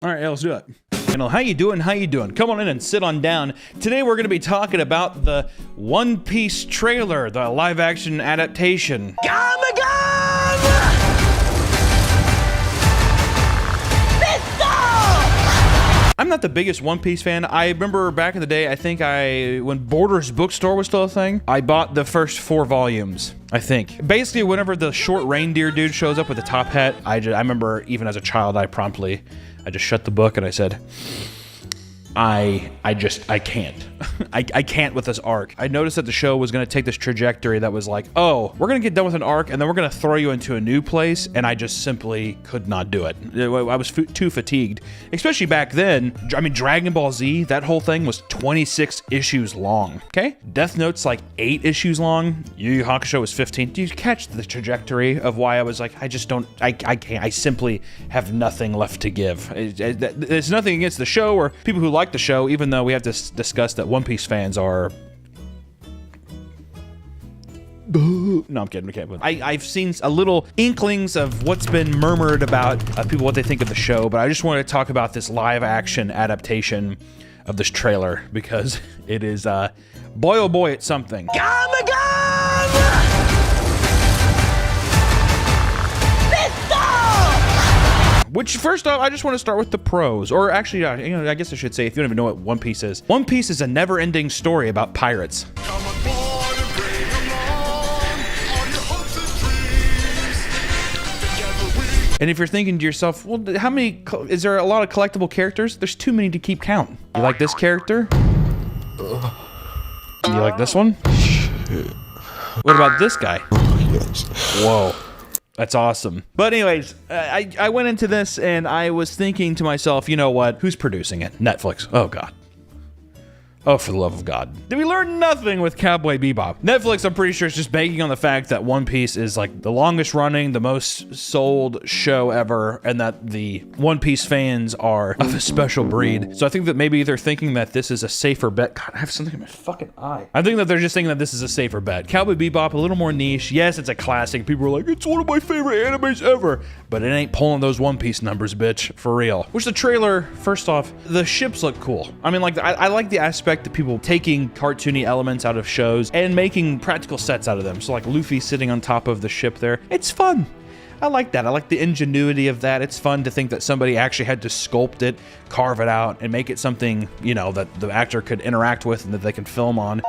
All right, yeah, let's do it. How you doing? How you doing? Come on in and sit on down. Today we're going to be talking about the One Piece trailer, the live-action adaptation. I'm not the biggest One Piece fan. I remember back in the day, I think when Borders Bookstore was still a thing, I bought the first 4 volumes, I think. Basically, whenever the short reindeer dude shows up with the top hat, I remember even as a child, I just shut the book and I said, I can't. I can't with this arc. I noticed that the show was going to take this trajectory that was like, oh, we're going to get done with an arc and then we're going to throw you into a new place, and I just simply could not do it. I was too fatigued, especially back then. I mean, Dragon Ball Z, that whole thing was 26 issues long, okay? Death Note's like 8 issues long. Yu Yu Hakusho was 15. Do you catch the trajectory of why I was like, I can't. I simply have nothing left to give. There's nothing against the show or people who like the show, even though we have to discuss that One Piece fans are... No, I'm kidding. Okay, but I've seen a little inklings of what's been murmured about people, what they think of the show, but I just wanted to talk about this live action adaptation of this trailer because it is, boy oh boy, it's something. Which, first off, I just want to start with the pros. Or actually, I guess I should say, if you don't even know what One Piece is. One Piece is a never-ending story about pirates. And if you're thinking to yourself, well, is there a lot of collectible characters? There's too many to keep count. You like this character? You like this one? What about this guy? Whoa. That's awesome. But anyways, I went into this and I was thinking to myself, you know what? Who's producing it? Netflix. Oh, God. Oh, for the love of God. Did we learn nothing with Cowboy Bebop? Netflix, I'm pretty sure, is just banking on the fact that One Piece is like the longest running, the most sold show ever, and that the One Piece fans are of a special breed. So I think that maybe they're thinking that this is a safer bet. God, I have something in my fucking eye. I think that they're just thinking that this is a safer bet. Cowboy Bebop, a little more niche. Yes, it's a classic. People are like, it's one of my favorite animes ever. But it ain't pulling those One Piece numbers, bitch. For real. Which the trailer, first off, the ships look cool. I mean, like, I like the aspect of people taking cartoony elements out of shows and making practical sets out of them. So like Luffy sitting on top of the ship there. It's fun. I like that. I like the ingenuity of that. It's fun to think that somebody actually had to sculpt it, carve it out, and make it something, you know, that the actor could interact with and that they can film on.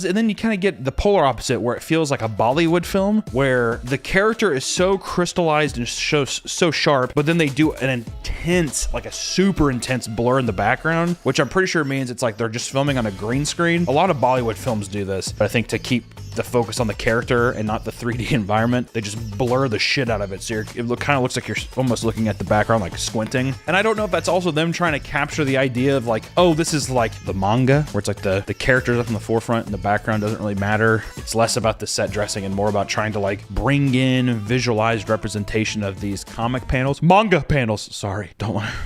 And then you kind of get the polar opposite where it feels like a Bollywood film where the character is so crystallized and so sharp, but then they do an intense, like a super intense blur in the background, which I'm pretty sure means it's like they're just filming on a green screen. A lot of Bollywood films do this, but I think to keep the focus on the character and not the 3D environment, they just blur the shit out of it. So it kind of looks like you're almost looking at the background, like squinting. And I don't know if that's also them trying to capture the idea of like, oh, this is like the manga where it's like the characters up in the forefront and the background doesn't really matter. It's less about the set dressing and more about trying to like bring in visualized representation of these comic panels. Manga panels, sorry. Don't want to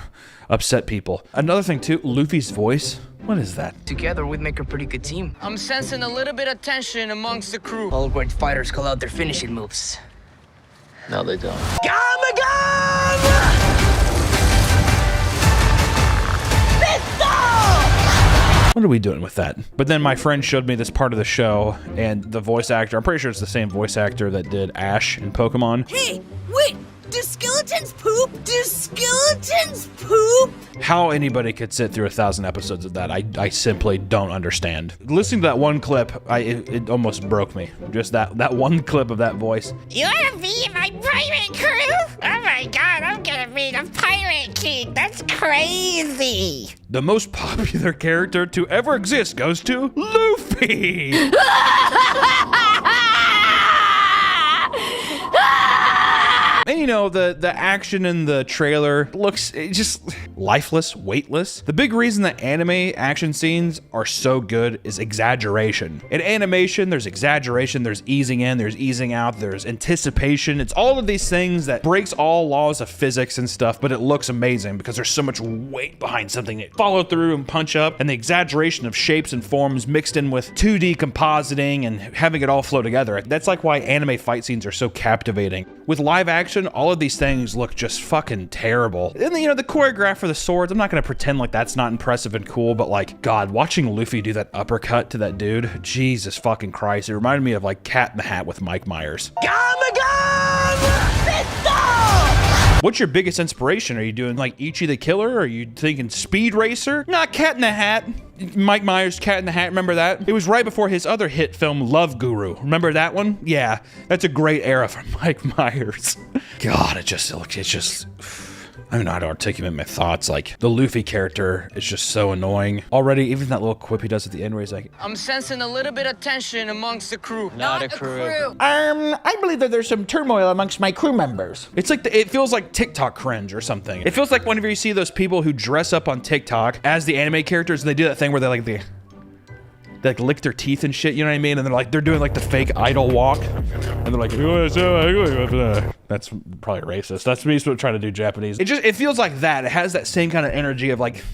upset people. Another thing too, Luffy's voice. What is that? Together, we'd make a pretty good team. I'm sensing a little bit of tension amongst the crew. All great fighters call out their finishing moves. No, they don't. What are we doing with that? But then my friend showed me this part of the show, and the voice actor, I'm pretty sure it's the same voice actor that did Ash in Pokemon. Hey, wait! Do skeletons poop? Do skeletons poop? How anybody could sit through 1,000 episodes of that, I simply don't understand. Listening to that one clip, it almost broke me. Just that one clip of that voice. You wanna be in my pirate crew? Oh my god, I'm gonna be the Pirate King. That's crazy. The most popular character to ever exist goes to Luffy. And you know, the action in the trailer looks just lifeless, weightless. The big reason that anime action scenes are so good is exaggeration. In animation, there's exaggeration, there's easing in, there's easing out, there's anticipation. It's all of these things that breaks all laws of physics and stuff, but it looks amazing because there's so much weight behind something that follow through and punch up, and the exaggeration of shapes and forms mixed in with 2D compositing and having it all flow together. That's like why anime fight scenes are so captivating. With live action, all of these things look just fucking terrible. And then, you know, the choreograph for the swords, I'm not gonna pretend like that's not impressive and cool, but like, God, watching Luffy do that uppercut to that dude, Jesus fucking Christ, it reminded me of like Cat in the Hat with Mike Myers. What's your biggest inspiration? Are you doing like Ichi the Killer? Are you thinking Speed Racer? Not Cat in the Hat. Mike Myers' Cat in the Hat, remember that? It was right before his other hit film, Love Guru. Remember that one? Yeah, that's a great era for Mike Myers. God, it's just, I don't know how to articulate my thoughts. Like, the Luffy character is just so annoying. Already, even that little quip he does at the end where he's like, I'm sensing a little bit of tension amongst the crew. Not a crew. I believe that there's some turmoil amongst my crew members. it's like, it feels like TikTok cringe or something. It feels like whenever you see those people who dress up on TikTok as the anime characters and they do that thing where they like lick their teeth and shit, you know what I mean? And they're doing like the fake idol walk. And they're like, that's probably racist. That's me trying to do Japanese. It feels like that. It has that same kind of energy of like,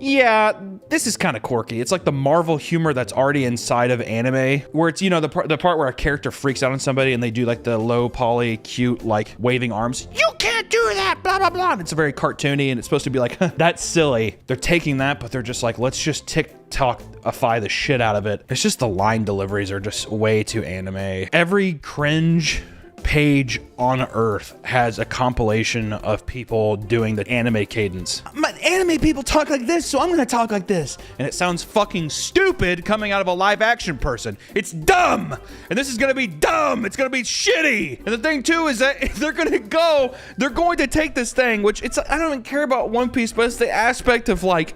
yeah, this is kind of quirky. It's like the Marvel humor that's already inside of anime, where it's, you know, the part where a character freaks out on somebody and they do like the low poly, cute, like waving arms. You can't do that, blah, blah, blah. And it's very cartoony and it's supposed to be like, that's silly. They're taking that, but they're just like, let's just TikTok-ify the shit out of it. It's just the line deliveries are just way too anime. Every cringe page on Earth has a compilation of people doing the anime cadence. Anime people talk like this, so I'm gonna talk like this. And it sounds fucking stupid coming out of a live action person. It's dumb! And this is gonna be dumb! It's gonna be shitty! And the thing too is that they're going to take this thing, which I don't even care about One Piece, but it's the aspect of like,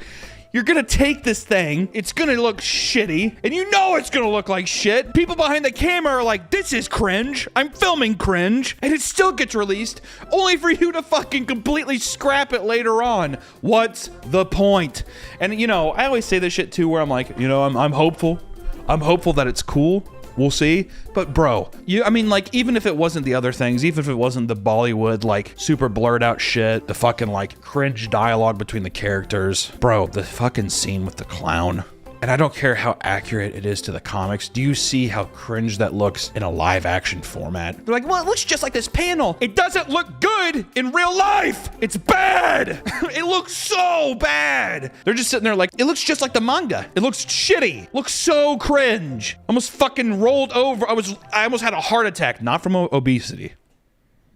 you're gonna take this thing, it's gonna look shitty, and you know it's gonna look like shit. People behind the camera are like, this is cringe, I'm filming cringe, and it still gets released, only for you to fucking completely scrap it later on. What's the point? And you know, I always say this shit too, where I'm like, you know, I'm hopeful. I'm hopeful that it's cool. We'll see. But bro, I mean, like, even if it wasn't the other things, even if it wasn't the Bollywood, like, super blurred out shit, the fucking, like, cringe dialogue between the characters, bro, the fucking scene with the clown. And I don't care how accurate it is to the comics. Do you see how cringe that looks in a live action format? They're like, well, it looks just like this panel. It doesn't look good in real life. It's bad. It looks so bad. They're just sitting there like, it looks just like the manga. It looks shitty. Looks so cringe. Almost fucking rolled over. I almost had a heart attack, not from obesity.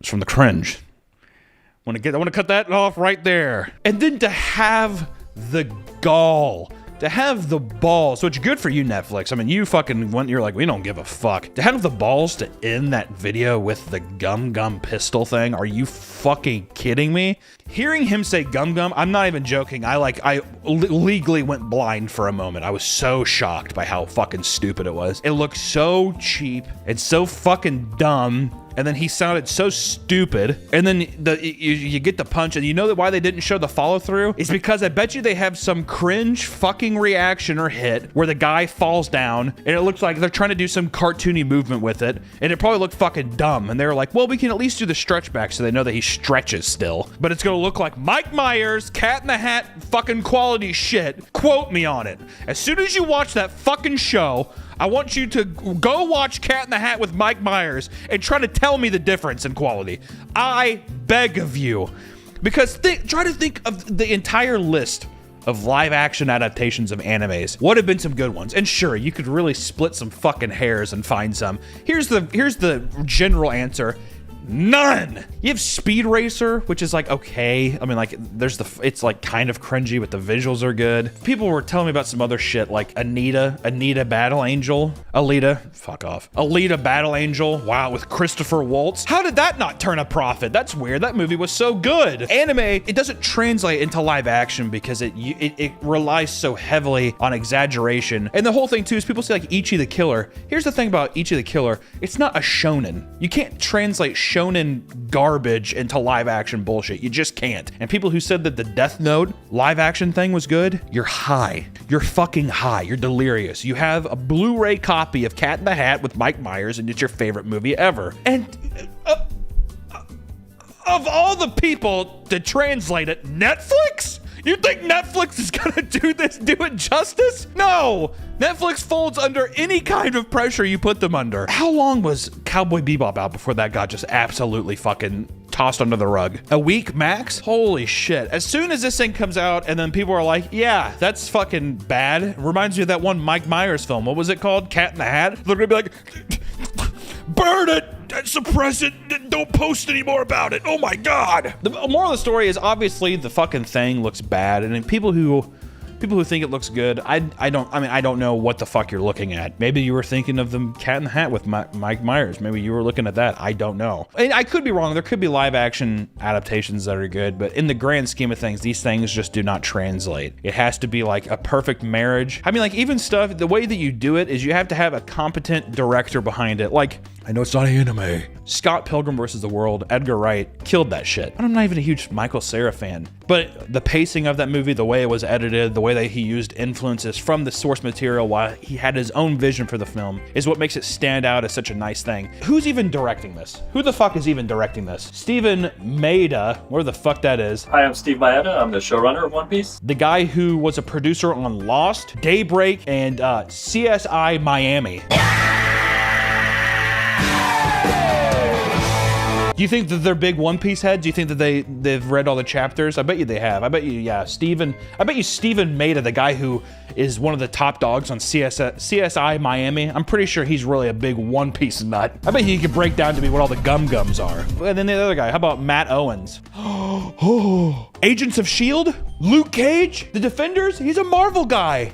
It's from the cringe. I want to cut that off right there. And then to have the gall, to have the balls, which good for you, Netflix. I mean, you fucking went, you're like, we don't give a fuck. To have the balls to end that video with the gum pistol thing, are you fucking kidding me? Hearing him say gum, I'm not even joking. I legally went blind for a moment. I was so shocked by how fucking stupid it was. It looked so cheap and so fucking dumb. And then he sounded so stupid. And then you get the punch, and you know that why they didn't show the follow through is because I bet you they have some cringe fucking reaction or hit where the guy falls down and it looks like they're trying to do some cartoony movement with it, and it probably looked fucking dumb. And they were like, well, we can at least do the stretch back so they know that he stretches still. But it's gonna look like Mike Myers, Cat in the Hat fucking quality shit. Quote me on it. As soon as you watch that fucking show, I want you to go watch Cat in the Hat with Mike Myers and try to tell me the difference in quality. I beg of you. Because try to think of the entire list of live action adaptations of animes. What have been some good ones? And sure, you could really split some fucking hairs and find some. Here's the general answer. None. You have Speed Racer, which is like okay. I mean, like it's like kind of cringy, but the visuals are good. People were telling me about some other shit like Alita Battle Angel. Fuck off. Alita Battle Angel. Wow, with Christopher Waltz. How did that not turn a profit? That's weird. That movie was so good. Anime, it doesn't translate into live action because it relies so heavily on exaggeration. And the whole thing too is people say like Ichi the Killer. Here's the thing about Ichi the Killer. It's not a shonen. You can't translate shonen garbage into live action bullshit. You just can't. And people who said that the Death Note live action thing was good, you're high. You're fucking high. You're delirious. You have a Blu-ray copy of Cat in the Hat with Mike Myers and it's your favorite movie ever. And of all the people to translate it, Netflix? You think Netflix is gonna do it justice? No! Netflix folds under any kind of pressure you put them under. How long was Cowboy Bebop out before that got just absolutely fucking tossed under the rug? A week max? Holy shit. As soon as this thing comes out and then people are like, yeah, that's fucking bad. It reminds me of that one Mike Myers film. What was it called? Cat in the Hat? They're gonna be like, burn it! suppress it. Don't post anymore about it. Oh my God. The moral of the story is obviously the fucking thing looks bad, and then people who think it looks good, I don't know what the fuck you're looking at. Maybe you were thinking of the Cat in the Hat with Mike Myers. Maybe you were looking at that. I don't know. And I could be wrong. There could be live action adaptations that are good, but in the grand scheme of things, these things just do not translate. It has to be like a perfect marriage. I mean, like even stuff, the way that you do it is you have to have a competent director behind it. Like, I know it's not anime. Scott Pilgrim vs. the World, Edgar Wright killed that shit. I'm not even a huge Michael Cera fan, but the pacing of that movie, the way it was edited, the way that he used influences from the source material while he had his own vision for the film is what makes it stand out as such a nice thing. Who's even directing this? Who the fuck is even directing this? Stephen Maeda, where the fuck that is. Hi, I'm Steve Maeda. I'm the showrunner of One Piece. The guy who was a producer on Lost, Daybreak, and CSI Miami. Do you think that they're big One Piece heads? Do you think that they've read all the chapters? I bet you they have. I bet you, yeah, Stephen Maeda, the guy who is one of the top dogs on CSI Miami, I'm pretty sure he's really a big One Piece nut. I bet he could break down to me what all the gum-gums are. And then the other guy, how about Matt Owens? Agents of S.H.I.E.L.D.? Luke Cage? The Defenders? He's a Marvel guy.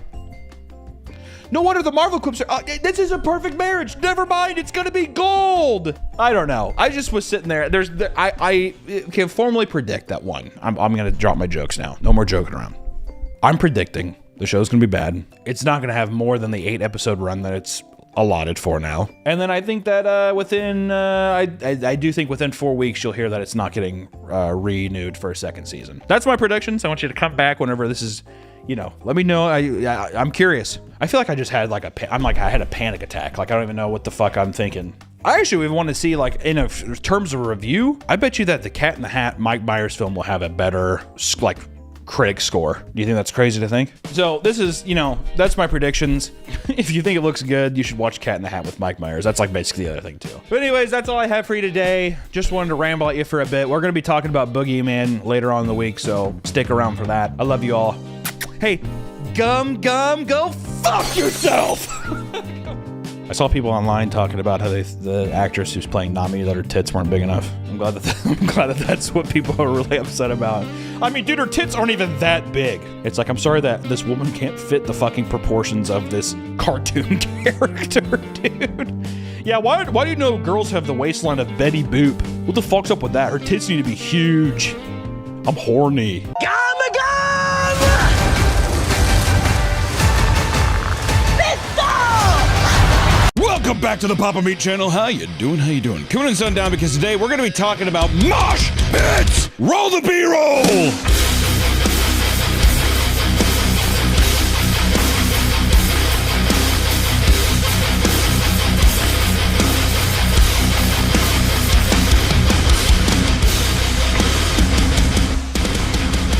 No wonder the Marvel quips are, this is a perfect marriage. Never mind, it's gonna be gold. I don't know. I just was sitting there. I can formally predict that one. I'm gonna drop my jokes now. No more joking around. I'm predicting the show's gonna be bad. It's not gonna have more than the 8-episode run that it's allotted for now. And then I think that I do think within 4 weeks you'll hear that it's not getting renewed for a second season. That's my predictions. I want you to come back whenever this is, you know, let me know. I'm curious. I feel like I just had like I had a panic attack. Like I don't even know what the fuck I'm thinking. I actually want to see, like, in terms of a review, I bet you that the Cat in the Hat Mike Myers film will have a better, like, critic score. Do you think that's crazy to think? So this is, you know, that's my predictions. If you think it looks good, you should watch Cat in the Hat with Mike Myers. That's like basically the other thing too. But anyways, that's all I have for you today. Just wanted to ramble at you for a bit. We're going to be talking about Boogeyman later on in the week, so stick around for that. I love you all. Hey, go fuck yourself! I saw people online talking about how the actress who's playing Nami, that her tits weren't big enough. I'm glad that that's what people are really upset about. I mean, dude, her tits aren't even that big. It's like, I'm sorry that this woman can't fit the fucking proportions of this cartoon character, dude. Yeah, why do you know girls have the waistline of Betty Boop? What the fuck's up with that? Her tits need to be huge. I'm horny. Welcome back to the Papa Meat channel. How you doing? How you doing? Coming in sundown because today we're going to be talking about mosh pits. Roll the B-roll.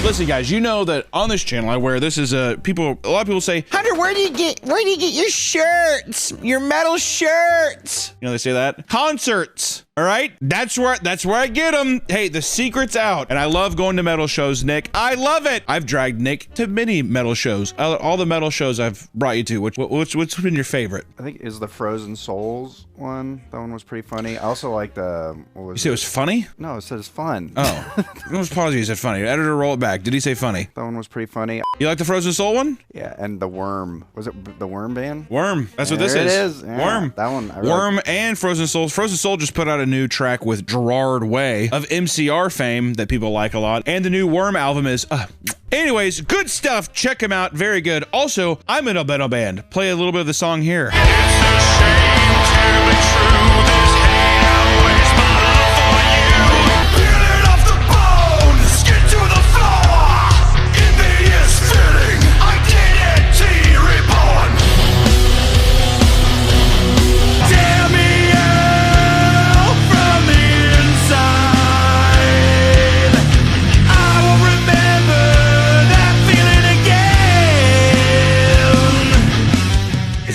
Listen, guys, you know that on this channel I wear this is a lot of people say, Hunter, where do you get your shirts? Your metal shirts? You know they say that? Concerts. All right, that's where I get them. Hey, the secret's out, and I love going to metal shows, Nick. I love it. I've dragged Nick to many metal shows. All the metal shows I've brought you to. What's been your favorite? I think is the Frozen Souls one. That one was pretty funny. I also like the. You say it was funny? No, it said it's fun. Oh, it was positive. You said funny. Editor, roll it back. Did he say funny? That one was pretty funny. You like the Frozen Soul one? Yeah, and the Worm. Was it the Worm band? Worm. That's what this There is. it is. Yeah, Worm. that one. Worm and Frozen Soul. Frozen Soul just put out a new track with Gerard Way of MCR fame that people like a lot. And the new Worm album is, anyways, good stuff. Check him out. Very good. Also, I'm in a metal band. Play a little bit of the song here.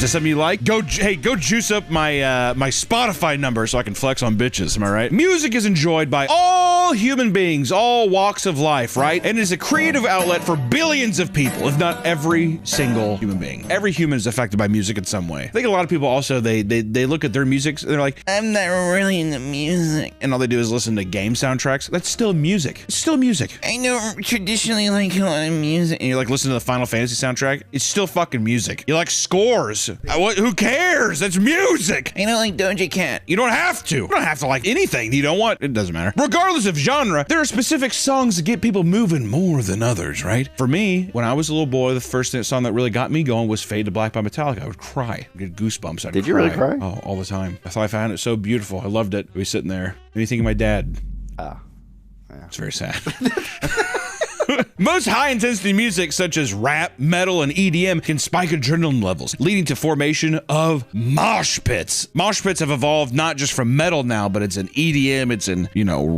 that something you like? Go juice up my my Spotify number so I can flex on bitches. Am I right? Music is enjoyed by all human beings, all walks of life, right? And is a creative outlet for billions of people, if not every single human being. Every human is affected by music in some way. I think a lot of people also they look at their music and they're like, I'm not really into music, and all they do is listen to game soundtracks. That's still music. It's still music. I don't traditionally like a lot of music. And you're like listening to the Final Fantasy soundtrack. It's still fucking music. You like scores. Who cares? That's music. You don't like Doja Cat. You don't have to. You don't have to like anything you don't want. It doesn't matter. Regardless of genre, there are specific songs that get people moving more than others, right? For me, when I was a little boy, the first song that really got me going was Fade to Black by Metallica. I would cry. I'd get goosebumps. Did you really cry? Oh, all the time. I thought I found it so beautiful. I loved it. I'd be sitting there. What do you think of my dad? Yeah. It's very sad. Most high-intensity music, such as rap, metal, and EDM, can spike adrenaline levels, leading to formation of mosh pits. Mosh pits have evolved not just from metal now, but it's in EDM, it's in,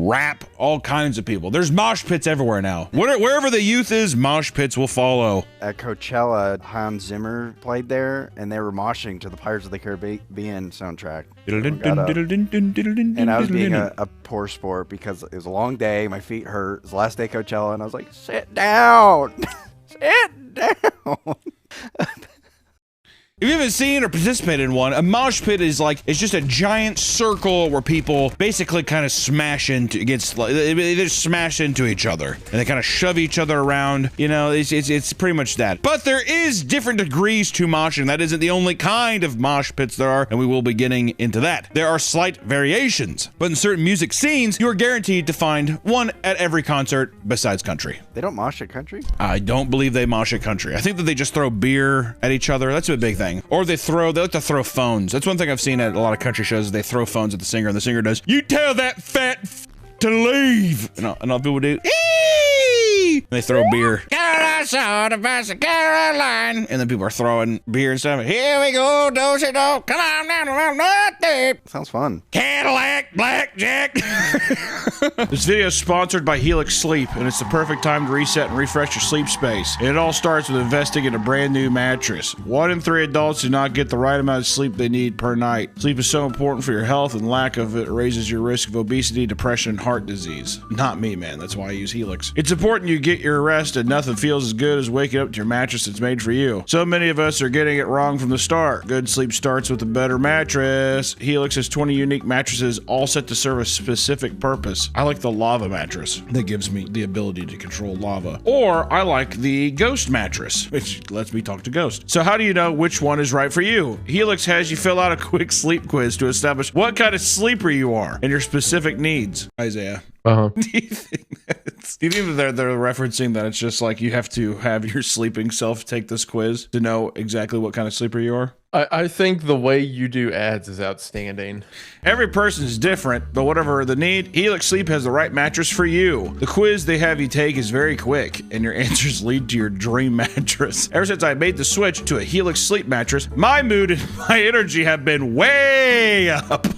rap, all kinds of people. There's mosh pits everywhere now. Wherever the youth is, mosh pits will follow. At Coachella, Hans Zimmer played there, and they were moshing to the Pirates of the Caribbean soundtrack. And I was being a poor sport because it was a long day, my feet hurt, it was the last day of Coachella, and I was like, sit down! Sit down! If you haven't seen or participated in one, a mosh pit is it's just a giant circle where people basically kind of smash into they just smash into each other and they kind of shove each other around. It's pretty much that. But there is different degrees to moshing. That isn't the only kind of mosh pits there are, and we will be getting into that. There are slight variations, but in certain music scenes, you are guaranteed to find one at every concert besides country. They don't mosh at country? I don't believe they mosh at country. I think that they just throw beer at each other. That's a big thing. Or they like to throw phones. That's one thing I've seen at a lot of country shows is they throw phones at the singer, and the singer does, you tell that fat to leave. And all people do, and they throw beer. Caroline. And then people are throwing beer and stuff. Here we go, do-si-do. Come on down. Sounds fun. Cadillac, blackjack. This video is sponsored by Helix Sleep, and it's the perfect time to reset and refresh your sleep space. And it all starts with investing in a brand new mattress. 1 in 3 adults do not get the right amount of sleep they need per night. Sleep is so important for your health, and lack of it raises your risk of obesity, depression, and heart disease. Not me, man. That's why I use Helix. It's important you get your rest, and nothing feels as good as waking up to your mattress that's made for you. So many of us are getting it wrong from the start. Good sleep starts with a better mattress. Helix has 20 unique mattresses, all set to serve a specific purpose. I like the lava mattress that gives me the ability to control lava. Or I like the ghost mattress, which lets me talk to ghosts. So how do you know which one is right for you? Helix has you fill out a quick sleep quiz to establish what kind of sleeper you are and your specific needs. Isaiah. Do you think that they're referencing that it's just like you have to have your sleeping self take this quiz to know exactly what kind of sleeper you are? I think the way you do ads is outstanding. Every person is different, but whatever the need, Helix Sleep has the right mattress for you. The quiz they have you take is very quick, and your answers lead to your dream mattress. Ever since I made the switch to a Helix Sleep mattress, my mood and my energy have been way up.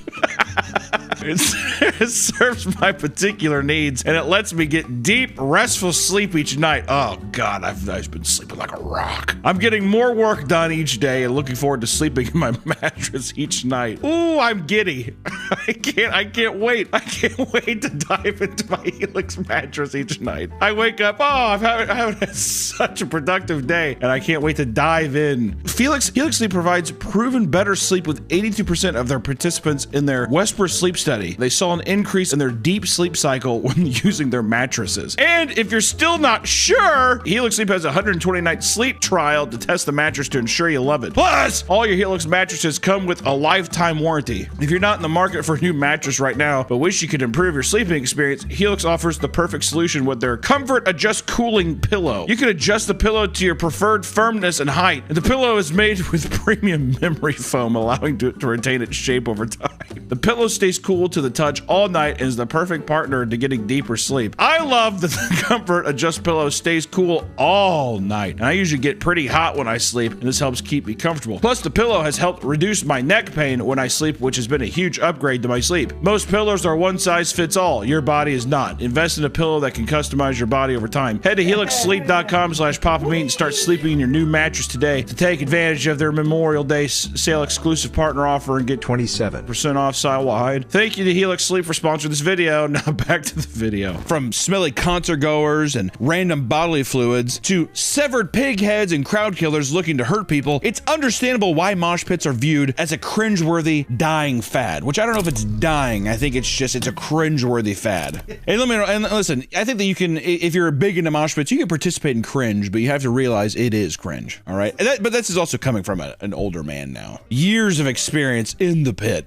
It serves my particular needs, and it lets me get deep, restful sleep each night. Oh God, I've been sleeping like a rock. I'm getting more work done each day and looking forward to sleeping in my mattress each night. Ooh, I'm giddy. I can't wait. I can't wait to dive into my Helix mattress each night. I wake up, I haven't had such a productive day, and I can't wait to dive in. Helix Sleep provides proven better sleep with 82% of their participants in their Whisper sleep study. They saw an increase in their deep sleep cycle when using their mattresses. And if you're still not sure, Helix Sleep has a 120-night sleep trial to test the mattress to ensure you love it. Plus, all your Helix mattresses come with a lifetime warranty. If you're not in the market for a new mattress right now, but wish you could improve your sleeping experience, Helix offers the perfect solution with their Comfort Adjust Cooling Pillow. You can adjust the pillow to your preferred firmness and height. And the pillow is made with premium memory foam, allowing it to retain its shape over time. The pillow stays cool to the touch all night and is the perfect partner to getting deeper sleep. I love that the Comfort Adjust pillow stays cool all night. And I usually get pretty hot when I sleep, and this helps keep me comfortable. Plus, the pillow has helped reduce my neck pain when I sleep, which has been a huge upgrade to my sleep. Most pillows are one size fits all. Your body is not. Invest in a pillow that can customize your body over time. Head to helixsleep.com/PapaMeat and start sleeping in your new mattress today to take advantage of their Memorial Day sale exclusive partner offer and get 27% off site-wide. Thank you to Helix Sleep for sponsoring this video. Now back to the video. From smelly concert goers and random bodily fluids to severed pig heads and crowd killers looking to hurt people, it's understandable why mosh pits are viewed as a cringeworthy dying fad, which I don't know if it's dying. I think it's a cringeworthy fad. And let me know, and listen, I think that you can, if you're big into mosh pits, you can participate in cringe, but you have to realize it is cringe, all right? But this is also coming from an older man now. Years of experience in the pit.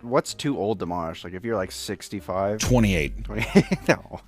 What's too old to mosh? Like if you're like 65? 28. 28? No.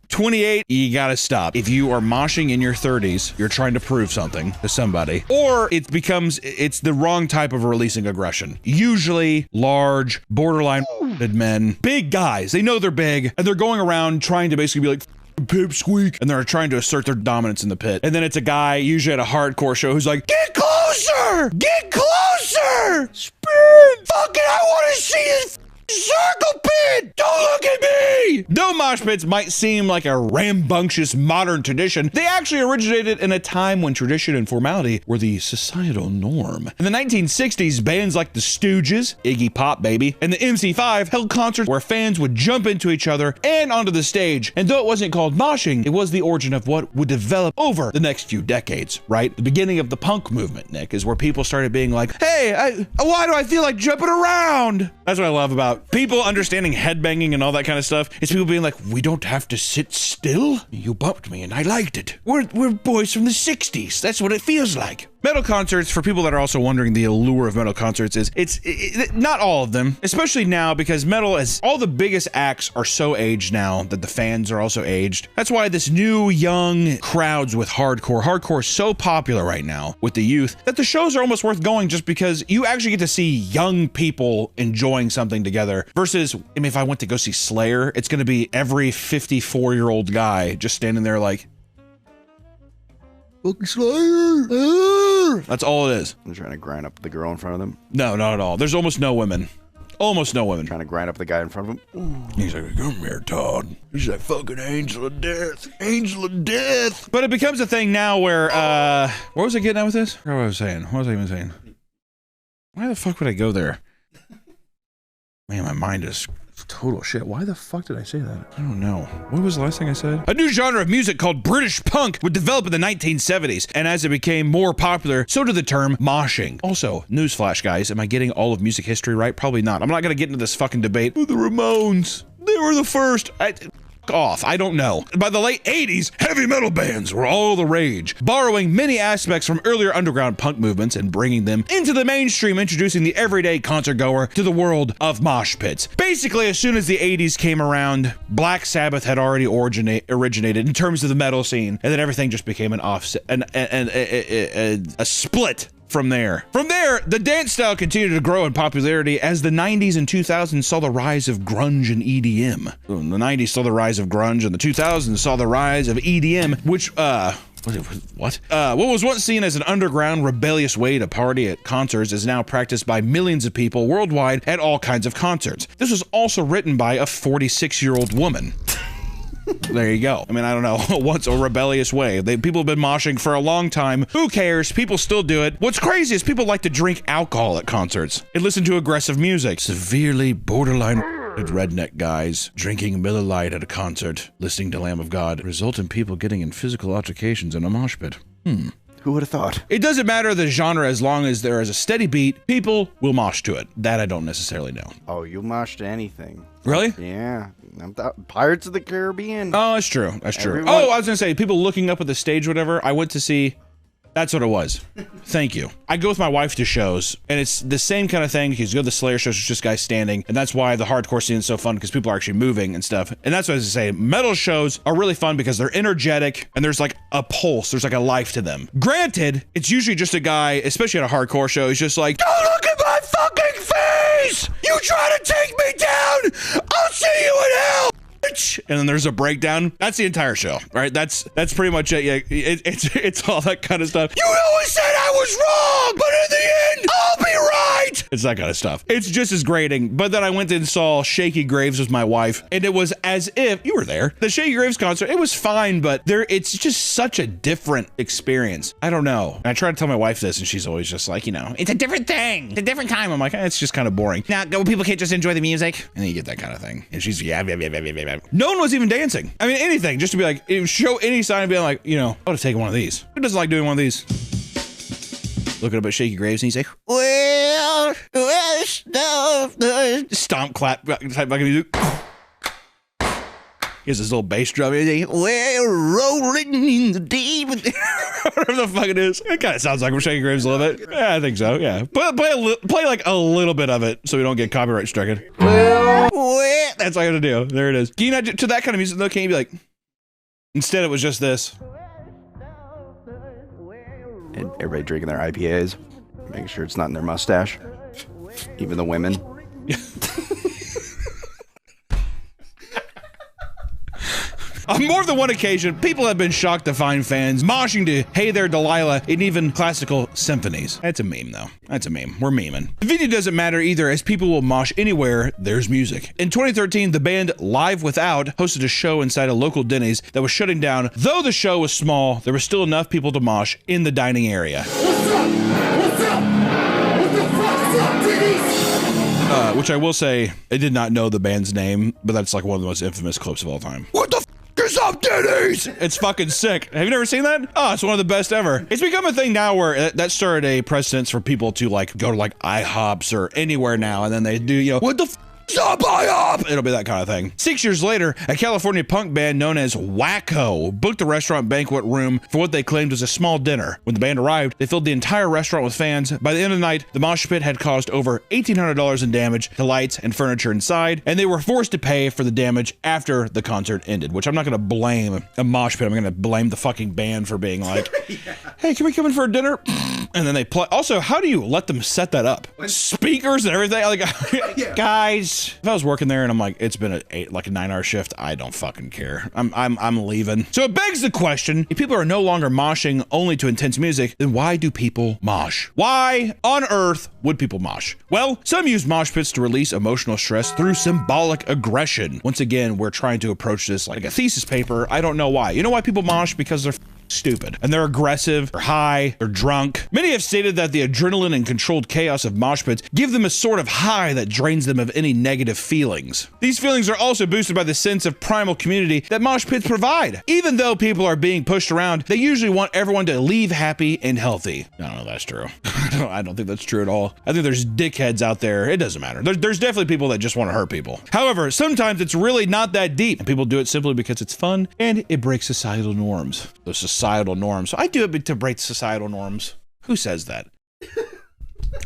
28, you gotta stop. If you are moshing in your 30s, you're trying to prove something to somebody, or it's the wrong type of releasing aggression. Usually large, borderline men, big guys, they know they're big, and they're going around trying to basically be like, pipsqueak, and they're trying to assert their dominance in the pit. And then it's a guy, usually at a hardcore show, who's like, get closer! Get closer! Spin! Fucking, I wanna see his circle pit! Don't look at me! Though mosh pits might seem like a rambunctious modern tradition, they actually originated in a time when tradition and formality were the societal norm. In the 1960s, bands like the Stooges, Iggy Pop baby, and the MC5 held concerts where fans would jump into each other and onto the stage. And though it wasn't called moshing, it was the origin of what would develop over the next few decades, right? The beginning of the punk movement, Nick, is where people started being like, hey, why do I feel like jumping around? That's what I love about people understanding headbanging and all that kind of stuff. It's people being like, we don't have to sit still. You bumped me and I liked it. We're boys from the 60s. That's what it feels like. Metal concerts, for people that are also wondering the allure of metal concerts, is it's not all of them, especially now because metal is, all the biggest acts are so aged now that the fans are also aged. That's why this new young crowds with hardcore is so popular right now with the youth that the shows are almost worth going just because you actually get to see young people enjoying something together versus, I mean, if I went to go see Slayer, it's going to be every 54-year-old guy just standing there like, Slayer. That's all it is. I'm trying to grind up the girl in front of them. No, not at all. There's almost no women. Almost no women. Trying to grind up the guy in front of him. He's like, come here, Todd. He's that fucking angel of death. Angel of death. But it becomes a thing now where, what was I getting at with this? What was I saying? What was I even saying? Why the fuck would I go there? Man, my mind is total shit. Why the fuck did I say that? I don't know. What was the last thing I said? A new genre of music called British punk would develop in the 1970s, and as it became more popular, so did the term moshing. Also, newsflash, guys, am I getting all of music history right? Probably not. I'm not gonna get into this fucking debate. The Ramones, they were the first. Off. I don't know. By the late 80s, heavy metal bands were all the rage, borrowing many aspects from earlier underground punk movements and bringing them into the mainstream, introducing the everyday concert goer to the world of mosh pits. Basically, as soon as the 80s came around, Black Sabbath had already originated in terms of the metal scene, and then everything just became an offset, a split. From there, the dance style continued to grow in popularity as the 90s and 2000s saw the rise of grunge and EDM. The 90s saw the rise of grunge, and the 2000s saw the rise of EDM, which, what was once seen as an underground, rebellious way to party at concerts is now practiced by millions of people worldwide at all kinds of concerts. This was also written by a 46-year-old woman. There you go. I mean, I don't know. What's a rebellious way? People have been moshing for a long time. Who cares? People still do it. What's crazy is people like to drink alcohol at concerts and listen to aggressive music. Severely borderline redneck guys drinking Miller Lite at a concert, listening to Lamb of God, result in people getting in physical altercations in a mosh pit. Who would have thought? It doesn't matter the genre as long as there is a steady beat, people will mosh to it. That I don't necessarily know. Oh, you'll mosh to anything. Really? Yeah. Pirates of the Caribbean. Oh, that's true. That's true. Oh, I was gonna say, people looking up at the stage, whatever. I went to see. That's what it was. Thank you. I go with my wife to shows, and it's the same kind of thing, because you go to the Slayer shows, it's just guys standing, and that's why the hardcore scene is so fun, because people are actually moving and stuff. And that's what I was gonna say. Metal shows are really fun because they're energetic, and there's like a pulse, there's like a life to them. Granted, it's usually just a guy, especially at a hardcore show, he's just like, don't look at my fucking face! You try to take me down, I'll see you in hell, bitch. And then there's a breakdown. That's the entire show, right? That's pretty much it. Yeah, it's all that kind of stuff. You always said I was wrong, but in the end, I'll be right. It's that kind of stuff. It's just as grating. But then I went and saw Shaky Graves with my wife, and it was as if you were there. The Shaky Graves concert, it was fine, but it's just such a different experience. I don't know. And I try to tell my wife this, and she's always just like, you know, it's a different thing. It's a different time. I'm like, it's just kind of boring. Now, people can't just enjoy the music. And then you get that kind of thing. And she's, yeah. No one was even dancing. I mean, anything, just to be like, show any sign of being like, you know, I would have taken one of these. Who doesn't like doing one of these? Looking up at Shaky Graves, and he's like, well, stomp, clap, type fucking music. He has this little bass drum. He's like, well, rolling in the deep. Whatever the fuck it is. It kind of sounds like we're Shaky Graves a little bit. Yeah, I think so, yeah. Play like a little bit of it so we don't get copyright stricken. Well, that's all I gotta do. There it is. Can you not, to that kind of music though, can you be like, instead it was just this. And everybody drinking their IPAs, making sure it's not in their mustache. Even the women. On more than one occasion, people have been shocked to find fans moshing to Hey There Delilah in even classical symphonies. That's a meme, though. That's a meme. We're memeing. The video doesn't matter either, as people will mosh anywhere there's music. In 2013, the band Live Without hosted a show inside a local Denny's that was shutting down. Though the show was small, there was still enough people to mosh in the dining area. Which I will say, I did not know the band's name, but that's like one of the most infamous clips of all time. What the f is up, Denny's? It's fucking sick. Have you never seen that? Oh, it's one of the best ever. It's become a thing now where that started a precedence for people to like go to like IHOPs or anywhere now, and then they do, you know, what the f up, IHOP? It'll be that kind of thing. 6 years later, a California punk band known as Wacko booked the restaurant banquet room for what they claimed was a small dinner. When the band arrived, they filled the entire restaurant with fans. By the end of the night, the mosh pit had caused over $1,800 in damage to lights and furniture inside, and they were forced to pay for the damage after the concert ended, which I'm not going to blame a mosh pit. I'm going to blame the fucking band for being like, hey, can we come in for a dinner? And then they play. Also, how do you let them set that up? Speakers and everything? Like, guys, if I was working there and I'm like, it's been a 9-hour shift, I don't fucking care. I'm leaving. So it begs the question, if people are no longer moshing only to intense music, then why do people mosh? Why on earth would people mosh? Well, some use mosh pits to release emotional stress through symbolic aggression. Once again, we're trying to approach this like a thesis paper. I don't know why. You know why people mosh? Because they're stupid and they're aggressive, they're high, they're drunk. Many have stated that the adrenaline and controlled chaos of mosh pits give them a sort of high that drains them of any negative feelings. These feelings are also boosted by the sense of primal community that mosh pits provide. Even though people are being pushed around, they usually want everyone to leave happy and healthy. I don't know if that's true. I don't think that's true at all. I think there's dickheads out there. It doesn't matter. There's definitely people that just want to hurt people. However, sometimes it's really not that deep, and people do it simply because it's fun and it breaks societal norms. Those societal norms. So I do it to break societal norms. Who says that?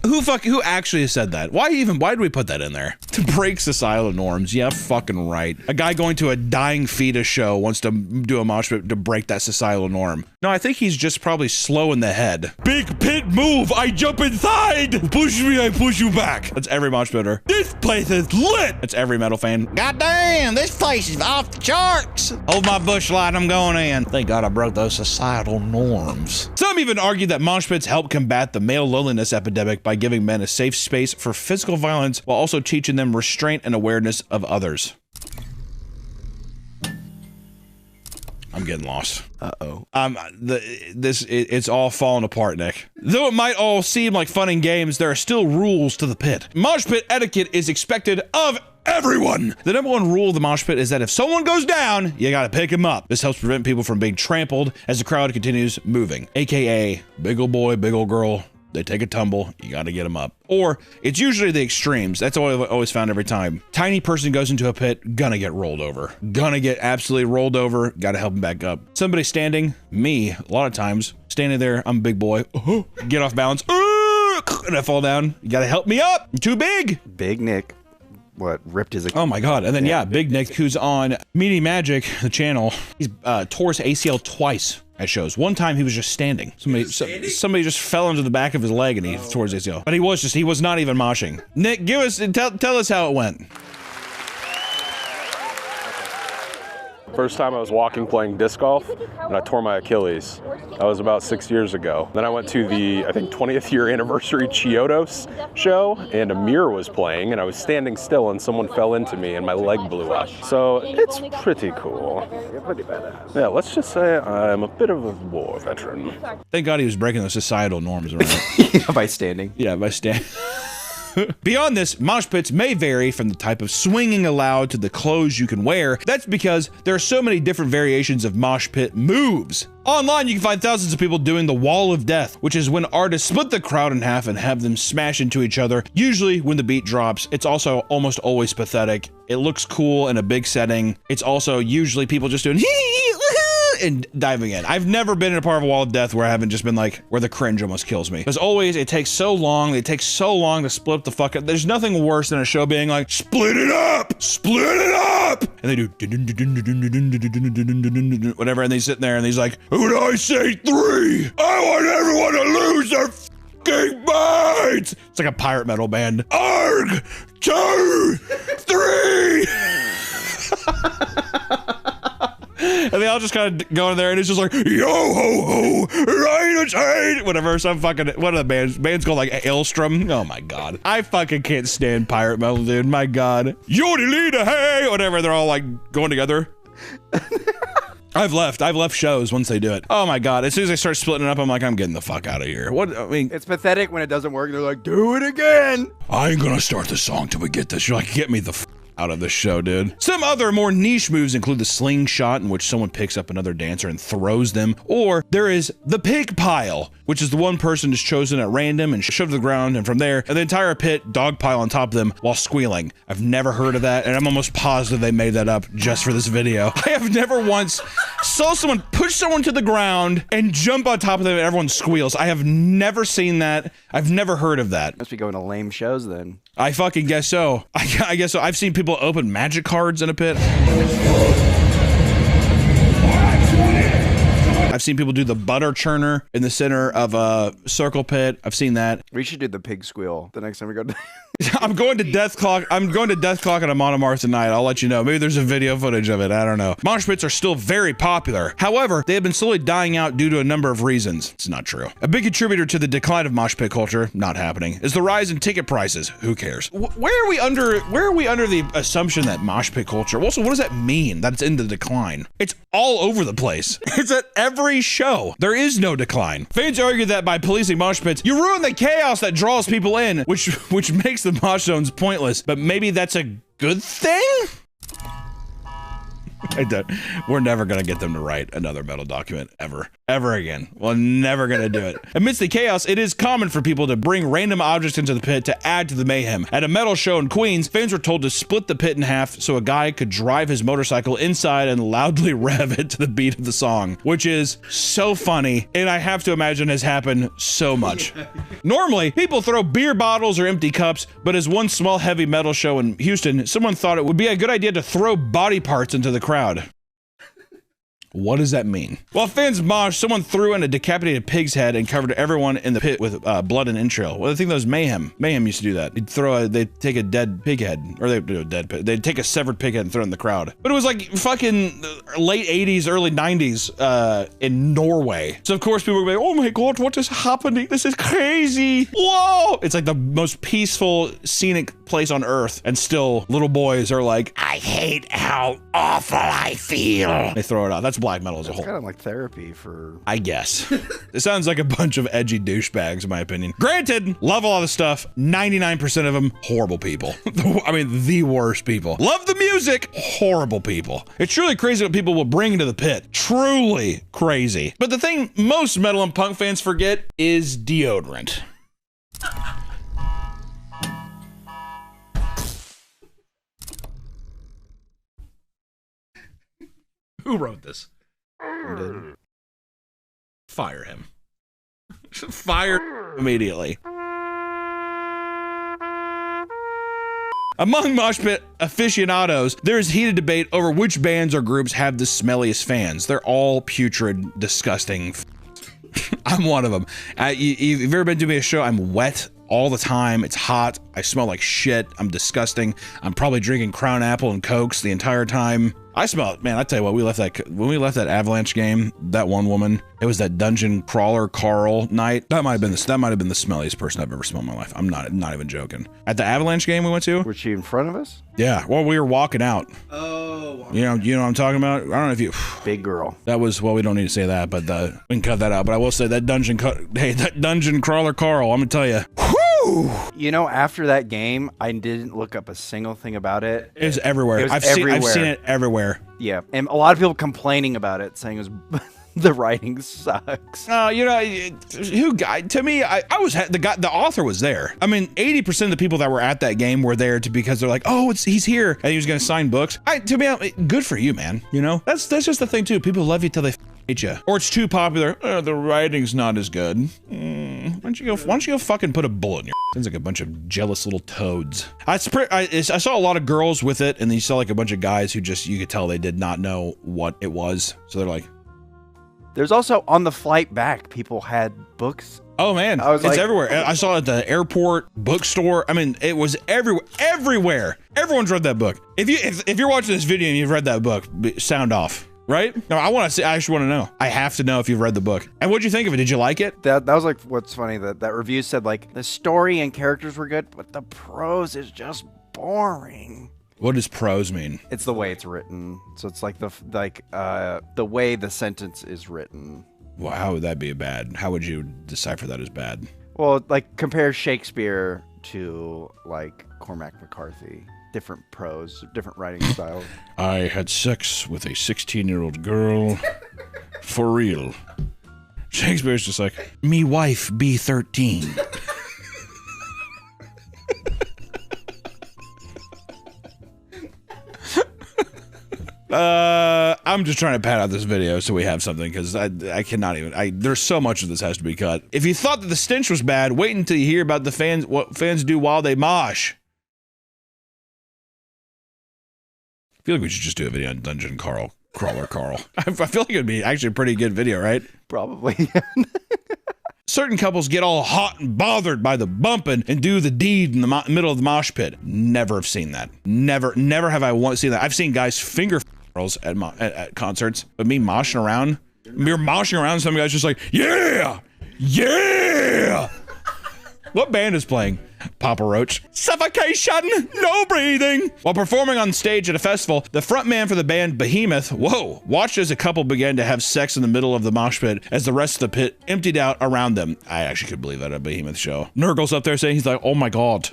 Who actually said that? Why did we put that in there? To break societal norms. Yeah, fucking right. A guy going to a dying fetus show wants to do a mosh pit to break that societal norm. No, I think he's just probably slow in the head. Big pit move, I jump inside. Push me, I push you back. That's every mosh pitter. This place is lit. That's every metal fan. God damn, this place is off the charts. Hold my bush light, I'm going in. Thank God I broke those societal norms. Some even argue that mosh pits help combat the male loneliness epidemic by giving men a safe space for physical violence while also teaching them restraint and awareness of others. I'm getting lost. Uh-oh. It's all falling apart, Nick. Though it might all seem like fun and games, there are still rules to the pit. Mosh pit etiquette is expected of everyone. The number one rule of the mosh pit is that if someone goes down, you gotta pick him up. This helps prevent people from being trampled as the crowd continues moving. AKA, big old boy, big old girl, they take a tumble, you gotta get them up. Or, it's usually the extremes. That's what I've always found every time. Tiny person goes into a pit, gonna get rolled over. Gonna get absolutely rolled over, gotta help him back up. Somebody standing, me, a lot of times, standing there, I'm a big boy, get off balance, and I fall down, you gotta help me up, I'm too big. Big Nick, what, ripped his... Oh my God, and then yeah, Big Nick, who's on Meaty Magic, the channel, he's tore his ACL twice. At shows. One time he was just standing. Somebody just fell into the back of his leg and he tore his ACL. But he was not even moshing. Nick, tell us how it went. First time I was walking playing disc golf, and I tore my Achilles. That was about 6 years ago. Then I went to the, I think, 20th year anniversary Chiodos show, and Amir was playing, and I was standing still, and someone fell into me, and my leg blew up. So it's pretty cool. Pretty badass. Yeah, let's just say I'm a bit of a war veteran. Thank God he was breaking those societal norms, right? Yeah, by standing. Yeah, by standing. Beyond this, mosh pits may vary from the type of swinging allowed to the clothes you can wear. That's because there are so many different variations of mosh pit moves. Online, you can find thousands of people doing the Wall of Death, which is when artists split the crowd in half and have them smash into each other, usually when the beat drops. It's also almost always pathetic. It looks cool in a big setting. It's also usually people just doing and diving in. I've never been in a part of a Wall of Death where I haven't just been like, where the cringe almost kills me. Because always, it takes so long, to split up the fuck up. There's nothing worse than a show being like, split it up! Split it up! And they do whatever, and they sit there and he's like, who'd I say 3? I want everyone to lose their fucking minds! It's like a pirate metal band. Arg! 2! 3! And they all just kind of go in there and it's just like, yo ho ho, right hate, whatever, some fucking, what are the bands? Band's called like Ailstrom. Oh my God. I fucking can't stand pirate metal, dude. My God. Yodi leader, hey, whatever. They're all like going together. I've left shows once they do it. Oh my God. As soon as they start splitting it up, I'm like, I'm getting the fuck out of here. What, I mean. It's pathetic when it doesn't work. They're like, do it again. I ain't gonna start the song till we get this. You're like, get me the out of this show, dude. Some other more niche moves include the slingshot, in which someone picks up another dancer and throws them, or there is the pig pile, which is the one person is chosen at random and shoved to the ground, and from there, the entire pit dog pile on top of them while squealing. I've never heard of that, and I'm almost positive they made that up just for this video. I have never once saw someone push someone to the ground and jump on top of them and everyone squeals. I have never seen that. I've never heard of that. Must be going to lame shows then. I fucking guess so. I guess so. I've seen people open magic cards in a pit. I've seen people do the butter churner in the center of a circle pit. I've seen that. We should do the pig squeal the next time we go to I'm going to Death Clock. I'm going to Death Clock and Monomar tonight. I'll let you know. Maybe there's a video footage of it. I don't know. Mosh pits are still very popular. However, they have been slowly dying out due to a number of reasons. It's not true. A big contributor to the decline of mosh pit culture, not happening, is the rise in ticket prices. Who cares? Where are we under the assumption that mosh pit culture? Also, what does that mean that it's in the decline? It's all over the place. It's at every show. There is no decline. Fans argue that by policing mosh pits, you ruin the chaos that draws people in, which makes the mosh zones pointless. But maybe that's a good thing? We're never gonna get them to write another metal document ever again. We're never gonna do it. Amidst the chaos, it is common for people to bring random objects into the pit to add to the mayhem. At a metal show in Queens, fans were told to split the pit in half so a guy could drive his motorcycle inside and loudly rev it to the beat of the song, which is so funny, and I have to imagine has happened so much. Normally, people throw beer bottles or empty cups, but as one small heavy metal show in Houston, someone thought it would be a good idea to throw body parts into the crowd. What does that mean? While fans mosh, someone threw in a decapitated pig's head and covered everyone in the pit with blood and entrail. Well, I think that was Mayhem. Mayhem used to do that. They'd take a dead pig head, or they'd do a dead pig. They'd take a severed pig head and throw it in the crowd. But it was like fucking late 80s, early 90s in Norway. So of course people were like, oh my God, what is happening? This is crazy. Whoa! It's like the most peaceful, scenic place on earth. And still little boys are like, I hate how awful I feel. They throw it out. That's black metal as a whole. It's kind of like therapy for... I guess. It sounds like a bunch of edgy douchebags, in my opinion. Granted, love a lot of stuff. 99% of them, horrible people. I mean, the worst people. Love the music, horrible people. It's truly crazy what people will bring into the pit. Truly crazy. But the thing most metal and punk fans forget is deodorant. Who wrote this? Fire him. Fire immediately. Among mosh pit aficionados, there is heated debate over which bands or groups have the smelliest fans. They're all putrid, disgusting. I'm one of them. You've ever been to a show? I'm wet all the time. It's hot. I smell like shit. I'm disgusting. I'm probably drinking Crown Apple and Cokes the entire time. I smell it, man. I tell you what, when we left that Avalanche game, that one woman, it was that dungeon crawler Carl night. That might have been the smelliest person I've ever smelled in my life. I'm not even joking. At the Avalanche game we went to. Was she in front of us? Yeah. Well, we were walking out. Oh. You know what I'm talking about? I don't know if you. Big girl. That was, well, we don't need to say that, but we can cut that out. But I will say that that dungeon crawler Carl. I'm gonna tell you. You know, after that game, I didn't look up a single thing about it. It's everywhere. I've seen it everywhere. Yeah, and a lot of people complaining about it, saying it was the writing sucks. You know, to me, the author was there. I mean, 80% of the people that were at that game were there because they're like, oh, he's here, and he was gonna sign books. To me, good for you, man. You know, that's just the thing too. People love you till they hate you, or it's too popular. The writing's not as good. Why don't you go fucking put a bullet in your? Sounds like a bunch of jealous little toads. I saw a lot of girls with it, and then you saw like a bunch of guys who you could tell they did not know what it was. So they're like. There's also on the flight back, people had books. Oh man, it's everywhere. I saw it at the airport, bookstore. I mean, it was everywhere. Everyone's read that book. If you're watching this video and you've read that book, sound off. Right? No, I actually want to know. I have to know if you've read the book. And what'd you think of it? Did you like it? That was like, what's funny, that review said like the story and characters were good, but the prose is just boring. What does prose mean? It's the way it's written. So it's like the way the sentence is written. Well, how would that be bad? How would you decipher that as bad? Well, like compare Shakespeare to like Cormac McCarthy. Different prose, different writing styles. I had sex with a 16-year-old girl. For real. Shakespeare's just like, me wife be 13. I'm just trying to pad out this video so we have something, because I cannot even. There's so much of this has to be cut. If you thought that the stench was bad, wait until you hear about what fans do while they mosh. I feel like we should just do a video on Dungeon Crawler Carl. I feel like it'd be actually a pretty good video, right? Probably. Certain couples get all hot and bothered by the bumping and do the deed in the middle of the mosh pit. Never have seen that. Never have I once seen that. I've seen guys finger girls at concerts, but me moshing around, some guys just like, yeah, yeah. What band is playing? Papa Roach. Suffocation, no breathing. While performing on stage at a festival, the frontman for the band Behemoth, watched as a couple began to have sex in the middle of the mosh pit as the rest of the pit emptied out around them. I actually could believe that at a Behemoth show. Nurgle's up there saying, he's like, oh my God.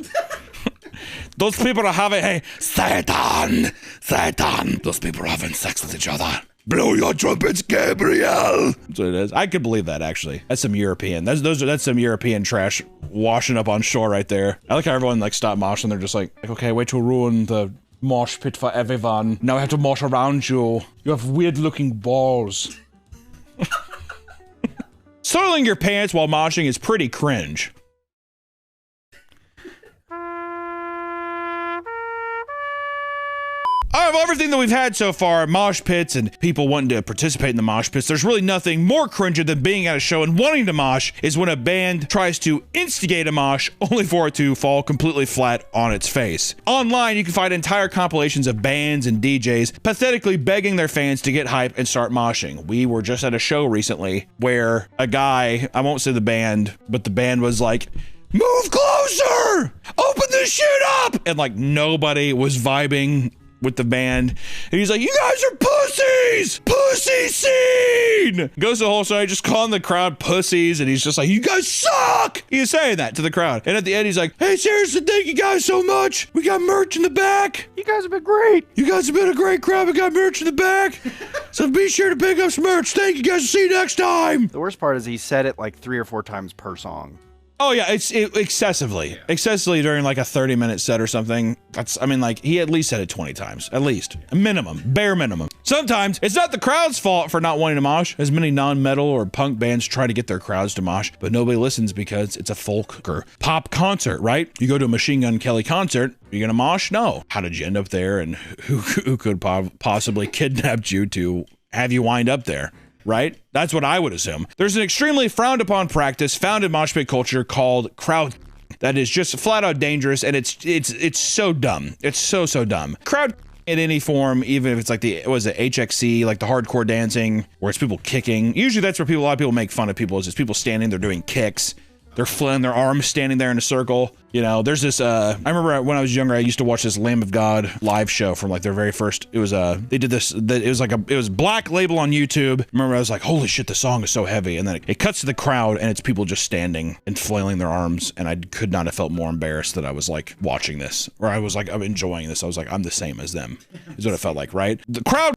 Those people are having Satan. Those people are having sex with each other. Blow your trumpets, Gabriel. That's what it is. I could believe that, actually. That's some European. That's some European trash washing up on shore right there. I like how everyone like stopped moshing. They're just like, okay, wait to ruin the mosh pit for everyone. Now I have to mosh around you. You have weird looking balls. Soiling your pants while moshing is pretty cringe. Out of everything that we've had so far, mosh pits and people wanting to participate in the mosh pits, there's really nothing more cringy than being at a show and wanting to mosh is when a band tries to instigate a mosh only for it to fall completely flat on its face. Online, you can find entire compilations of bands and DJs pathetically begging their fans to get hype and start moshing. We were just at a show recently where a guy, I won't say the band, but the band was like, move closer! Open this shit up! And like nobody was vibing with the band. And he's like, you guys are pussies! Pussy scene! Goes to the whole side, just calling the crowd pussies, and he's just like, you guys suck! He's saying that to the crowd. And at the end, he's like, hey, seriously, thank you guys so much. We got merch in the back. You guys have been great. You guys have been a great crowd. We got merch in the back. So be sure to pick up some merch. Thank you guys. See you next time. The worst part is he said it like 3 or 4 times per song. Oh yeah, it's excessively during like a 30-minute set or something. I mean, like he at least said it 20 times, at least, a minimum, bare minimum. Sometimes it's not the crowd's fault for not wanting to mosh, as many non-metal or punk bands try to get their crowds to mosh, but nobody listens because it's a folk or pop concert, right? You go to a Machine Gun Kelly concert, you're gonna mosh? No. How did you end up there, and who could possibly kidnap you to have you wind up there? Right? That's what I would assume. There's an extremely frowned upon practice found in mosh pit culture called crowd that is just flat out dangerous, and it's so dumb. It's so dumb. Crowd in any form, even if it's like HXC, like the hardcore dancing, where it's people kicking. Usually that's where a lot of people make fun of people, is just people standing, they're doing kicks. They're flailing their arms, standing there in a circle. You know, there's this, I remember when I was younger, I used to watch this Lamb of God live show from like their very first, it was, they did this, it was Black Label on YouTube. I remember I was like, holy shit, the song is so heavy. And then it cuts to the crowd and it's people just standing and flailing their arms. And I could not have felt more embarrassed that I was like watching this, or I was like, I'm enjoying this. I was like, I'm the same as them, is what it felt like, right? The crowd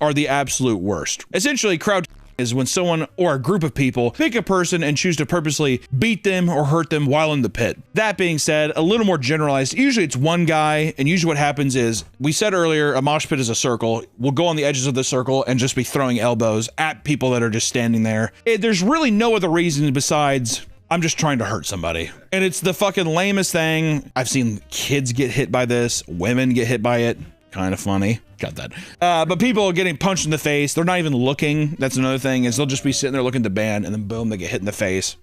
are the absolute worst. Essentially, crowd is when someone or a group of people pick a person and choose to purposely beat them or hurt them while in the pit. That being said, a little more generalized, usually it's one guy, and usually what happens is, we said earlier, a mosh pit is a circle. We'll go on the edges of the circle and just be throwing elbows at people that are just standing there. There's really no other reason besides, I'm just trying to hurt somebody. And it's the fucking lamest thing. I've seen kids get hit by this, women get hit by it. Kind of funny. Got that. But people are getting punched in the face. They're not even looking. That's another thing, is they'll just be sitting there looking to ban, and then boom, they get hit in the face.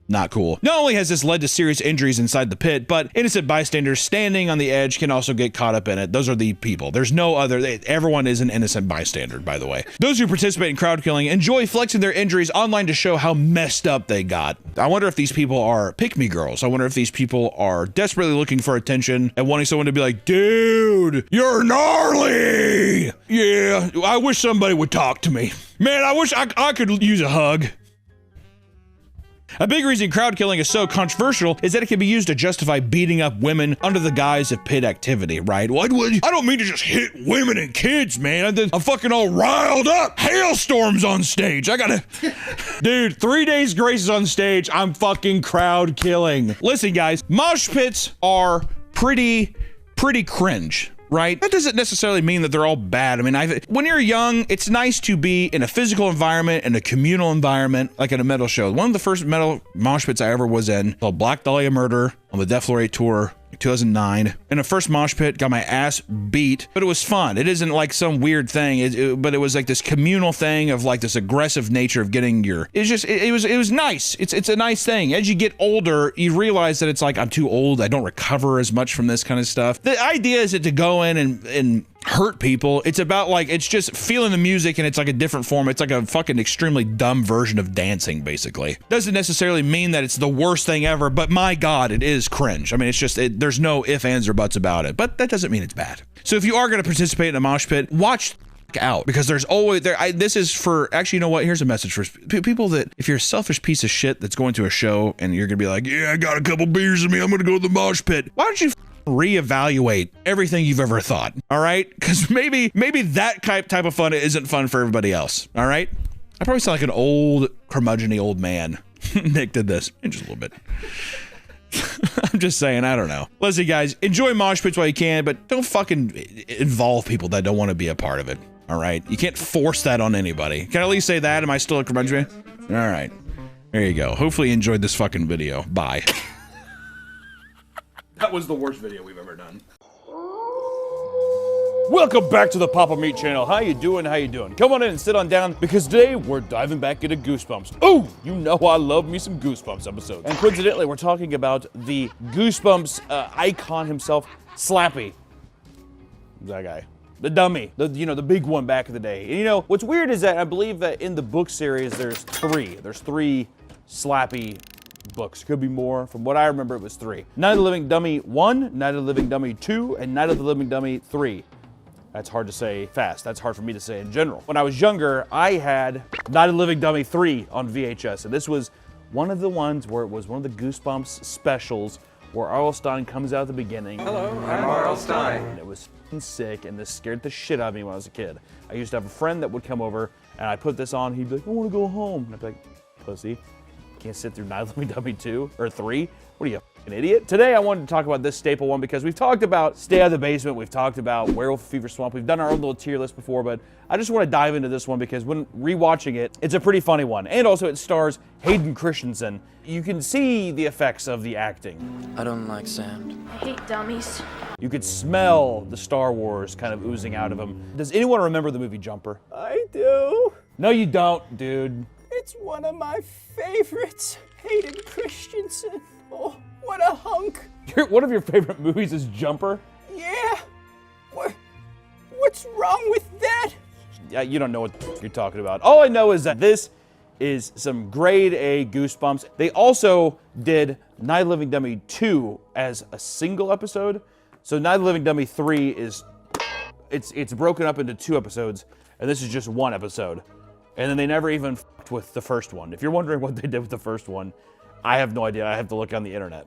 Not cool. Not only has this led to serious injuries inside the pit, but innocent bystanders standing on the edge can also get caught up in it. Those are the people. There's no other. Everyone is an innocent bystander, by the way. Those who participate in crowd killing enjoy flexing their injuries online to show how messed up they got. I wonder if these people are pick-me girls. I wonder if these people are desperately looking for attention and wanting someone to be like, dude, you're gnarly. Yeah, I wish somebody would talk to me. Man, I wish I could use a hug. A big reason crowd killing is so controversial is that it can be used to justify beating up women under the guise of pit activity, right? Well, I don't mean to just hit women and kids, man. I'm fucking all riled up. Hailstorms on stage. Dude, 3 Days Grace is on stage. I'm fucking crowd killing. Listen, guys, mosh pits are pretty cringe. Right? That doesn't necessarily mean that they're all bad. I mean, when you're young, it's nice to be in a physical environment and a communal environment, like at a metal show. One of the first metal mosh pits I ever was in, called Black Dahlia Murder on the Death Lorate tour, 2009. In the first mosh pit, got my ass beat, but it was fun. It isn't like some weird thing, but it was like this communal thing of like this aggressive nature of getting your, it was nice. It's a nice thing. As you get older, you realize that it's like, I'm too old. I don't recover as much from this kind of stuff. The idea is to go in and hurt people. It's about like, it's just feeling the music, and it's like a different form. It's like a fucking extremely dumb version of dancing, basically. Doesn't necessarily mean that it's the worst thing ever, but my God, it is cringe. I mean, it's just, there's no ifs, ands, or buts about it, but that doesn't mean it's bad. So if you are going to participate in a mosh pit, watch out, because there's always this is for, actually, you know what, here's a message for people that if you're a selfish piece of shit that's going to a show and you're gonna be like, yeah, I got a couple beers in me, I'm gonna go to the mosh pit. Why don't you reevaluate everything you've ever thought? All right, because maybe that type of fun isn't fun for everybody else. All right, I probably sound like an old curmudgeon-y old man. Nick did this in just a little bit. I'm just saying, I don't know. Listen, guys, enjoy mosh pits while you can, but don't fucking involve people that don't want to be a part of it. All right, you can't force that on anybody. Can I at least say that? Am I still a curmudgeon? All right, there you go. Hopefully you enjoyed this fucking video. Bye. That was the worst video we've ever done. Welcome back to the Papa Meat channel. How you doing? How you doing? Come on in and sit on down, because today we're diving back into Goosebumps. Oh, you know I love me some Goosebumps episodes. And coincidentally, we're talking about the Goosebumps icon himself, Slappy. That guy. The dummy, the big one back in the day. And you know, what's weird is that I believe that in the book series, there's three Slappy books. Could be more. From what I remember, it was 3. Night of the Living Dummy 1, Night of the Living Dummy 2, and Night of the Living Dummy 3. That's hard to say fast. That's hard for me to say in general. When I was younger, I had Night of the Living Dummy 3 on VHS, and this was one of the ones where it was one of the Goosebumps specials where R.L. Stine comes out at the beginning. Hello, I'm R.L. Stine. And it was sick, and this scared the shit out of me when I was a kid. I used to have a friend that would come over, and I put this on, he'd be like, I want to go home. And I'd be like, pussy, can't sit through Night of the Living Dummy 2 or 3? What are you, an idiot? Today I wanted to talk about this staple one because we've talked about Stay Out of the Basement, we've talked about Werewolf Fever Swamp, we've done our own little tier list before, but I just want to dive into this one because when rewatching it, it's a pretty funny one. And also it stars Hayden Christensen. You can see the effects of the acting. I don't like sand. I hate dummies. You could smell the Star Wars kind of oozing out of him. Does anyone remember the movie Jumper? I do. No, you don't, dude. It's one of my favorites. Hayden Christensen. Oh, What a hunk. One of your favorite movies is Jumper? Yeah. What's wrong with that? Yeah, you don't know what you're talking about. All I know is that this is some grade A Goosebumps. They also did Night of the Living Dummy 2 as a single episode. So Night of the Living Dummy 3 is, it's broken up into 2 episodes, and this is just 1 episode. And then they never even f***ed with the first one. If you're wondering what they did with the first one, I have no idea. I have to look on the internet.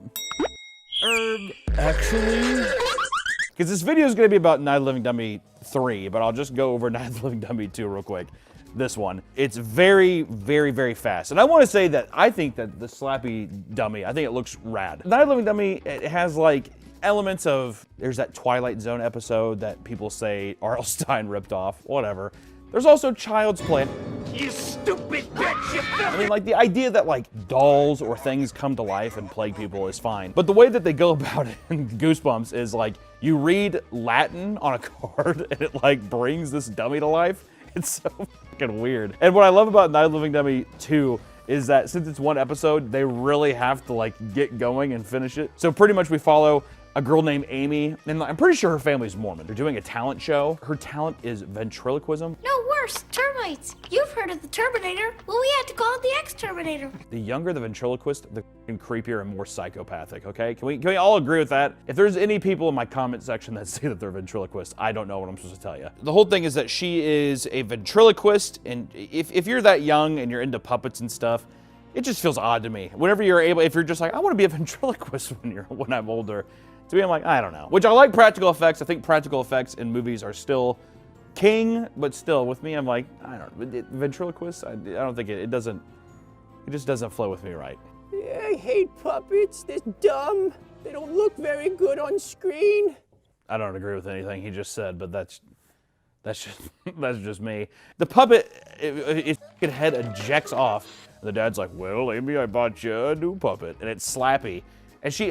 Actually, because this video is going to be about Night of the Living Dummy 3, but I'll just go over Night of the Living Dummy 2 real quick. This one. It's very, very, very fast. And I want to say that I think that the Slappy Dummy, I think it looks rad. Night of the Living Dummy, it has like elements of, there's that Twilight Zone episode that people say R.L. Stine ripped off, whatever. There's also Child's Play. You stupid bitch! I mean, like, the idea that, like, dolls or things come to life and plague people is fine. But the way that they go about it in Goosebumps is, like, you read Latin on a card and it, like, brings this dummy to life. It's so fucking weird. And what I love about Night of the Living Dummy 2 is that since it's 1 episode, they really have to, like, get going and finish it. So pretty much we follow a girl named Amy, and I'm pretty sure her family's Mormon. They're doing a talent show. Her talent is ventriloquism. No, worse, termites. You've heard of the Terminator. Well, we had to call it the Exterminator. The younger the ventriloquist, the creepier and more psychopathic, okay? Can we all agree with that? If there's any people in my comment section that say that they're ventriloquists, I don't know what I'm supposed to tell you. The whole thing is that she is a ventriloquist, and if you're that young and you're into puppets and stuff, it just feels odd to me. Whenever you're able, if you're just like, I want to be a ventriloquist when I'm older, to me, I'm like, I don't know. Which I like practical effects. I think practical effects in movies are still king, but still, with me, I'm like, I don't know. Ventriloquist, I don't think it just doesn't flow with me right. Yeah, I hate puppets. They're dumb. They don't look very good on screen. I don't agree with anything he just said, but that's just me. The puppet, its head ejects off, and the dad's like, well, Amy, I bought you a new puppet, and it's Slappy. And she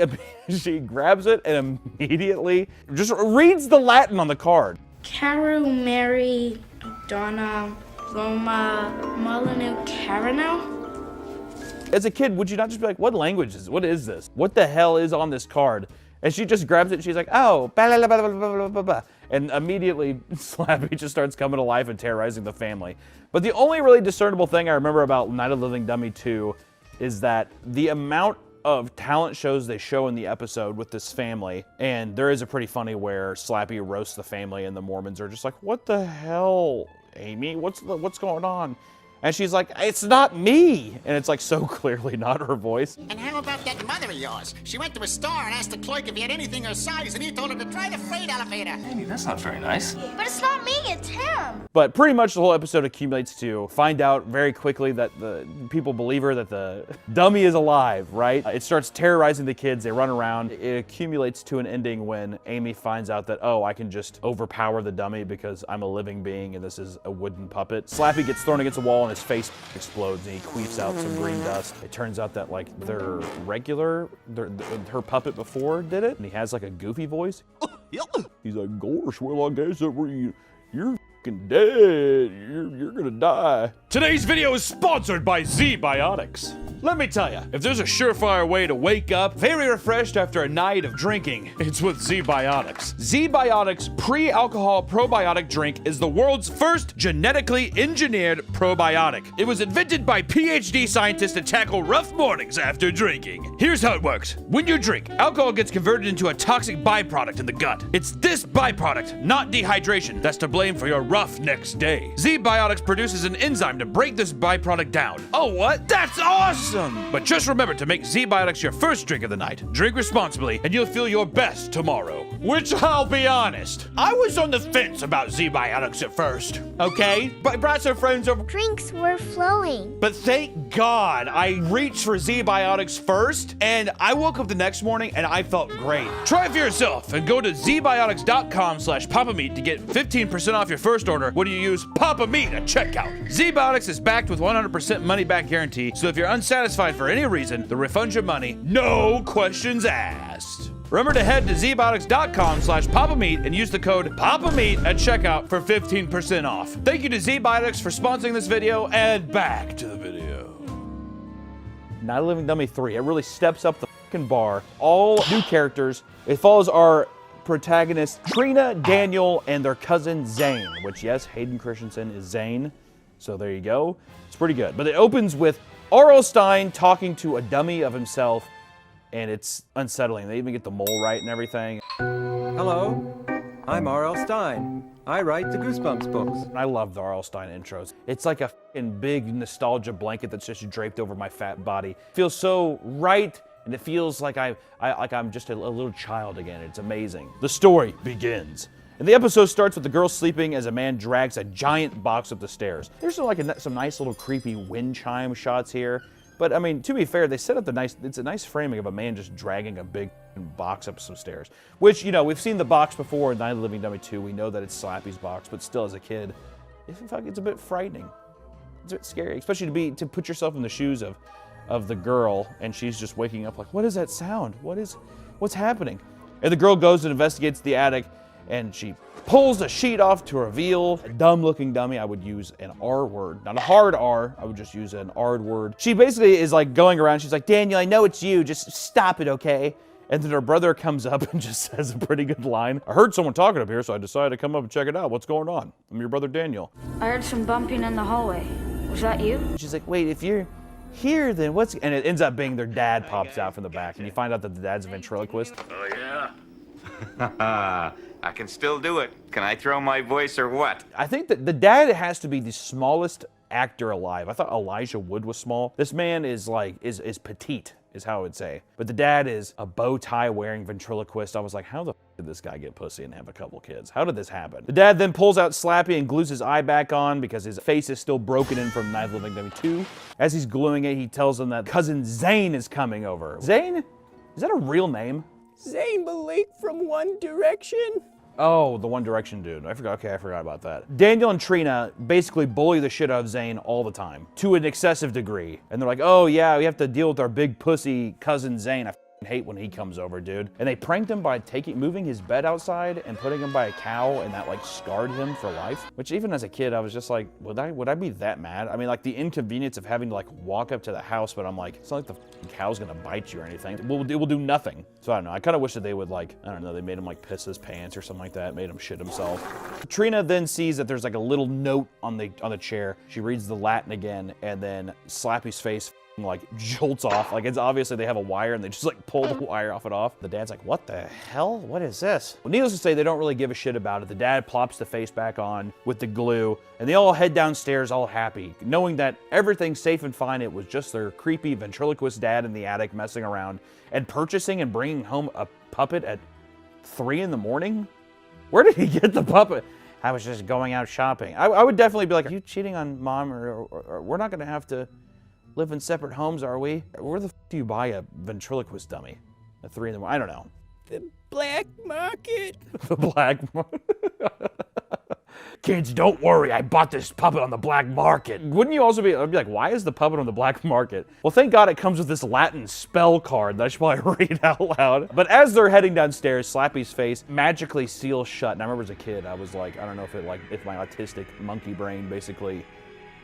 grabs it and immediately just reads the Latin on the card. Caru, Mary, Donna, Roma, Molyneux, Carano? As a kid, would you not just be like, what language is this? What is this? What the hell is on this card? And she just grabs it and she's like, oh, blah, blah, blah, blah, blah, blah. And immediately Slappy just starts coming to life and terrorizing the family. But the only really discernible thing I remember about Night of the Living Dummy 2 is that the amount of talent shows they show in the episode with this family, and there is a pretty funny where Slappy roasts the family and the Mormons are just like, what the hell, Amy? What's going on? And she's like, it's not me. And it's like so clearly not her voice. And how about that mother of yours? She went to a store and asked the clerk if he had anything her size, and he told her to try the freight elevator. Amy, that's not very nice. But it's not me, it's him. But pretty much the whole episode accumulates to find out very quickly that the people believe her that the dummy is alive, right? It starts terrorizing the kids. They run around. It accumulates to an ending when Amy finds out that, oh, I can just overpower the dummy because I'm a living being and this is a wooden puppet. Slappy gets thrown against a wall and his face explodes and he queefs out some green dust. It turns out that like her puppet before did it, and he has like a goofy voice. He's like, gosh, well, I guess you're fucking dead. You're gonna die. Today's video is sponsored by Z-Biotics. Let me tell you, if there's a surefire way to wake up very refreshed after a night of drinking, it's with Z-Biotics. Z-Biotics pre-alcohol probiotic drink is the world's first genetically engineered probiotic. It was invented by PhD scientists to tackle rough mornings after drinking. Here's how it works. When you drink, alcohol gets converted into a toxic byproduct in the gut. It's this byproduct, not dehydration, that's to blame for your rough next day. Z-Biotics produces an enzyme to break this byproduct down. Oh, what? That's awesome! But just remember to make Z-Biotics your first drink of the night. Drink responsibly, and you'll feel your best tomorrow. Which, I'll be honest, I was on the fence about Z-Biotics at first, okay? But I brought some friends over. Drinks were flowing. But thank God I reached for Z-Biotics first, and I woke up the next morning and I felt great. Try it for yourself and go to zbiotics.com/PapaMeat to get 15% off your first order when you use Papa Meat at checkout. Z-Biotics is backed with 100% money-back guarantee, so if you're unsatisfied for any reason, they'll refund your money, no questions asked. Remember to head to zbiotics.com/PapaMeat and use the code PapaMeat at checkout for 15% off. Thank you to Z-Biotics for sponsoring this video, and back to the video. Night of the Living Dummy 3. It really steps up the fucking bar. All new characters. It follows our protagonists, Trina, Daniel, and their cousin Zane, which, yes, Hayden Christensen is Zane. So there you go. It's pretty good. But it opens with R.L. Stine talking to a dummy of himself, and it's unsettling. They even get the mole right and everything. Hello, I'm R.L. Stine. I write the Goosebumps books. I love the R.L. Stine intros. It's like a fucking big nostalgia blanket that's just draped over my fat body. It feels so right, and it feels like I'm just a little child again. It's amazing. The story begins. And the episode starts with the girl sleeping as a man drags a giant box up the stairs. There's some nice little creepy wind chime shots here. But I mean, to be fair, they set up it's a nice framing of a man just dragging a big box up some stairs. Which, you know, we've seen the box before in Night of the Living Dummy 2. We know that it's Slappy's box, but still as a kid, it's a bit frightening. It's a bit scary, especially to put yourself in the shoes of the girl, and she's just waking up like, what is that sound? What's happening? And the girl goes and investigates the attic, and she pulls the sheet off to reveal a dumb-looking dummy. I would use an R word, not a hard R. I would just use an R word. She basically is like going around. She's like, Daniel, I know it's you. Just stop it, okay? And then her brother comes up and just says a pretty good line. I heard someone talking up here, so I decided to come up and check it out. What's going on? I'm your brother, Daniel. I heard some bumping in the hallway. Was that you? And she's like, wait, if you're here, then what's... And it ends up being their dad pops out from the back, and you find out that the dad's a ventriloquist. Oh, yeah? I can still do it. Can I throw my voice or what? I think that the dad has to be the smallest actor alive. I thought Elijah Wood was small. This man is petite, is how I would say. But the dad is a bow tie wearing ventriloquist. I was like, how the f did this guy get pussy and have a couple kids? How did this happen? The dad then pulls out Slappy and glues his eye back on because his face is still broken in from Night of the Living Dummy 2. As he's gluing it, he tells them that cousin Zane is coming over. Zane? Is that a real name? Zayn Malik from One Direction. Oh, the One Direction dude. I forgot about that. Daniel and Trina basically bully the shit out of Zane all the time, to an excessive degree. And they're like, oh yeah, we have to deal with our big pussy cousin Zane. I hate when he comes over, dude. And they pranked him by moving his bed outside and putting him by a cow, and that like scarred him for life. Which even as a kid, I was just like, would I be that mad? I mean, like the inconvenience of having to like walk up to the house, but I'm like, it's not like the cow's gonna bite you or anything. It will do nothing. So I don't know. I kind of wish that they would like, I don't know, they made him like piss his pants or something like that, made him shit himself. Trina then sees that there's like a little note on the chair. She reads the Latin again, and then Slappy's face like jolts off. Like it's obviously they have a wire and they just like pull the wire off and off. The dad's like, what the hell? What is this? Well, needless to say, they don't really give a shit about it. The dad plops the face back on with the glue, and they all head downstairs all happy, knowing that everything's safe and fine. It was just their creepy ventriloquist dad in the attic messing around and purchasing and bringing home a puppet at 3 in the morning. Where did he get the puppet? I was just going out shopping. I would definitely be like, are you cheating on mom, or we're not gonna have to live in separate homes, are we? Where the f do you buy a ventriloquist dummy at 3 in the morning? I don't know. The black market. The black market. Kids, don't worry. I bought this puppet on the black market. Wouldn't you also be, I'd be like, why is the puppet on the black market? Well, thank God it comes with this Latin spell card that I should probably read out loud. But as they're heading downstairs, Slappy's face magically seals shut. And I remember as a kid, I was like, I don't know if my autistic monkey brain basically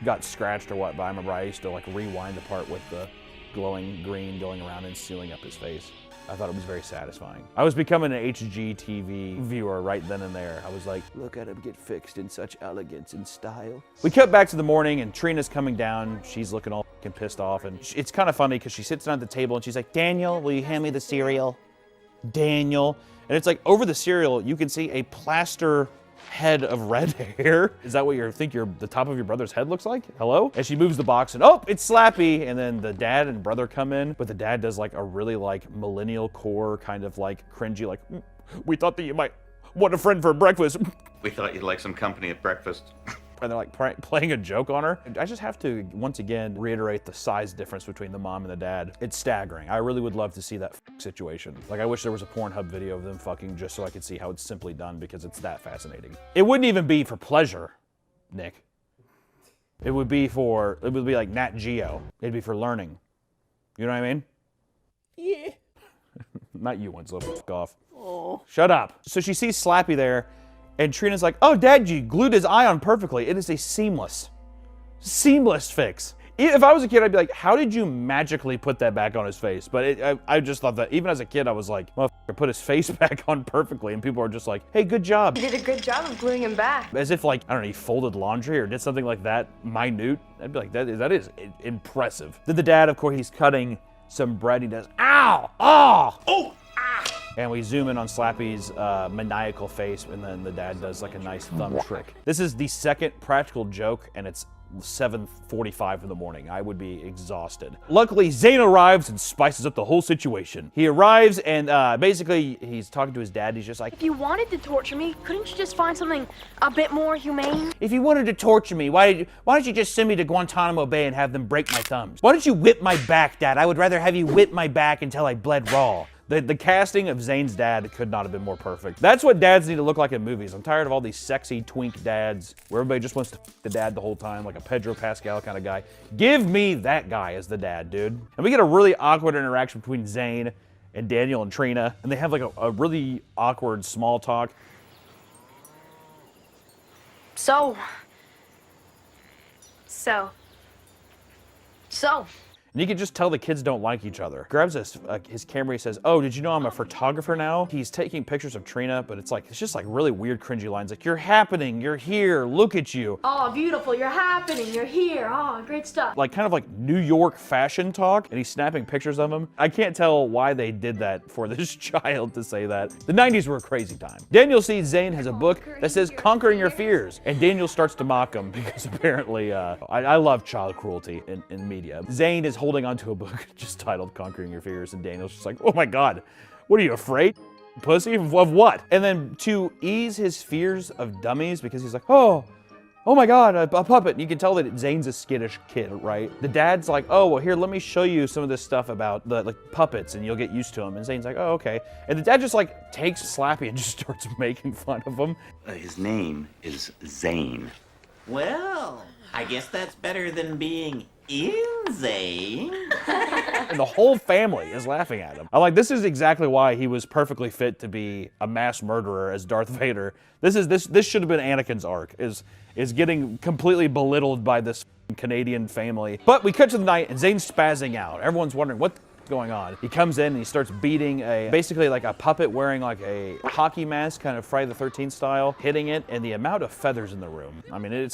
got scratched or what, but I remember I used to like rewind the part with the glowing green going around and sealing up his face. I thought it was very satisfying. I was becoming an HGTV viewer right then and there. I was like, look at him get fixed in such elegance and style. We cut back to the morning and Trina's coming down. She's looking all fucking pissed off, and it's kind of funny because she sits down at the table and she's like, Daniel, will you hand me the cereal? Daniel. And it's like over the cereal, you can see a plaster head of red hair. Is that what you think the top of your brother's head looks like? Hello? And she moves the box and oh, it's Slappy. And then the dad and brother come in, but the dad does like a really like millennial core kind of like cringy, like, we thought that you might want a friend for breakfast. We thought you'd like some company at breakfast. And they're like playing a joke on her. I just have to, once again, reiterate the size difference between the mom and the dad. It's staggering. I really would love to see that situation. Like, I wish there was a Pornhub video of them fucking just so I could see how it's simply done, because it's that fascinating. It wouldn't even be for pleasure, Nick. It would be like Nat Geo. It'd be for learning. You know what I mean? Yeah. Not you, Winslow, fuck off. Oh. Shut up. So she sees Slappy there, and Trina's like, oh, Dad, you glued his eye on perfectly. It is a seamless fix. If I was a kid, I'd be like, how did you magically put that back on his face? But I just thought that, even as a kid, I was like, motherfucker, put his face back on perfectly. And people are just like, hey, good job. You did a good job of gluing him back. As if, like, I don't know, he folded laundry or did something like that minute. I'd be like, that is impressive. Then the dad, of course, he's cutting some bread. He does, ow, oh. And we zoom in on Slappy's maniacal face, and then the dad does like a nice thumb trick. This is the second practical joke, and it's 7:45 in the morning. I would be exhausted. Luckily, Zane arrives and spices up the whole situation. He arrives and basically he's talking to his dad. He's just like, If you wanted to torture me, couldn't you just find something a bit more humane? If you wanted to torture me, why don't you just send me to Guantanamo Bay and have them break my thumbs? Why don't you whip my back, Dad? I would rather have you whip my back until I bled raw. The casting of Zane's dad could not have been more perfect. That's what dads need to look like in movies. I'm tired of all these sexy twink dads where everybody just wants to f the dad the whole time, like a Pedro Pascal kind of guy. Give me that guy as the dad, dude. And we get a really awkward interaction between Zane and Daniel and Trina, and they have like a really awkward small talk. So. And you can just tell the kids don't like each other. Grabs his camera, he says, oh, did you know I'm a photographer now? He's taking pictures of Trina, but it's just like really weird, cringy lines. Like, you're happening, you're here, look at you. Oh, beautiful, you're happening, you're here. Oh, great stuff. Like kind of like New York fashion talk, and he's snapping pictures of him. I can't tell why they did that for this child to say that. The 90s were a crazy time. Daniel sees Zane has a book that says Conquering Your Fears, and Daniel starts to mock him because apparently, I love child cruelty in media. Zane is holding onto a book just titled Conquering Your Fears, and Daniel's just like, oh my God, what are you afraid, pussy? Of what? And then to ease his fears of dummies, because he's like, oh my God, a puppet. And you can tell that Zane's a skittish kid, right? The dad's like, oh, well, here, let me show you some of this stuff about the puppets and you'll get used to them. And Zane's like, oh, okay. And the dad just like takes Slappy and just starts making fun of him. His name is Zane. Well, I guess that's better than being insane. And the whole family is laughing at him. I'm like, this is exactly why he was perfectly fit to be a mass murderer as Darth Vader. This should have been Anakin's arc, is getting completely belittled by this Canadian family. But we cut to the night and Zane's spazzing out. Everyone's wondering what's going on. He comes in and he starts beating basically like a puppet wearing like a hockey mask, kind of Friday the 13th style, hitting it, and the amount of feathers in the room. I mean,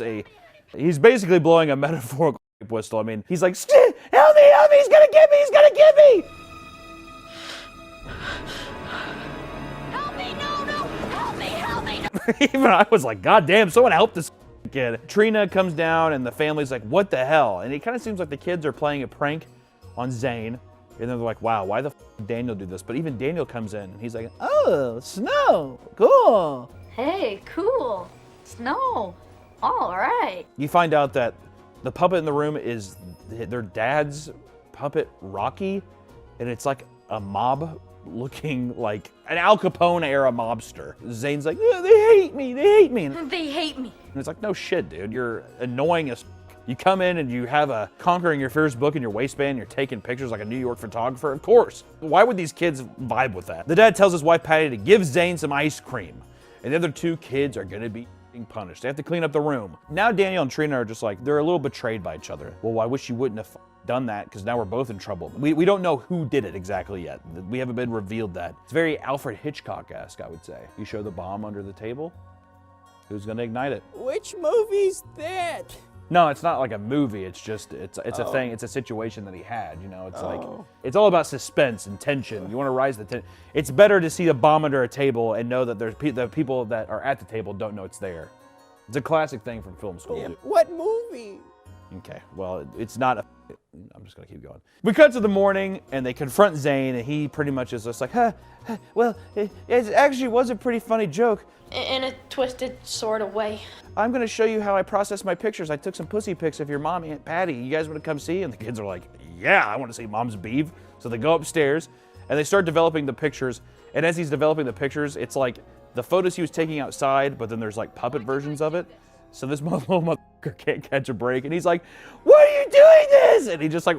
he's basically blowing a metaphorical whistle. I mean, he's like, help me, he's gonna get me! Help me, no, help me, no. Even I was like, God damn, someone help this kid. Trina comes down and the family's like, what the hell? And it kind of seems like the kids are playing a prank on Zane. And they're like, wow, why the did Daniel do this? But even Daniel comes in and he's like, oh, snow, cool. Hey, cool. Snow. All right. You find out that the puppet in the room is their dad's puppet, Rocky, and it's like a mob looking like an Al Capone era mobster. Zane's like, yeah, they hate me. They hate me. And it's like, no shit, dude, you're annoying as You come in and you have a Conquering Your Fears book in your waistband, you're taking pictures like a New York photographer, of course. Why would these kids vibe with that? The dad tells his wife Patty to give Zane some ice cream, and the other two kids are gonna be punished. They have to clean up the room. Now Daniel and Trina are just like, they're a little betrayed by each other. Well, I wish you wouldn't have done that, because now we're both in trouble. We don't know who did it exactly yet. We haven't been revealed that. It's very Alfred Hitchcock-esque, I would say. You show the bomb under the table, who's gonna ignite it? Which movie's that? No, it's not like a movie. It's just, it's a thing. It's a situation that he had, you know? It's like, it's all about suspense and tension. You want to rise the tension. It's better to see a bomb under a table and know that the people that are at the table don't know it's there. It's a classic thing from film school. Yeah. What movie? Okay, well, it's not I'm just gonna keep going. We cut to the morning and they confront Zane and he pretty much is just like, well, it actually was a pretty funny joke. In a twisted sort of way. I'm gonna show you how I process my pictures. I took some pussy pics of your mom, Aunt Patty. You guys wanna come see? And the kids are like, yeah, I wanna see Mom's beef. So they go upstairs and they start developing the pictures. And as he's developing the pictures, it's like the photos he was taking outside, but then there's like puppet versions of it. So this little motherfucker can't catch a break. And he's like, why are you doing this? And he just like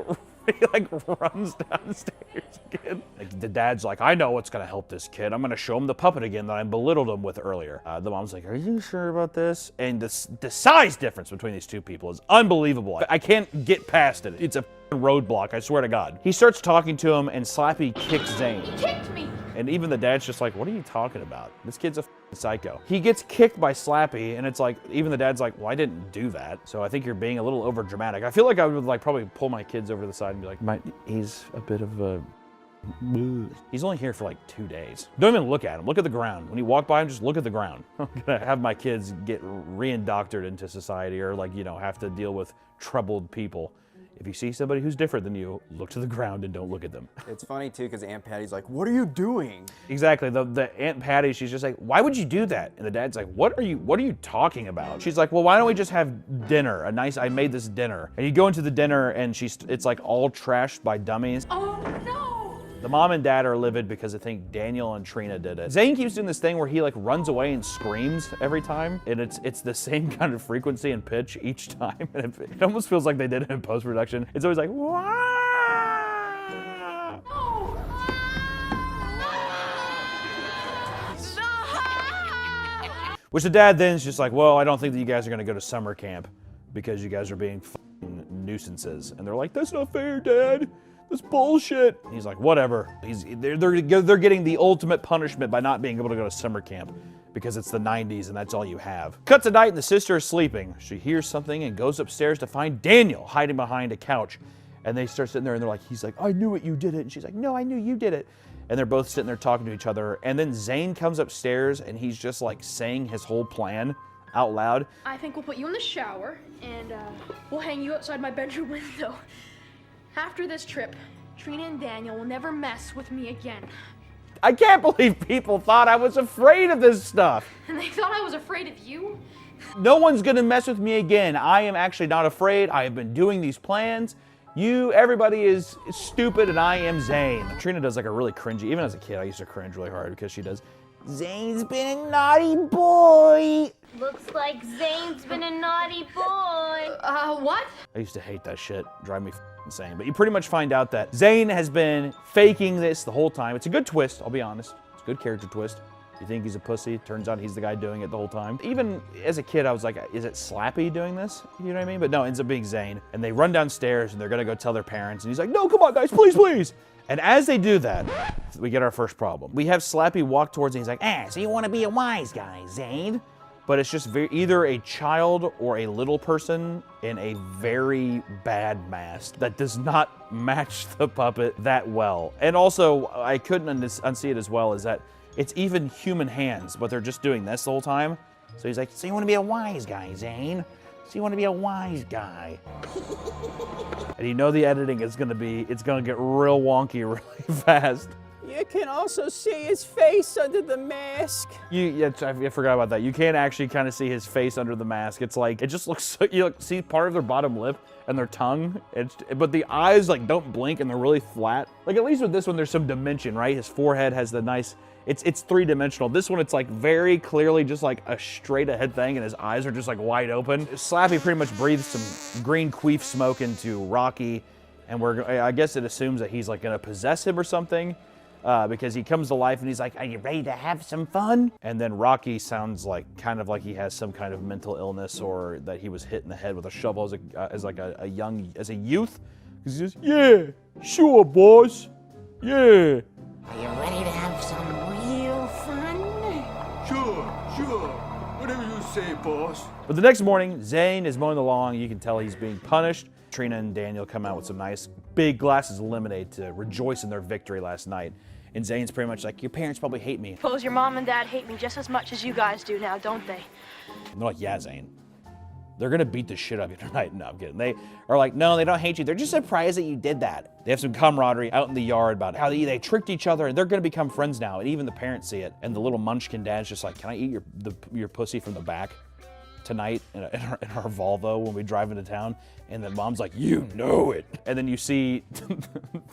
He like runs downstairs again. Like, the dad's like, I know what's gonna help this kid. I'm gonna show him the puppet again that I belittled him with earlier. The mom's like, are you sure about this? And the size difference between these two people is unbelievable. I can't get past it. It's a roadblock, I swear to God. He starts talking to him and Slappy kicks Zane. He kicked me. And even the dad's just like, what are you talking about? This kid's a psycho. He gets kicked by Slappy, and it's like, even the dad's like, well, I didn't do that. So I think you're being a little over dramatic. I feel like I would like probably pull my kids over to the side and be like, he's a bit of a... He's only here for like 2 days. Don't even look at him. Look at the ground. When you walk by him, just look at the ground. I'm gonna have my kids get re-indoctored into society or like, you know, have to deal with troubled people. If you see somebody who's different than you, look to the ground and don't look at them. It's funny too, because Aunt Patty's like, what are you doing? Exactly, the Aunt Patty, she's just like, why would you do that? And the dad's like, what are you talking about? She's like, well, why don't we just have dinner? I made this dinner. And you go into the dinner and it's like all trashed by dummies. Oh no! The mom and dad are livid because I think Daniel and Trina did it. Zane keeps doing this thing where he like runs away and screams every time. And it's the same kind of frequency and pitch each time. And it almost feels like they did it in post-production. It's always like, wah! Which the dad then is just like, well, I don't think that you guys are gonna go to summer camp because you guys are being f***ing nuisances. And they're like, that's not fair, Dad. That's bullshit. And he's like, whatever. They're getting the ultimate punishment by not being able to go to summer camp because it's the 90s and that's all you have. Cut to night and the sister is sleeping. She hears something and goes upstairs to find Daniel hiding behind a couch. And they start sitting there and they're like, he's like, I knew it, you did it. And she's like, no, I knew you did it. And they're both sitting there talking to each other. And then Zane comes upstairs and he's just like saying his whole plan out loud. I think we'll put you in the shower and we'll hang you outside my bedroom window. After this trip, Trina and Daniel will never mess with me again. I can't believe people thought I was afraid of this stuff. And they thought I was afraid of you? No one's gonna mess with me again. I am actually not afraid. I have been doing these plans. Everybody is stupid and I am Zane. Trina does like a really cringy, even as a kid, I used to cringe really hard because she does, Zane's been a naughty boy. Looks like Zane's been a naughty boy. What? I used to hate that shit. Drive me insane. But you pretty much find out that Zane has been faking this the whole time. It's a good twist, I'll be honest. It's a good character twist. You think he's a pussy, turns out he's the guy doing it the whole time. Even as a kid, I was like, is it Slappy doing this? You know what I mean? But no, it ends up being Zane. And they run downstairs and they're gonna go tell their parents. And he's like, no, come on guys, please, please. And as they do that, we get our first problem. We have Slappy walk towards and he's like, so you wanna be a wise guy, Zane? But it's just either a child or a little person in a very bad mask that does not match the puppet that well. And also, I couldn't unsee it as well, is that it's even human hands, but they're just doing this the whole time. So he's like, so you want to be a wise guy, Zane? So you want to be a wise guy? And you know the editing is gonna it's gonna get real wonky really fast. You can also see his face under the mask. I forgot about that. You can actually kind of see his face under the mask. It's like, it just looks so, you see part of their bottom lip and their tongue, but the eyes like don't blink and they're really flat. Like at least with this one, there's some dimension, right? His forehead has the nice, it's three-dimensional. This one, it's like very clearly just like a straight ahead thing and his eyes are just like wide open. Slappy pretty much breathes some green queef smoke into Rocky and I guess it assumes that he's like gonna possess him or something. Because he comes to life and he's like, are you ready to have some fun? And then Rocky sounds like kind of like he has some kind of mental illness or that he was hit in the head with a shovel as a youth. Because he says, yeah, sure, boss. Yeah. Are you ready to have some real fun? Sure. Whatever you say, boss. But the next morning, Zane is mowing the lawn. You can tell he's being punished. Trina and Daniel come out with some nice big glasses of lemonade to rejoice in their victory last night. And Zane's pretty much like, your parents probably hate me. Suppose your mom and dad hate me just as much as you guys do now, don't they? And they're like, yeah, Zane. They're gonna beat the shit out of you tonight. No, I'm kidding. They are like, no, they don't hate you. They're just surprised that you did that. They have some camaraderie out in the yard about how they tricked each other and they're gonna become friends now. And even the parents see it. And the little munchkin dad's just like, can I eat your pussy from the back tonight in our Volvo when we drive into town? And then mom's like, you know it. And then you see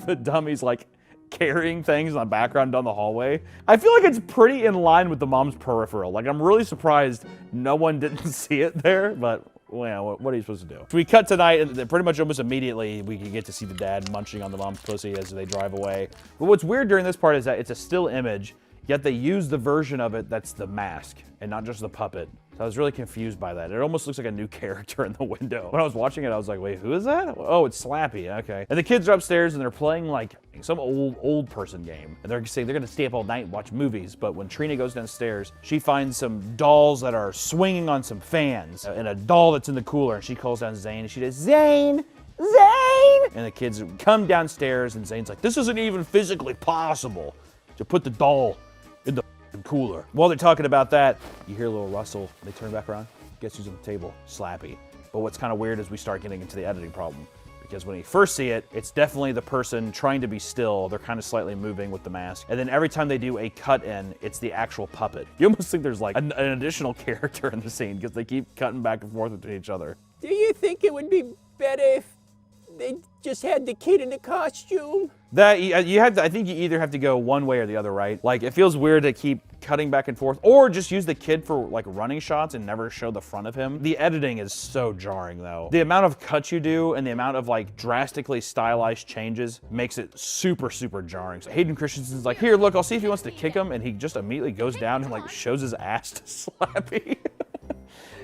the dummies like carrying things in the background down the hallway. I feel like it's pretty in line with the mom's peripheral. Like I'm really surprised no one didn't see it there, but well, what are you supposed to do? So we cut tonight, and pretty much almost immediately we can get to see the dad munching on the mom's pussy as they drive away. But what's weird during this part is that it's a still image, yet they use the version of it that's the mask and not just the puppet. So I was really confused by that. It almost looks like a new character in the window. When I was watching it, I was like, wait, who is that? Oh, it's Slappy, okay. And the kids are upstairs and they're playing like some old person game. And they're saying they're gonna stay up all night and watch movies. But when Trina goes downstairs, she finds some dolls that are swinging on some fans and a doll that's in the cooler. And she calls down Zane and she does, Zane! Zane! And the kids come downstairs and Zane's like, this isn't even physically possible to put the doll in the cooler. While they're talking about that, you hear a little rustle. They turn back around. Guess who's on the table? Slappy. But what's kind of weird is we start getting into the editing problem. Because when you first see it, it's definitely the person trying to be still. They're kind of slightly moving with the mask. And then every time they do a cut in, it's the actual puppet. You almost think there's like an additional character in the scene because they keep cutting back and forth with each other. Do you think it would be better if they just had the kid in the costume? That you have to, I think you either have to go one way or the other, right? Like it feels weird to keep cutting back and forth, or just use the kid for like running shots and never show the front of him. The editing is so jarring though. The amount of cuts you do and the amount of like drastically stylized changes makes it super, super jarring. So Hayden Christensen's like, here, look, I'll see if he wants to kick him, and he just immediately goes down and like shows his ass to Slappy.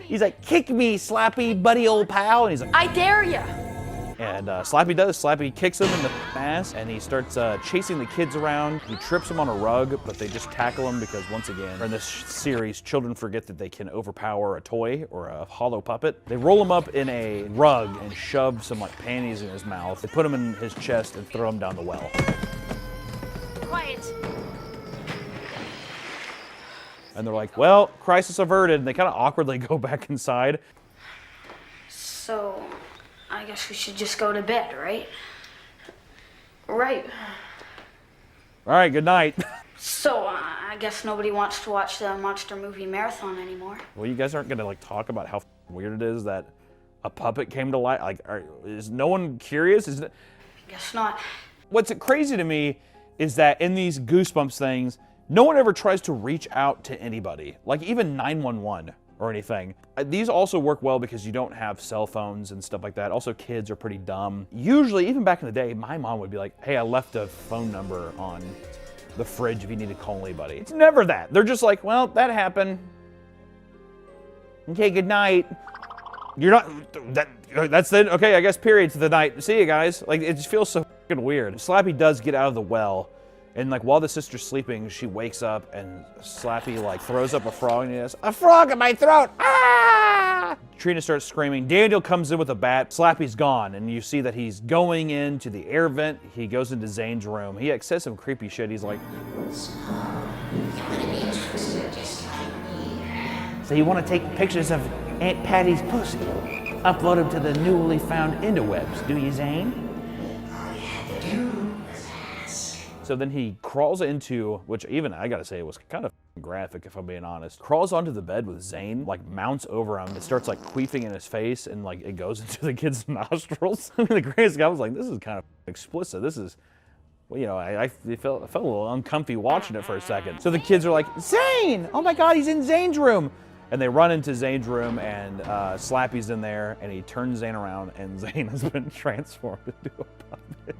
He's like, kick me, Slappy, buddy old pal, and he's like, I dare ya. And Slappy does. Slappy kicks him in the ass, and he starts chasing the kids around. He trips them on a rug, but they just tackle him because, once again, in this series, children forget that they can overpower a toy or a hollow puppet. They roll him up in a rug and shove some like panties in his mouth. They put him in his chest and throw him down the well. Quiet. And they're like, well, crisis averted. And they kind of awkwardly go back inside. So, I guess we should just go to bed, right? Right. All right, good night. So, I guess nobody wants to watch the monster movie marathon anymore. Well, you guys aren't gonna like talk about how weird it is that a puppet came to life. Like, is no one curious? Is it? Guess not. What's crazy to me is that in these Goosebumps things, no one ever tries to reach out to anybody, like even 911 or anything. These also work well because you don't have cell phones and stuff like that. Also, kids are pretty dumb. Usually, even back in the day, my mom would be like, hey, I left a phone number on the fridge if you need to call anybody. It's never that. They're just like, well, that happened. Okay, good night. You're not, that's the, okay, I guess period to the night. See you guys. Like, it just feels so fucking weird. Slappy does get out of the well, and like while the sister's sleeping, she wakes up and Slappy like throws up a frog and he goes, a frog in my throat, ah! Trina starts screaming. Daniel comes in with a bat. Slappy's gone, and you see that he's going into the air vent. He goes into Zane's room. He says some creepy shit. He's like, so you want to take pictures of Aunt Patty's pussy? Upload them to the newly found interwebs, do you, Zane? So then he crawls into, which even I gotta say it was kind of graphic if I'm being honest, crawls onto the bed with Zane, like mounts over him. It starts like queefing in his face and like it goes into the kid's nostrils. I mean, the greatest guy was like, this is kind of explicit. This is, well, you know, I felt a little uncomfy watching it for a second. So the kids are like, Zane! Oh my God, he's in Zane's room. And they run into Zane's room and Slappy's in there and he turns Zane around and Zane has been transformed into a puppet.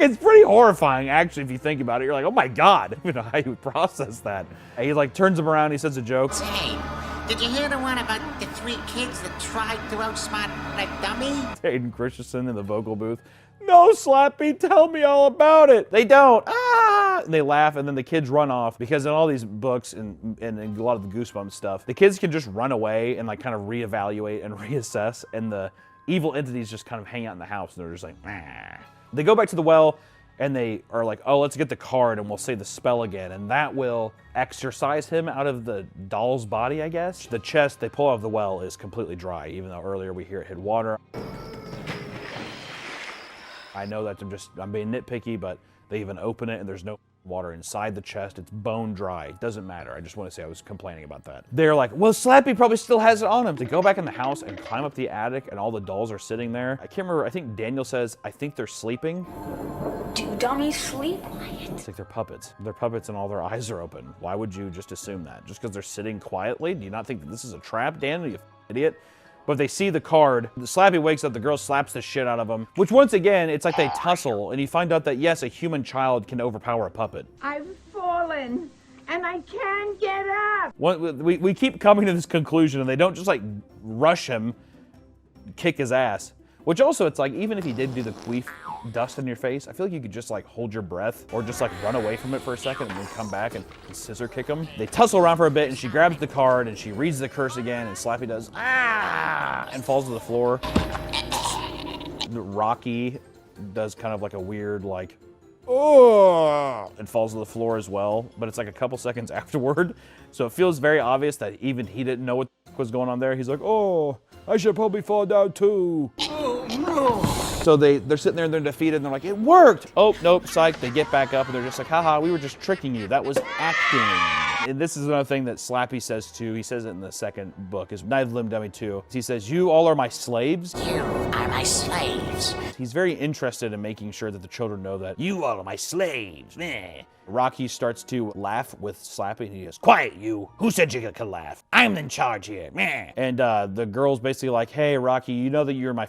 It's pretty horrifying, actually, if you think about it. You're like, oh my God, I don't know how you would process that. And he like turns him around, he says a joke. Hey, did you hear the one about the 3 kids that tried to outsmart that dummy? Hayden Christensen in the vocal booth. No, Slappy, tell me all about it. They don't. Ah! And they laugh, and then the kids run off because in all these books and a lot of the Goosebumps stuff, the kids can just run away and like kind of reevaluate and reassess, and the evil entities just kind of hang out in the house, and they're just like, nah. They go back to the well, and they are like, oh, let's get the card, and we'll say the spell again, and that will exorcise him out of the doll's body, I guess. The chest they pull out of the well is completely dry, even though earlier we hear it hit water. I know that I'm being nitpicky, but they even open it, and there's no water inside the chest. It's bone dry. It doesn't matter. I just want to say I was complaining about that. They're like, well, Slappy probably still has it on him. They go back in the house and climb up the attic, and all the dolls are sitting there. I can't remember. I think Daniel says, I think they're sleeping. Do dummies sleep? It's like they're puppets. They're puppets and all their eyes are open. Why would you just assume that? Just because they're sitting quietly? Do you not think that this is a trap, Dan? Are you idiot? But if they see the card, the Slappy wakes up, the girl slaps the shit out of him. Which once again, it's like they tussle, and you find out that yes, a human child can overpower a puppet. I've fallen, and I can't get up. We keep coming to this conclusion, and they don't just like rush him, kick his ass. Which also, it's like, even if he did do the queef dust in your face, I feel like you could just like hold your breath or just like run away from it for a second and then come back and scissor kick him. They tussle around for a bit and she grabs the card and she reads the curse again and Slappy does, ah, and falls to the floor. Rocky does kind of like a weird like, oh, and falls to the floor as well, but it's like a couple seconds afterward. So it feels very obvious that even he didn't know what was going on there. He's like, oh, I should probably fall down too. Oh, no. So they're sitting there and they're defeated and they're like, it worked. Oh, nope, psych. They get back up and they're just like, haha, we were just tricking you. That was acting. And this is another thing that Slappy says too. He says it in the second book, is Night of the Living Dummy 2. He says, you all are my slaves. You are my slaves. He's very interested in making sure that the children know that you all are my slaves. Meh. Rocky starts to laugh with Slappy and he goes, quiet you. Who said you could laugh? I'm in charge here. Meh. And the girl's basically like, hey, Rocky, you know that you're my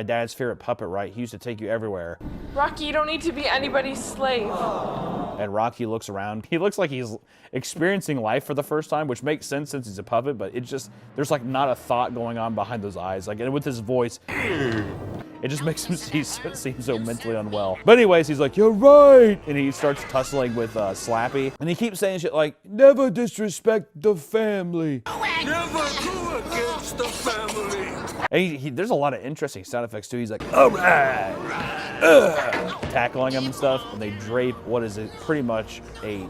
dad's favorite puppet, right? He used to take you everywhere. Rocky, you don't need to be anybody's slave. And Rocky looks around. He looks like he's experiencing life for the first time, which makes sense since he's a puppet, but it's just, there's like not a thought going on behind those eyes. Like, and with his voice, it just makes him seem so mentally unwell. But anyways, he's like, you're right. And he starts tussling with Slappy. And he keeps saying shit like, never disrespect the family. Never go against the family. And there's a lot of interesting sound effects too. He's like, all right, tackling him and stuff. And they drape what is pretty much a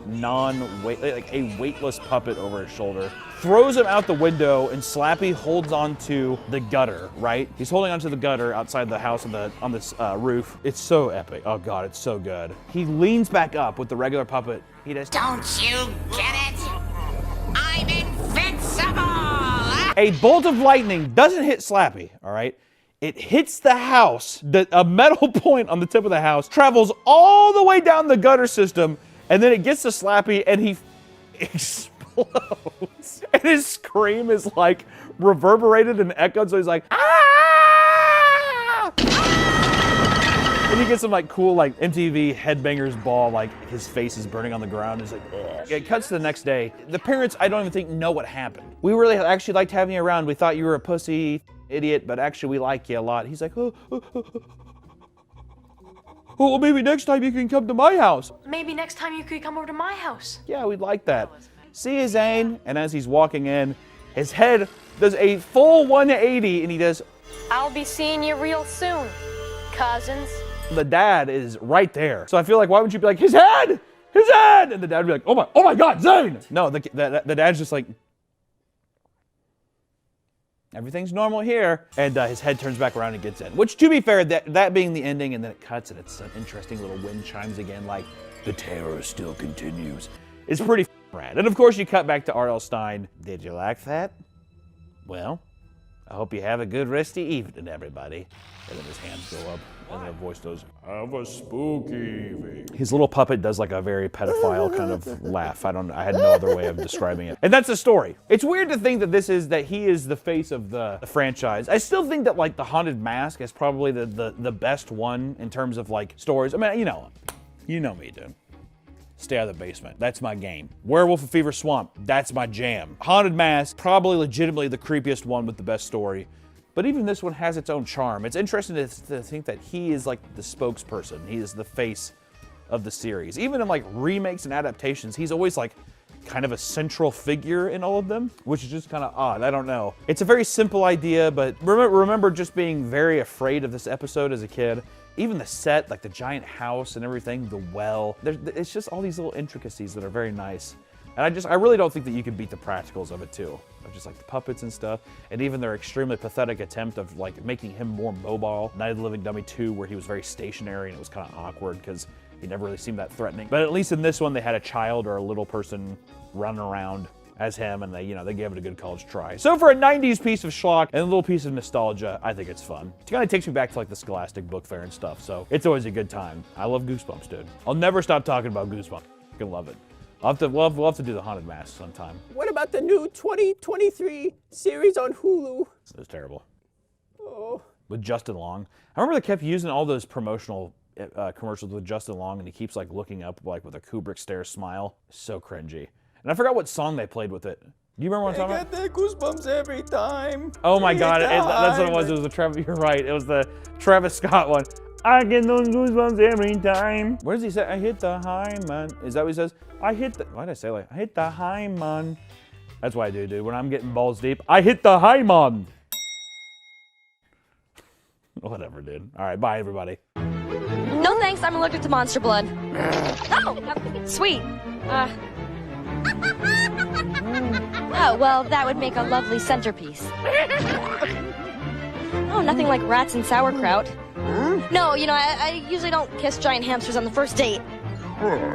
weightless puppet over his shoulder. Throws him out the window, and Slappy holds onto the gutter, right? He's holding onto the gutter outside the house on this roof. It's so epic. Oh God, it's so good. He leans back up with the regular puppet. He does. Don't you get it? I'm invincible! A bolt of lightning doesn't hit Slappy, all right? It hits the house. A metal point on the tip of the house travels all the way down the gutter system, and then it gets to Slappy, and he explodes. And his scream is like reverberated and echoed, so he's like, ah! And he gets some like cool like MTV Headbangers Ball, like his face is burning on the ground. He's like, ugh. It cuts to the next day. The parents, I don't even think, know what happened. We really actually liked having you around. We thought you were a pussy idiot, but actually we like you a lot. He's like, oh, well, maybe next time you can come to my house. Maybe next time you could come over to my house. Yeah, we'd like that. See you, Zane. And as he's walking in, his head does a full 180 and he does, I'll be seeing you real soon, cousins. The dad is right there. So I feel like, why would you be like, his head! His head! And the dad would be like, oh my God, Zane! No, the dad's just like, everything's normal here. And his head turns back around and gets in. Which, to be fair, that being the ending, and then it cuts and it's some interesting little wind chimes again, like, the terror still continues. It's pretty rad. And of course, you cut back to R.L. Stine. Did you like that? Well, I hope you have a good rest of the evening, everybody. And then his hands go up, and then a voice goes, have a spooky evening. His little puppet does like a very pedophile kind of laugh. I had no other way of describing it. And that's the story. It's weird to think that he is the face of the franchise. I still think that like the Haunted Mask is probably the best one in terms of like stories. I mean, you know me, dude. Stay out of the basement. That's my game. Werewolf of Fever Swamp. That's my jam. Haunted Mask, probably legitimately the creepiest one with the best story. But even this one has its own charm. It's interesting to think that he is like the spokesperson. He is the face of the series. Even in like remakes and adaptations, he's always like kind of a central figure in all of them, which is just kind of odd. I don't know. It's a very simple idea, but remember just being very afraid of this episode as a kid. Even the set, like the giant house and everything, the well, it's just all these little intricacies that are very nice. And I really don't think that you can beat the practicals of it too. Of just like the puppets and stuff. And even their extremely pathetic attempt of like making him more mobile. Night of the Living Dummy 2, where he was very stationary and it was kind of awkward because he never really seemed that threatening. But at least in this one, they had a child or a little person running around as him, and they gave it a good college try. So for a 90s piece of schlock and a little piece of nostalgia, I think it's fun. It kind of takes me back to like the Scholastic Book Fair and stuff, so it's always a good time. I love Goosebumps, dude. I'll never stop talking about Goosebumps. I love it. We'll have to do the Haunted Mask sometime. What about the new 2023 series on Hulu? It was terrible. Oh. With Justin Long. I remember they kept using all those promotional commercials with Justin Long, and he keeps like looking up like with a Kubrick stare smile. So cringy. And I forgot what song they played with it. Do you remember what I'm talking about? I get the goosebumps every time. Oh my God, that's what it was. It was the Travis. You're right. It was the Travis Scott one. I get those goosebumps every time. What does he say? I hit the high man. Is that what he says? I hit the. Why did I say like? I hit the high man. That's what I do, dude. When I'm getting balls deep, I hit the high man. Whatever, dude. All right, bye everybody. No thanks. I'm allergic to monster blood. Oh, sweet. Oh, well, that would make a lovely centerpiece. Oh, nothing like rats and sauerkraut. No, I usually don't kiss giant hamsters on the first date.